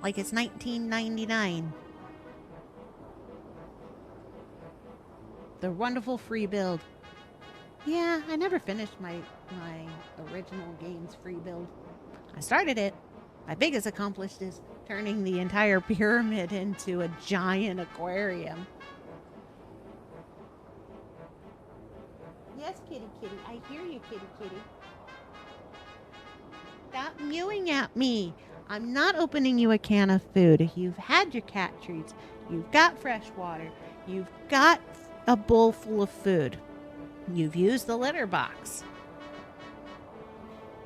like it's 1999. The wonderful free build. Yeah, I never finished my original game's free build. I started it. My biggest accomplishment is turning the entire pyramid into a giant aquarium. Yes, kitty. I hear you, kitty. Stop mewing at me. I'm not opening you a can of food. You've had your cat treats. You've got fresh water. You've got a bowl full of food. You've used the litter box.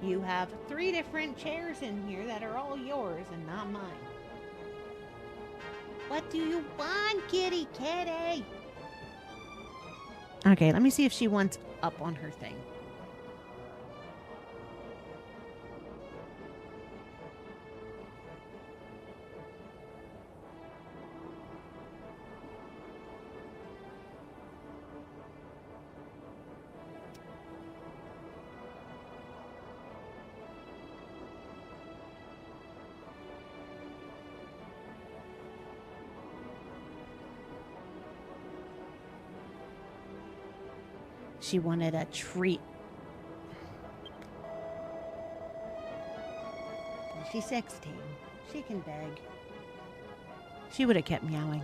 You have 3 different chairs in here that are all yours and not mine. What do you want, kitty? Okay, let me see if she wants up on her thing. She wanted a treat. She's 16. She can beg. She would have kept meowing.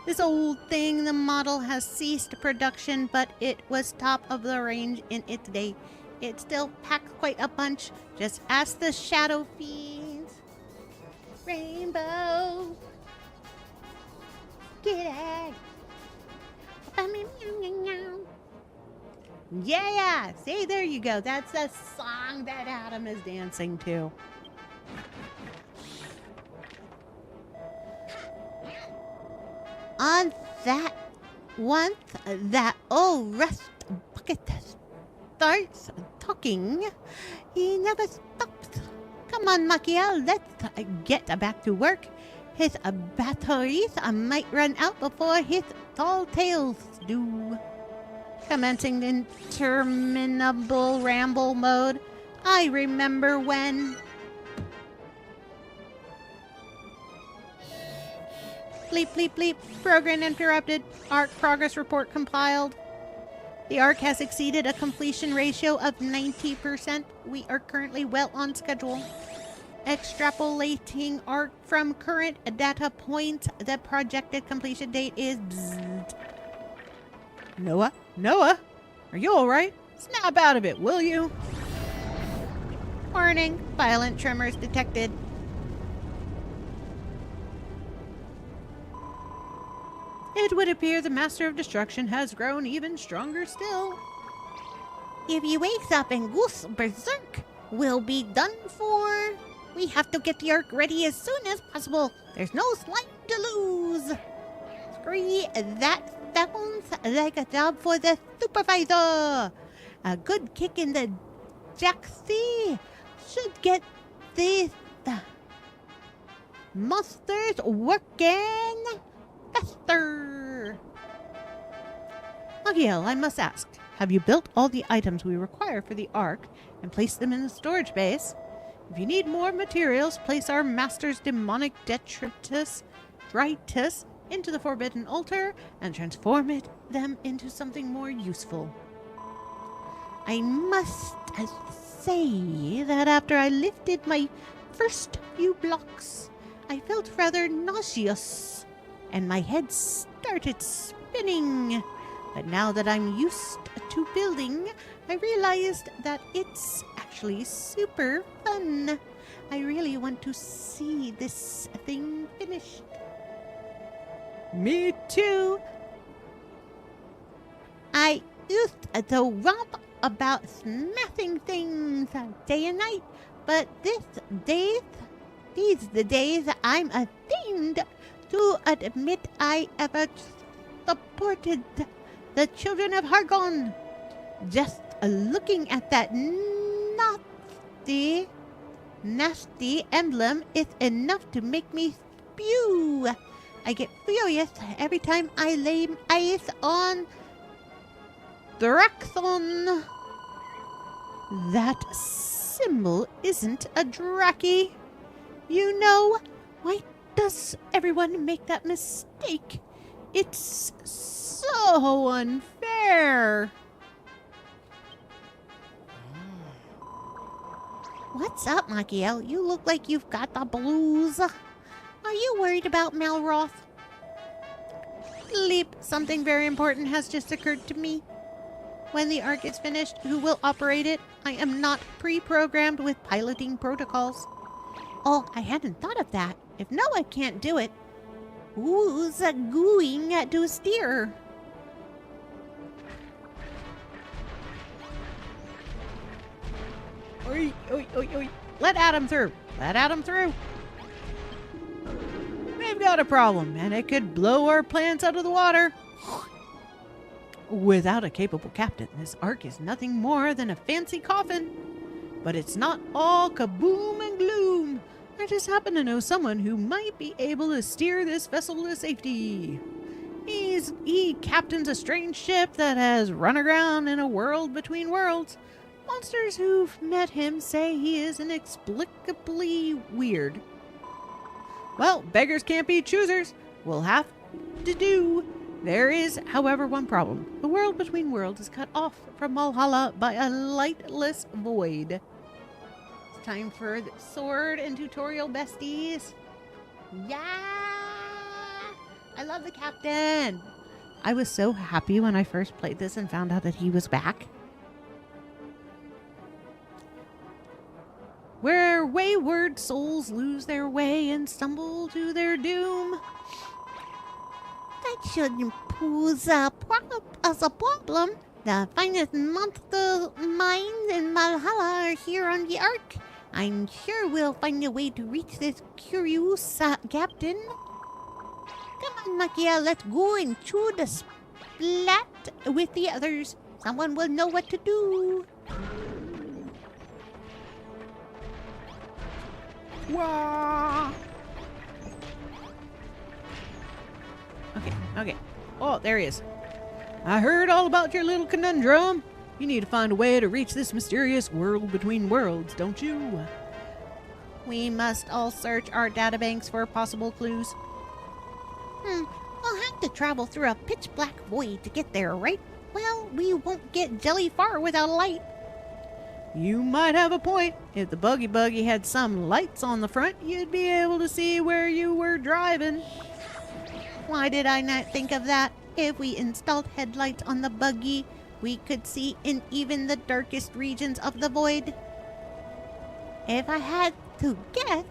This old thing, the model has ceased production, but it was top of the range in its day. It still packs quite a punch. Just ask the Shadow Fiends. Rainbow. Get Yeah! See, there you go. That's a song that Adam is dancing to. on that once that old rust bucket starts talking, he never stops. Come on, Machiel, let's get back to work. His batteries might run out before his tall tales do. Commencing interminable ramble mode. I remember when... Bleep, bleep, bleep. Program interrupted. ARC progress report compiled. The ARC has exceeded a completion ratio of 90%. We are currently well on schedule. Extrapolating ARC from current data points, the projected completion date is... Bzzzt. Noah? Noah? Are you alright? Snap out of it, will you? Warning. Violent tremors detected. It would appear the Master of Destruction has grown even stronger still. If he wakes up and goes berserk, we'll be done for. We have to get the ARC ready as soon as possible. There's no slime to lose. Scree, that sounds like a job for the supervisor. A good kick in the jacksie should get these monsters working faster. Machiel, I must ask, have you built all the items we require for the ARC and placed them in the storage base? If you need more materials, place our master's demonic detritus, dritus, into the forbidden altar and transform them into something more useful. I must say that after I lifted my first few blocks, I felt rather nauseous, and my head started spinning. But now that I'm used to building, I realized that it's actually super fun. I really want to see this thing finished. Me too. I used to romp about smashing things day and night, but these the days I'm ashamed to admit I ever supported the children of Hargon. Just looking at that nasty emblem is enough to make me spew. I get furious every time I lay eyes on Draxon. That symbol isn't a Draki. You know, why does everyone make that mistake? It's so unfair. What's up, Machiel? You look like you've got the blues. Are you worried about Malroth? Leap, something very important has just occurred to me. When the ARC is finished, who will operate it? I am not pre-programmed with piloting protocols. Oh, I hadn't thought of that. If Noah can't do it, who's going to steer? Oi, oi, oi, oi. Let Adam through. Let Adam through. We've got a problem, and it could blow our plans out of the water. Without a capable captain, this ARC is nothing more than a fancy coffin. But it's not all kaboom and gloom. I just happen to know someone who might be able to steer this vessel to safety. He captains a strange ship that has run aground in a world between worlds. Monsters who've met him say he is inexplicably weird. Well, beggars can't be choosers. We'll have to do. There is, however, one problem. The world between worlds is cut off from Valhalla by a lightless void. It's time for the sword and tutorial besties. Yeah! I love the captain. I was so happy when I first played this and found out that he was back. Where wayward souls lose their way and stumble to their doom. That shouldn't pose as a problem. The finest monster minds in Valhalla are here on the Ark. I'm sure we'll find a way to reach this curious captain. Come on, Makia, let's go and chew the splat with the others. Someone will know what to do. Wah! Okay. Oh, there he is. I heard all about your little conundrum. You need to find a way to reach this mysterious world between worlds, don't you? We must all search our databanks for possible clues. We'll have to travel through a pitch black void to get there, right? Well, we won't get jelly far without a light. You might have a point. If the buggy had some lights on the front, you'd be able to see where you were driving. Why did I not think of that? If we installed headlights on the buggy, we could see in even the darkest regions of the void. If I had to guess,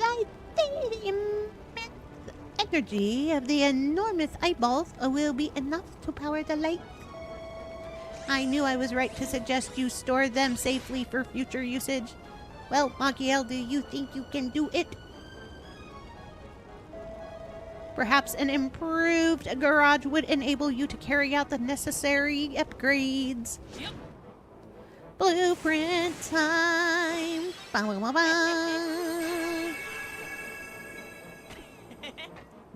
I think the immense energy of the enormous eyeballs will be enough to power the light. I knew I was right to suggest you store them safely for future usage. Well, Makiel, do you think you can do it? Perhaps an improved garage would enable you to carry out the necessary upgrades. Yep. Blueprint time! Ba-ba-ba-ba.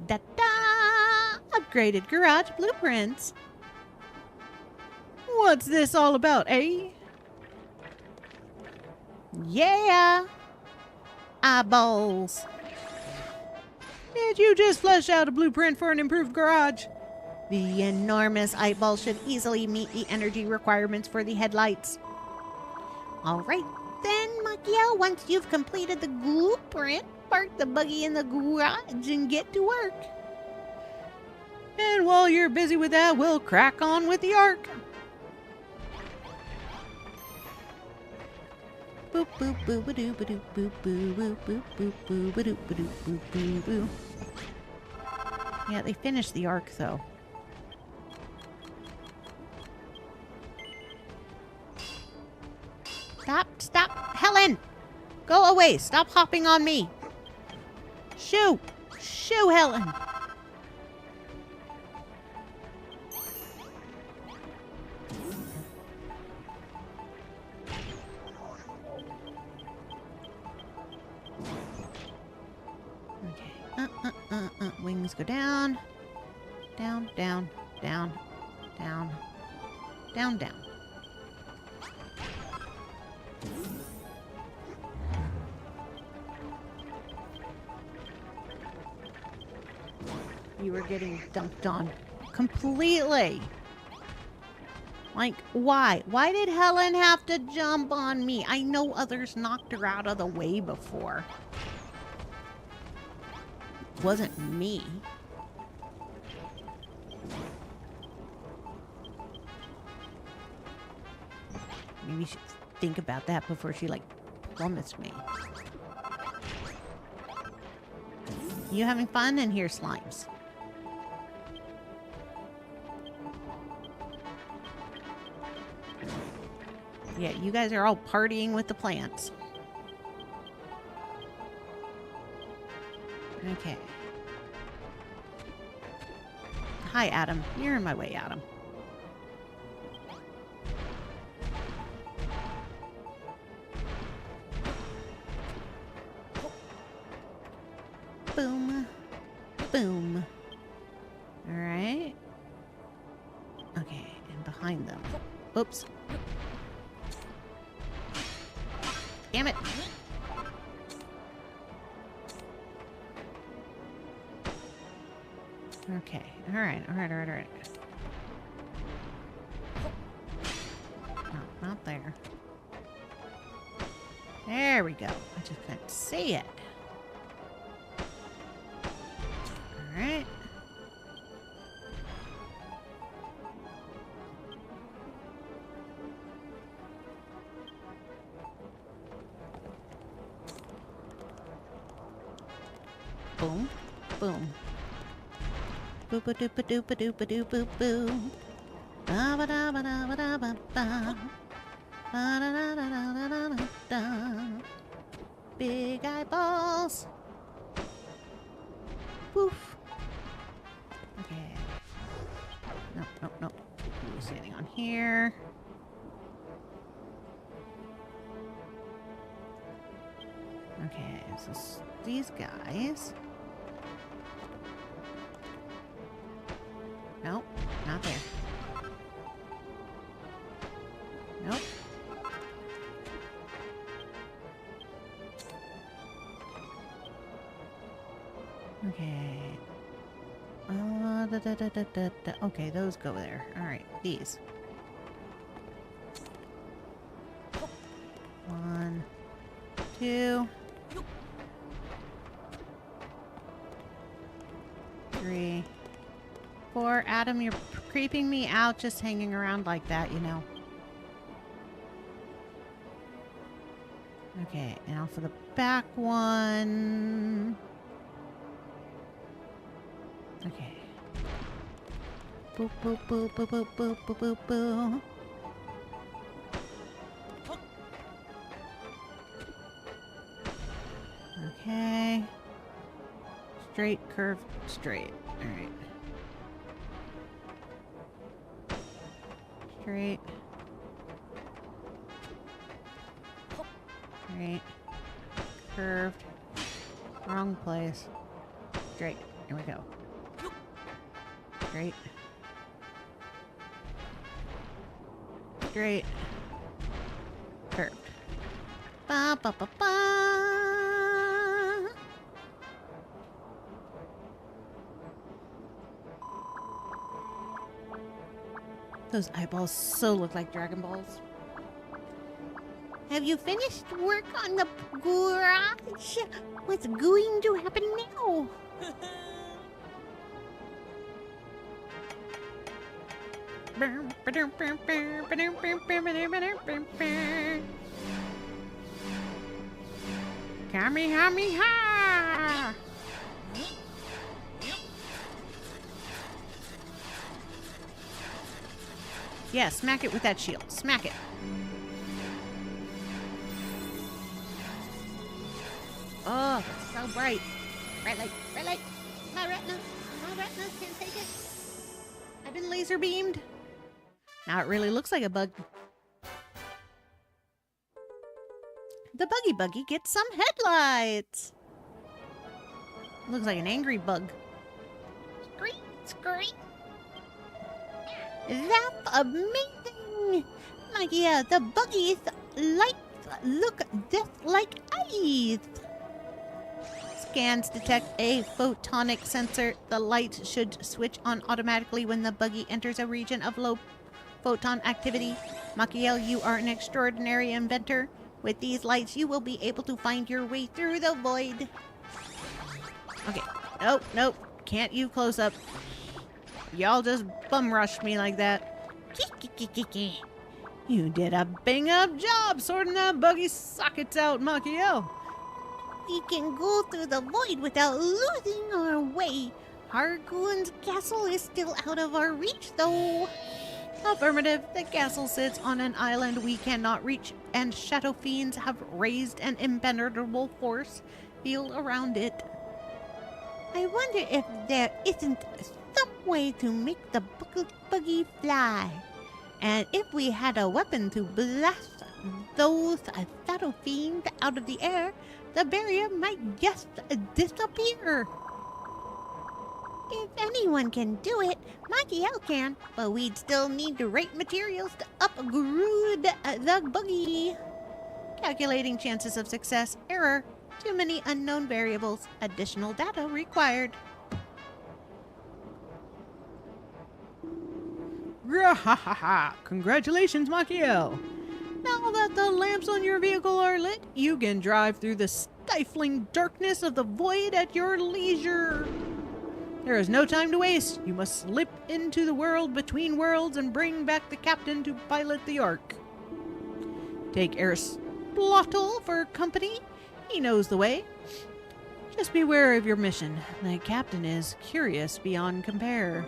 Da-da! Upgraded garage blueprints. What's this all about, eh? Yeah! Eyeballs. Did you just flesh out a blueprint for an improved garage? The enormous eyeball should easily meet the energy requirements for the headlights. Alright then, Makiel, once you've completed the blueprint, park the buggy in the garage and get to work. And while you're busy with that, we'll crack on with the arc. Boop boop boop ba doo ba doo boop boo boop boop boop boo ba doo ba doo boop boo boo. Yeah, they finished the arc though. Stop, Helen! Go away! Stop hopping on me! Shoo, Helen! Wings go down. Down. You were getting dunked on completely. Like, why? Why did Helen have to jump on me? I know others knocked her out of the way before. It wasn't me. Maybe she should think about that before she, like, plummets me. You having fun in here, slimes? Yeah, you guys are all partying with the plants. Okay. Hi, Adam. You're in my way, Adam. Boom. Boom. Alright. Okay, and behind them. Oops. Damn it. Okay. Alright. No, not there. There we go. I just couldn't see it. Alright. Boom. Boom. Boop a doop a doop a doop a doop boop boom. Ba ba da ba da ba da ba ba. Ba da da da da da da da. Big eyeballs. Poof. see anything on here. Okay, so these guys. Nope, not there. Nope. Okay. Okay, those go there. Alright, these. 1, 2, 3, 4. Adam, you're creeping me out just hanging around like that, you know. Okay, now for the back one. Okay. Boop, boop, boop, boop, boop, boop, boop, boop, boop. Okay. Straight, curve, straight. Alright. Straight. Straight. Curved. Wrong place. Straight. Here we go. Straight. Straight. Curved. Ba ba ba ba. Those eyeballs so look like Dragon Balls. Have you finished work on the garage? What's going to happen now? Kamehameha! Yeah, smack it with that shield. Smack it. Oh, that's so bright. Red light, red light. My retinas can't take it. I've been laser beamed. Now it really looks like a bug. The buggy gets some headlights. Looks like an angry bug. Scream, scream. That's amazing. Magia, the buggy's lights look just like eyes. Scans detect a photonic sensor. The light should switch on automatically when the buggy enters a region of low photon activity. Machiel, you are an extraordinary inventor. With these lights, you will be able to find your way through the void. Okay. Nope, nope. Can't you close up. Y'all just bum rushed me like that. You did a bang-up job sorting that buggy sockets out, Machiel. We can go through the void without losing our way. Hargoon's castle is still out of our reach, though. Affirmative. The castle sits on an island we cannot reach, and shadow fiends have raised an impenetrable force field around it. I wonder if there isn't some way to make the buggy fly. And if we had a weapon to blast those shadow fiends out of the air, the barrier might just disappear. If anyone can do it, Machiel can, but we'd still need the right materials to upgrade the buggy. Calculating chances of success. Error. Too many unknown variables. Additional data required. Grahahaha! Congratulations, Machiel! Now that the lamps on your vehicle are lit, you can drive through the stifling darkness of the void at your leisure. There is no time to waste. You must slip into the world between worlds and bring back the captain to pilot the Ark. Take Aristotle for company. He knows the way. Just beware of your mission. The captain is curious beyond compare.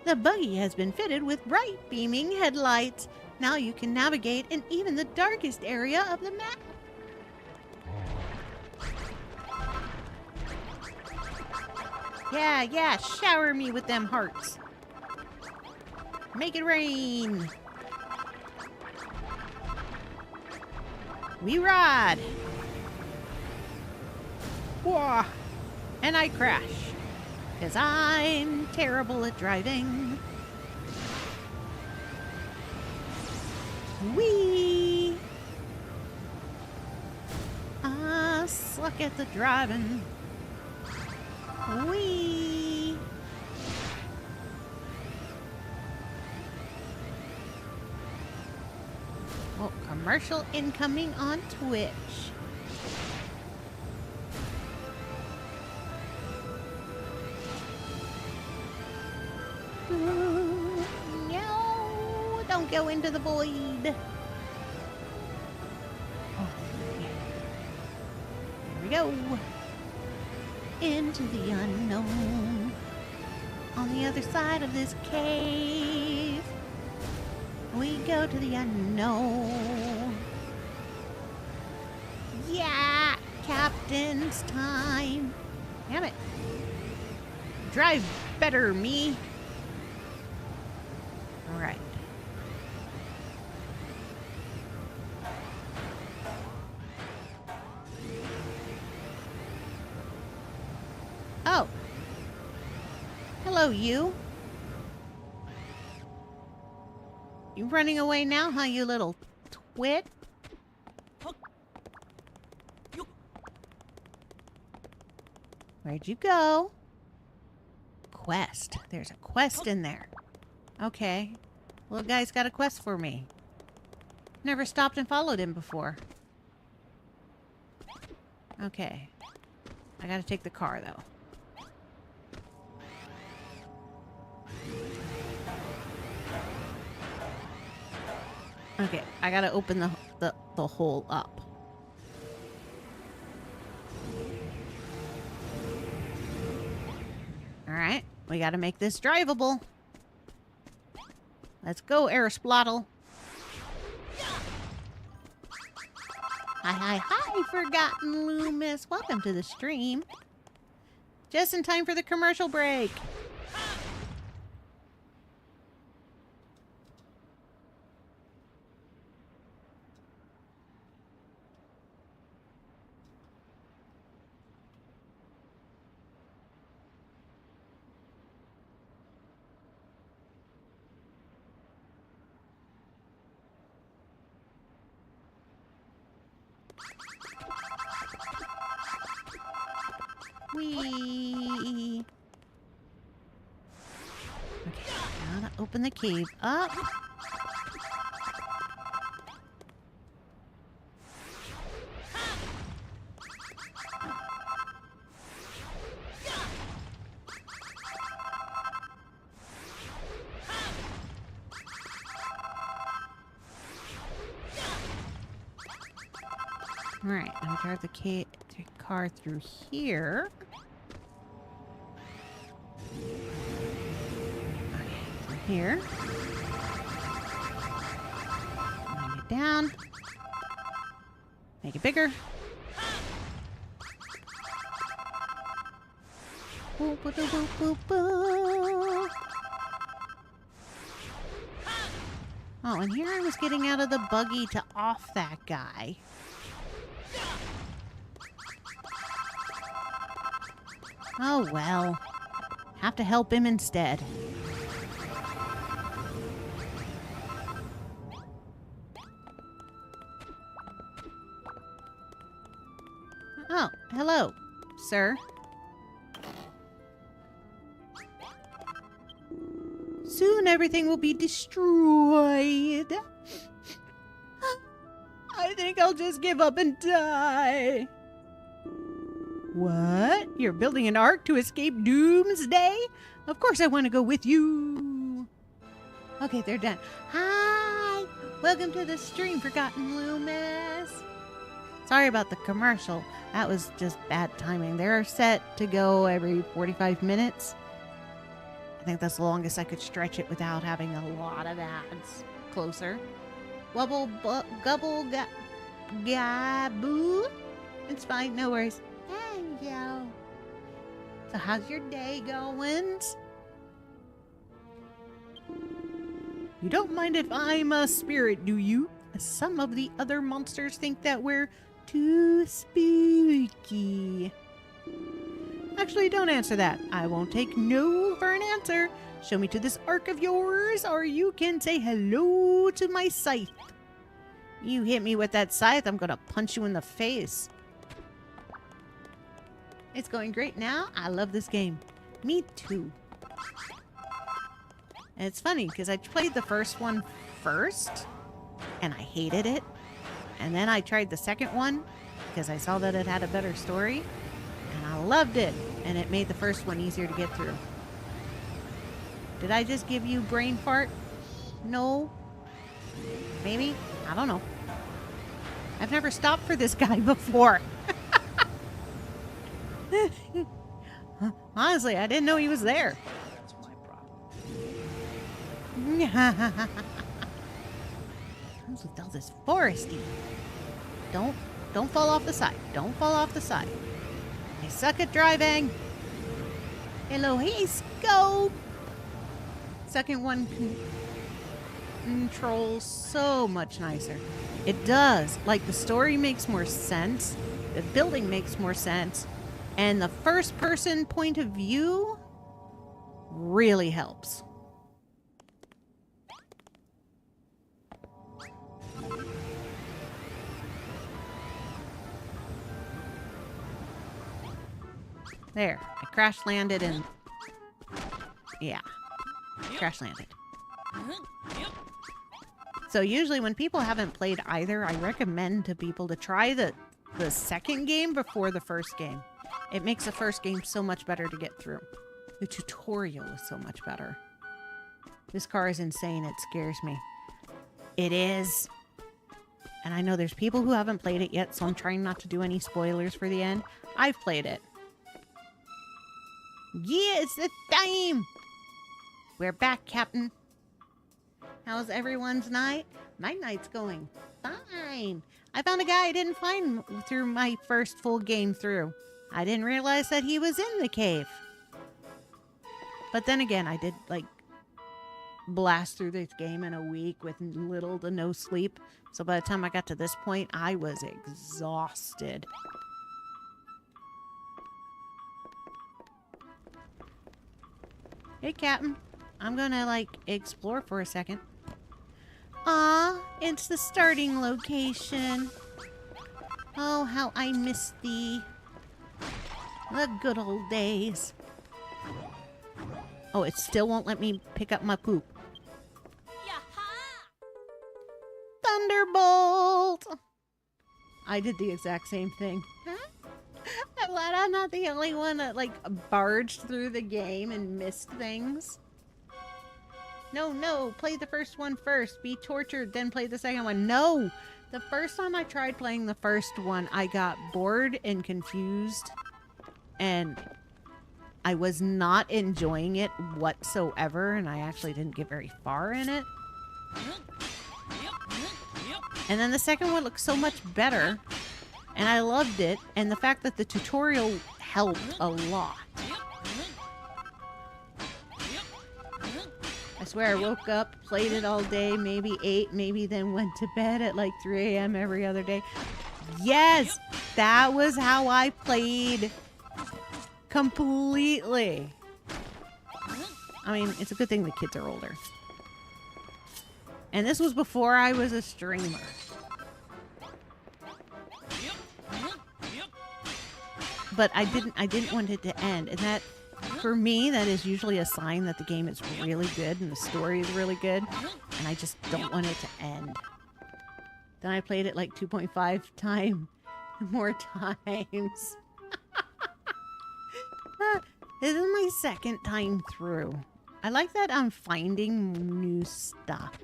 The buggy has been fitted with bright beaming headlights. Now you can navigate in even the darkest area of the map. Yeah, shower me with them hearts. Make it rain. We ride. Whoa. And I crash. Because I'm terrible at driving. Wee. I suck at the driving. Wee. Oh, commercial incoming on Twitch. No, don't go into the void. Oh, yeah. Here we go. Into the unknown. On the other side of this cave, we go to the unknown. Yeah, captain's time. Damn it. Drive better, me. All right. Oh. Hello, you. You running away now, huh, you little twit? Where'd you go? Quest. There's a quest in there. Okay. Little guy's got a quest for me. Never stopped and followed him before. Okay. I gotta take the car, though. Okay, I gotta open the hole up. Alright, we gotta make this drivable. Let's go, Aerosplotle. Hi, Forgotten Loomis. Welcome to the stream. Just in time for the commercial break. Whee! Okay, gotta open the cave up. Alright, I'll drive the car through here. Okay, through here. Bring it down. Make it bigger. Boop, boop, boop, boop, boop. Oh, and here I was getting out of the buggy to off that guy. Oh well. Have to help him instead. Oh, hello, sir. Soon everything will be destroyed. I think I'll just give up and die. What? You're building an ark to escape doomsday? Of course I want to go with you. Okay, they're done. Hi! Welcome to the stream, Forgotten Loomis. Sorry about the commercial. That was just bad timing. They're set to go every 45 minutes. I think that's the longest I could stretch it without having a lot of ads. Closer. Wubble, gubble, gaboo. It's fine, no worries. Hello. So how's your day going? You don't mind if I'm a spirit, do you? Some of the other monsters think that we're too spooky. Actually, don't answer that. I won't take no for an answer. Show me to this arc of yours, or you can say hello to my scythe. You hit me with that scythe, I'm gonna punch you in the face. It's going great now. I love this game. Me too. And it's funny, because I played the first one first, and I hated it. And then I tried the second one, because I saw that it had a better story, and I loved it. And it made the first one easier to get through. Did I just give you brain fart? No? Maybe? I don't know. I've never stopped for this guy before. Honestly, I didn't know he was there. That's my problem. What's with all this foresty? Don't fall off the side. Don't fall off the side. I suck at driving. Hello, hey, scope. Second one controls so much nicer. It does. Like, the story makes more sense. The building makes more sense. And the first person point of view really helps. There. I crash landed and... Yeah. Crash landed. Yep. So usually when people haven't played either, I recommend to people to try the second game before the first game. It makes the first game so much better to get through. The tutorial is so much better. This car is insane. It scares me. It is. And I know there's people who haven't played it yet, so I'm trying not to do any spoilers for the end. I've played it. Yeah, it's the time! We're back, Captain. How's everyone's night? My night's going fine. I found a guy I didn't find through my first full game through. I didn't realize that he was in the cave. But then again, I did, like, blast through this game in a week with little to no sleep. So by the time I got to this point, I was exhausted. Hey, Captain. I'm gonna, like, explore for a second. Ah, it's the starting location. Oh, how I miss thee. The good old days. Oh, it still won't let me pick up my poop. Thunderbolt! I did the exact same thing. I'm glad I'm not the only one that, like, barged through the game and missed things. No, play the first one first. Be tortured, then play the second one. No! The first time I tried playing the first one, I got bored and confused. And I was not enjoying it whatsoever, and I actually didn't get very far in it. And then the second one looked so much better, and I loved it, and the fact that the tutorial helped a lot. I swear I woke up, played it all day, maybe ate, maybe then went to bed at like 3 a.m. every other day. Yes! That was how I played completely. I mean, it's a good thing the kids are older. And this was before I was a streamer. But I didn't want it to end. And that, for me, that is usually a sign that the game is really good and the story is really good. And I just don't want it to end. Then I played it like 2.5 more times. This is my second time through. I like that I'm finding new stuff.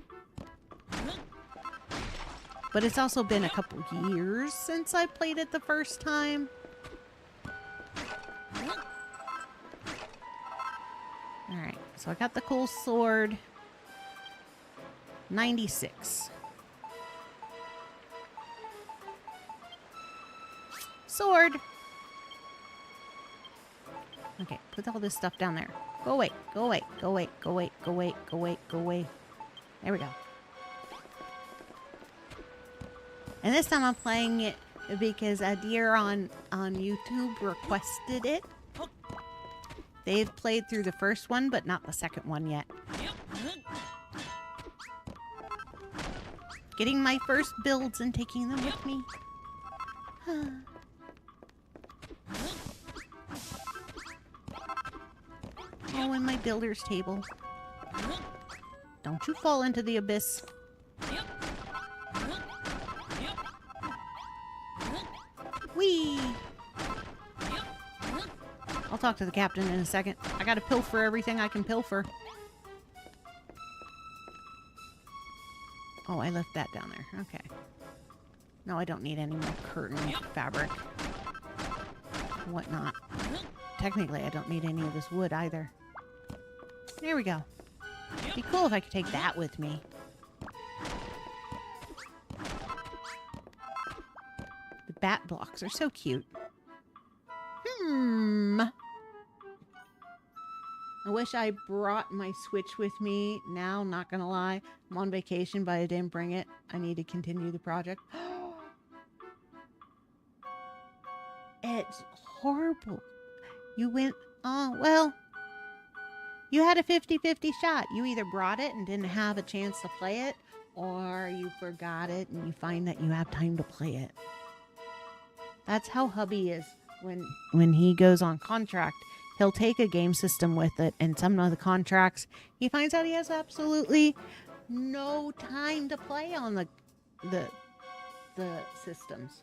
But it's also been a couple years since I played it the first time. Alright, so I got the cool sword. 96. Sword! Okay, put all this stuff down there. Go away, go away, go away, go away, go away, go away, go away. There we go. And this time I'm playing it because a deer on YouTube requested it. They've played through the first one, but not the second one yet. Getting my first builds and taking them with me. Oh, and my builder's table. Don't you fall into the abyss. Whee! I'll talk to the captain in a second. I gotta pilfer everything I can pilfer. Oh, I left that down there. Okay. No, I don't need any more curtain fabric. Whatnot. Technically, I don't need any of this wood either. There we go. It'd be cool if I could take that with me. The bat blocks are so cute. I wish I brought my Switch with me now, not gonna lie. I'm on vacation, but I didn't bring it. I need to continue the project. It's horrible. You went, oh, well, you had a 50-50 shot. You either brought it and didn't have a chance to play it, or you forgot it and you find that you have time to play it. That's how hubby is. When he goes on contract, he'll take a game system with it, and some of the contracts, he finds out he has absolutely no time to play on the systems.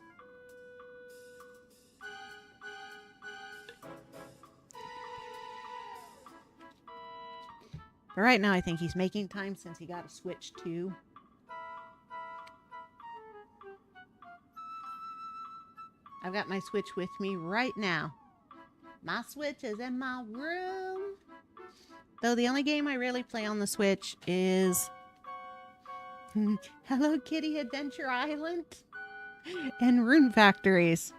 But right now, I think he's making time since he got a Switch too. I've got my Switch with me right now. My Switch is in my room. Though the only game I really play on the Switch is Hello Kitty Adventure Island and Rune Factories.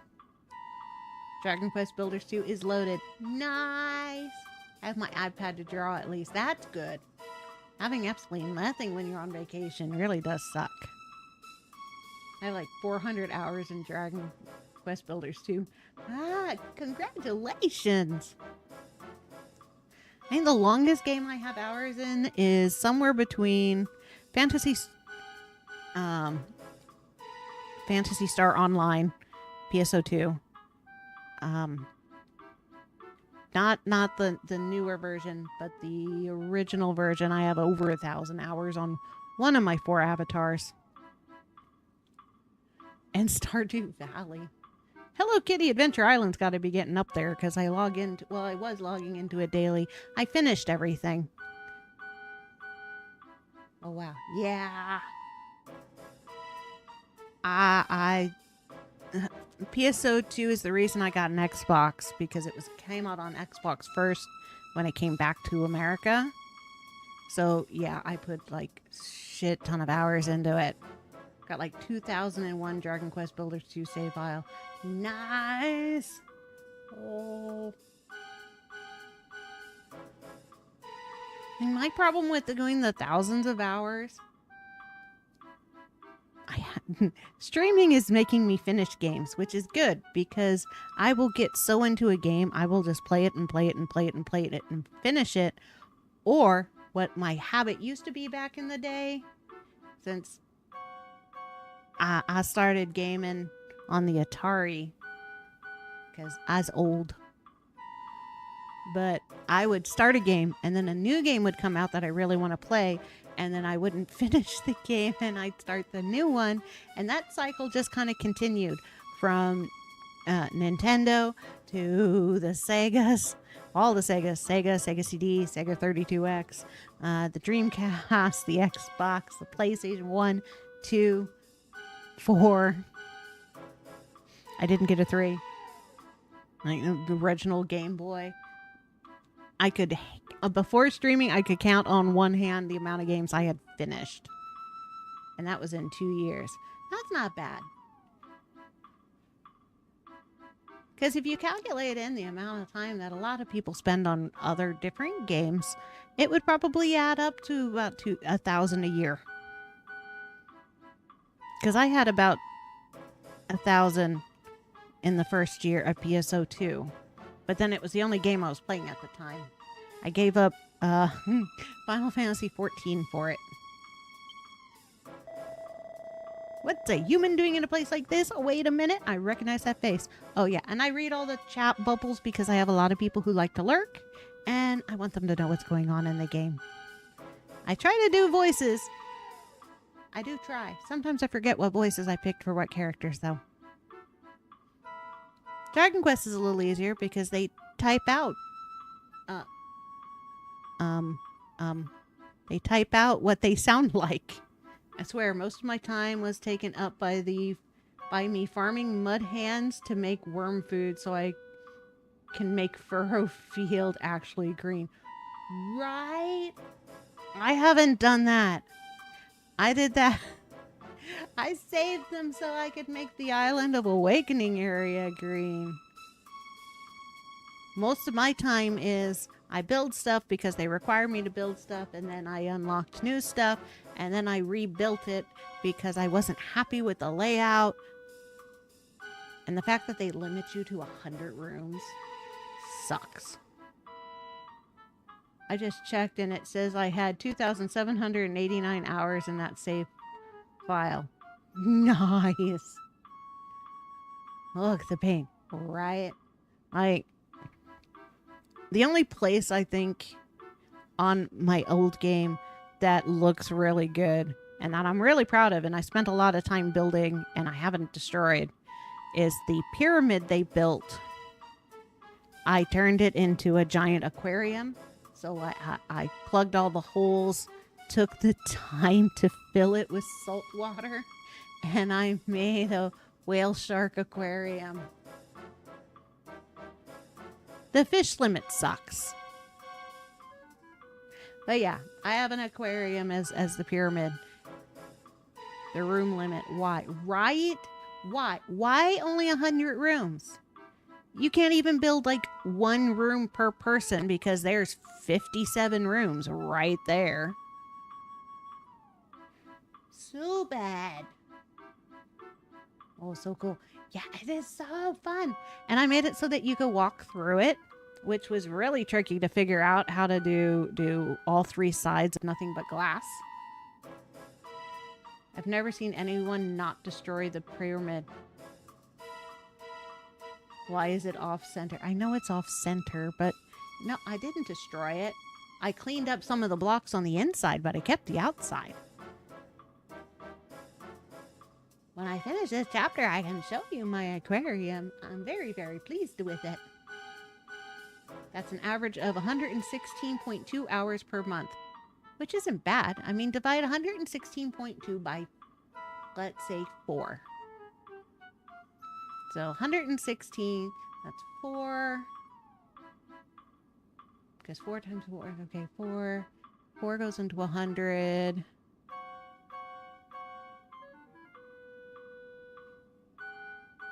Dragon Quest Builders 2 is loaded. Nice. I have my iPad to draw at least. That's good. Having absolutely nothing when you're on vacation really does suck. I have like 400 hours in Dragon Quest Builders 2. Ah, congratulations. I think the longest game I have hours in is somewhere between Phantasy Star Online, PSO2. Not the newer version, but the original version. I have over 1,000 hours on one of my 4 avatars. And Stardew Valley. Hello Kitty Adventure Island's got to be getting up there because I was logging into it daily. I finished everything. Oh wow. Yeah. PSO2 is the reason I got an Xbox, because it came out on Xbox first when it came back to America. So yeah, I put like shit ton of hours into it. Got like 2001 Dragon Quest Builders 2 save file. Nice. Oh. And my problem with doing the thousands of hours, streaming is making me finish games, which is good because I will get so into a game, I will just play it and play it and play it and play it and finish it. Or what my habit used to be back in the day, since I started gaming on the Atari because I was old. But I would start a game and then a new game would come out that I really want to play, and then I wouldn't finish the game and I'd start the new one. And that cycle just kind of continued from Nintendo to the Segas, all the Segas, Sega CD, Sega 32X, the Dreamcast, the Xbox, the PlayStation 1, 2, 4. I didn't get a 3. Like the original Game Boy. I could, before streaming, I could count on one hand the amount of games I had finished. And that was in 2 years. That's not bad. Because if you calculate in the amount of time that a lot of people spend on other different games, it would probably add up to about 1,000 a year. Because I had about 1,000 in the first year of PSO2. But then it was the only game I was playing at the time. I gave up Final Fantasy 14 for it. What's a human doing in a place like this? Oh, wait a minute. I recognize that face. Oh, yeah. And I read all the chat bubbles because I have a lot of people who like to lurk. And I want them to know what's going on in the game. I try to do voices. I do try. Sometimes I forget what voices I picked for what characters, though. Dragon Quest is a little easier because they type out. They type out what they sound like. I swear, most of my time was taken up by me farming mud hands to make worm food so I can make Furrow Field actually green. Right? I haven't done that. I did that. I saved them so I could make the Island of Awakening area green. Most of my time is I build stuff because they require me to build stuff, and then I unlocked new stuff, and then I rebuilt it because I wasn't happy with the layout. And the fact that they limit you to 100 rooms sucks. I just checked and it says I had 2,789 hours in that save file. Nice. Look, the paint. Right? Like, the only place I think on my old game that looks really good and that I'm really proud of and I spent a lot of time building and I haven't destroyed is the pyramid they built. I turned it into a giant aquarium. So I plugged all the holes, took the time to fill it with salt water, and I made a whale shark aquarium. The fish limit sucks. But yeah, I have an aquarium as the pyramid. The room limit. Why? Right? Why? Why only 100 rooms? You can't even build like one room per person because there's 57 rooms right there. So bad. Oh, so cool. Yeah, it is so fun. And I made it so that you could walk through it, which was really tricky to figure out how to do all three sides of nothing but glass. I've never seen anyone not destroy the pyramid. Why is it off center? I know it's off center, but no, I didn't destroy it. I cleaned up some of the blocks on the inside, but I kept the outside. When I finish this chapter, I can show you my aquarium. I'm very, very pleased with it. That's an average of 116.2 hours per month, which isn't bad. I mean, divide 116.2 by, let's say, 4. So 116, that's 4. Because 4 times 4, okay, 4. 4 goes into 100.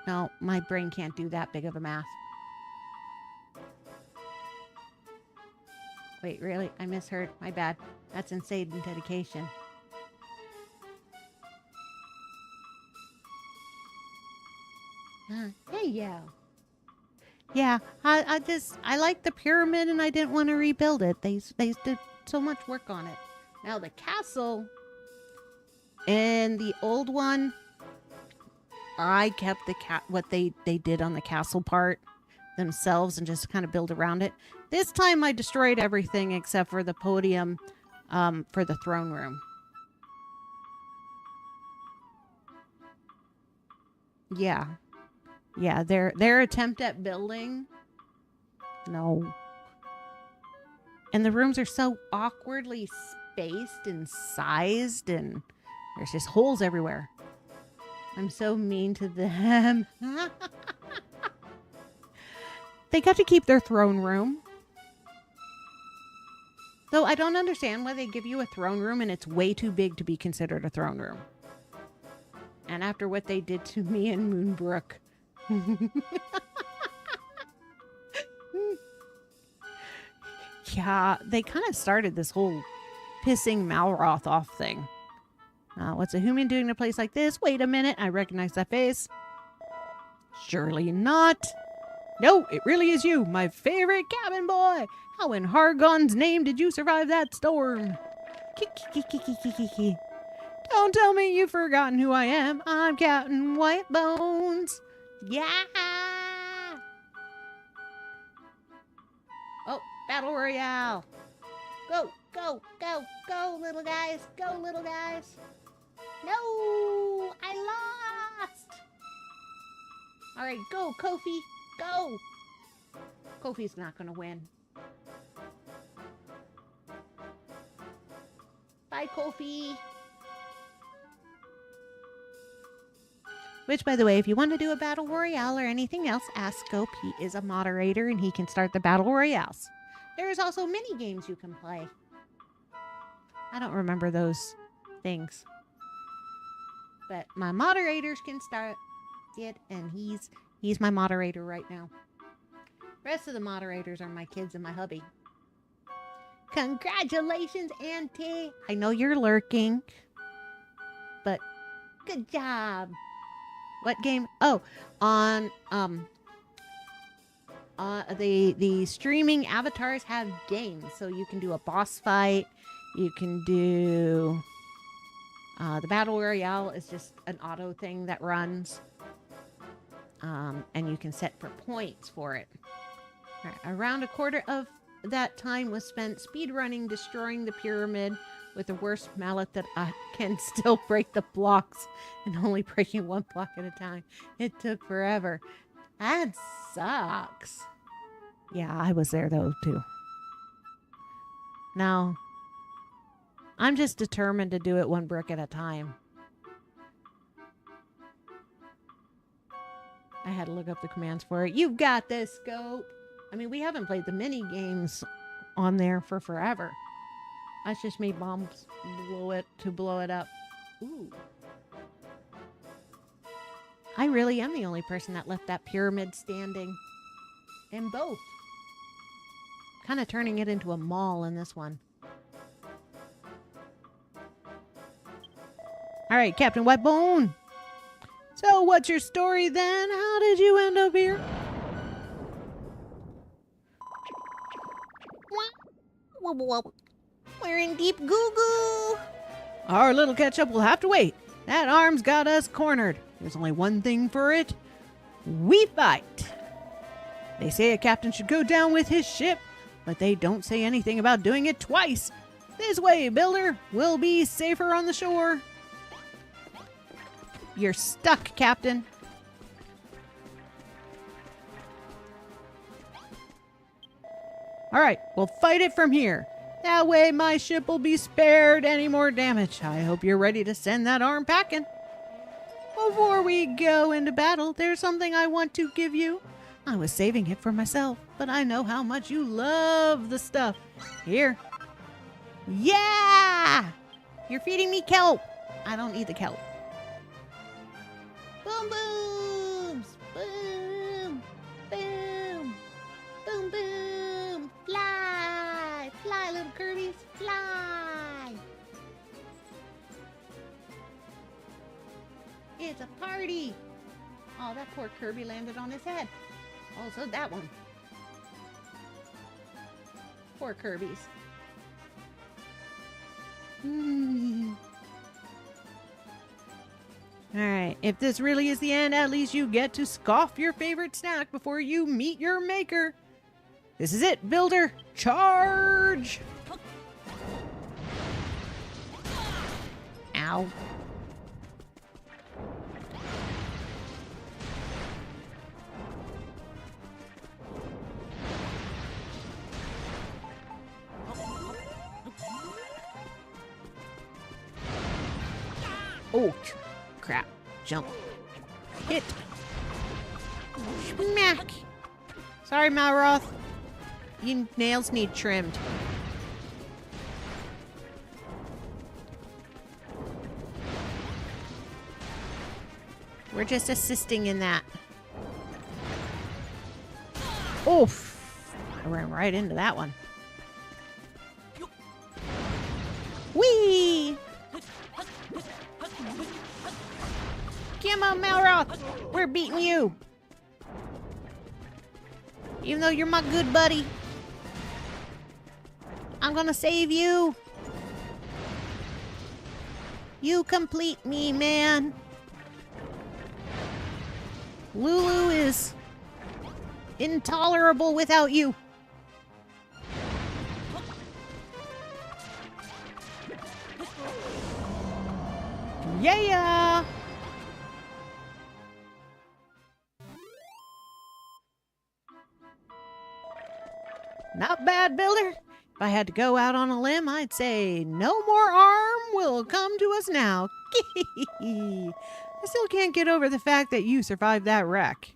No, my brain can't do that big of a math. Wait, really? I misheard. My bad. That's insane dedication. Hey, yeah. Yeah, I like the pyramid and I didn't want to rebuild it. They did so much work on it. Now the castle and the old one, I kept what they did on the castle part themselves and just kind of build around it. This time I destroyed everything except for the podium for the throne room. Yeah. Yeah, their attempt at building. No. And the rooms are so awkwardly spaced and sized and there's just holes everywhere. I'm so mean to them. They got to keep their throne room. Though I don't understand why they give you a throne room and it's way too big to be considered a throne room. And after what they did to me in Moonbrook. Yeah, they kind of started this whole pissing Malroth off thing. What's a human doing in a place like this? Wait a minute, I recognize that face. Surely not. No, it really is you, my favorite cabin boy. How in Hargon's name did you survive that storm? Don't tell me you've forgotten who I am. I'm Captain Whitebones. Yeah. Oh, Battle Royale. Go, go, go, go, little guys. Go, little guys. No, I lost. All right, go, Kofi. Go. Kofi's not going to win. Bye, Kofi. Which, by the way, if you want to do a battle royale or anything else, ask Scope. He is a moderator and he can start the battle royales. There's also mini games you can play. I don't remember those things. But my moderators can start it, and he's my moderator right now. The rest of the moderators are my kids and my hubby. Congratulations, Auntie. I know you're lurking, but good job. What game? Oh, on the streaming avatars have games, so you can do a boss fight. You can do the battle royale is just an auto thing that runs, and you can set for points for it. All right, around a quarter of that time was spent speedrunning, destroying the pyramid with the worst mallet that I can still break the blocks and only breaking one block at a time. It took forever. That sucks. Yeah, I was there though too. Now, I'm just determined to do it one brick at a time. I had to look up the commands for it. You've got this, Scope. I mean, we haven't played the mini games on there for forever. That's just me bombs blow it up. Ooh. I really am the only person that left that pyramid standing in both. Kind of turning it into a mall in this one. All right, Captain Whitebone. So what's your story then? How did you end up here? We're in deep goo-goo. Our little catch-up will have to wait. That arm's got us cornered. There's only one thing for it. We fight. They say a captain should go down with his ship, but they don't say anything about doing it twice. This way, builder. We'll be safer on the shore. You're stuck, Captain. All right, we'll fight it from here. That way my ship will be spared any more damage. I hope you're ready to send that arm packing. Before we go into battle, there's something I want to give you. I was saving it for myself, but I know how much you love the stuff. Here. Yeah! You're feeding me kelp. I don't need the kelp. Boom booms! Boom! Boom! Boom boom! Fly! Fly, little Kirby's! Fly! It's a party! Oh, that poor Kirby landed on his head. Oh, so that one. Poor Kirby's. Alright, if this really is the end, at least you get to scoff your favorite snack before you meet your maker. This is it, builder. Charge! Ow. Oh, crap. Jump. Hit. Smack. Sorry, Malroth. Your nails need trimmed. We're just assisting in that. Oof. I ran right into that one. Grandma Malroth, we're beating you. Even though you're my good buddy. I'm gonna save you. You complete me, man. Lulu is intolerable without you. Yeah! Not bad, Builder. If I had to go out on a limb, I'd say no more harm will come to us now. I still can't get over the fact that you survived that wreck.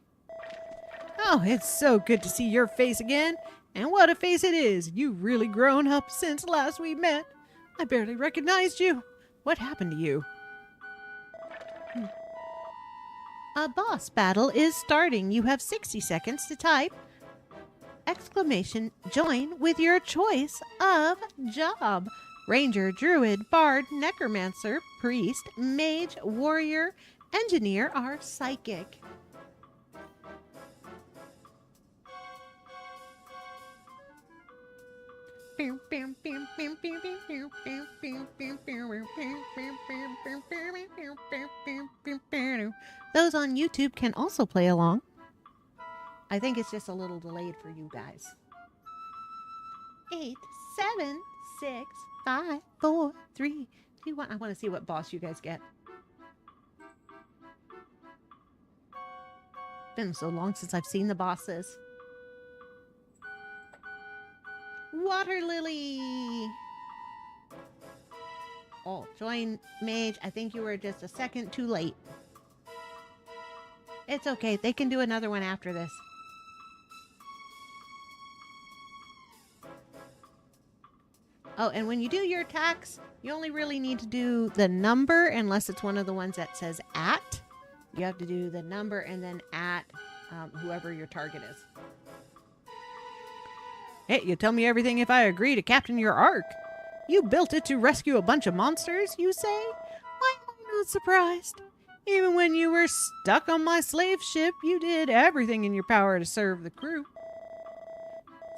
Oh, it's so good to see your face again. And what a face it is. You've really grown up since last we met. I barely recognized you. What happened to you? A boss battle is starting. You have 60 seconds to type join with your choice of job. Ranger, druid, bard, necromancer, priest, mage, warrior, engineer, or psychic. Those on YouTube can also play along. I think it's just a little delayed for you guys. 8, 7, 6, 5, 4, 3, 2, 1. I want to see what boss you guys get. Been so long since I've seen the bosses. Water Lily. Oh, join mage. I think you were just a second too late. It's okay. They can do another one after this. Oh, and when you do your attacks, you only really need to do the number unless it's one of the ones that says at. You have to do the number and then at whoever your target is. Hey, you tell me everything if I agree to captain your ark. You built it to rescue a bunch of monsters, you say? I'm not surprised. Even when you were stuck on my slave ship, you did everything in your power to serve the crew.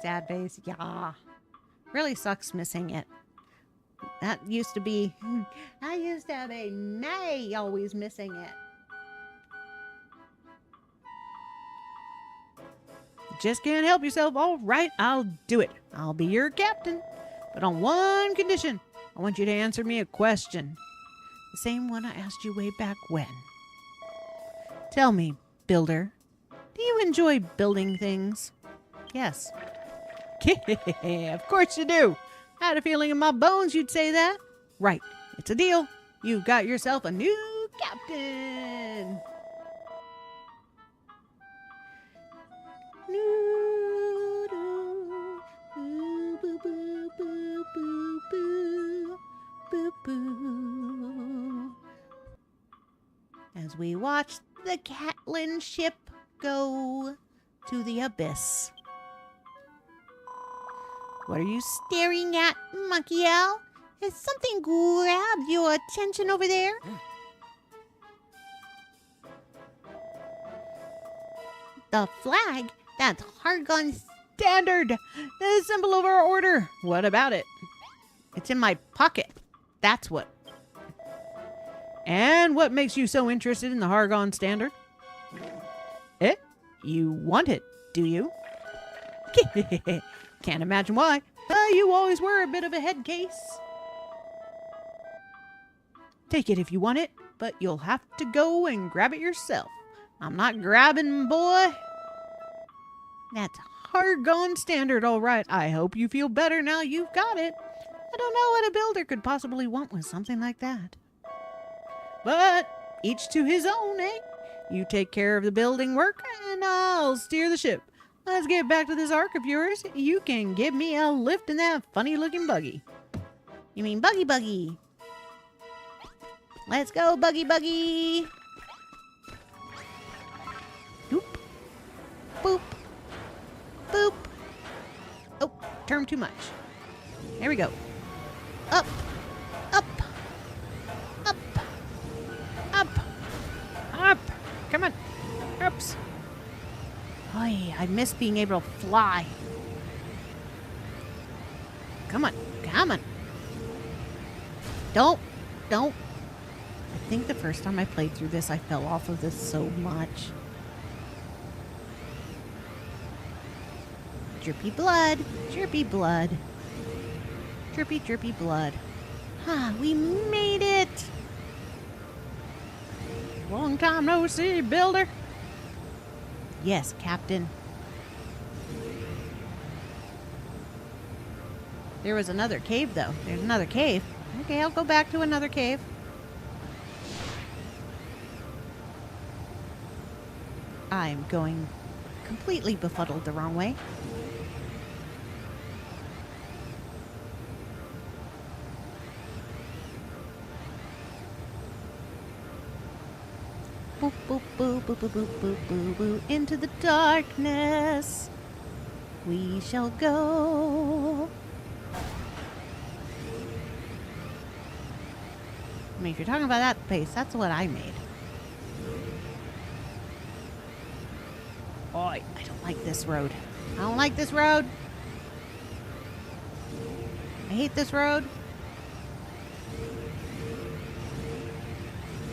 Sad face, yeah. Really sucks missing it. That used to be... I used to be me always missing it. Just can't help yourself. All right, I'll do it. I'll be your captain. But on one condition. I want you to answer me a question. The same one I asked you way back when. Tell me, builder, do you enjoy building things? Yes. Of course you do. I had a feeling in my bones you'd say that. Right, it's a deal. You've got yourself a new captain. As we watch the Catlin ship go to the abyss. What are you staring at, Monkey Owl? Has something grabbed your attention over there? The flag? That's Hargon Standard! The symbol of our order. What about it? It's in my pocket. That's what. And what makes you so interested in the Hargon Standard? You want it, do you? Can't imagine why. You always were a bit of a head case. Take it if you want it, but you'll have to go and grab it yourself. I'm not grabbing, boy. That's Hargon Standard, all right. I hope you feel better now you've got it. I don't know what a builder could possibly want with something like that. But each to his own, eh? You take care of the building work, and I'll steer the ship. Let's get back to this ark of yours. You can give me a lift in that funny-looking buggy. You mean Buggy Buggy? Let's go, Buggy Buggy! Boop. Boop. Boop. Oh, turned too much. There we go. Up. Up. Up. Up. Up. Oops. Oy, I miss being able to fly. Come on, come on. Don't. I think the first time I played through this, I fell off of this so much. Drippy blood, drippy blood. Drippy, drippy blood. Ah, we made it! Long time no see, builder. Yes, Captain. There was another cave, though. There's another cave. Okay, I'll go back to another cave. I'm going completely befuddled the wrong way. Boop, boop, boop, boop, boop, boop, boop, boop, boop. Into the darkness we shall go. I mean, if you're talking about that pace, that's what I made. Oh, I don't like this road. I don't like this road. I hate this road.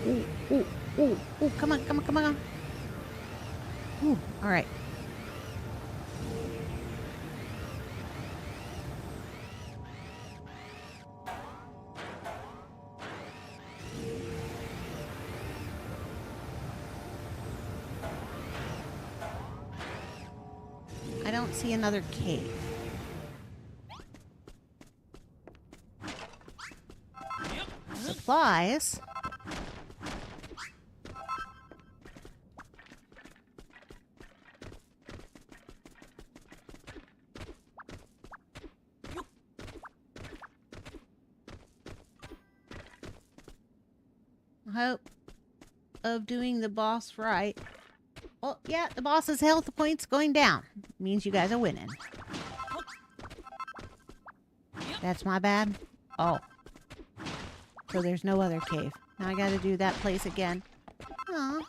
Ooh, ooh, ooh, ooh, come on, come on, come on. Ooh, all right. I don't see another cave. Supplies. Hope of doing the boss right. Oh, yeah, the boss's health points going down. Means you guys are winning. That's my bad. Oh. So there's no other cave. Now I gotta do that place again. Aw.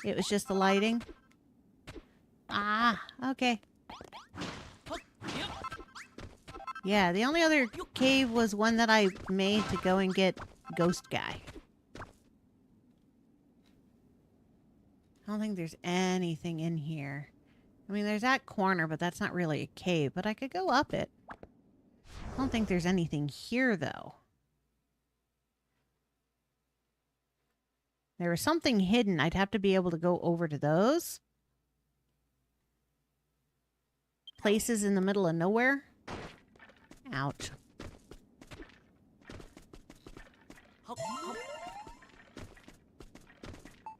It was just the lighting. Ah, okay. Yeah, the only other cave was one that I made to go and get Ghost Guy. I don't think there's anything in here. I mean, there's that corner, but that's not really a cave. But I could go up it. I don't think there's anything here, though. There was something hidden. I'd have to be able to go over to those. Places in the middle of nowhere. Ouch.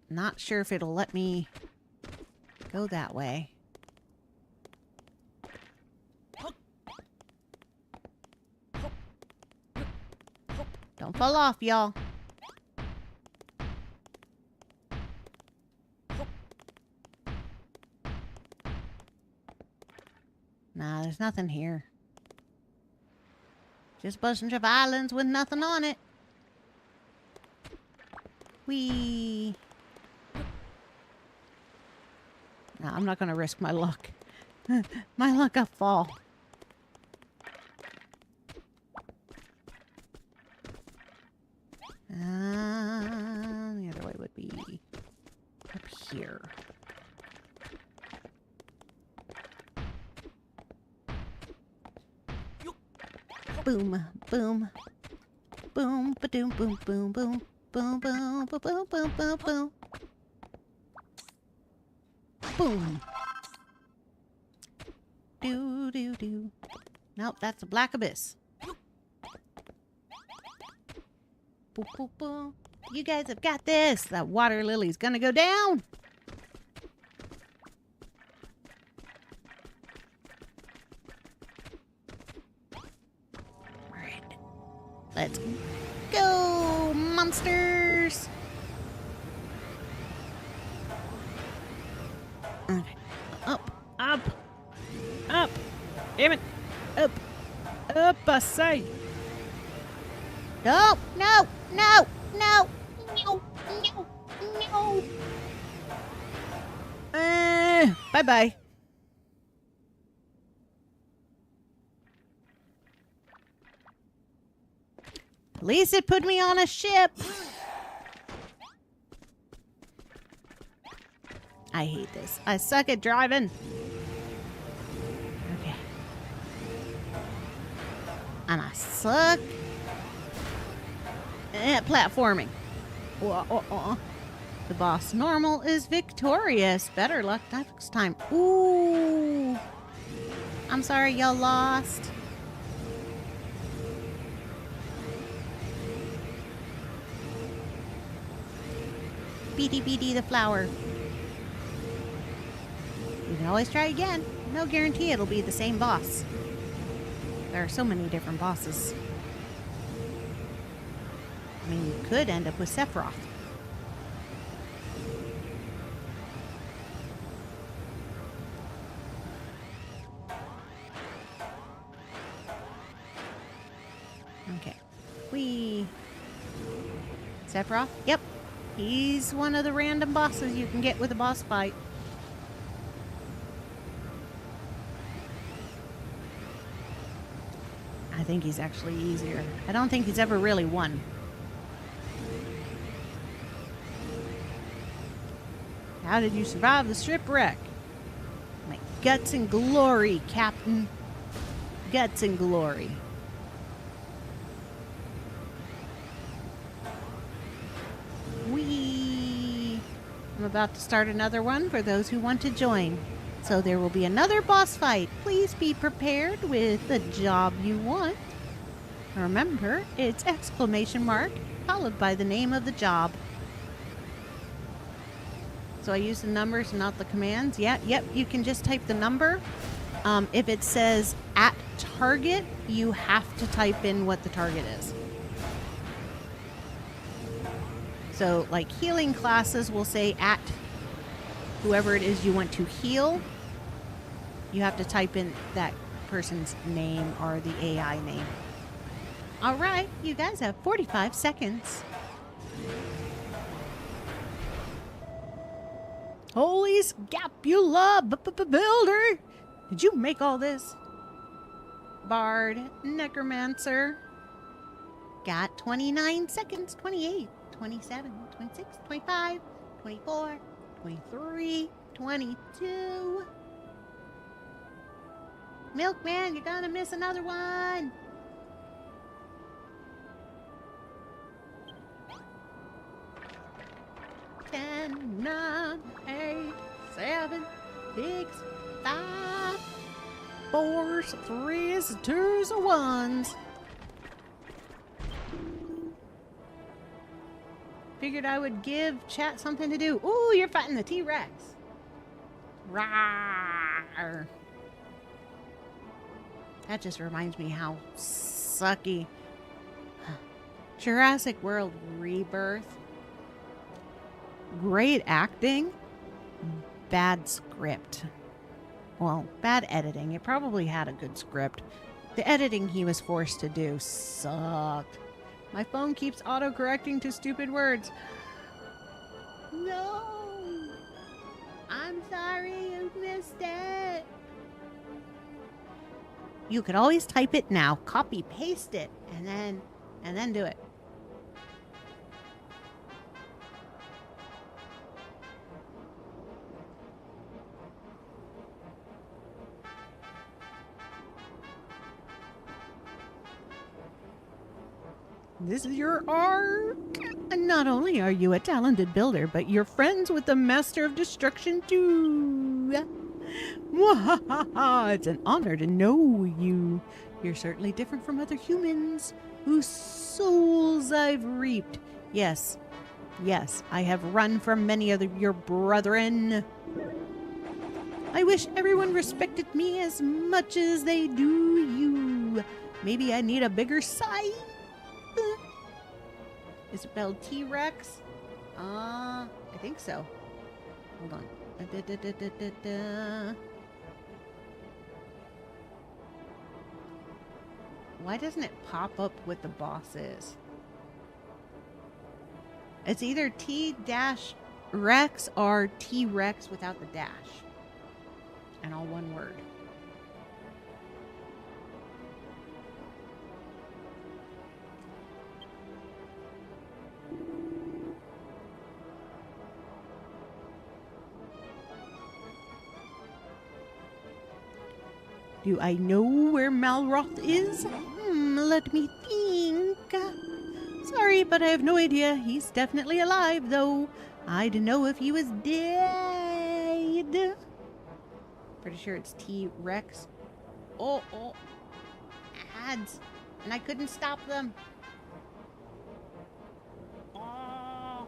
Not sure if it'll let me go that way. Don't fall off, y'all. Nah, there's nothing here. Just a bunch of islands with nothing on it. Whee! No, I'm not going to risk my luck. My luck got fall. The other way would be up here. Boom, boom, boom, ba-doom, boom, boom, boom, boom, boom, boom, boom, boom, boom, boom. Boom. Do, do, do. Nope, that's a black abyss. Boop, boop, boop. You guys have got this. That water lily's gonna go down. Alright. Let's go, monsters. Okay. Up, Up. Up. Damn it. Up. Up, I say. no, no, no, no, no, no, no. Bye-bye. At least it put me on a ship. I hate this. I suck at driving. Okay. And I suck at platforming. The boss normal is victorious. Better luck next time. Ooh. I'm sorry y'all lost. Beady Beady the flower. You can always try again. No guarantee it'll be the same boss. There are so many different bosses. I mean, you could end up with Sephiroth. Okay. Sephiroth? Yep. He's one of the random bosses you can get with a boss fight. I think he's actually easier. I don't think he's ever really won. How did you survive the shipwreck? My guts and glory, Captain. Guts and glory. I'm about to start another one for those who want to join. So there will be another boss fight. Please be prepared with the job you want. Remember, it's exclamation mark followed by the name of the job. So I use the numbers, not the commands. Yeah, yep, you can just type the number. If it says at target, you have to type in what the target is. So, like, healing classes will say at whoever it is you want to heal. You have to type in that person's name or the AI name. All right, you guys have 45 seconds. Holy scapula builder! Did you make all this? Bard, Necromancer. Got 29 seconds, 28. 27, 26, 25, 24, 23, 22. Milkman, you're gonna miss another one. 10, 9, 8, 7, 6, 5, 4, 3, 2, 1. Figured I would give chat something to do. Ooh, you're fighting the T-Rex. Rawr. That just reminds me how sucky. Jurassic World Rebirth. Great acting. Bad script. Well, bad editing. It probably had a good script. The editing he was forced to do sucked. My phone keeps auto-correcting to stupid words. No! I'm sorry you missed it. You could always type it now, copy, paste it, and then do it. This is your arc. And not only are you a talented builder, but you're friends with the Master of Destruction too. Mwahaha! It's an honor to know you. You're certainly different from other humans whose souls I've reaped. Yes, I have run from many of your brethren. I wish everyone respected me as much as they do you. Maybe I need a bigger size. Is it spelled T-Rex? I think so. Hold on. Why doesn't it pop up what the boss is? It's either T-Rex or T-Rex without the dash. And all one word. Do I know where Malroth is? Let me think. Sorry, but I have no idea. He's definitely alive, though. I don't know if he was dead. Pretty sure it's T-Rex. Oh. Ads. And I couldn't stop them. Oh.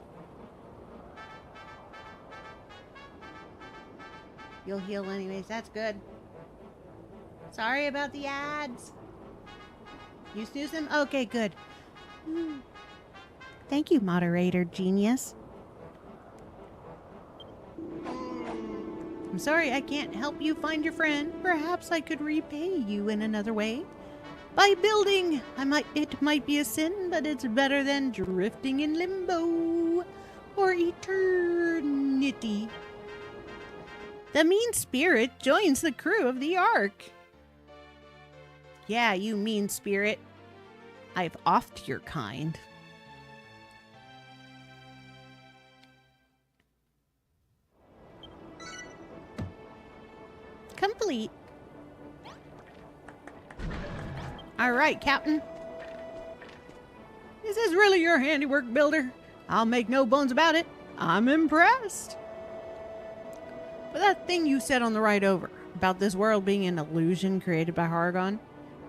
You'll heal anyways. That's good. Sorry about the ads. You snooze them? Okay, good. Thank you, moderator genius. I'm sorry I can't help you find your friend. Perhaps I could repay you in another way. By building. It might be a sin, but it's better than drifting in limbo for eternity. The mean spirit joins the crew of the Ark. Yeah, you mean spirit. I've offed your kind. Complete. All right, Captain. This is really your handiwork, Builder. I'll make no bones about it. I'm impressed. But that thing you said on the ride over about this world being an illusion created by Hargon,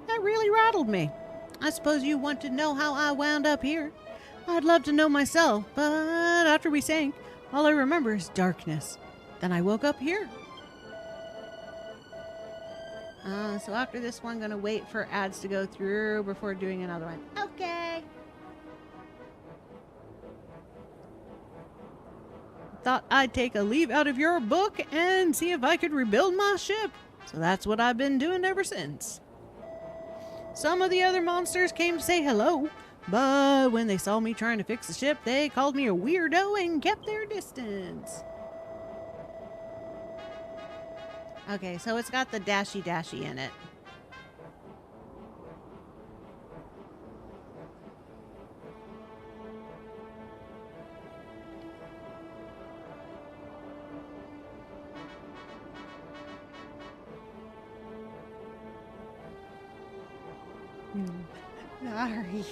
that really rattled me. I suppose you want to know how I wound up here. I'd love to know myself, but after we sank, all I remember is darkness. Then I woke up here. So after this one, I'm going to wait for ads to go through before doing another one. Okay. Thought I'd take a leaf out of your book and see if I could rebuild my ship. So that's what I've been doing ever since. Some of the other monsters came to say hello, but when they saw me trying to fix the ship, they called me a weirdo and kept their distance. Okay, so it's got the dashy in it. Sorry.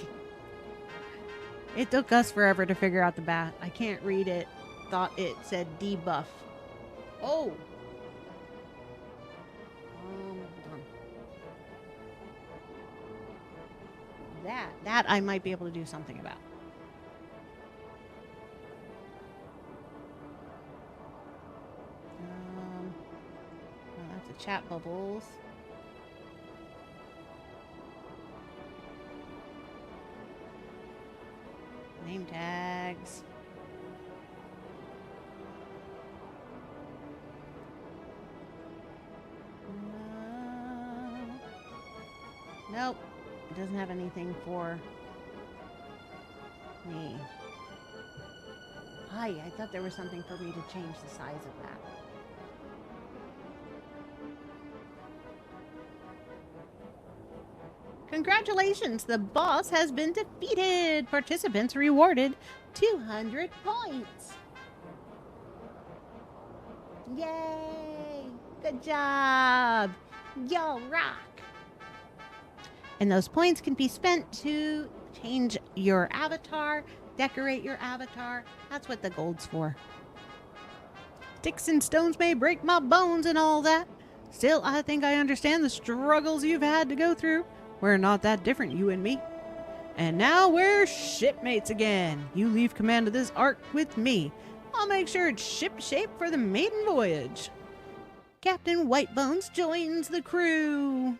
It took us forever to figure out the bat. I can't read it. Thought it said debuff. Oh! Hold on. That I might be able to do something about. Well, that's the chat bubbles. Name tags. Nope. It doesn't have anything for me. Hi, I thought there was something for me to change the size of that. Congratulations, the boss has been defeated. Participants rewarded 200 points. Yay! Good job! Yo, rock! And those points can be spent to change your avatar, decorate your avatar. That's what the gold's for. Sticks and stones may break my bones and all that. Still, I think I understand the struggles you've had to go through. We're not that different, you and me. And now we're shipmates again. You leave command of this Ark with me. I'll make sure it's ship-shape for the maiden voyage. Captain Whitebones joins the crew.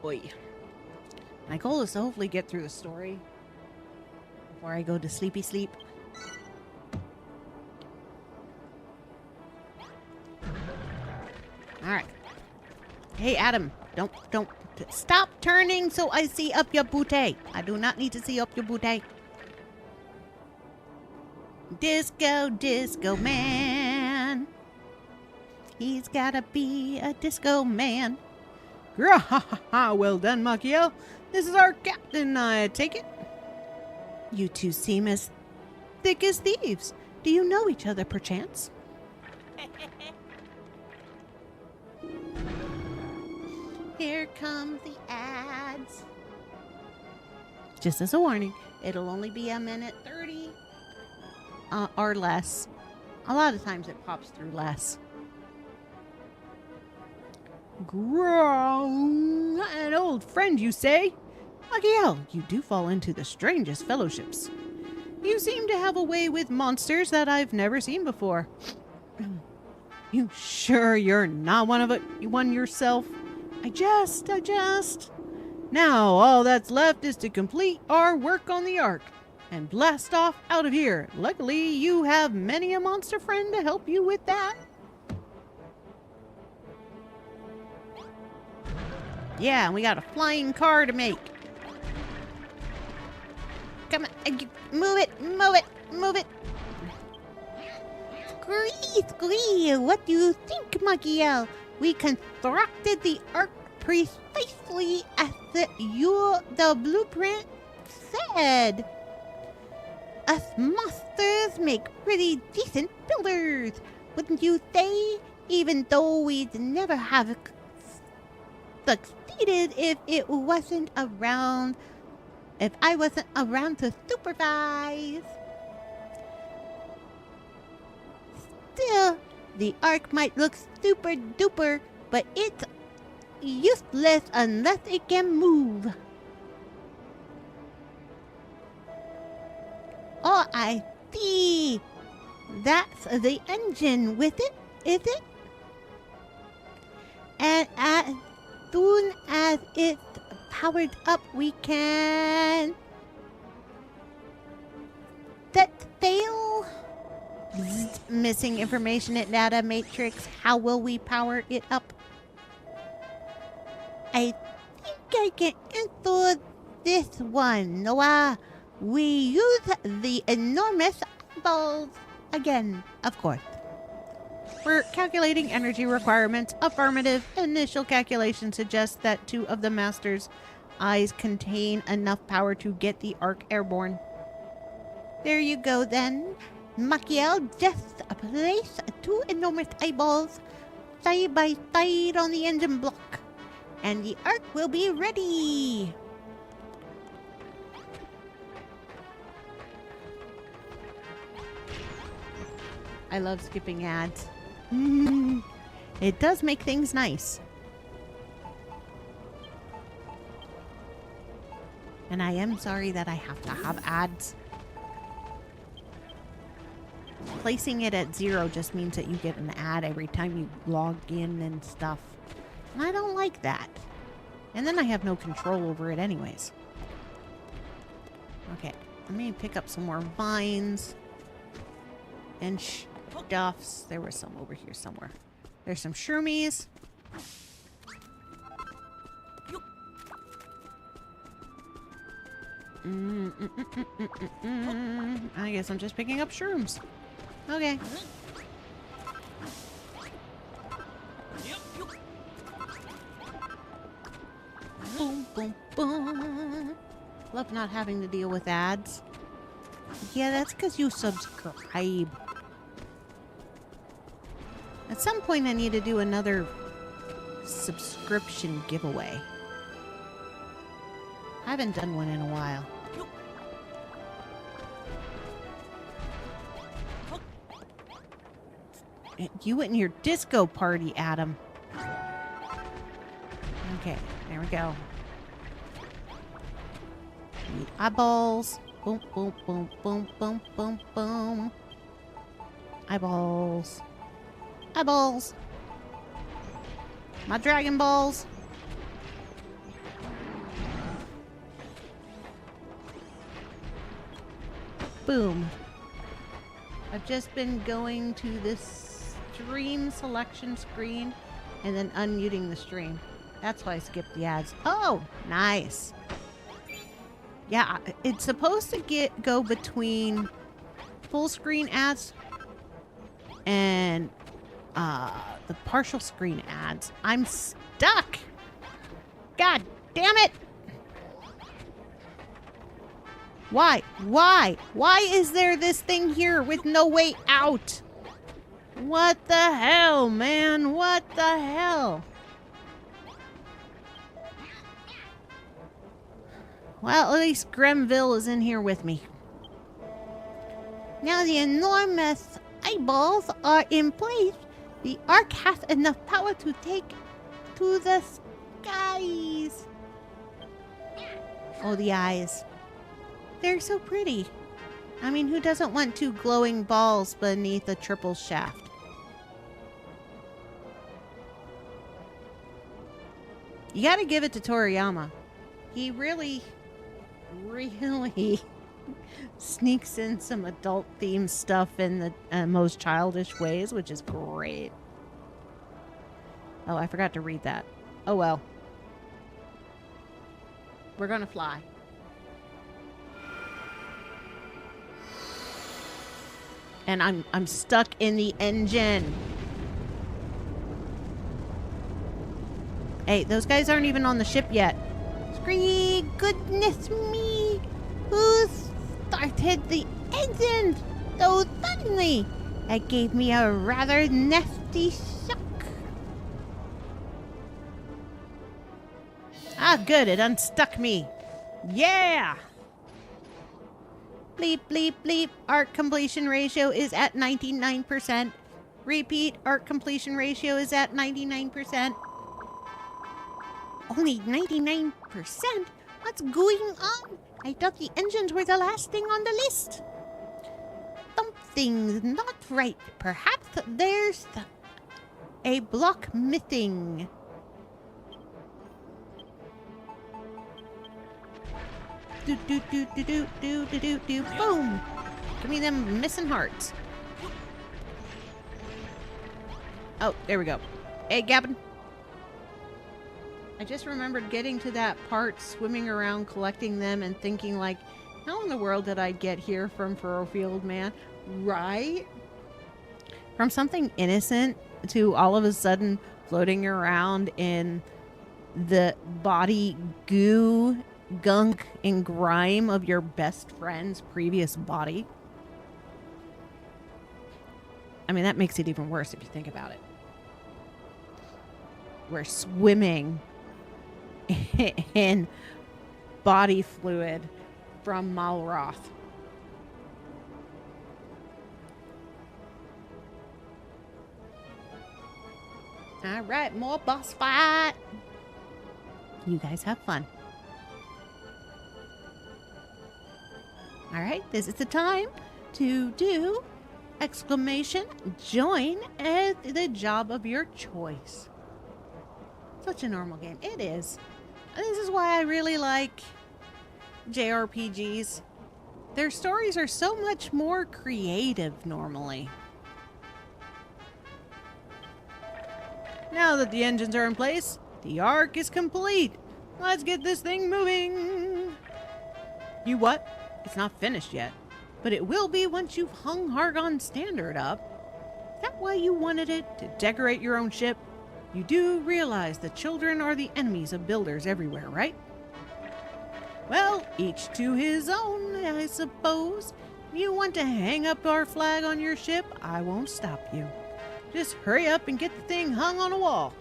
Boy. My goal is to hopefully get through the story before I go to sleepy sleep. Alright. Hey, Adam. Don't Stop turning so I see up your booty. I do not need to see up your booty. Disco, disco man. He's gotta be a disco man. Well done, Machiel. This is our captain, I take it. You two seem as thick as thieves. Do you know each other, perchance? Here come the ads. Just as a warning, it'll only be a minute 30 or less. A lot of times it pops through less. An old friend, you say? Machiel, you do fall into the strangest fellowships. You seem to have a way with monsters that I've never seen before. You sure you're not one yourself? I just. Now, all that's left is to complete our work on the Ark and blast off out of here. Luckily, you have many a monster friend to help you with that. Yeah, and we got a flying car to make. Come on, move it. Squee, what do you think, Machiel? We constructed the Ark precisely as the blueprint said. Us monsters make pretty decent builders, wouldn't you say? Even though we'd never have succeeded if I wasn't around to supervise. Still, the Ark might look super duper, but it's useless unless it can move. Oh, I see. That's the engine with it, is it? And as soon as it's powered up, we can set sail. Missing information at data matrix. How will we power it up? I think I can answer this one, Noah. We use the enormous balls again, of course. We're calculating energy requirements. Affirmative. Initial calculation suggests that 2 of the Master's eyes contain enough power to get the Ark airborne. There you go then. Machiel, just place 2 enormous eyeballs side by side on the engine block, and the Ark will be ready. I love skipping ads. It does make things nice. And I am sorry that I have to have ads. Placing it at 0 just means that you get an ad every time you log in and stuff. And I don't like that. And then I have no control over it anyways. Okay, let me pick up some more vines and stuffs. There was some over here somewhere. There's some shroomies. I guess I'm just picking up shrooms. Okay. Boom, boom, boom. Love not having to deal with ads. Yeah, that's because you subscribe. At some point I need to do another subscription giveaway. I haven't done one in a while. You and your disco party, Adam. Okay, there we go. Need eyeballs. Boom, boom, boom, boom, boom, boom, boom. Eyeballs. Eyeballs. My Dragon Balls. Boom. I've just been going to this stream selection screen and then unmuting the stream. That's why I skipped the ads. Oh, nice. Yeah, it's supposed to go between full screen ads and the partial screen ads. I'm stuck. God damn it. Why? Why? Why is there this thing here with no way out? What the hell, man? What the hell? Well, at least Grenville is in here with me. Now the enormous eyeballs are in place. The Ark has enough power to take to the skies. Oh, the eyes. They're so pretty. I mean, who doesn't want two glowing balls beneath a triple shaft? You gotta give it to Toriyama. He really sneaks in some adult-themed stuff in the most childish ways, which is great. Oh, I forgot to read that. Oh well. We're gonna fly. And I'm stuck in the engine. Hey, those guys aren't even on the ship yet. Scree, goodness me! Who started the engine so suddenly? That gave me a rather nasty shock. Ah, good, it unstuck me. Yeah! Bleep, bleep, bleep. Arc completion ratio is at 99%. Repeat, arc completion ratio is at 99%. Only 99%? What's going on? I thought the engines were the last thing on the list. Something's not right. Perhaps there's a block missing. Do do do do do do do do do. Boom! Give me them missing hearts. Oh, there we go. Hey, Gavin. I just remembered getting to that part, swimming around, collecting them, and thinking like, how in the world did I get here from Furrowfield, man? Right? From something innocent to all of a sudden floating around in the body goo, gunk, and grime of your best friend's previous body. I mean, that makes it even worse if you think about it. We're swimming in body fluid from Malroth. All right, more boss fight. You guys have fun. All right, this is the time to do exclamation join at the job of your choice. Such a normal game. It is. This is why I really like JRPGs. Their stories are so much more creative normally. Now that the engines are in place, the Ark is complete. Let's get this thing moving. You what? It's not finished yet, but it will be once you've hung Hargon's standard up. Is that why you wanted it? To decorate your own ship? You do realize that children are the enemies of builders everywhere, right? Well, each to his own, I suppose. If you want to hang up our flag on your ship, I won't stop you. Just hurry up and get the thing hung on a wall.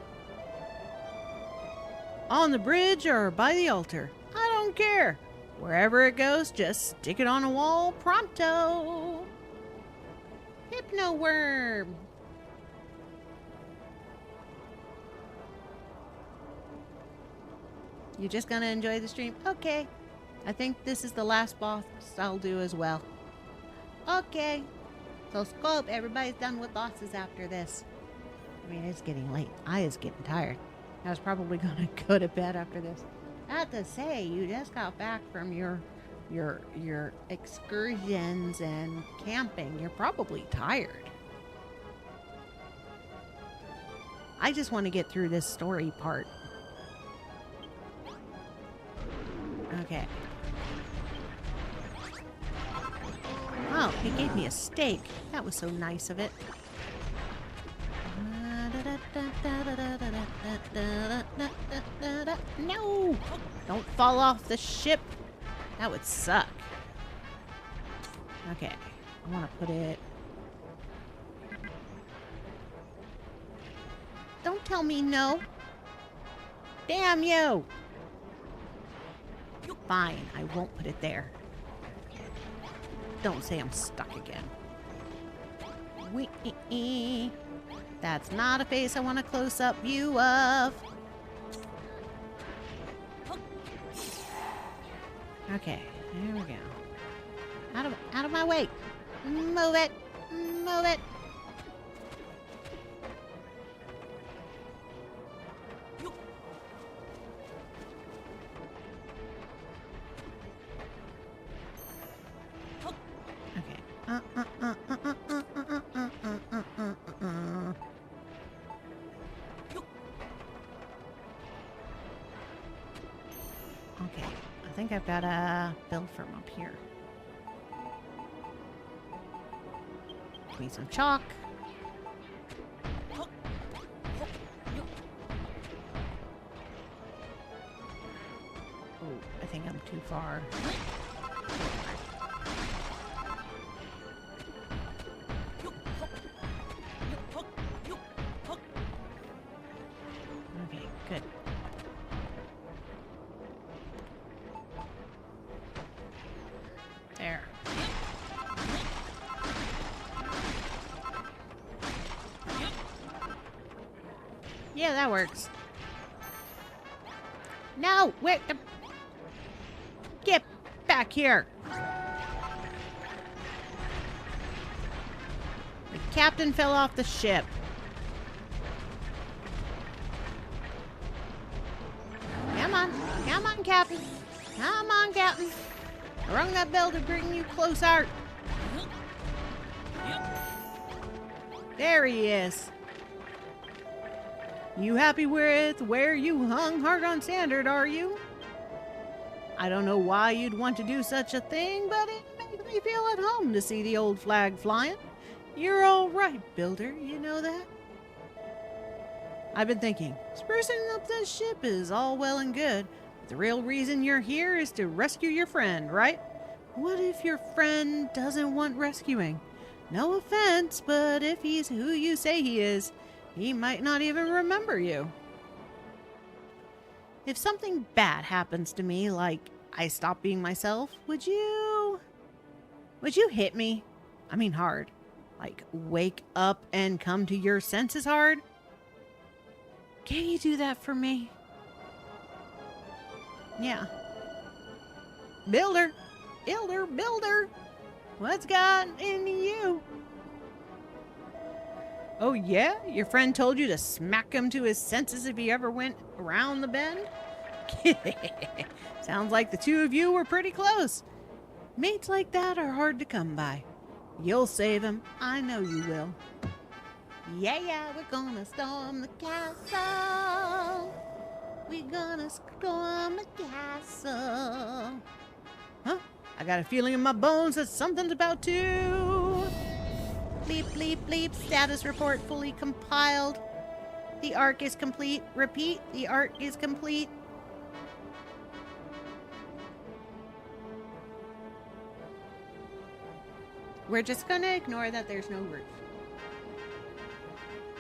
On the bridge or by the altar. I don't care. Wherever it goes, just stick it on a wall pronto. Hypno worm. You just gonna enjoy the stream? Okay. I think this is the last boss I'll do as well. Okay. So scope, everybody's done with bosses after this. I mean, it's getting late. I is getting tired. I was probably gonna go to bed after this. I have to say, you just got back from your excursions and camping. You're probably tired. I just want to get through this story part. Okay. Oh, he gave me a steak. That was so nice of it. No! Don't fall off the ship. That would suck. Okay. I want to put it... Don't tell me no. Damn you! Fine, I won't put it there. Don't say I'm stuck again. Wee. That's not a face I want a close-up view of. Okay, there we go. Out of my way. Move it. Move it. Okay, I think I've got a build from up here. Give me some chalk. Oh, I think I'm too far. Okay, good. There. Yeah, that works. No, wait. Get back here. The captain fell off the ship. Come on, Captain. Come on, Captain. I rung that bell to bring you closer. There he is. You happy with where you hung hard on standard, are you? I don't know why you'd want to do such a thing, but it makes me feel at home to see the old flag flying. You're all right, Builder, you know that? I've been thinking, sprucing up this ship is all well and good, but the real reason you're here is to rescue your friend, right? What if your friend doesn't want rescuing? No offense, but if he's who you say he is, he might not even remember you. If something bad happens to me, like I stop being myself, would you hit me? I mean hard. Like wake up and come to your senses hard? Can you do that for me? Yeah. Builder! What's got into you? Oh yeah? Your friend told you to smack him to his senses if he ever went around the bend? Sounds like the two of you were pretty close. Mates like that are hard to come by. You'll save him. I know you will. Yeah, we're gonna storm the castle. We're gonna storm the castle. Huh? I got a feeling in my bones that something's about to... Bleep, bleep, bleep. Status report fully compiled. The arc is complete. Repeat, the arc is complete. We're just gonna ignore that there's no roof.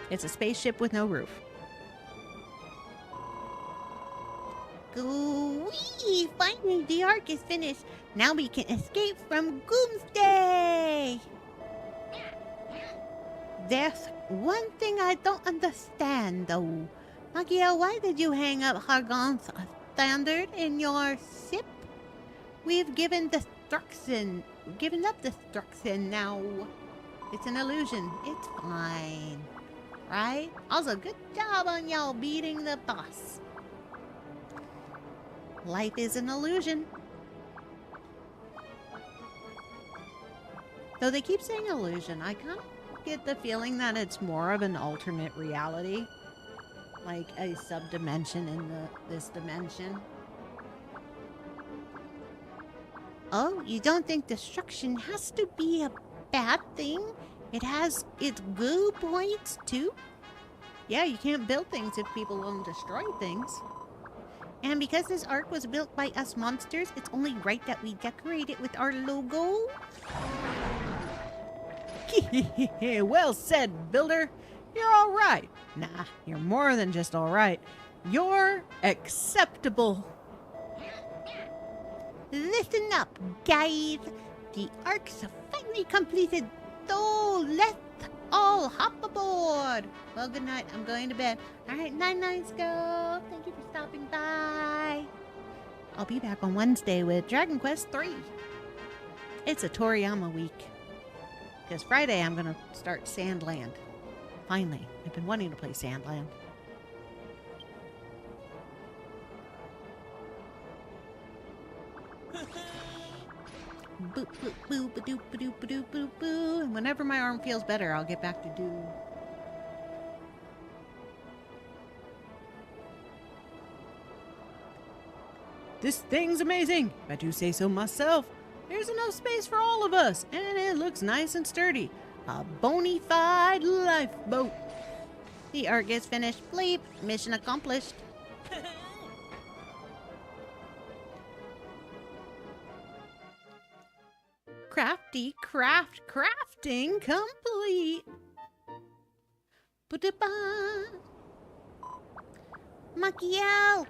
It's a spaceship with no roof. Gooey! Finally, the arc is finished. Now we can escape from Doomsday! There's one thing I don't understand, though. Magia, why did you hang up Hargon's standard in your ship? We've given up destruction now. It's an illusion. It's fine. Right? Also, good job on y'all beating the boss. Life is an illusion. Though they keep saying illusion, I kind of get the feeling that it's more of an alternate reality. Like a sub-dimension in this dimension. Oh, you don't think destruction has to be a bad thing? It has its good points, too? Yeah, you can't build things if people won't destroy things. And because this ark was built by us monsters, it's only right that we decorate it with our logo. Well said, builder. You're all right. Nah, you're more than just all right. You're acceptable. Listen up, guys. The ark's finally completed, so let's all hop aboard. Well, good night. I'm going to bed. All right, night-nights go. Thank you for stopping by. I'll be back on Wednesday with Dragon Quest III. It's a Toriyama week. Because Friday I'm going to start Sandland. Finally. I've been wanting to play Sandland. Boop, boop, boop, ba-doop, ba-doop, ba-doop, boop, boo. And whenever my arm feels better, I'll get back to do... This thing's amazing, if I do say so myself. There's enough space for all of us, and it looks nice and sturdy. A bonafide lifeboat. The ark is finished. Bleep. Mission accomplished. Crafting complete. Ba-da-ba. Makiel!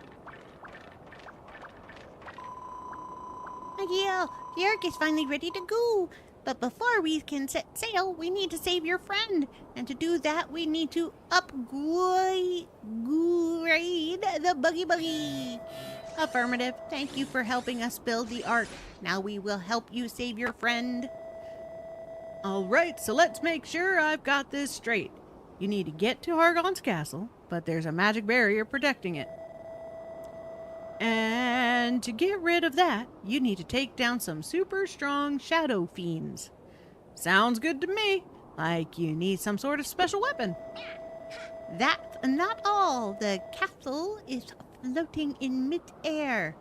Makiel, the ark is finally ready to go. But before we can set sail, we need to save your friend. And to do that, we need to upgrade the buggy. Affirmative. Thank you for helping us build the ark. Now we will help you save your friend. All right, so let's make sure I've got this straight. You need to get to Hargon's castle, but there's a magic barrier protecting it. And to get rid of that, you need to take down some super strong shadow fiends. Sounds good to me. Like you need some sort of special weapon. That's not all. The castle is floating in mid-air.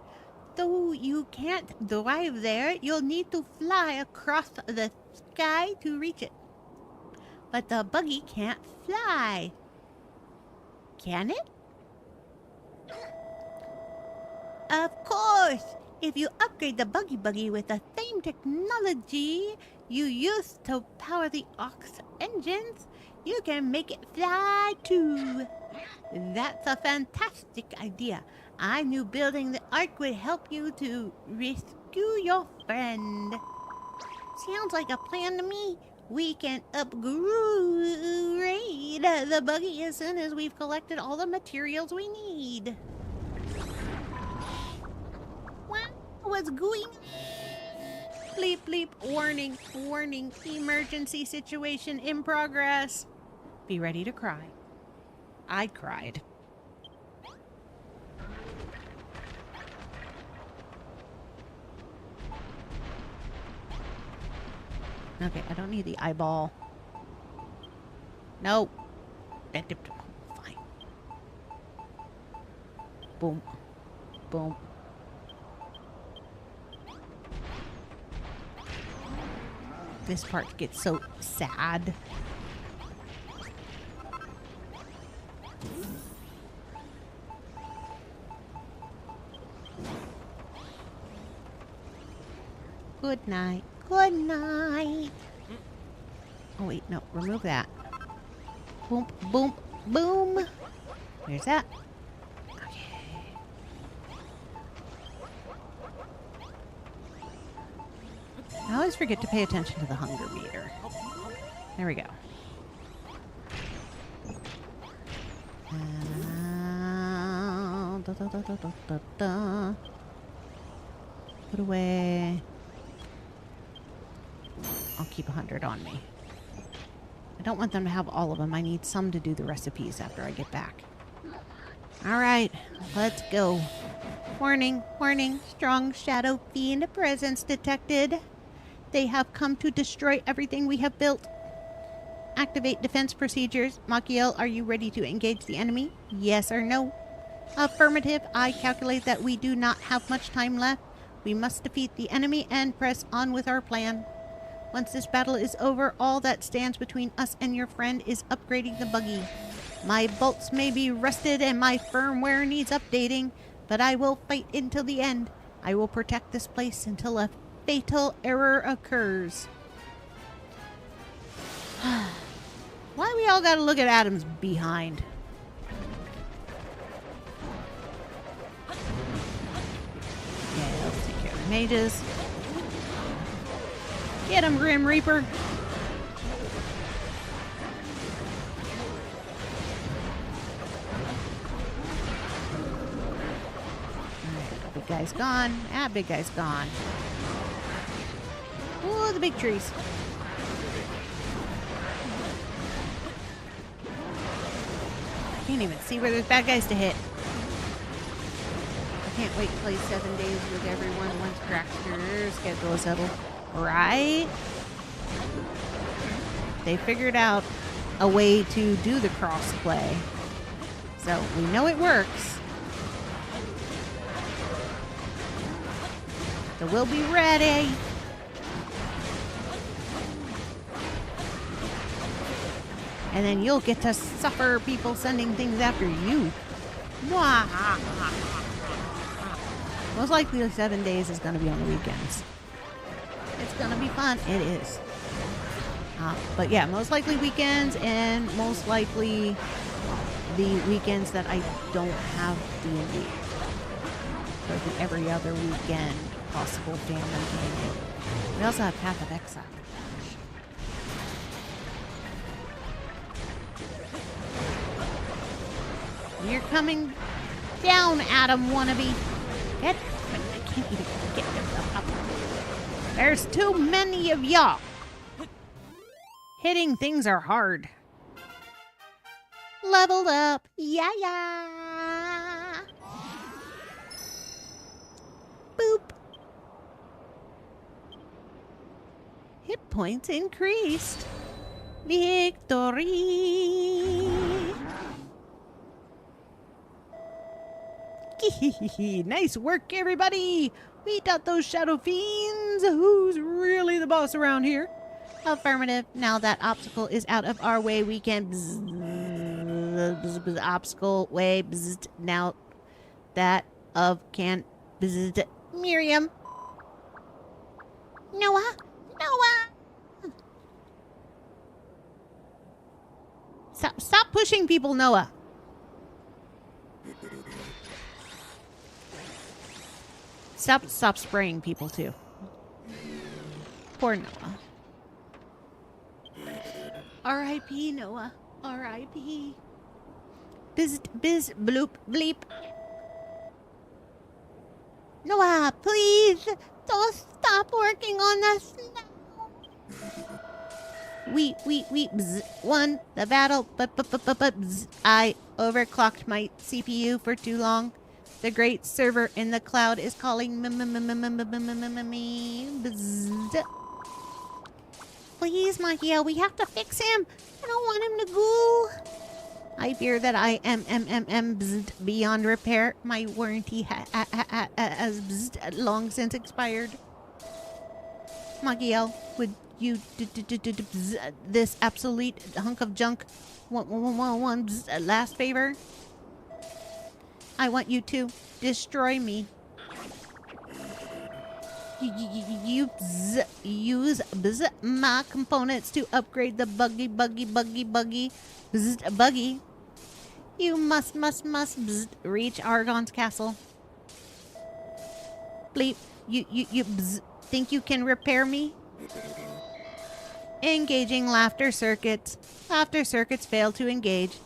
Though you can't drive there, you'll need to fly across the sky to reach it. But the buggy can't fly. Can it? Of course! If you upgrade the buggy with the same technology you used to power the ox engines, you can make it fly too. That's a fantastic idea. I knew building the ark would help you to rescue your friend. Sounds like a plan to me. We can upgrade the buggy as soon as we've collected all the materials we need. What's going on? Bleep, bleep, warning, warning, emergency situation in progress. Be ready to cry. I cried. Okay, I don't need the eyeball. No. Fine. Boom. Boom. This part gets so sad. Good night. Good night. Oh wait, no, remove that. Boom, boom, boom. There's that. Okay. I always forget to pay attention to the hunger meter. There we go. Put away. I'll keep 100 on me. I don't want them to have all of them. I need some to do the recipes after I get back. Alright, let's go. Warning, warning. Strong shadow fiend presence detected. They have come to destroy everything we have built. Activate defense procedures. Makiel, are you ready to engage the enemy? Yes or no? Affirmative. I calculate that we do not have much time left. We must defeat the enemy and press on with our plan. Once this battle is over, all that stands between us and your friend is upgrading the buggy. My bolts may be rusted and my firmware needs updating, but I will fight until the end. I will protect this place until a fatal error occurs. Why we all gotta look at Adam's behind? Okay, let's take care of the mages. Get him, Grim Reaper. Alright, big guy's gone. Big guy's gone. Oh, the big trees. I can't even see where there's bad guys to hit. I can't wait to play 7 days with everyone once Crackster's schedule is settled. Right? They figured out a way to do the cross-play. So we know it works. So we'll be ready. And then you'll get to suffer people sending things after you. Most likely 7 days is going to be on the weekends. It's going to be fun. It is. But yeah, most likely weekends, and most likely the weekends that I don't have D&D. So it'll be every other weekend possible family gaming. We also have Path of Exile. You're coming down, Adam wannabe. I can't even get up. There's too many of y'all. Hitting things are hard. Leveled up. Yeah. Boop. Hit points increased. Victory. Nice work, everybody. We got those shadow fiends. Who's really the boss around here? Affirmative. Now that obstacle is out of our way, we can obstacle way. Now that of can Miriam. Noah. Stop pushing people, Noah. Stop spraying people too. Poor Noah. R.I.P. Noah. R.I.P. Biz bloop bleep. Noah, please don't stop working on us now. We won the battle, but I overclocked my CPU for too long. The great server in the cloud is calling me. Please, Mahia, we have to fix him. I don't want him to go. I fear that I am beyond repair. My warranty has long since expired. Magiel, would you this absolute hunk of junk one last favor? I want you to destroy me. You use my components to upgrade the buggy. You must reach Argon's castle. Bleep, you think you can repair me? Engaging laughter circuits. Laughter circuits fail to engage.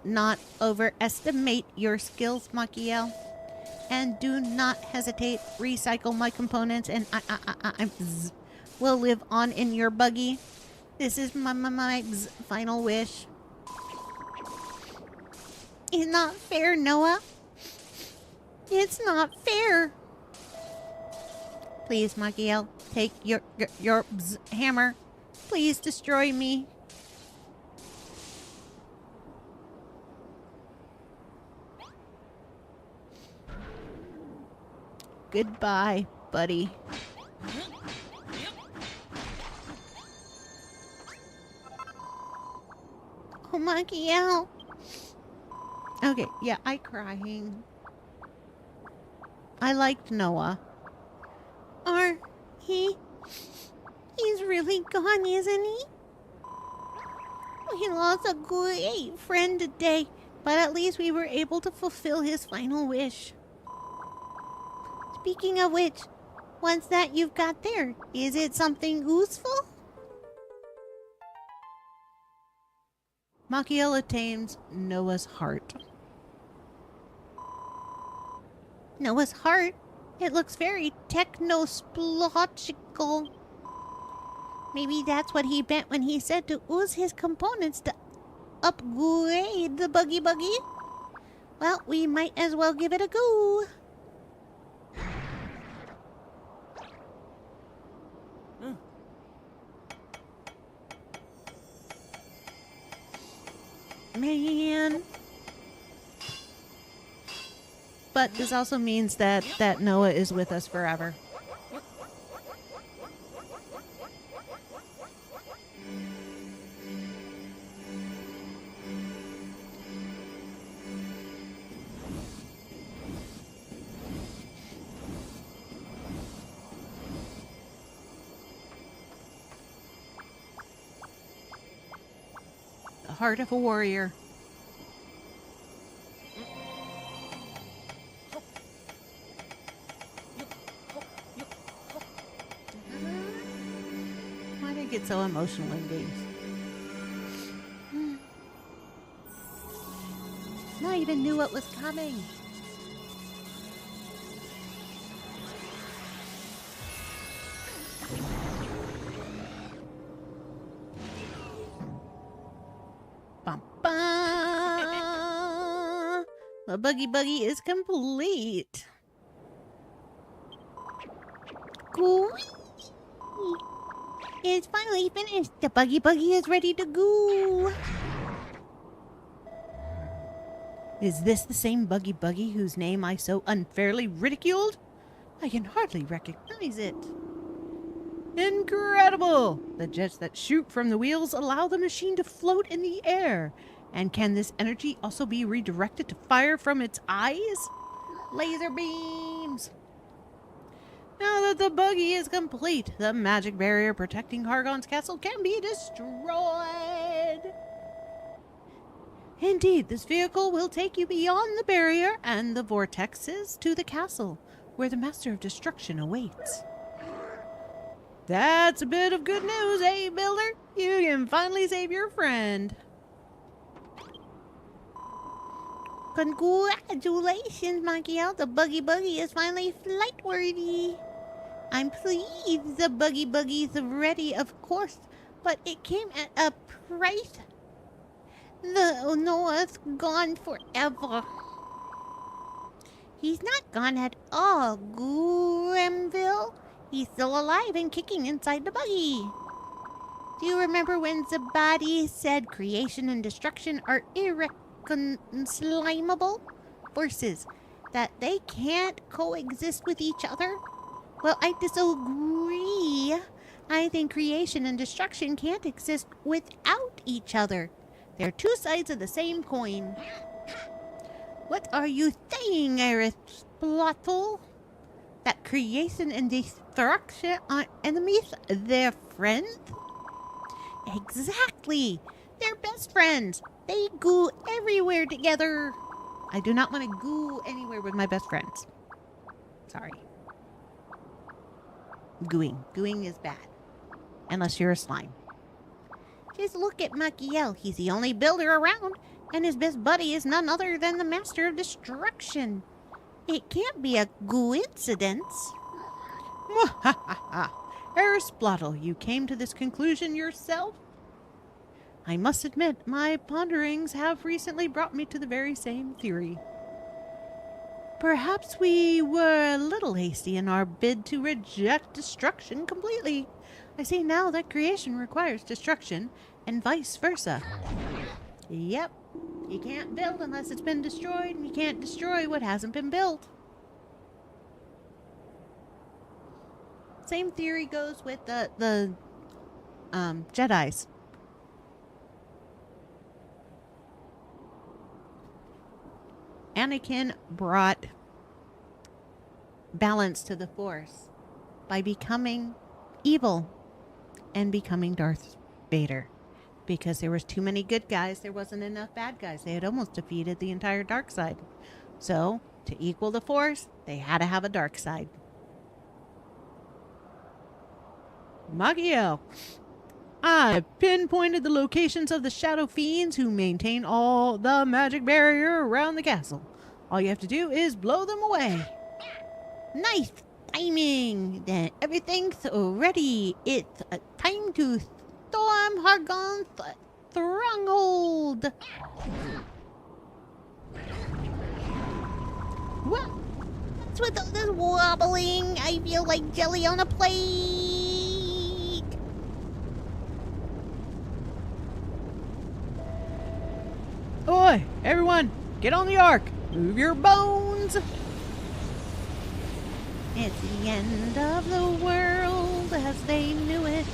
Not overestimate your skills, Machiel. And do not hesitate. Recycle my components and I will live on in your buggy. This is my final wish. It's not fair, Noah. It's not fair. Please, Machiel, take your hammer. Please destroy me. Goodbye, buddy. Yep. Oh, Makiel. Okay, yeah, I crying. I liked Noah. Or he's really gone, isn't he? We lost a great friend today, but at least we were able to fulfill his final wish. Speaking of which, what's that you've got there? Is it something useful? Machiel attains Noah's heart. Noah's heart? It looks very technosplogical. Maybe that's what he meant when he said to use his components to upgrade the buggy. Well, we might as well give it a go. Man. But this also means that Noah is with us forever. The heart of a warrior. Why do I get so emotional in games? Not even knew what was coming. Bum, bum. The buggy is complete. Goo. It's finally finished. The buggy is ready to go. Is this the same Buggy whose name I so unfairly ridiculed? I can hardly recognize it. Incredible! The jets that shoot from the wheels allow the machine to float in the air. And can this energy also be redirected to fire from its eyes? Laser beams! Now that the buggy is complete, the magic barrier protecting Hargon's castle can be destroyed. Indeed, this vehicle will take you beyond the barrier and the vortexes to the castle, where the Master of Destruction awaits. That's a bit of good news, eh, Builder? You can finally save your friend. Congratulations, Makiel. The buggy is finally flight-worthy. I'm pleased the buggy's ready, of course, but it came at a price. The Noah's gone forever. He's not gone at all, Grimville. He's still alive and kicking inside the buggy. Do you remember when Zabadi said creation and destruction are irreconcilable forces, that they can't coexist with each other? Well, I disagree. I think creation and destruction can't exist without each other. They're two sides of the same coin. What are you saying, Aristotle? That creation and destruction are enemies? They're friends? Exactly. They're best friends. They go everywhere together. I do not want to go anywhere with my best friends. Sorry. Gooing. Gooing is bad. Unless you're a slime. Just look at Makiel. He's the only builder around, and his best buddy is none other than the Master of Destruction. It can't be a coincidence. Aristotle, you came to this conclusion yourself? I must admit, my ponderings have recently brought me to the very same theory. Perhaps we were a little hasty in our bid to reject destruction completely. I see now that creation requires destruction, and vice versa. Yep. You can't build unless it's been destroyed, and you can't destroy what hasn't been built. Same theory goes with the Jedis. Anakin brought balance to the Force by becoming evil and becoming Darth Vader. Because there was too many good guys, there wasn't enough bad guys. They had almost defeated the entire dark side. So, to equal the Force, they had to have a dark side. Magiel, I pinpointed the locations of the shadow fiends who maintain all the magic barrier around the castle. All you have to do is blow them away. Nice timing. Then everything's ready. It's time to storm Hargon's stronghold. What? What's with all this wobbling? I feel like jelly on a plate. Oi, everyone, get on the ark. Move your bones. It's the end of the world as they knew it.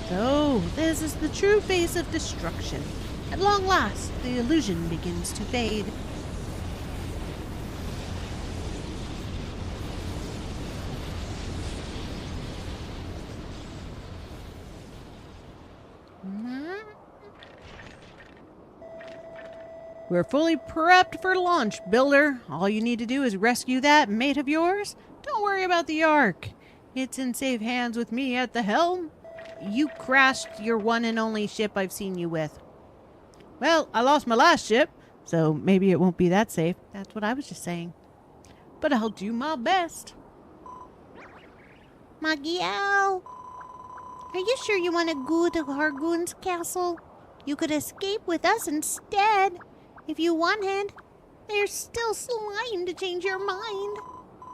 So, this is the true face of destruction. At long last, the illusion begins to fade. We're fully prepped for launch, Builder. All you need to do is rescue that mate of yours. Don't worry about the Ark. It's in safe hands with me at the helm. You crashed your one and only ship I've seen you with. Well, I lost my last ship, so maybe it won't be that safe. That's what I was just saying. But I'll do my best. Magiel, are you sure you want to go to Hargoon's castle? You could escape with us instead. If you wanted, there's still slime to change your mind.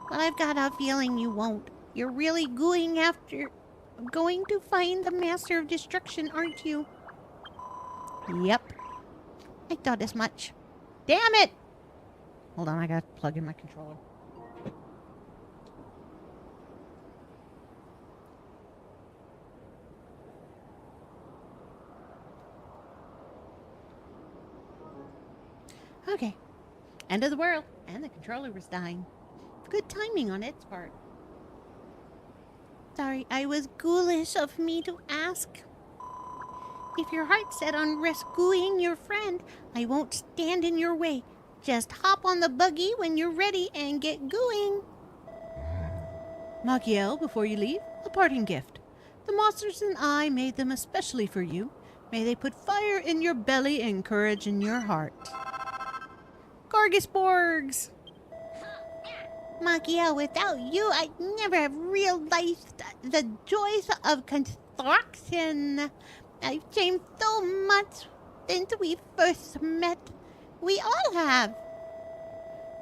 But I've got a feeling you won't. You're really going to find the Master of Destruction, aren't you? Yep. I thought as much. Damn it! Hold on, I gotta plug in my controller. Okay. End of the world. And the controller was dying. Good timing on its part. Sorry, I was ghoulish of me to ask. If your heart's set on rescuing your friend, I won't stand in your way. Just hop on the buggy when you're ready and get going. Magiel, before you leave, a parting gift. The monsters and I made them especially for you. May they put fire in your belly and courage in your heart. Gorgisborgs! Magiel, without you, I'd never have realized the joys of construction. I've changed so much since we first met. We all have.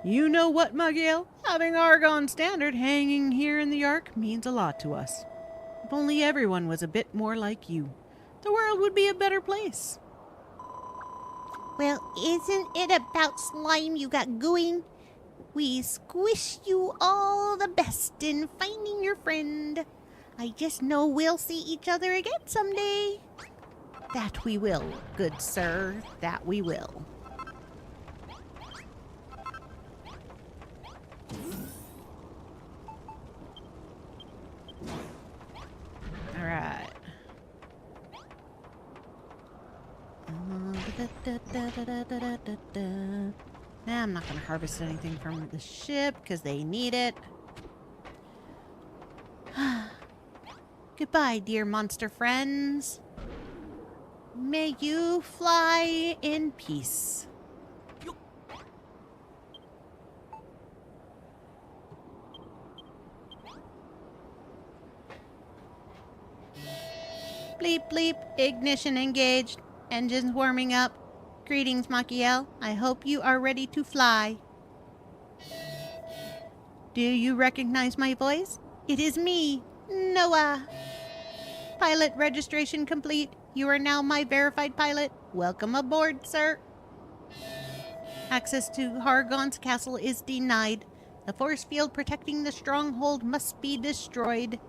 You know what, Magiel? Having Argon Standard hanging here in the Ark means a lot to us. If only everyone was a bit more like you, the world would be a better place. Well, isn't it about slime you got going? We squish you all the best in finding your friend. I just know we'll see each other again someday. That we will, good sir. That we will. All right. Nah, I'm not going to harvest anything from the ship because they need it. Goodbye, dear monster friends. May you fly in peace. Bleep, bleep, ignition engaged. Engines warming up. Greetings, Machiel. I hope you are ready to fly. Do you recognize my voice? It is me, Noah. Pilot registration complete. You are now my verified pilot. Welcome aboard, sir. Access to Hargon's castle is denied. The force field protecting the stronghold must be destroyed.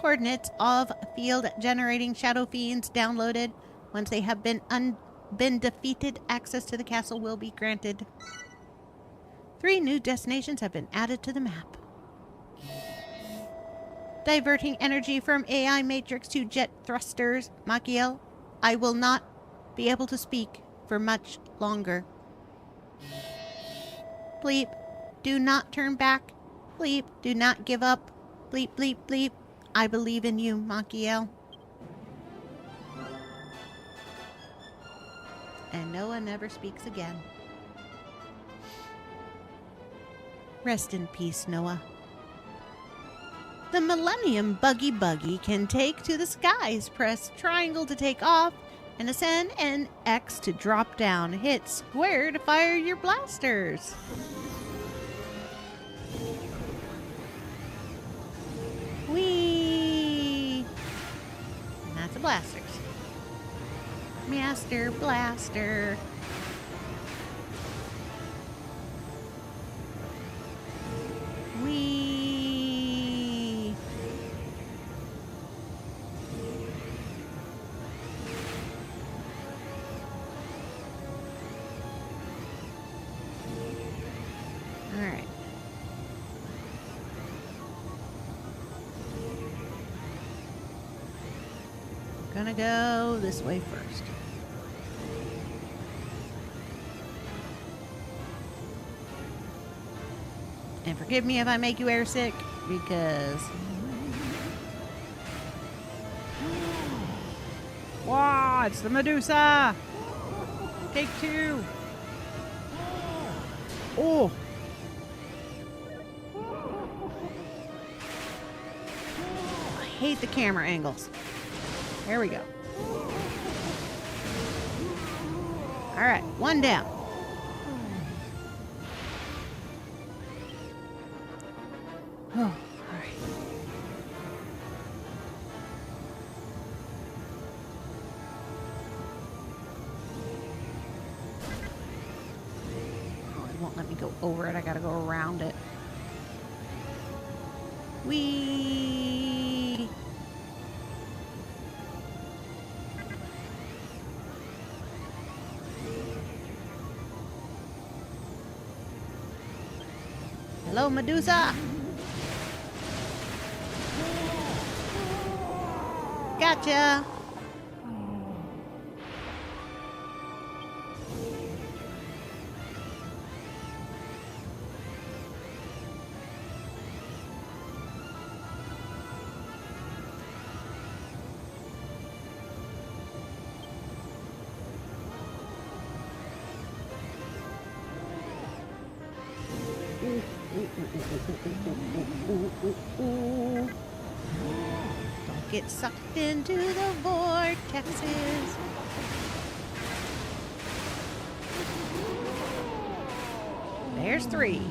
Coordinates of field generating shadow fiends downloaded. Once they have been defeated, access to the castle will be granted. 3 new destinations have been added to the map. Diverting energy from AI matrix to jet thrusters. Machiel, I will not be able to speak for much longer. Bleep, do not turn back. Bleep, do not give up. Bleep, bleep, bleep. I believe in you, Machiel. And Noah never speaks again. Rest in peace, Noah. The Millennium Buggy can take to the skies. Press triangle to take off and ascend, and X to drop down. Hit square to fire your blasters. Whee! And that's the blasters. Master Blaster. Whee! All right. Gonna go this way first. And forgive me if I make you airsick, because... Wow, it's the Medusa! Take 2! Oh! I hate the camera angles. There we go. Alright, 1 down. Oh, alright. Oh, it won't let me go over it. I gotta go around it. Whee! Hello, Medusa! Gotcha! Don't get sucked into the vortexes. There's 3.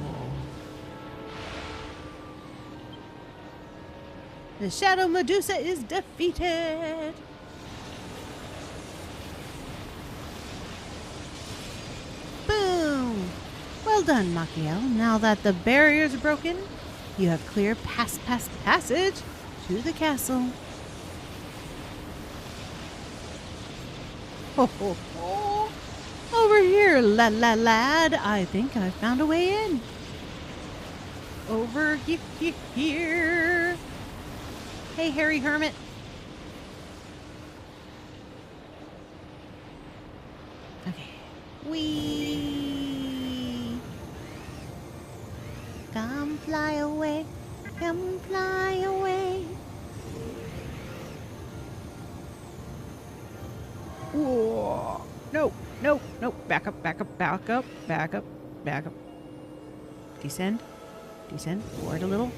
The Shadow Medusa is defeated. Boom! Well done, Machiel. Now that the barrier's broken, you have clear passage to the castle. Ho, ho, ho. Over here, lad. I think I found a way in. Over here. Hey, Harry Hermit. Okay. Whee! Come fly away. Come fly away. Whoa. No. Back up. Descend. Forward a little.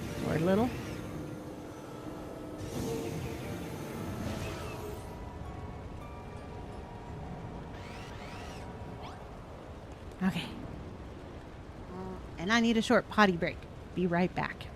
Okay. And I need a short potty break. Be right back.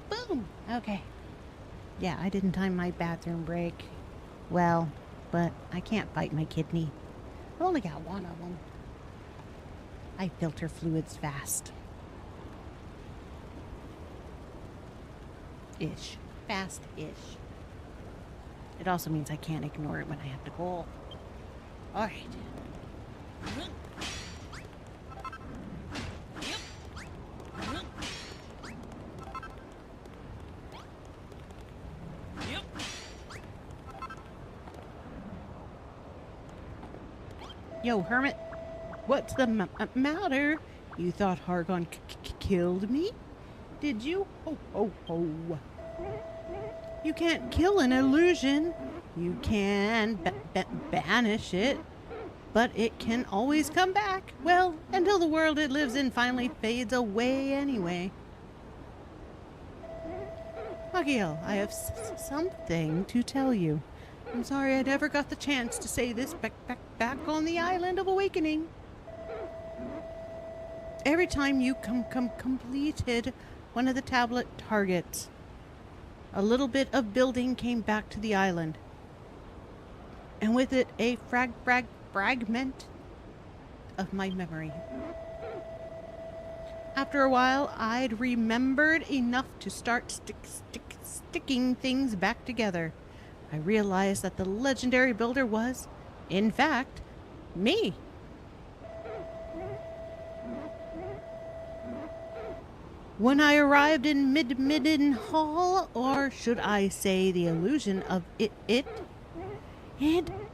Boom! Okay. Yeah, I didn't time my bathroom break well, but I can't fight my kidney. I've only got one of them. I filter fluids fast. Ish. Fast-ish. It also means I can't ignore it when I have to go. Alright. Yo, Hermit. What's the matter? You thought Hargon killed me? Did you? Ho, ho, ho. You can't kill an illusion. You can banish it. But it can always come back. Well, until the world it lives in finally fades away anyway. Agiel, I have something to tell you. I'm sorry I never got the chance to say this back on the Island of Awakening. Every time you completed one of the tablet targets, a little bit of building came back to the island. And with it, a fragment of my memory. After a while, I'd remembered enough to start sticking things back together. I realized that the legendary builder was, in fact, me. When I arrived in Midden Hall, or should I say the illusion of it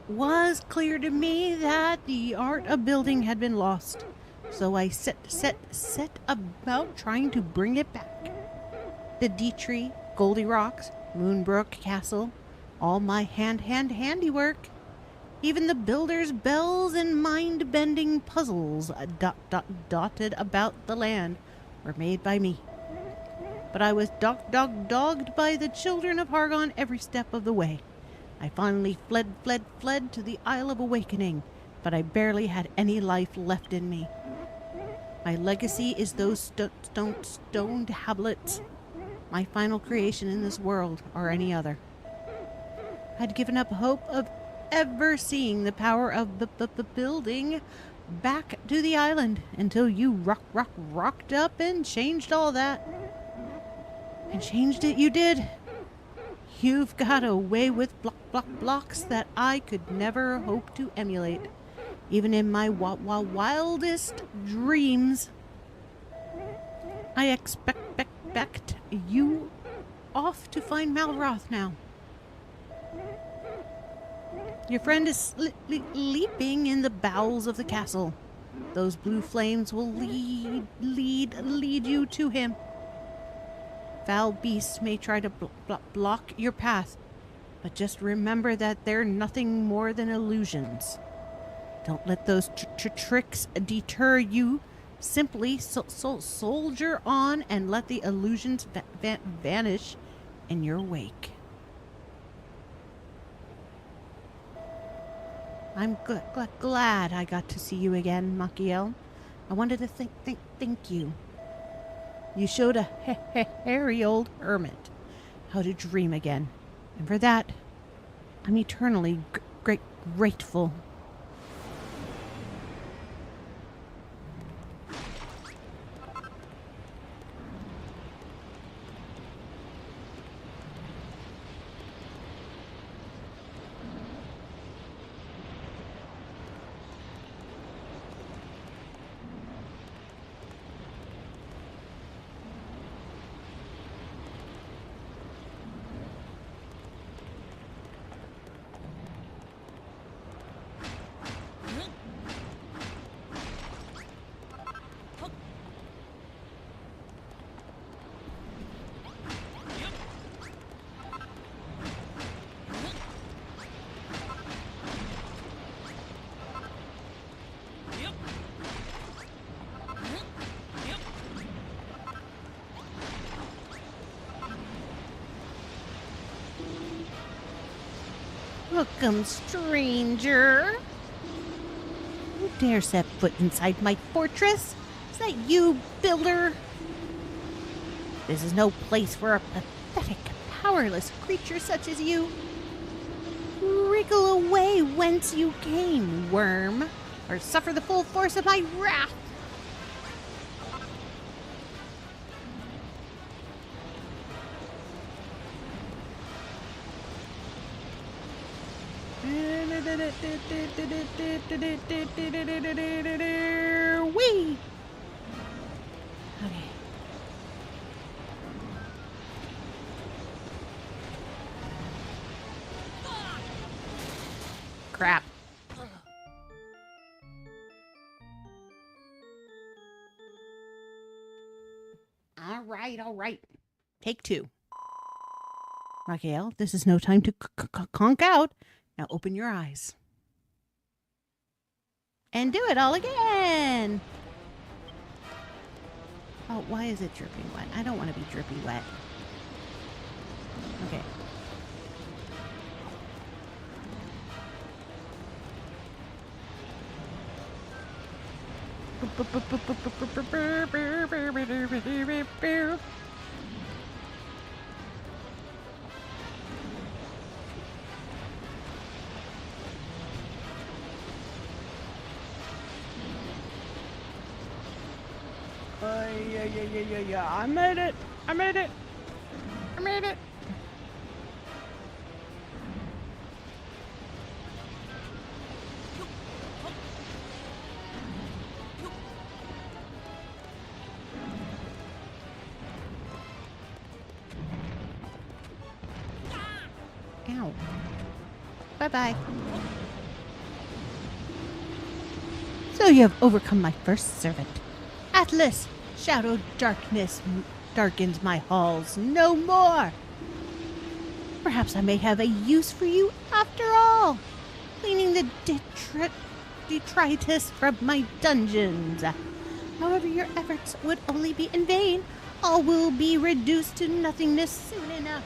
was clear to me that the art of building had been lost. So I set about trying to bring it back. The D-Tree, Goldie Rocks, Moonbrook Castle, all my handiwork. Even the builder's bells and mind-bending puzzles dotted about the land were made by me. But I was dogged by the children of Hargon every step of the way. I finally fled to the Isle of Awakening, but I barely had any life left in me. My legacy is those stone tablets, my final creation in this world or any other. I'd given up hope of ever seeing the power of the building back to the island until you rocked up and changed all that. And changed it you did. You've got a way with blocks that I could never hope to emulate, even in my wildest dreams. I expect you off to find Malroth now. Your friend is leaping in the bowels of the castle. Those blue flames will lead you to him. Foul beasts may try to block your path, but just remember that they're nothing more than illusions. Don't let those tricks deter you. Simply soldier on and let the illusions vanish in your wake. I'm glad I got to see you again, Machiel. I wanted to thank you. You showed a hairy old hermit how to dream again. And for that, I'm eternally grateful. Welcome, stranger. You dare set foot inside my fortress? Is that you, builder? This is no place for a pathetic, powerless creature such as you. Wriggle away whence you came, worm, or suffer the full force of my wrath. Wee! Okay. Crap. All right. Take two. Raphael, this is no time to conk out. Now open your eyes. And do it all again. Oh, why is it dripping wet? I don't want to be drippy wet. Okay. Yeah. I made it. Ow. Bye-bye. So you have overcome my first servant. Atlas, shadow darkness darkens my halls no more. Perhaps I may have a use for you after all, cleaning the detritus from my dungeons. However, your efforts would only be in vain. All will be reduced to nothingness soon enough.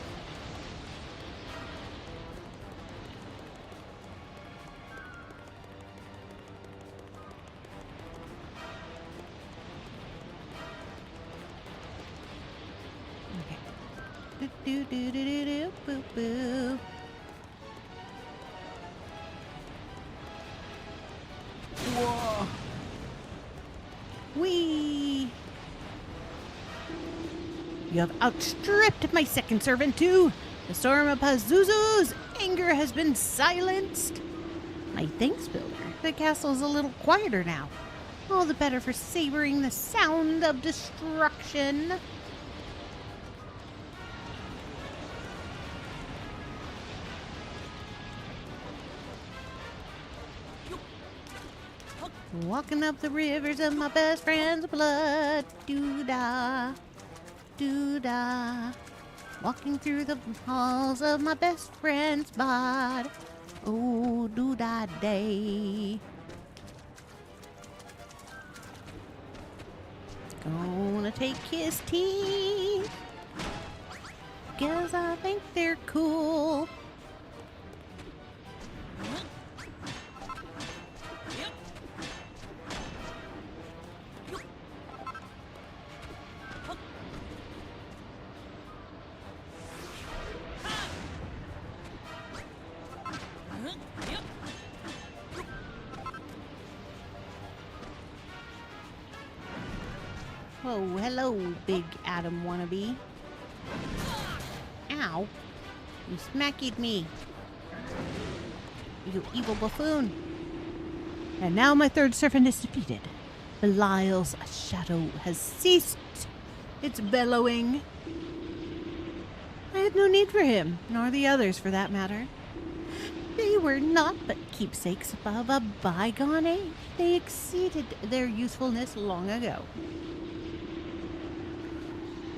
Do do do do do boo boo. Whoa. Whee! You have outstripped my second servant too. The storm of Pazuzu's anger has been silenced. My thanks, Builder. The castle's a little quieter now. All the better for savoring the sound of destruction. Walking up the rivers of my best friend's blood. Doo-dah, doo-dah. Walking through the halls of my best friend's bod. Oh, doo-dah day. Gonna take his teeth, 'cause I think they're cool. Oh, hello, big Adam wannabe. Ow. You smacked me. You evil buffoon. And now my third servant is defeated. Belial's shadow has ceased its bellowing. I had no need for him, nor the others for that matter. They were not but keepsakes of a bygone age. They exceeded their usefulness long ago.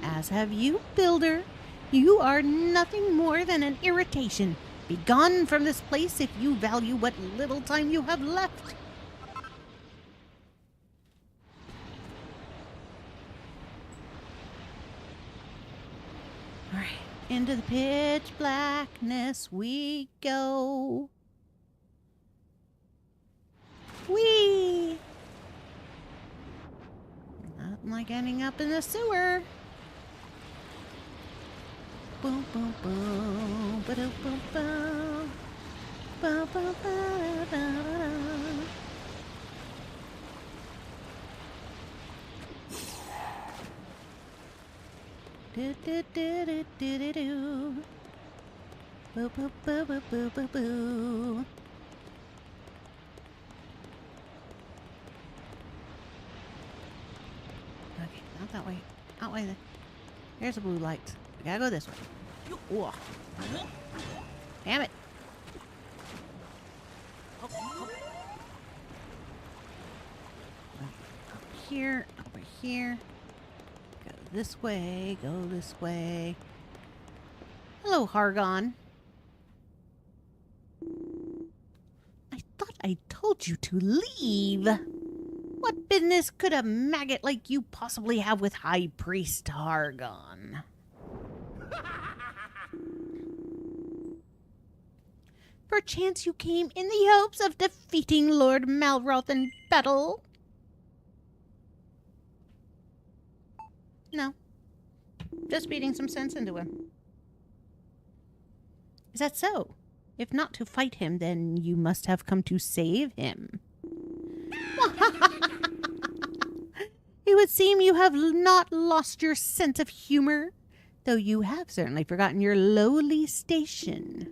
As have you, Builder. You are nothing more than an irritation. Begone from this place if you value what little time you have left. All right, into the pitch blackness we go. Whee! Nothing like ending up in the sewer. boom, boom, boom, ba-dum, boom, boom. Ba, ba, ba, da, da, da. Do, do, do, do, do, do, do. Boo, boo, boo, boo, boo, boo, boo. Okay, not that way. That way. Here's the blue light. We gotta go this way. Whoa. Damn it. Up here, over here. Go this way, go this way. Hello, Hargon. I thought I told you to leave. What business could a maggot like you possibly have with High Priest Hargon? Perchance you came in the hopes of defeating Lord Malroth in battle? No. Just beating some sense into him. Is that so? If not to fight him, then you must have come to save him. It would seem you have not lost your sense of humor, though you have certainly forgotten your lowly station.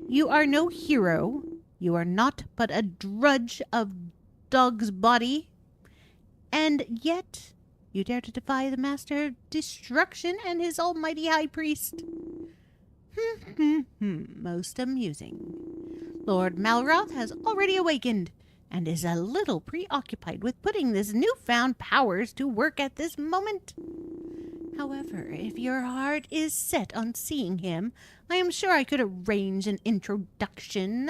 You are no hero. You are not but a drudge of dog's body. And yet, you dare to defy the Master of Destruction and his almighty High Priest. Most amusing. Lord Malroth has already awakened, and is a little preoccupied with putting his newfound powers to work at this moment. However, if your heart is set on seeing him, I am sure I could arrange an introduction.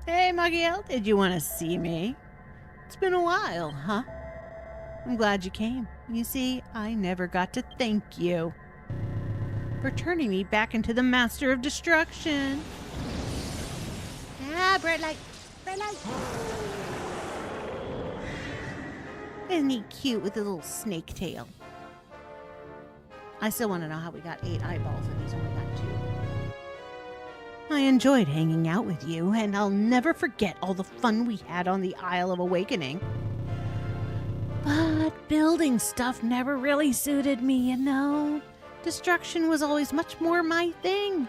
Hey, Magiel, did you want to see me? It's been a while, huh? I'm glad you came. You see, I never got to thank you for turning me back into the Master of Destruction. Ah, bright light! Bright light! Isn't he cute with a little snake tail? I still want to know how we got 8 eyeballs and he's only got 2. I enjoyed hanging out with you, and I'll never forget all the fun we had on the Isle of Awakening. But building stuff never really suited me, you know. Destruction was always much more my thing.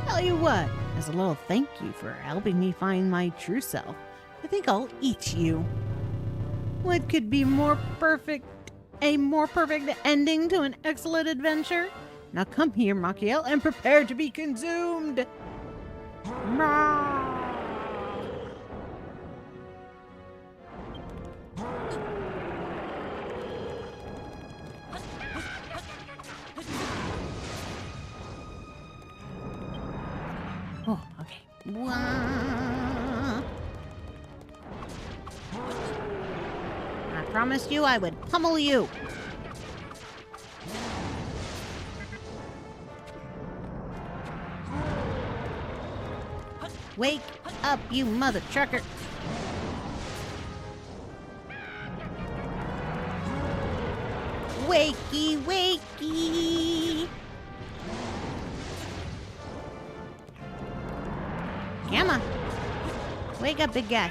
Tell you what, as a little thank you for helping me find my true self, I think I'll eat you. What could be more perfect, a more perfect ending to an excellent adventure? Now come here, Machiel, and prepare to be consumed! Oh, okay. I promised you I would pummel you. Wake up, you mother trucker. Wakey, wakey. Come on. Wake up, big guy.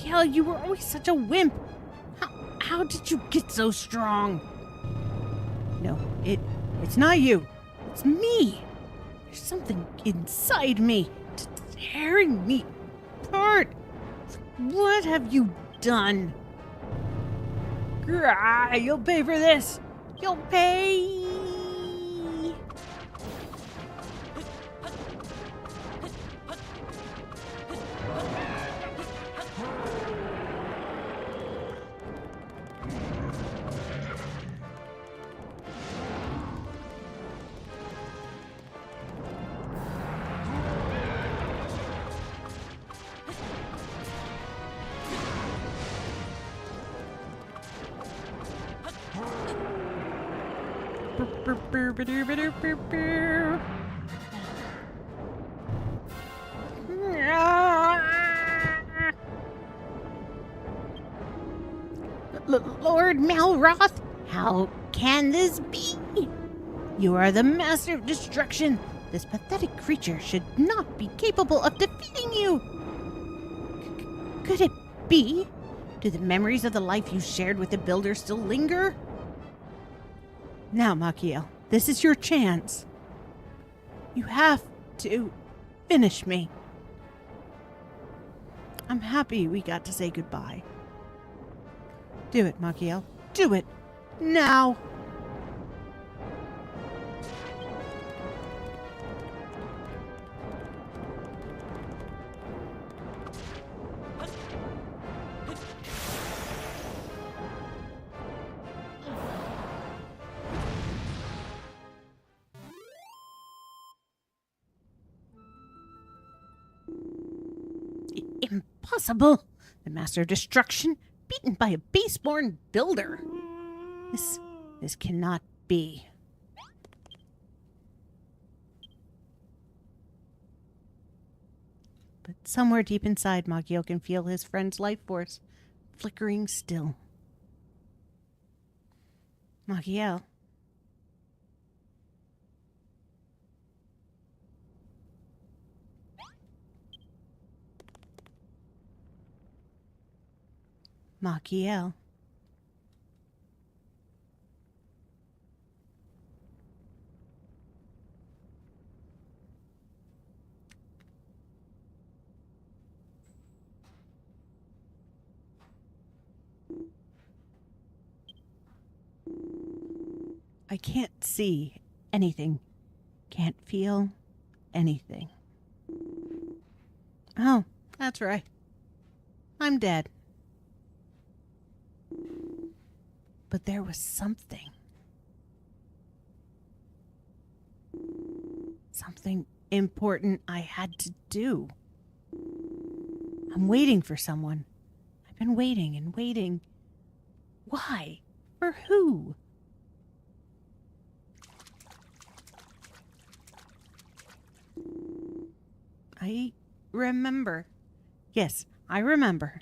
Hell, you were always such a wimp. How did you get so strong? No, it's not you. It's me. There's something inside me tearing me apart. What have you done? You'll pay for this. You'll pay. Lord Malroth, how can this be? You are the master of destruction. This pathetic creature should not be capable of defeating you. Could it be? Do the memories of the life you shared with the Builder still linger? Now, Machiel, this is your chance. You have to finish me. I'm happy we got to say goodbye. Do it, Machiel. Do it. Now. Impossible! The Master of Destruction, beaten by a baseborn builder. This cannot be. But somewhere deep inside, Machiel can feel his friend's life force flickering still. Machiel. Machiel. I can't see anything. Can't feel anything. Oh, that's right. I'm dead. But there was something. Something important I had to do. I'm waiting for someone. I've been waiting and waiting. Why? For who? I remember. Yes, I remember.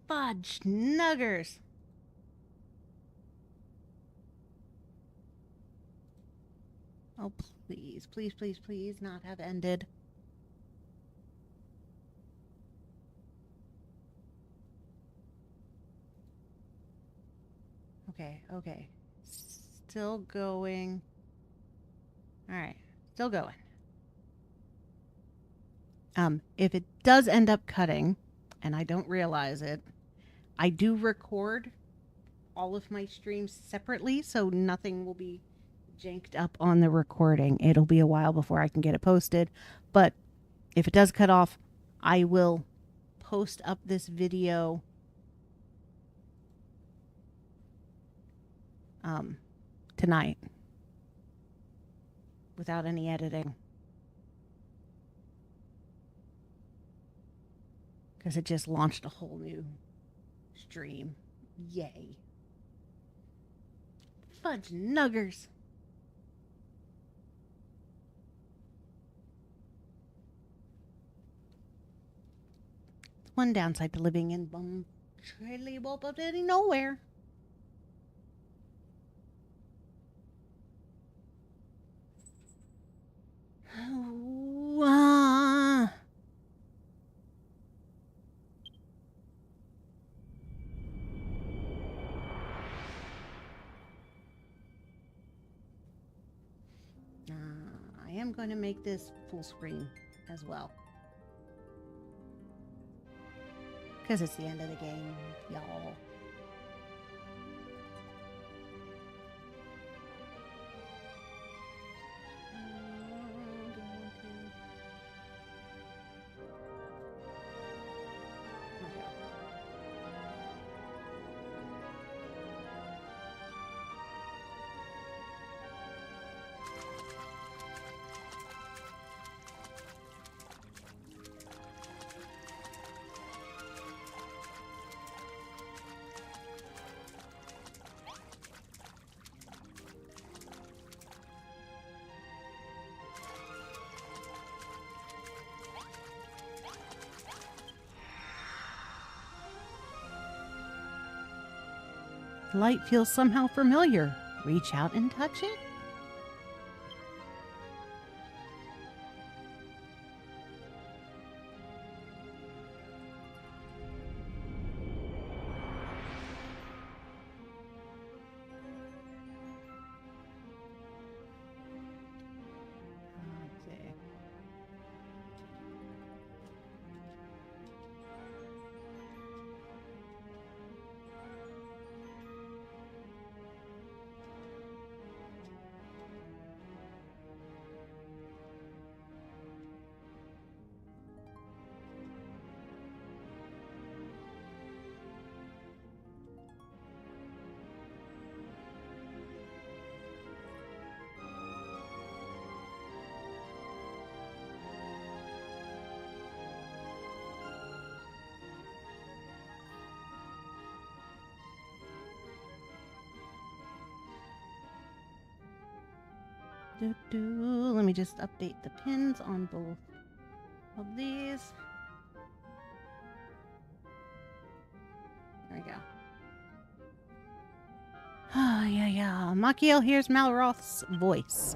Fudge nuggers. Oh, please, please, please, please not have ended. Okay. Still going. All right, still going. If it does end up cutting, and I don't realize it, I do record all of my streams separately, so nothing will be janked up on the recording. It'll be a while before I can get it posted, but if it does cut off, I will post up this video tonight without any editing, because it just launched a whole new stream. Yay. Fudge nuggers. One downside to living in bum trilly bop up nowhere. I am going to make this full screen as well, because it's the end of the game, y'all. The light feels somehow familiar. Reach out and touch it. Let's see. Let me just update the pins on both of these. There we go. Ah, yeah. Machiel hears Malroth's voice.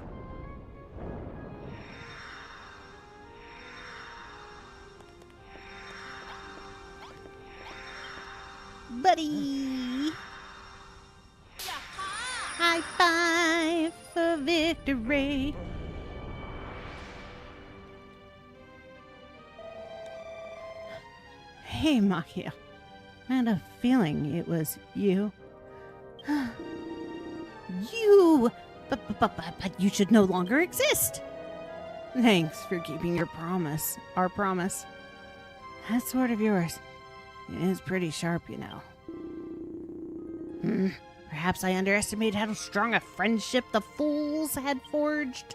Buddy! High five for victory! Hey, Machiel. I had a feeling it was you. You! But you should no longer exist! Thanks for keeping your promise. Our promise. That sword of yours is pretty sharp, you know. Perhaps I underestimated how strong a friendship the fools had forged.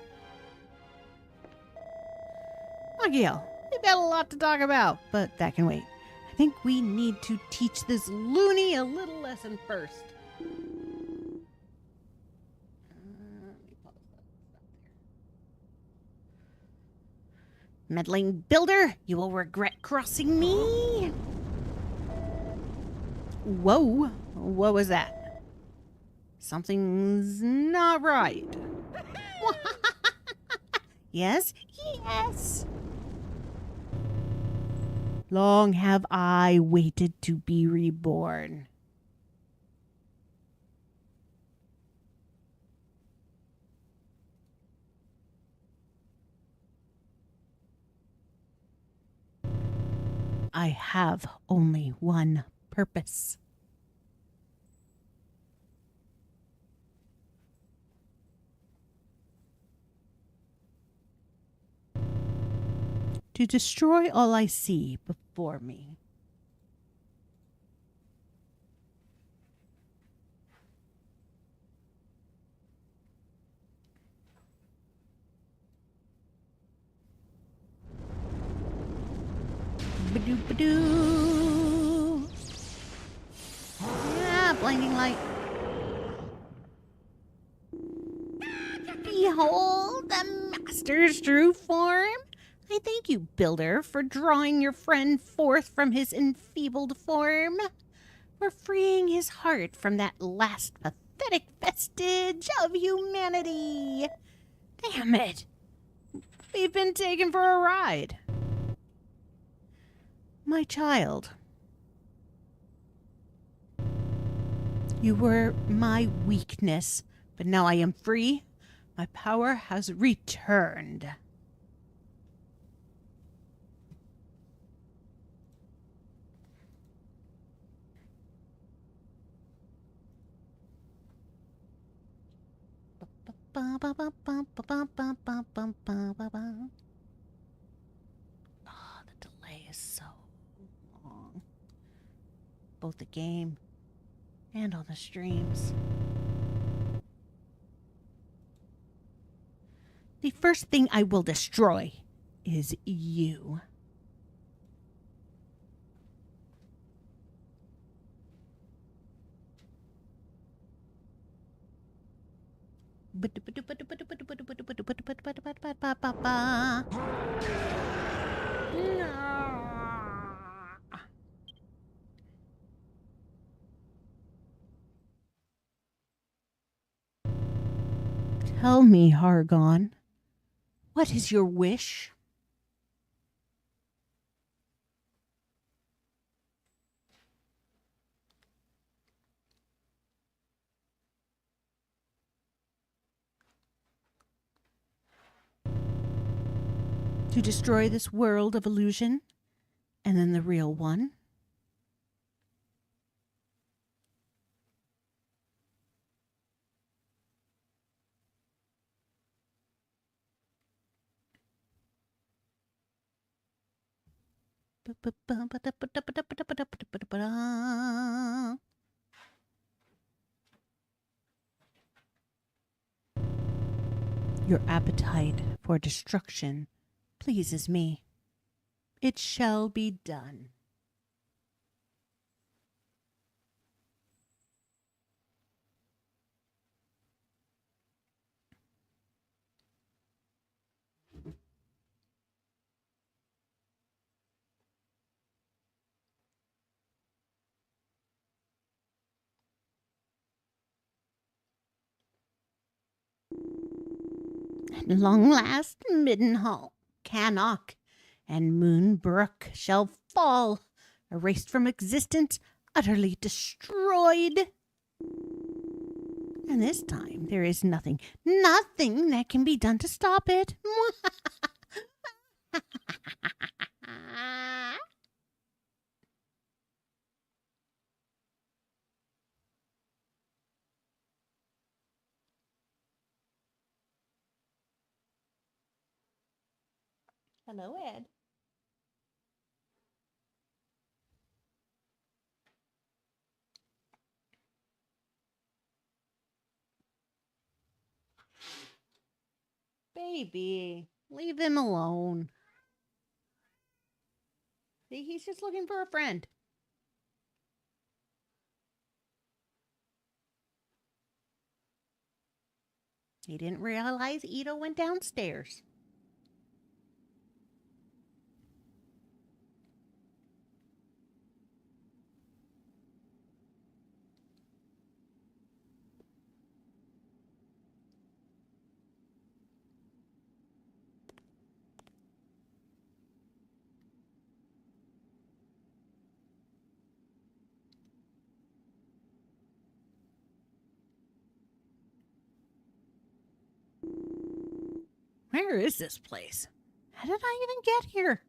Machiel, we've got a lot to talk about, but that can wait. I think we need to teach this loony a little lesson first. Let me pause that. Stop there. Meddling builder, you will regret crossing me. Whoa, what was that? Something's not right. Yes? Yes. Long have I waited to be reborn. I have only one purpose. To destroy all I see before me. Ba-doo-ba-doo. Yeah, blinding light. Behold the master's true form. I thank you, Builder, for drawing your friend forth from his enfeebled form, for freeing his heart from that last pathetic vestige of humanity. Damn it! We've been taken for a ride. My child, you were my weakness, but now I am free. My power has returned. Oh, the delay is so long. Both the game and on the streams. The first thing I will destroy is you. Tell me, Hargon, what is your wish? To destroy this world of illusion and then the real one? Your appetite for destruction pleases me. It shall be done. At long last, Middenhall, Cannock, and Moonbrook shall fall, erased from existence, utterly destroyed. And this time there is nothing that can be done to stop it. Hello, Ed. Baby, leave him alone. See, he's just looking for a friend. He didn't realize Ito went downstairs. Where is this place? How did I even get here?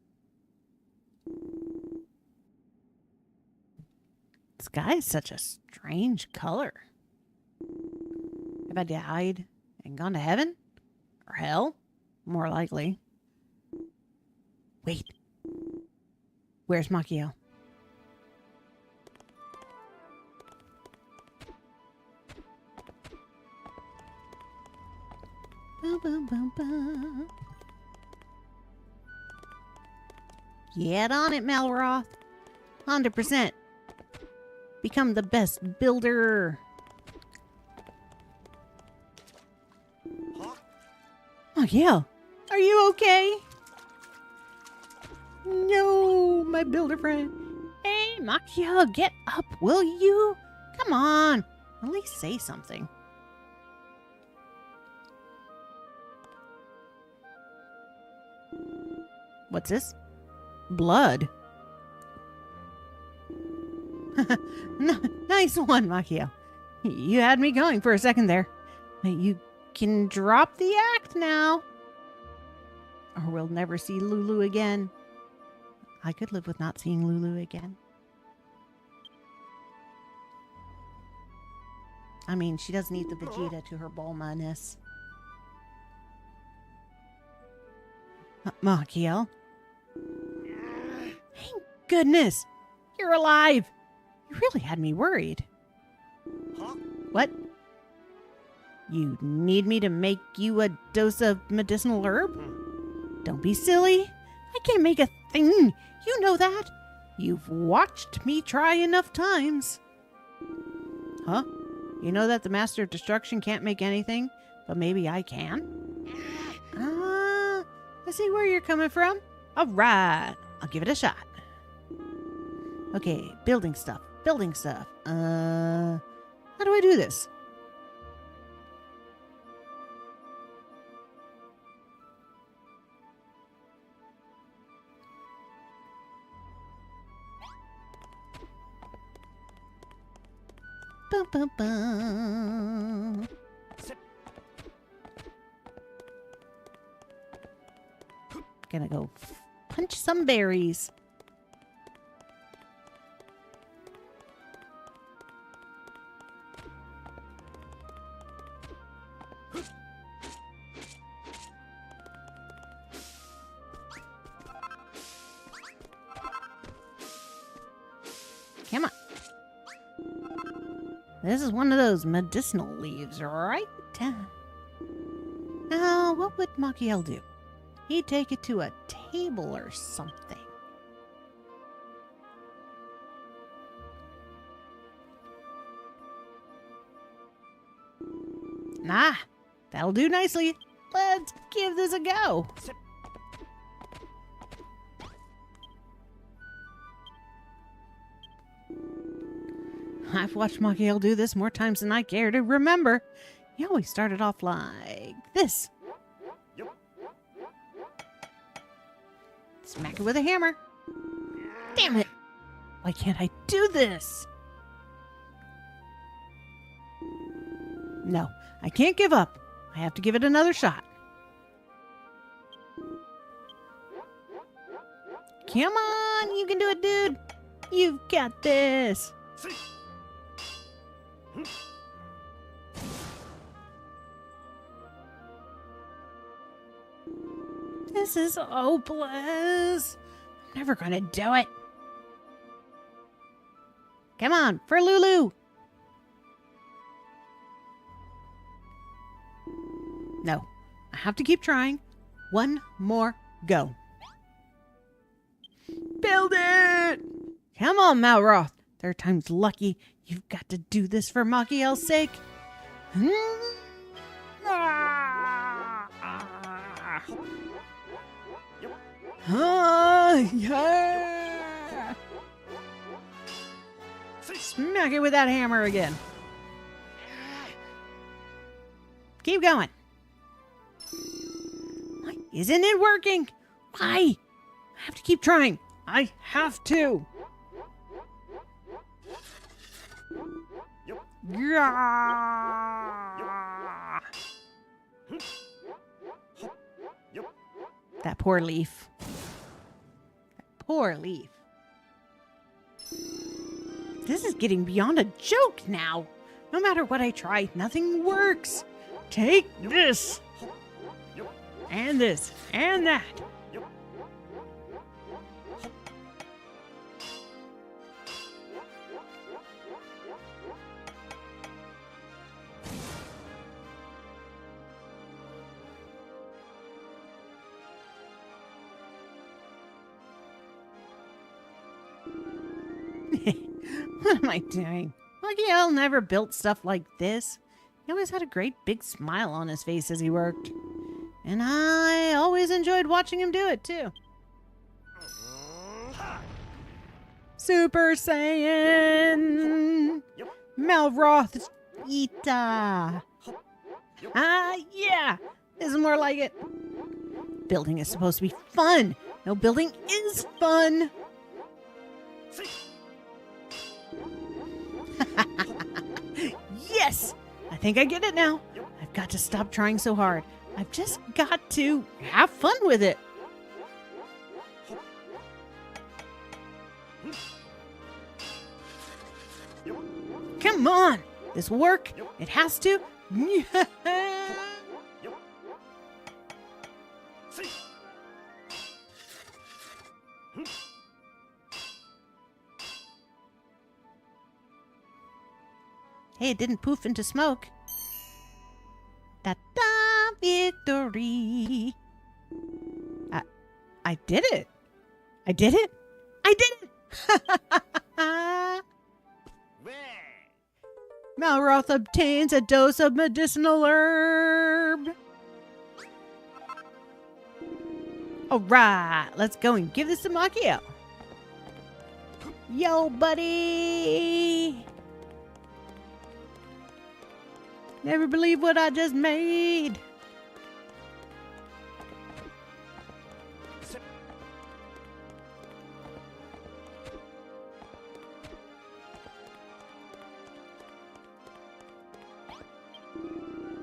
The sky is such a strange color. Have I died and gone to heaven? Or hell? More likely. Wait. Where's Makio? Get on it, Malroth. 100%. Become the best builder. Makio, are you okay? No, my builder friend. Hey, Makio, get up, will you? Come on. At least say something. What's this? Blood. Nice one, Makio. You had me going for a second there. You can drop the act now. Or we'll never see Lulu again. I could live with not seeing Lulu again. I mean, she does need the Vegeta to her Bulma-ness. Makio? Thank goodness! You're alive! You really had me worried. What? You need me to make you a dose of medicinal herb? Don't be silly. I can't make a thing. You know that. You've watched me try enough times. Huh? You know that the Master of Destruction can't make anything, but maybe I can? I see where you're coming from. All right. I'll give it a shot. Okay, building stuff. How do I do this? Bum, bum, bum. Gonna go punch some berries. Come on. This is one of those medicinal leaves, right? Now, what would Machiel do? He'd take it to a table or something. Nah, that'll do nicely. Let's give this a go. I've watched Machiel do this more times than I care to remember. He always started off like this. Smack it with a hammer. Damn it! Why can't I do this? No, I can't give up. I have to give it another shot. Come on, you can do it, dude. You've got this. This is hopeless. I'm never gonna do it. Come on, for Lulu. No, I have to keep trying. One more go. Build it! Come on, Malroth. Third time's lucky. You've got to do this for Machiel's sake. Yeah. Smack it with that hammer again. Keep going. Why isn't it working? Why? I have to keep trying. I have to. Yeah. That poor leaf. That poor leaf. This is getting beyond a joke now. No matter what I try, nothing works. Take this. And this. And that. What am I doing? Machiel never built stuff like this. He always had a great big smile on his face as he worked. And I always enjoyed watching him do it, too. Super Saiyan! Malroth Ita! Yeah! This is more like it. Building is supposed to be fun. No, building is fun. Yes! I think I get it now. I've got to stop trying so hard. I've just got to have fun with it. Come on! This will work. It has to. Hey, it didn't poof into smoke. Ta-da! Victory! I did it! I did it! I did it! Malroth obtains a dose of medicinal herb. Alright, let's go and give this to Machiel. Yo, buddy! Never believe what I just made.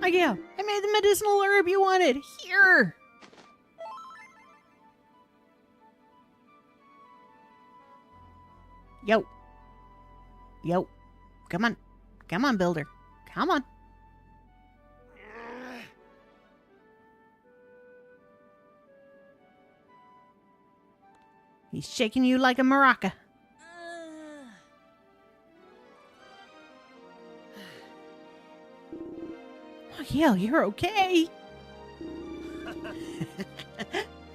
Miguel, I made the medicinal herb you wanted. Here. Yo. Yo. Come on. Come on, builder. Come on. He's shaking you like a maraca. Miguel, you're okay.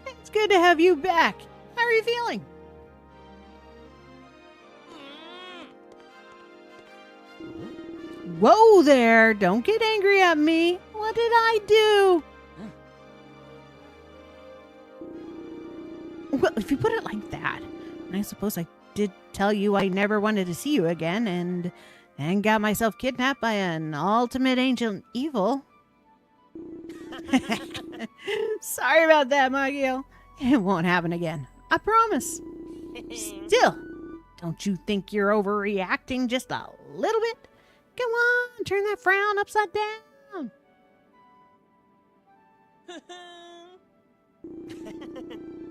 It's good to have you back. How are you feeling? Whoa there! Don't get angry at me. What did I do? Well, if you put it like that, I suppose I did tell you I never wanted to see you again and got myself kidnapped by an ultimate ancient evil. Sorry about that, Miguel. It won't happen again. I promise. Still, don't you think you're overreacting just a little bit? Come on, turn that frown upside down.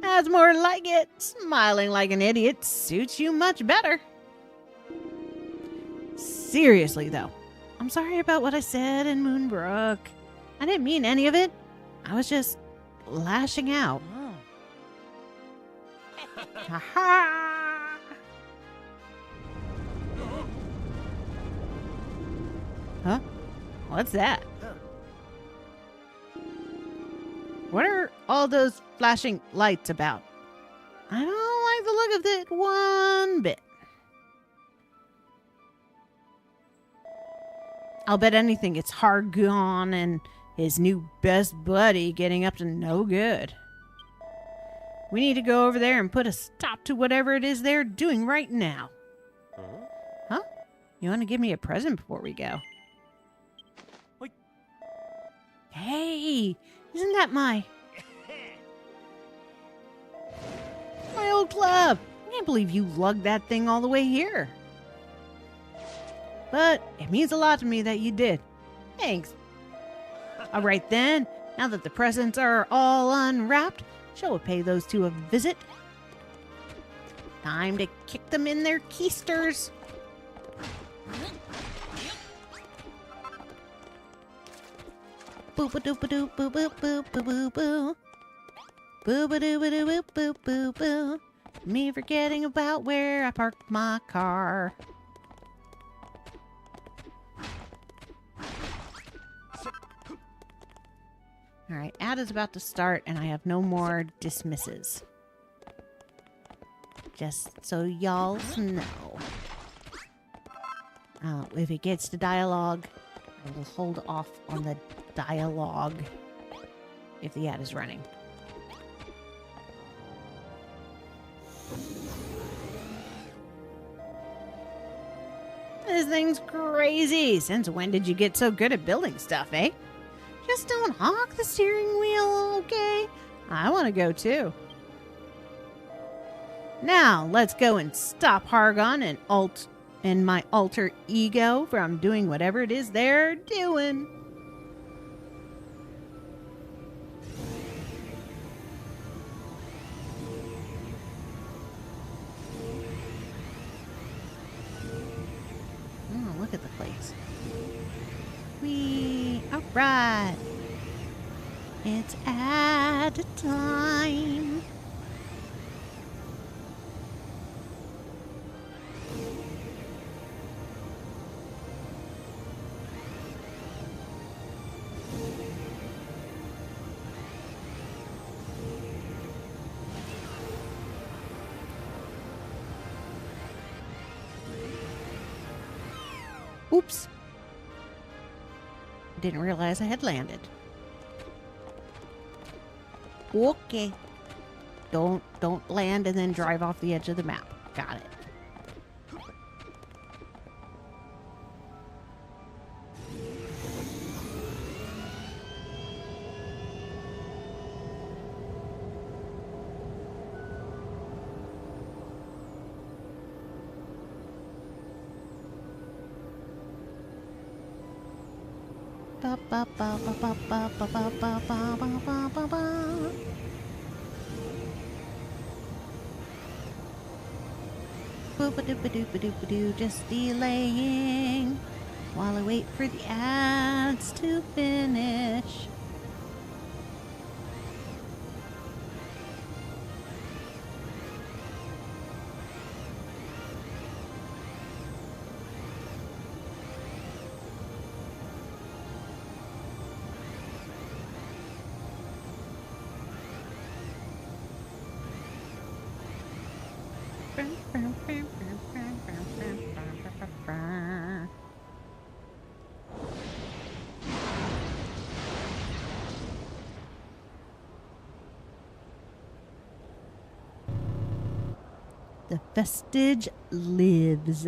That's more like it. Smiling like an idiot suits you much better. Seriously, though, I'm sorry about what I said in Moonbrook. I didn't mean any of it. I was just lashing out. Ha ha! Huh? What's that? What are all those flashing lights about? I don't like the look of it one bit. I'll bet anything it's Hargon and his new best buddy getting up to no good. We need to go over there and put a stop to whatever it is they're doing right now. Huh? You want to give me a present before we go? Hey, isn't that my old club? I can't believe you lugged that thing all the way here. But it means a lot to me that you did. Thanks. All right then, now that the presents are all unwrapped, shall we pay those two a visit? Time to kick them in their keisters. Boo ba doo ba doo boo boo boo boo boo boo. Boo ba doo ba doo boo boo boo boo. Me forgetting about where I parked my car. Alright, ad is about to start and I have no more dismisses. Just so y'all know. If it gets to dialogue, I will hold off on the dialogue if the ad is running. This thing's crazy. Since when did you get so good at building stuff, eh? Just don't hawk the steering wheel, okay? I want to go too. Now, let's go and stop Hargon and my alter ego from doing whatever it is they're doing. Oh, look at the place. Alright. It's ad time. Oops. Didn't realize I had landed. Okay. Don't land and then drive off the edge of the map. Got it. Just delaying while I wait for the ads to finish. The vestige lives.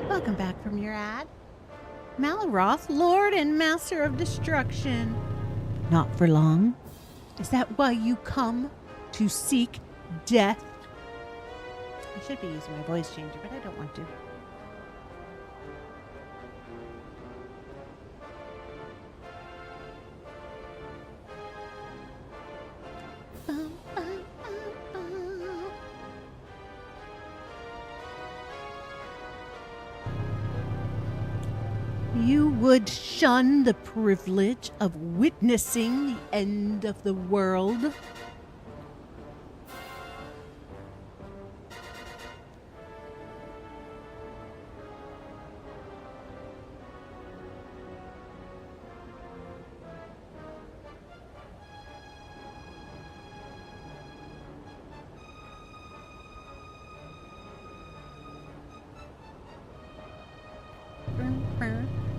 Welcome back from your ad. Malroth, Lord and Master of Destruction. Not for long. Is that why you come to seek death? I should be using my voice changer, but I don't want to. You would shun the privilege of witnessing the end of the world.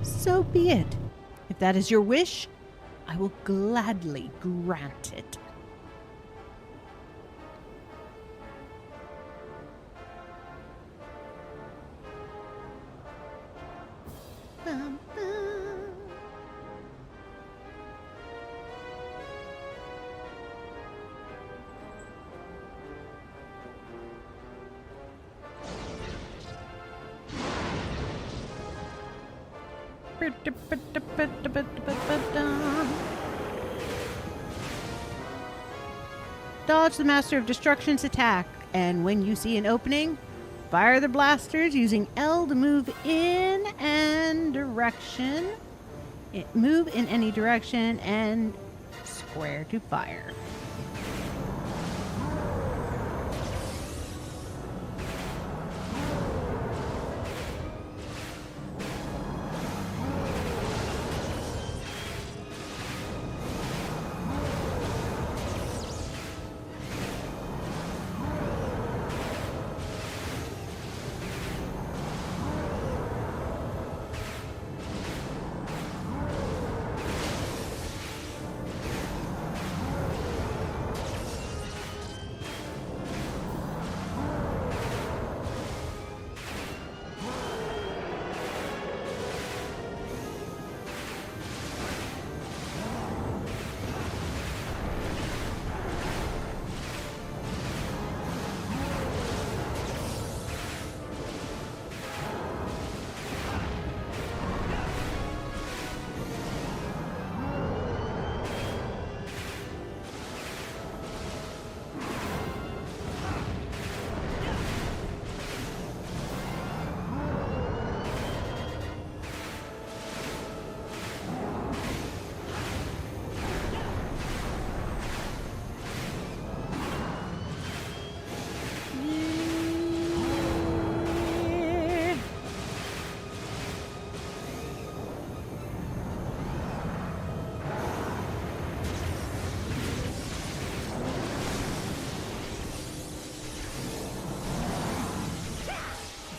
So be it. If that is your wish, I will gladly grant it. Bum, bum. Dodge the Master of Destruction's attack, and when you see an opening, fire the blasters using L to move in and direction. Move in any direction and square to fire.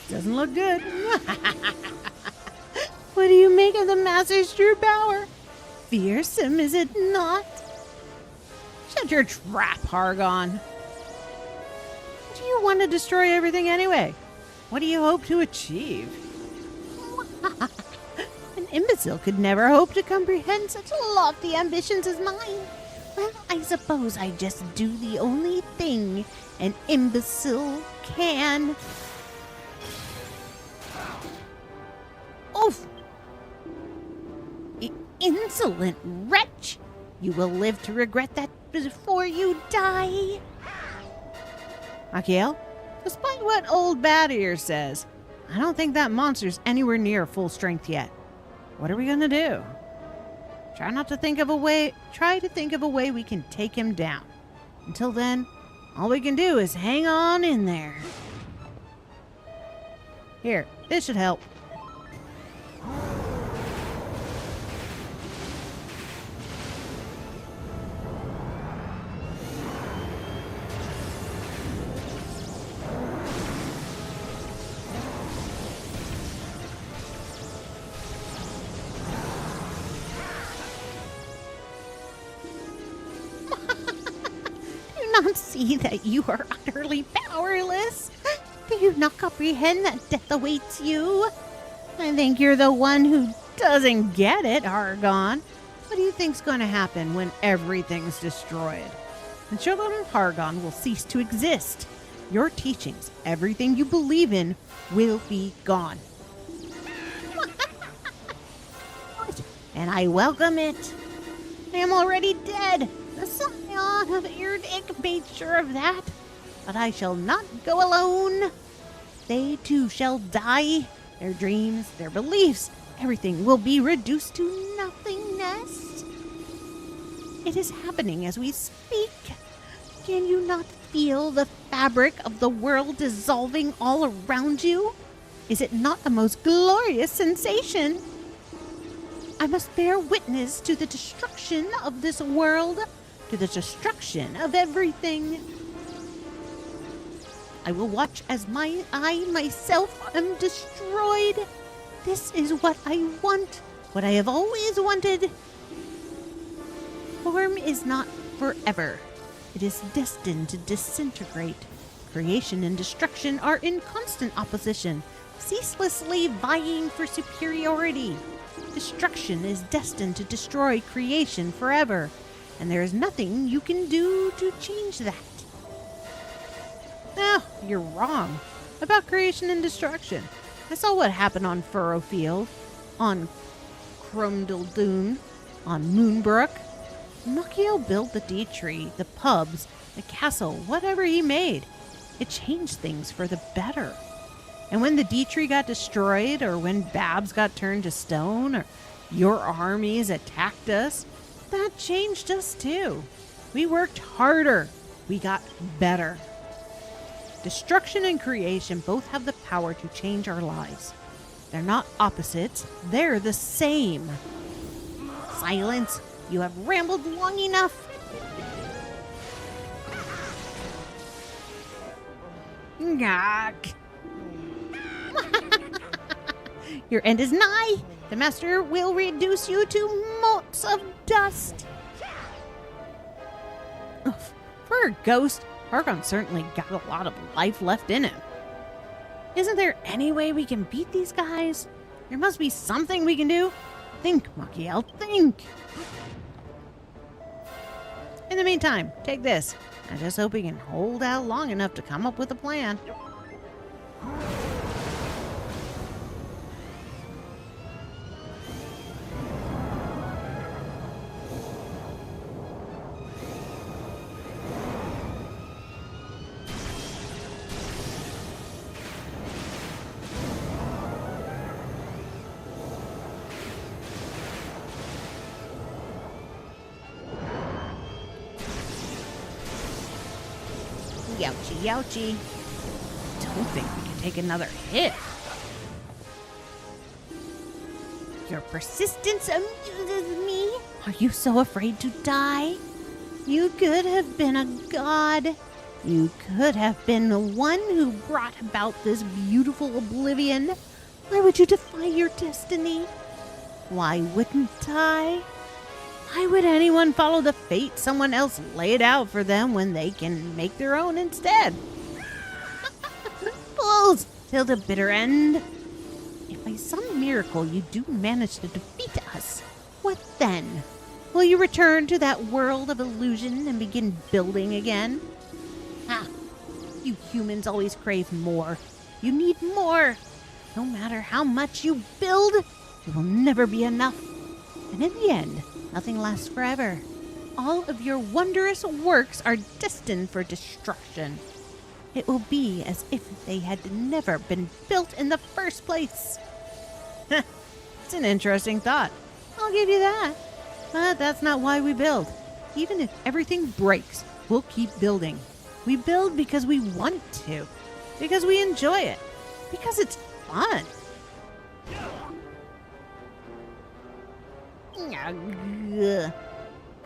Doesn't look good. What do you make of the Master's true power? Fearsome, is it not? Shut your trap, Hargon. Do you want to destroy everything anyway? What do you hope to achieve? An imbecile could never hope to comprehend such lofty ambitions as mine. Well, I suppose I just do the only thing an imbecile can. Oof! Insolent wretch! You will live to regret that before you die. Machiel, despite what old Bad Ear says, I don't think that monster's anywhere near full strength yet. What are we gonna do? Try to think of a way we can take him down. Until then, all we can do is hang on in there. Here, this should help. Not see that you are utterly powerless? Do you not comprehend that death awaits you? I think you're the one who doesn't get it, Argon. What do you think's going to happen when everything's destroyed? The children of Argon will cease to exist. Your teachings, everything you believe in, will be gone. And I welcome it. I am already dead. The scion of Erdic made sure of that. But I shall not go alone. They too shall die. Their dreams, their beliefs, everything will be reduced to nothingness. It is happening as we speak. Can you not feel the fabric of the world dissolving all around you? Is it not the most glorious sensation? I must bear witness to the destruction of this world, to the destruction of everything. I will watch as I myself am destroyed. This is what I want, what I have always wanted. Form is not forever. It is destined to disintegrate. Creation and destruction are in constant opposition, ceaselessly vying for superiority. Destruction is destined to destroy creation forever, and there is nothing you can do to change that. No, you're wrong about creation and destruction. I saw what happened on Furrowfield, on Crumdledune, on Moonbrook. Machiel built the D-Tree, the pubs, the castle, whatever he made. It changed things for the better. And when the D-Tree got destroyed, or when Babs got turned to stone, or your armies attacked us, that changed us too. We worked harder. We got better. Destruction and creation both have the power to change our lives. They're not opposites, they're the same. Silence! You have rambled long enough. Yuck. Your end is nigh. The master will reduce you to motes of dust. For a ghost, Argon certainly got a lot of life left in him. Isn't there any way we can beat these guys? There must be something we can do. Think, Machiel, think. In the meantime, take this. I just hope we can hold out long enough to come up with a plan. Youchie, youchie. Don't think we can take another hit. Your persistence amuses me. Are you so afraid to die? You could have been a god. You could have been the one who brought about this beautiful oblivion. Why would you defy your destiny? Why wouldn't I? Why would anyone follow the fate someone else laid out for them when they can make their own instead? Fools! Till the bitter end. If by some miracle you do manage to defeat us, what then? Will you return to that world of illusion and begin building again? Ah, you humans always crave more. You need more. No matter how much you build, it will never be enough. And in the end, nothing lasts forever. All of your wondrous works are destined for destruction. It will be as if they had never been built in the first place. It's an interesting thought. I'll give you that. But that's not why we build. Even if everything breaks, we'll keep building. We build because we want to. Because we enjoy it. Because it's fun.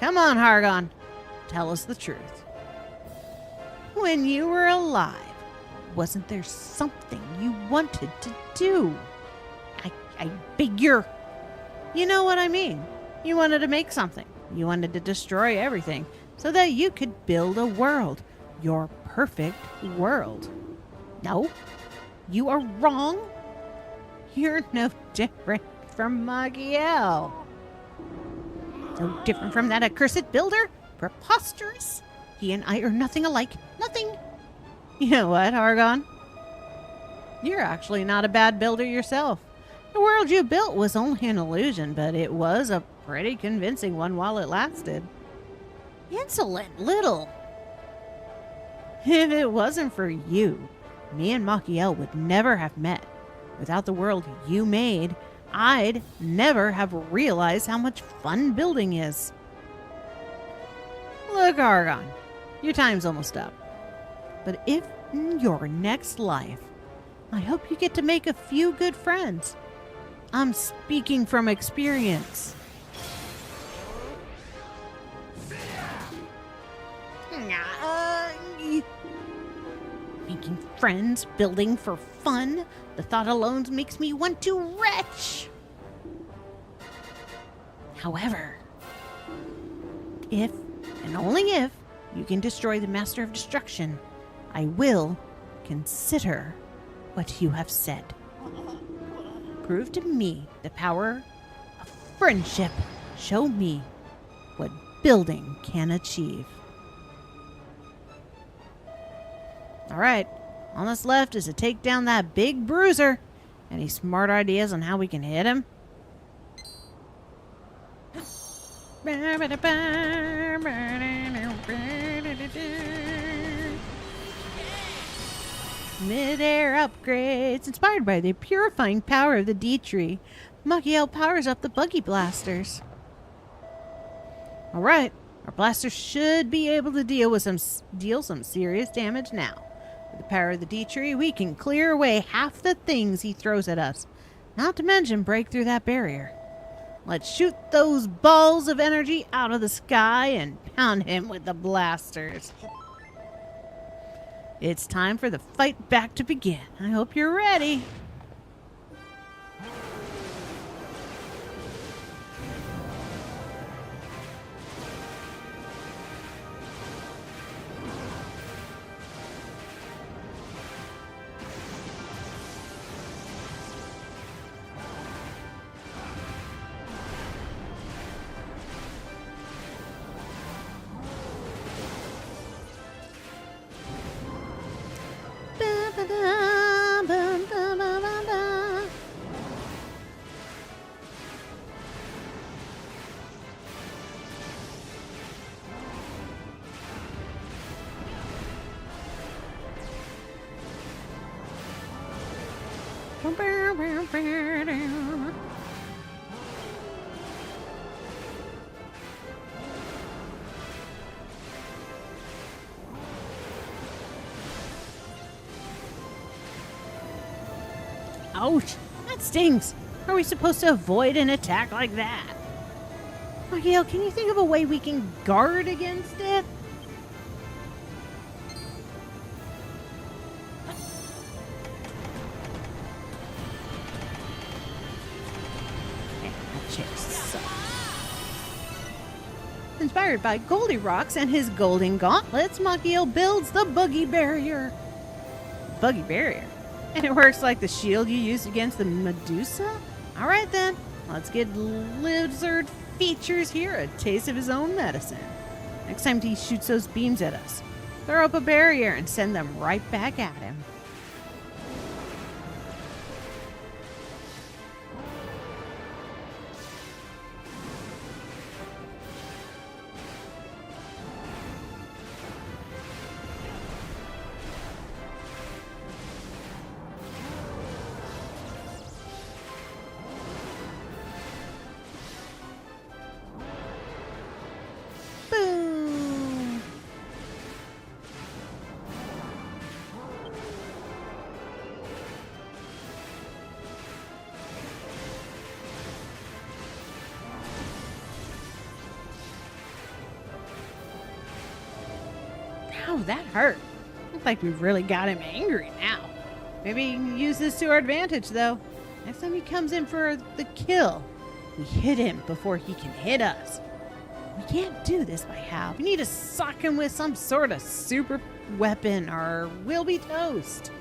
Come on, Hargon. Tell us the truth. When you were alive, wasn't there something you wanted to do? I figure. You know what I mean. You wanted to make something. You wanted to destroy everything so that you could build a world. Your perfect world. No, you are wrong. You're no different from Magiel. No different from that accursed builder? Preposterous. He and I are nothing alike. Nothing. You know what, Hargon? You're actually not a bad builder yourself. The world you built was only an illusion, but it was a pretty convincing one while it lasted. Insolent little. If it wasn't for you, me and Machiel would never have met. Without the world you made, I'd never have realized how much fun building is. Look, Argon, your time's almost up. But if in your next life, I hope you get to make a few good friends. I'm speaking from experience. Making friends, building for fun. The thought alone makes me want to retch. However, if, and only if, you can destroy the Master of Destruction, I will consider what you have said. Prove to me the power of friendship. Show me what building can achieve. All right, all that's left is to take down that big bruiser. Any smart ideas on how we can hit him? Mid-air upgrades. Inspired by the purifying power of the D-Tree, Machiel powers up the buggy blasters. All right, our blasters should be able to deal some serious damage now. With the power of the D-Tree, we can clear away half the things he throws at us. Not to mention break through that barrier. Let's shoot those balls of energy out of the sky and pound him with the blasters. It's time for the fight back to begin. I hope you're ready. Ouch! That stings! Are we supposed to avoid an attack like that? Machiel, can you think of a way we can guard against it? Inspired by Goldie Rocks and his golden gauntlets, Machiel builds the Buggy Barrier. Buggy Barrier? And it works like the shield you used against the Medusa? Alright then, let's get lizard features here a taste of his own medicine. Next time he shoots those beams at us, throw up a barrier and send them right back at him. Boom! Ow, that hurt. Looks like we've really got him angry now. Maybe we can use this to our advantage, though. Next time he comes in for the kill, we hit him before he can hit us. We can't do this by how. We need to sock him with some sort of super weapon or we'll be toast.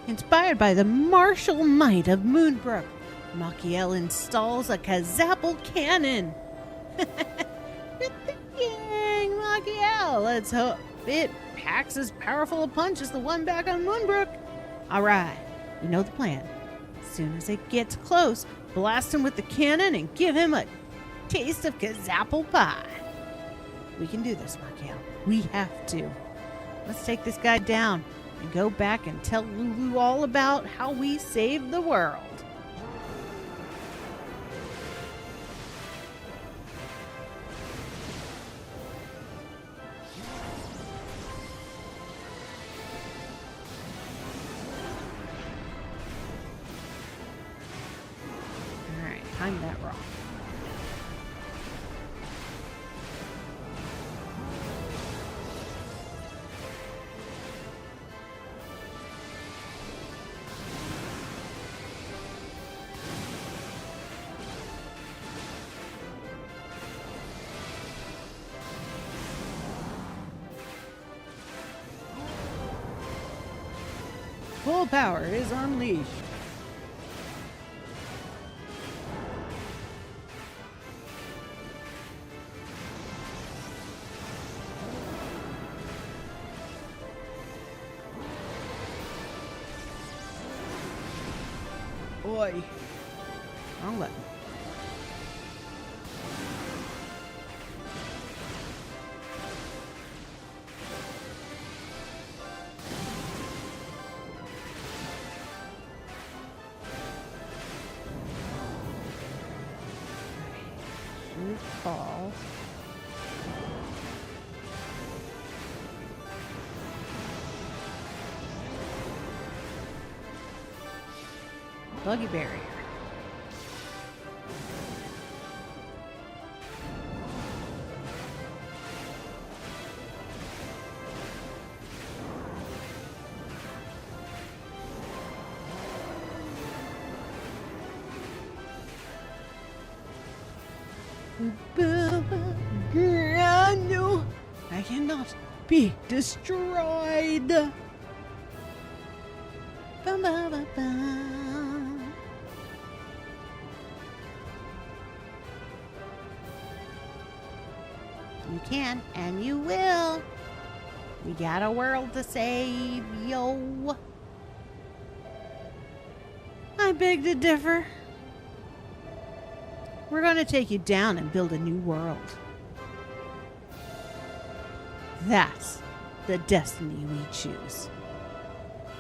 Inspired by the martial might of Moonbrook, Machiel installs a Kazapple cannon. With the gang, Machiel. Let's hope it packs as powerful a punch as the one back on Moonbrook. All right, we know the plan. As soon as it gets close, blast him with the cannon and give him a taste of Kazapple pie. We can do this, Machiel. We have to. Let's take this guy down and go back and tell Lulu all about how we saved the world. All right, time that rock. Full power is unleashed. Boy. Wrong button. Ball. Buggy barrier. No, I cannot be destroyed. Bum, bum, bum, bum. You can, and you will. We got a world to save, yo. I beg to differ. We're going to take you down and build a new world. That's the destiny we choose.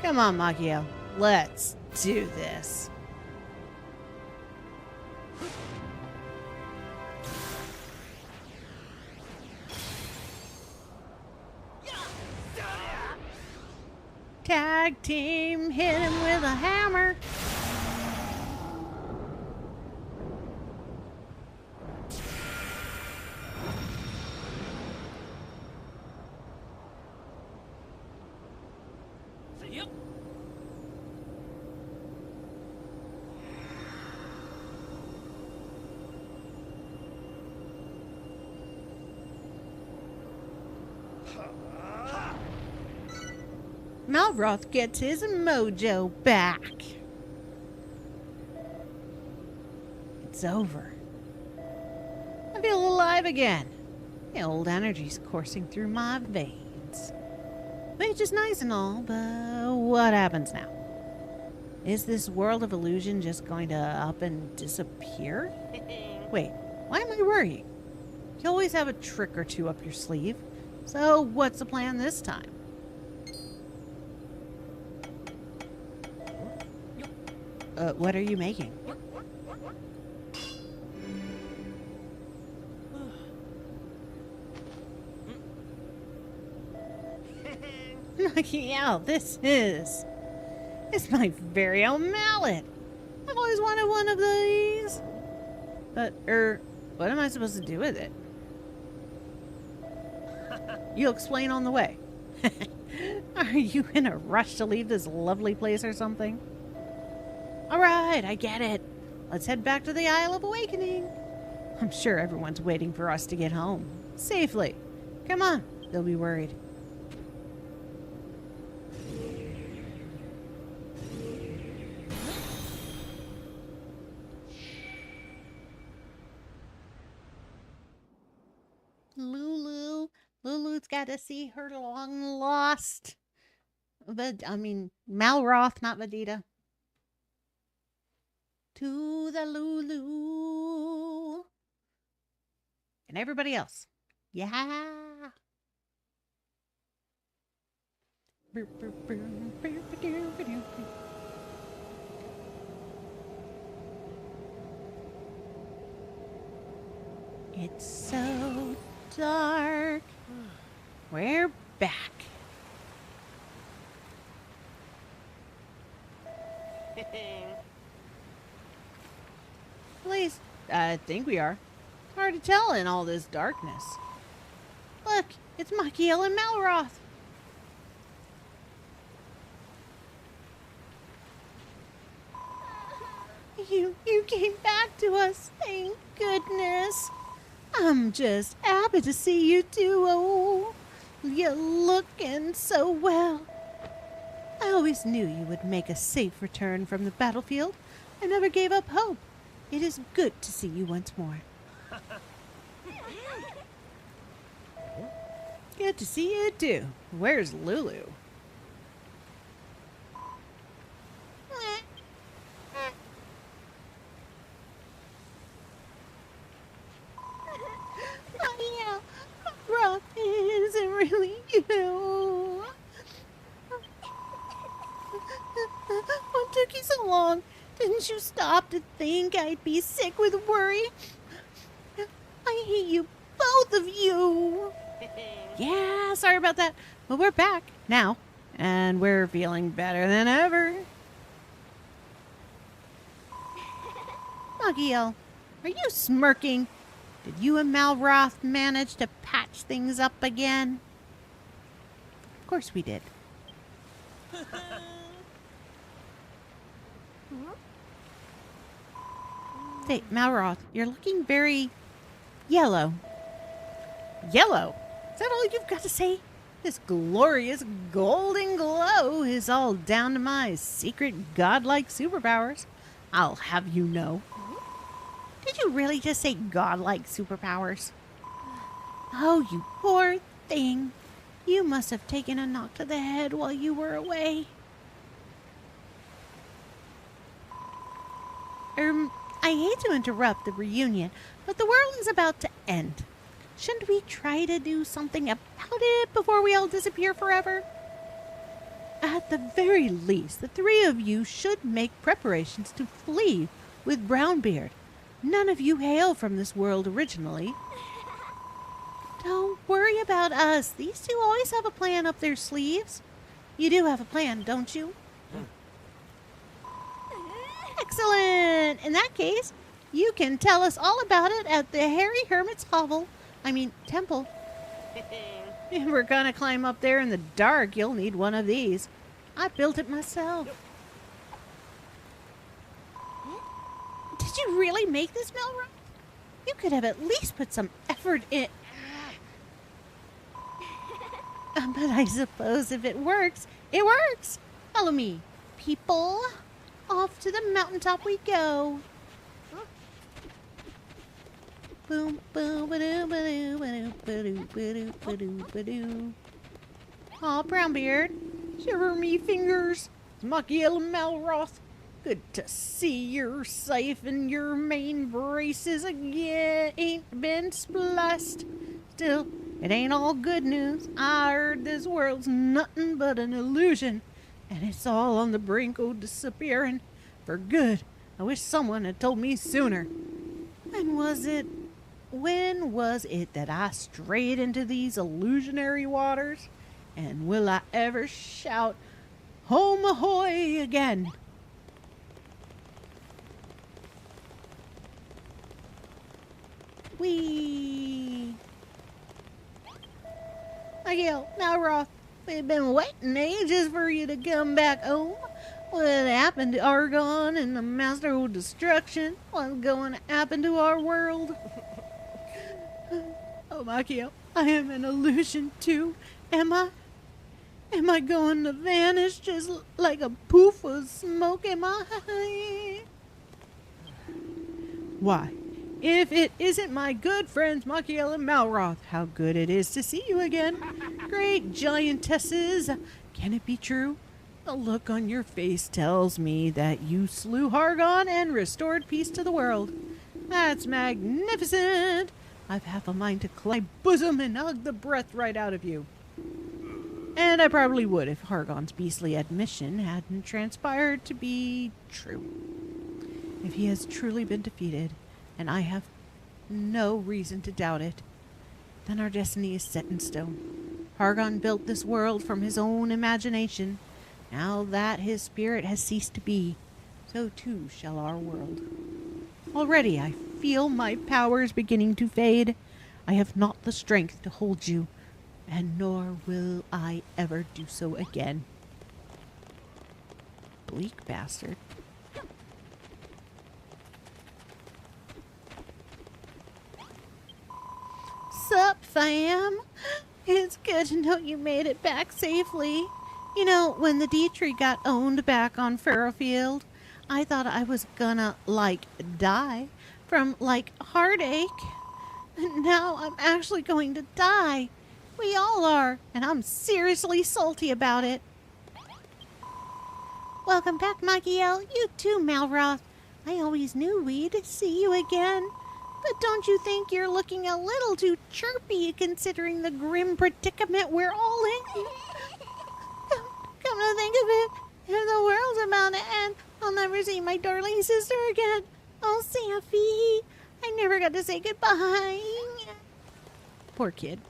Come on, Machiel. Let's do this. Tag team, hit him with a hammer. Yep. Malroth gets his mojo back. It's over. I feel alive again. The old energy's coursing through my veins. Which is nice and all, but what happens now? Is this world of illusion just going to up and disappear? Wait, why am I worrying? You always have a trick or two up your sleeve. So what's the plan this time? What are you making? Yeah, it's my very own mallet. I've always wanted one of these. But, what am I supposed to do with it? You'll explain on the way. Are you in a rush to leave this lovely place or something? All right, I get it. Let's head back to the Isle of Awakening. I'm sure everyone's waiting for us to get home. Safely. Come on, they'll be worried. Lulu's got to see her long lost. Malroth, not Vedita. To the Lulu. And everybody else. Yeah. It's so dark. We're back. At least, I think we are. Hard to tell in all this darkness. Look, it's Machiel and Malroth. You came back to us, thank goodness. I'm just happy to see you too. Oh, you're looking so well. I always knew you would make a safe return from the battlefield. I never gave up hope. It is good to see you once more. Good to see you too. Where's Lulu? Yeah, Rock isn't really you. What took you so long? Didn't you stop to think I'd be sick with worry? I hate you, both of you. Yeah, sorry about that. But we're back now, and we're feeling better than ever. Machiel, are you smirking? Did you and Malroth manage to patch things up again? Of course we did. Hey, Malroth, you're looking very yellow. Yellow? Is that all you've got to say? This glorious golden glow is all down to my secret godlike superpowers. I'll have you know. Did you really just say godlike superpowers? Oh, you poor thing. You must have taken a knock to the head while you were away. I hate to interrupt the reunion, but the world is about to end. Shouldn't we try to do something about it before we all disappear forever? At the very least, the three of you should make preparations to flee with Brownbeard. None of you hail from this world originally. Don't worry about us. These two always have a plan up their sleeves. You do have a plan, don't you? Excellent! In that case, you can tell us all about it at the Hairy Hermit's temple. If we're gonna climb up there in the dark, you'll need one of these. I built it myself. Did you really make this, Malroth? You could have at least put some effort in. But I suppose if it works, it works. Follow me, people. Off to the mountaintop we go. Boom, boom, ba-doo, ba-doo, ba-doo, ba-doo, ba-doo, ba-doo, ba-doo. Aw, Brownbeard. Shiver me fingers. It's Machiel and Malroth. Good to see you're safe and your main braces again ain't been spliced. Still, it ain't all good news. I heard this world's nothing but an illusion, and it's all on the brink of disappearing for good. I wish someone had told me sooner. When was it that I strayed into these illusionary waters? And will I ever shout, home ahoy again? Whee! Machiel, Malroth, we've been waiting ages for you to come back home. What happened to Argon and the Master of Destruction? What's going to happen to our world? Oh, Machiel, I am an illusion too. Am I? Am I going to vanish just like a poof of smoke? Am I? Why, if it isn't my good friends Machiel and Malroth, how good it is to see you again. Great giantesses. Can it be true? The look on your face tells me that you slew Hargon and restored peace to the world. That's magnificent. I've half a mind to climb bosom and hug the breath right out of you. And I probably would if Hargon's beastly admission hadn't transpired to be true. If he has truly been defeated, and I have no reason to doubt it, then our destiny is set in stone. Hargon built this world from his own imagination. Now that his spirit has ceased to be, so too shall our world. Already I feel my powers beginning to fade. I have not the strength to hold you, and nor will I ever do so again. Bleak bastard. Sup, fam? It's good to know you made it back safely. You know, when the D-tree got owned back on Furrowfield, I thought I was gonna, die from, heartache. And now I'm actually going to die. We all are, and I'm seriously salty about it. Welcome back, Machiel. You too, Malroth. I always knew we'd see you again. But don't you think you're looking a little too chirpy considering the grim predicament we're all in? Come to think of it, if the world's about to end, I'll never see my darling sister again. Oh, Sappy, I never got to say goodbye. Poor kid.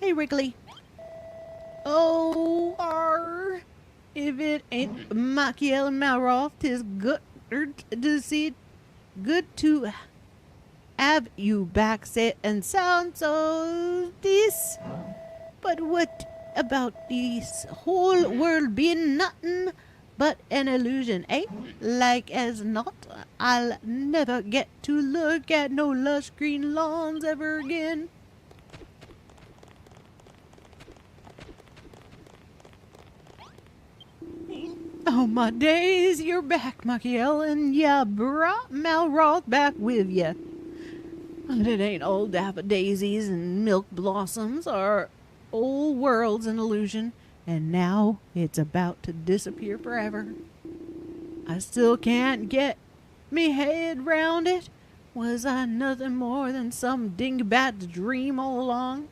Hey, Wrigley. Oh, if it ain't Machiel and Malroth, 'tis good to have you back safe and sound. So this, but what about this whole world being nothing but an illusion, eh? Like as not, I'll never get to look at no lush green lawns ever again. Oh, my days, you're back, Machiel, and ya brought Malroth back with ya. But it ain't all daffodillies and milk blossoms. Our old world's an illusion, and now it's about to disappear forever. I still can't get me head round it. Was I nothing more than some dingbat's dream all along?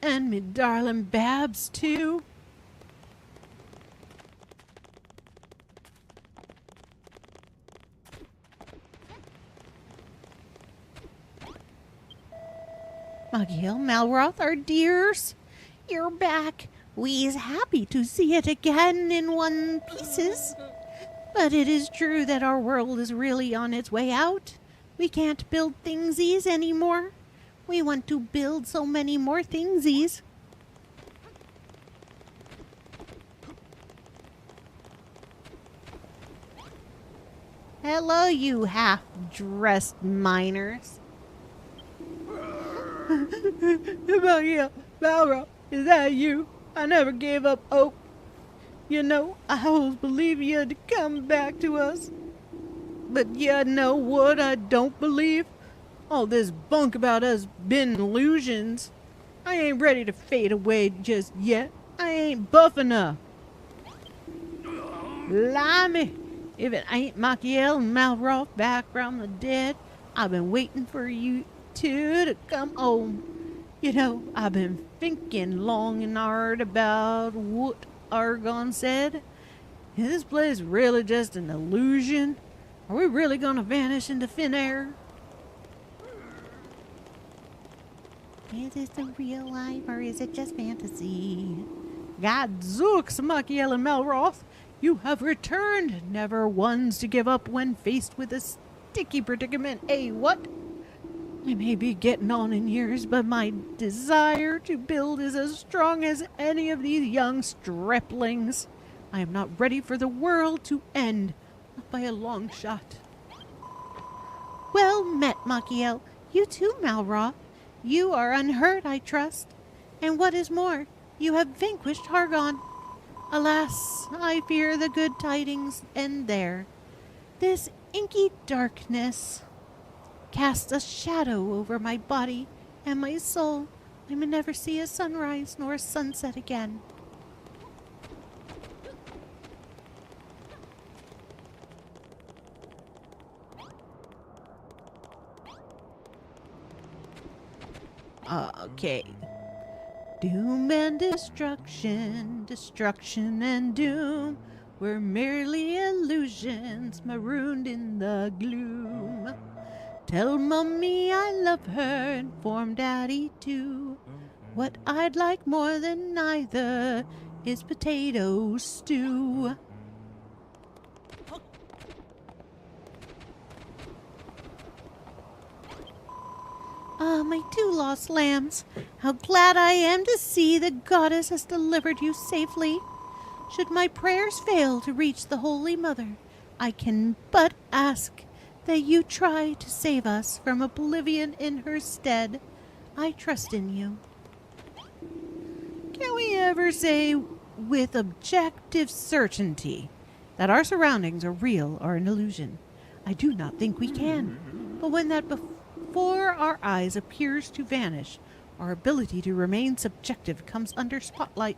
And me darling Babs, too? Machiel, Malroth, our dears, you're back. We's happy to see it again in one pieces. But it is true that our world is really on its way out. We can't build thingsies anymore. We want to build so many more thingsies. Hello, you half-dressed miners. Maria, Laura, is that you? I never gave up hope. You know, I always believed you'd come back to us. But you know what I don't believe? All this bunk about us being illusions. I ain't ready to fade away just yet. I ain't buff enough. Blimey, if it ain't Machiel and Malroth back from the dead, I've been waiting for you two to come home. You know, I've been thinking long and hard about what Argon said. Is this place really just an illusion? Are we really gonna vanish into thin air? Is this the real life or is it just fantasy? Gadzooks, Machiel and Malroth, you have returned, never ones to give up when faced with a sticky predicament. What? I may be getting on in years, but my desire to build is as strong as any of these young striplings. I am not ready for the world to end, not by a long shot. Well met, Machiel. You too, Malroth. You are unhurt, I trust. And what is more, you have vanquished Hargon. Alas, I fear the good tidings end there. This inky darkness casts a shadow over my body and my soul. I may never see a sunrise nor a sunset again. Okay. Doom and destruction, destruction and doom were merely illusions marooned in the gloom. Tell Mummy I love her, inform Daddy too. What I'd like more than either is potato stew. Ah, my two lost lambs, how glad I am to see the goddess has delivered you safely. Should my prayers fail to reach the Holy Mother, I can but ask that you try to save us from oblivion in her stead. I trust in you. Can we ever say with objective certainty that our surroundings are real or an illusion? I do not think we can. But when that before our eyes appears to vanish, our ability to remain subjective comes under spotlight.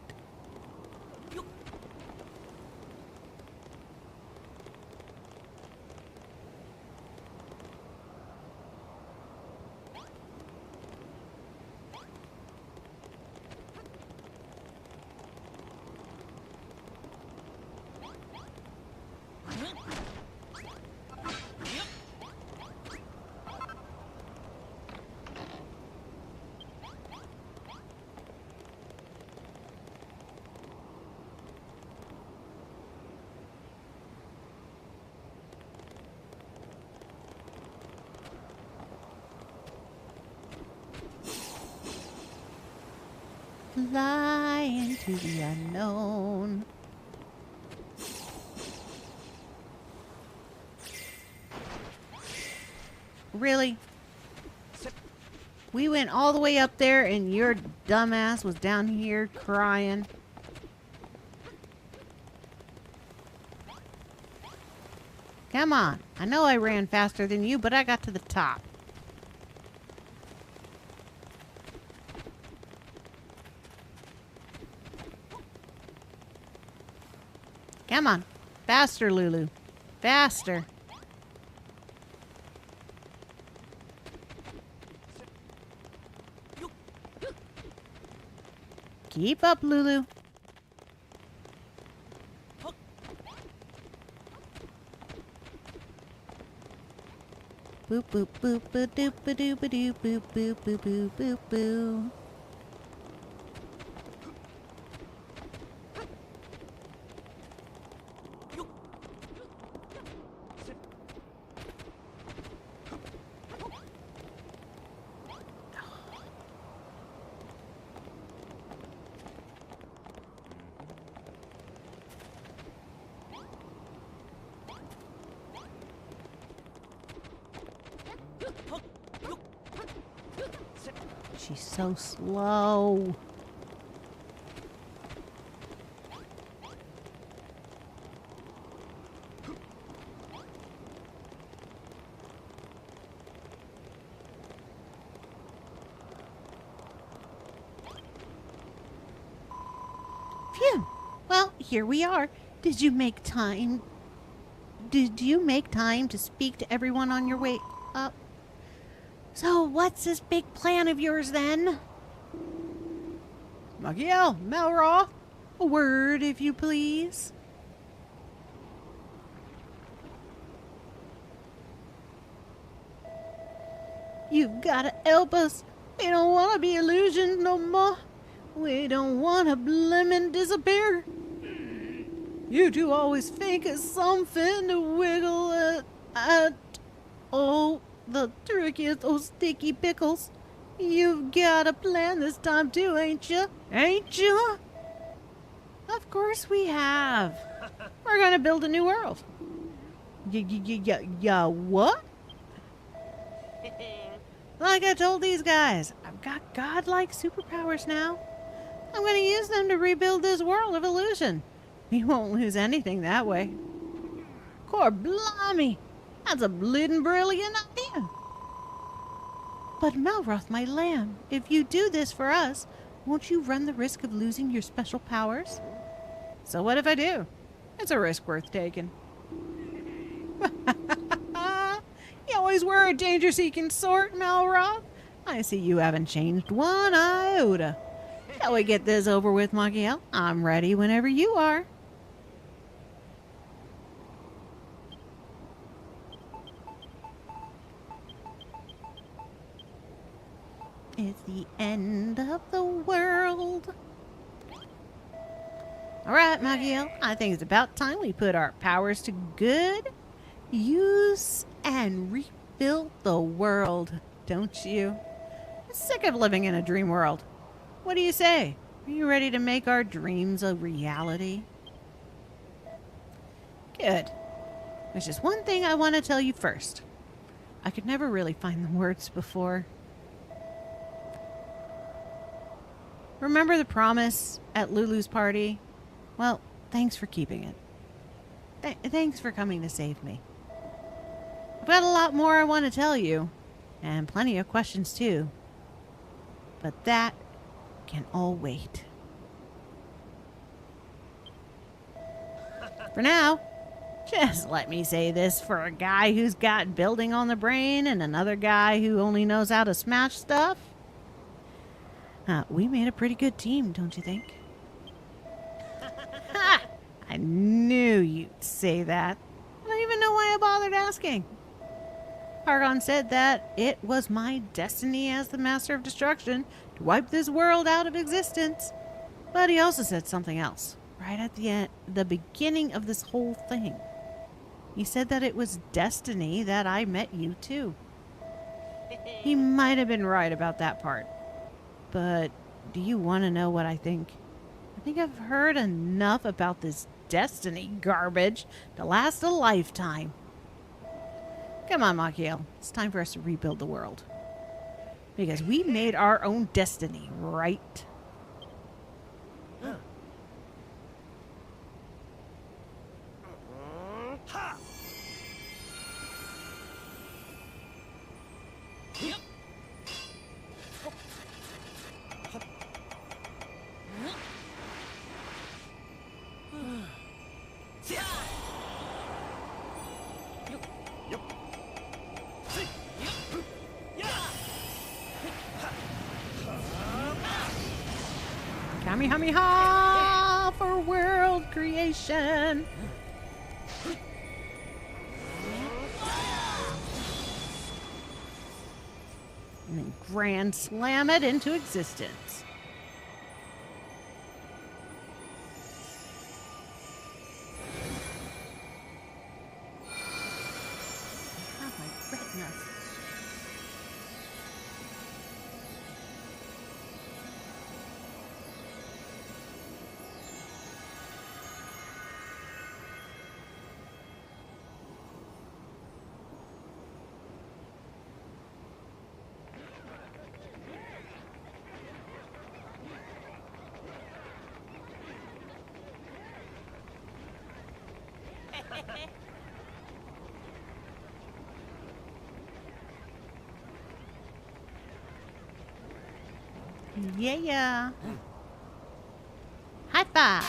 Fly into the unknown. Really? We went all the way up there and your dumbass was down here crying. Come on. I know I ran faster than you, but I got to the top. Come on. Faster, Lulu. Faster. Keep up, Lulu. Boop boop boop boop doop ba doop ba doop boop boop boop boop boop boo. she's so slow. Phew. Well, here we are. Did you make time? Did you make time to speak to everyone on your way up? So, what's this big plan of yours then? Machiel, Melroth, A word, if you please. You've got to help us. We don't want to be illusioned no more. We don't want to blimmin' disappear. you two always think Think of something to wiggle at. Oh, the trickiest old sticky pickles. You've got a plan this time too, ain't you? Ain't you? Of course we have. We're gonna build a new world. Yeah, what? Like I told these guys, I've got godlike superpowers now. I'm gonna use them to rebuild this world of illusion. We won't lose anything that way. Core blimey, that's a bleeding brilliant idea. But Melroth, my lamb, if you do this for us, won't you run the risk of losing your special powers? So what if I do? It's a risk worth taking. You always were a danger-seeking sort, Melroth. I see you haven't changed one iota. Shall we get this over with, Machiel? I'm ready whenever you are. It's the end of the world. All right, Machiel, I think it's about time we put our powers to good use and rebuild the world, don't you? I'm sick of living in a dream world. What do you say? Are you ready to make our dreams a reality? Good. There's just one thing I want to tell you first. I could never really find the words before. Remember the promise at Lulu's party? Well, thanks for keeping it. Thanks for coming to save me. I've got a lot more I want to tell you, and plenty of questions too. But that can all wait. For now, just let me say this for a guy who's got building on the brain and another guy who only knows how to smash stuff. We made a pretty good team, don't you think? Ha! I knew you'd say that. I don't even know why I bothered asking. Argon said that it was my destiny as the Master of Destruction to wipe this world out of existence. But he also said something else, right at the beginning of this whole thing. He said that it was destiny that I met you too. He might have been right about that part. But do you want to know what I think? I think I've heard enough about this destiny garbage to last a lifetime. Come on, Machiel. It's time for us to rebuild the world. Because we made our own destiny, right? Kamehameha for world creation. And then grand slam it into existence. Ah, my retinas. Yeah. High five.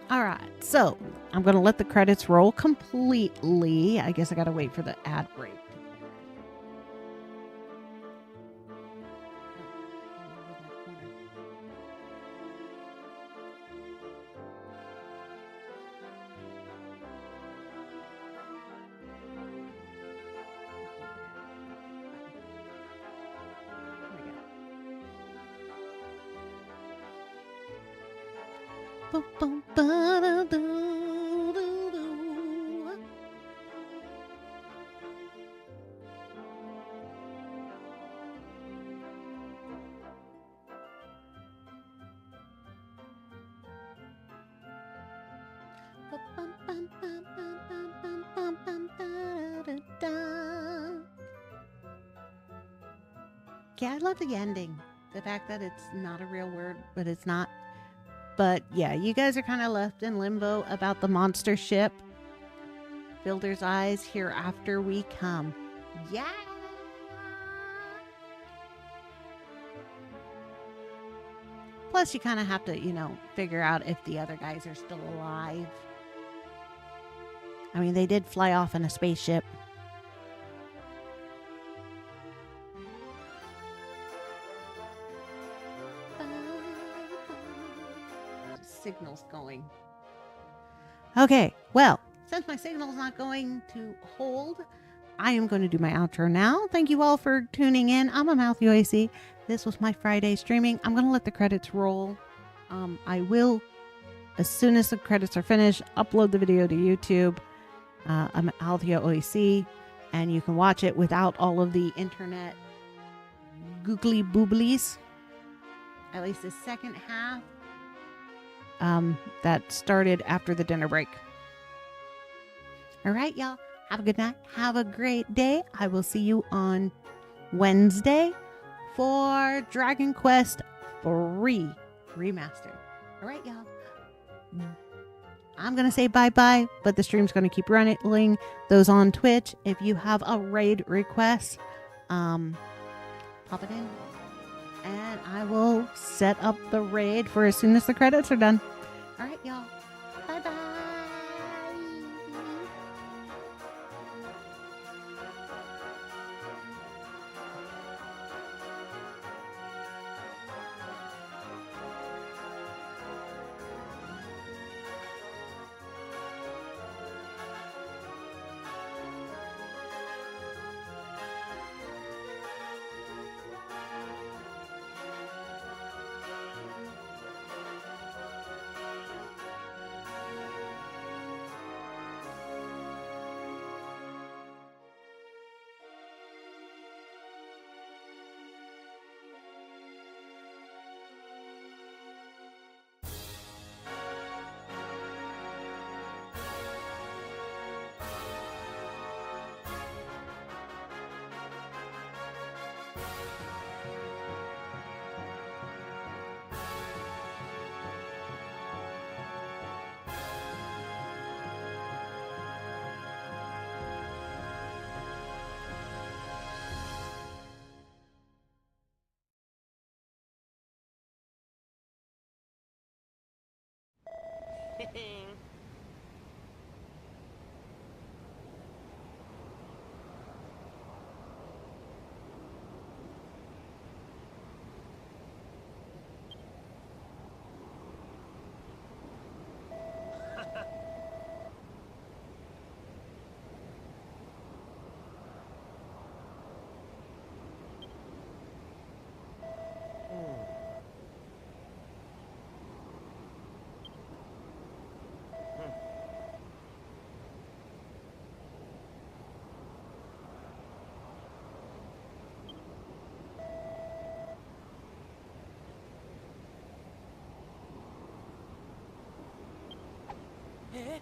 All right, so I'm going to let the credits roll completely. I guess I got to wait for the ad break. Boom, boom, ba-da-doo-doo-doo. Yeah, I love the ending. The fact that it's not a real word, but it's not. But yeah, you guys are kind of left in limbo about the monster ship. Builder's eyes, hereafter we come. Yeah. Plus, you kind of have to, figure out if the other guys are still alive. I mean, they did fly off in a spaceship. Signal's going. Okay, well, since my signal's not going to hold, I am going to do my outro now. Thank you all for tuning in. I'm AmaltheaAoiSi. This was my Friday streaming. I'm going to let the credits roll. I will, as soon as the credits are finished, upload the video to YouTube. I'm AmaltheaAoiSi, and you can watch it without all of the internet googly booblies. At least the second half. That started after the dinner break. All right, y'all. Have a good night. Have a great day. I will see you on Wednesday for Dragon Quest 3 Remastered. All right, y'all. I'm going to say bye-bye, but the stream's going to keep running. Those on Twitch, if you have a raid request, pop it in. And I will set up the raid for as soon as the credits are done. All right, y'all. Bye-bye. Eh?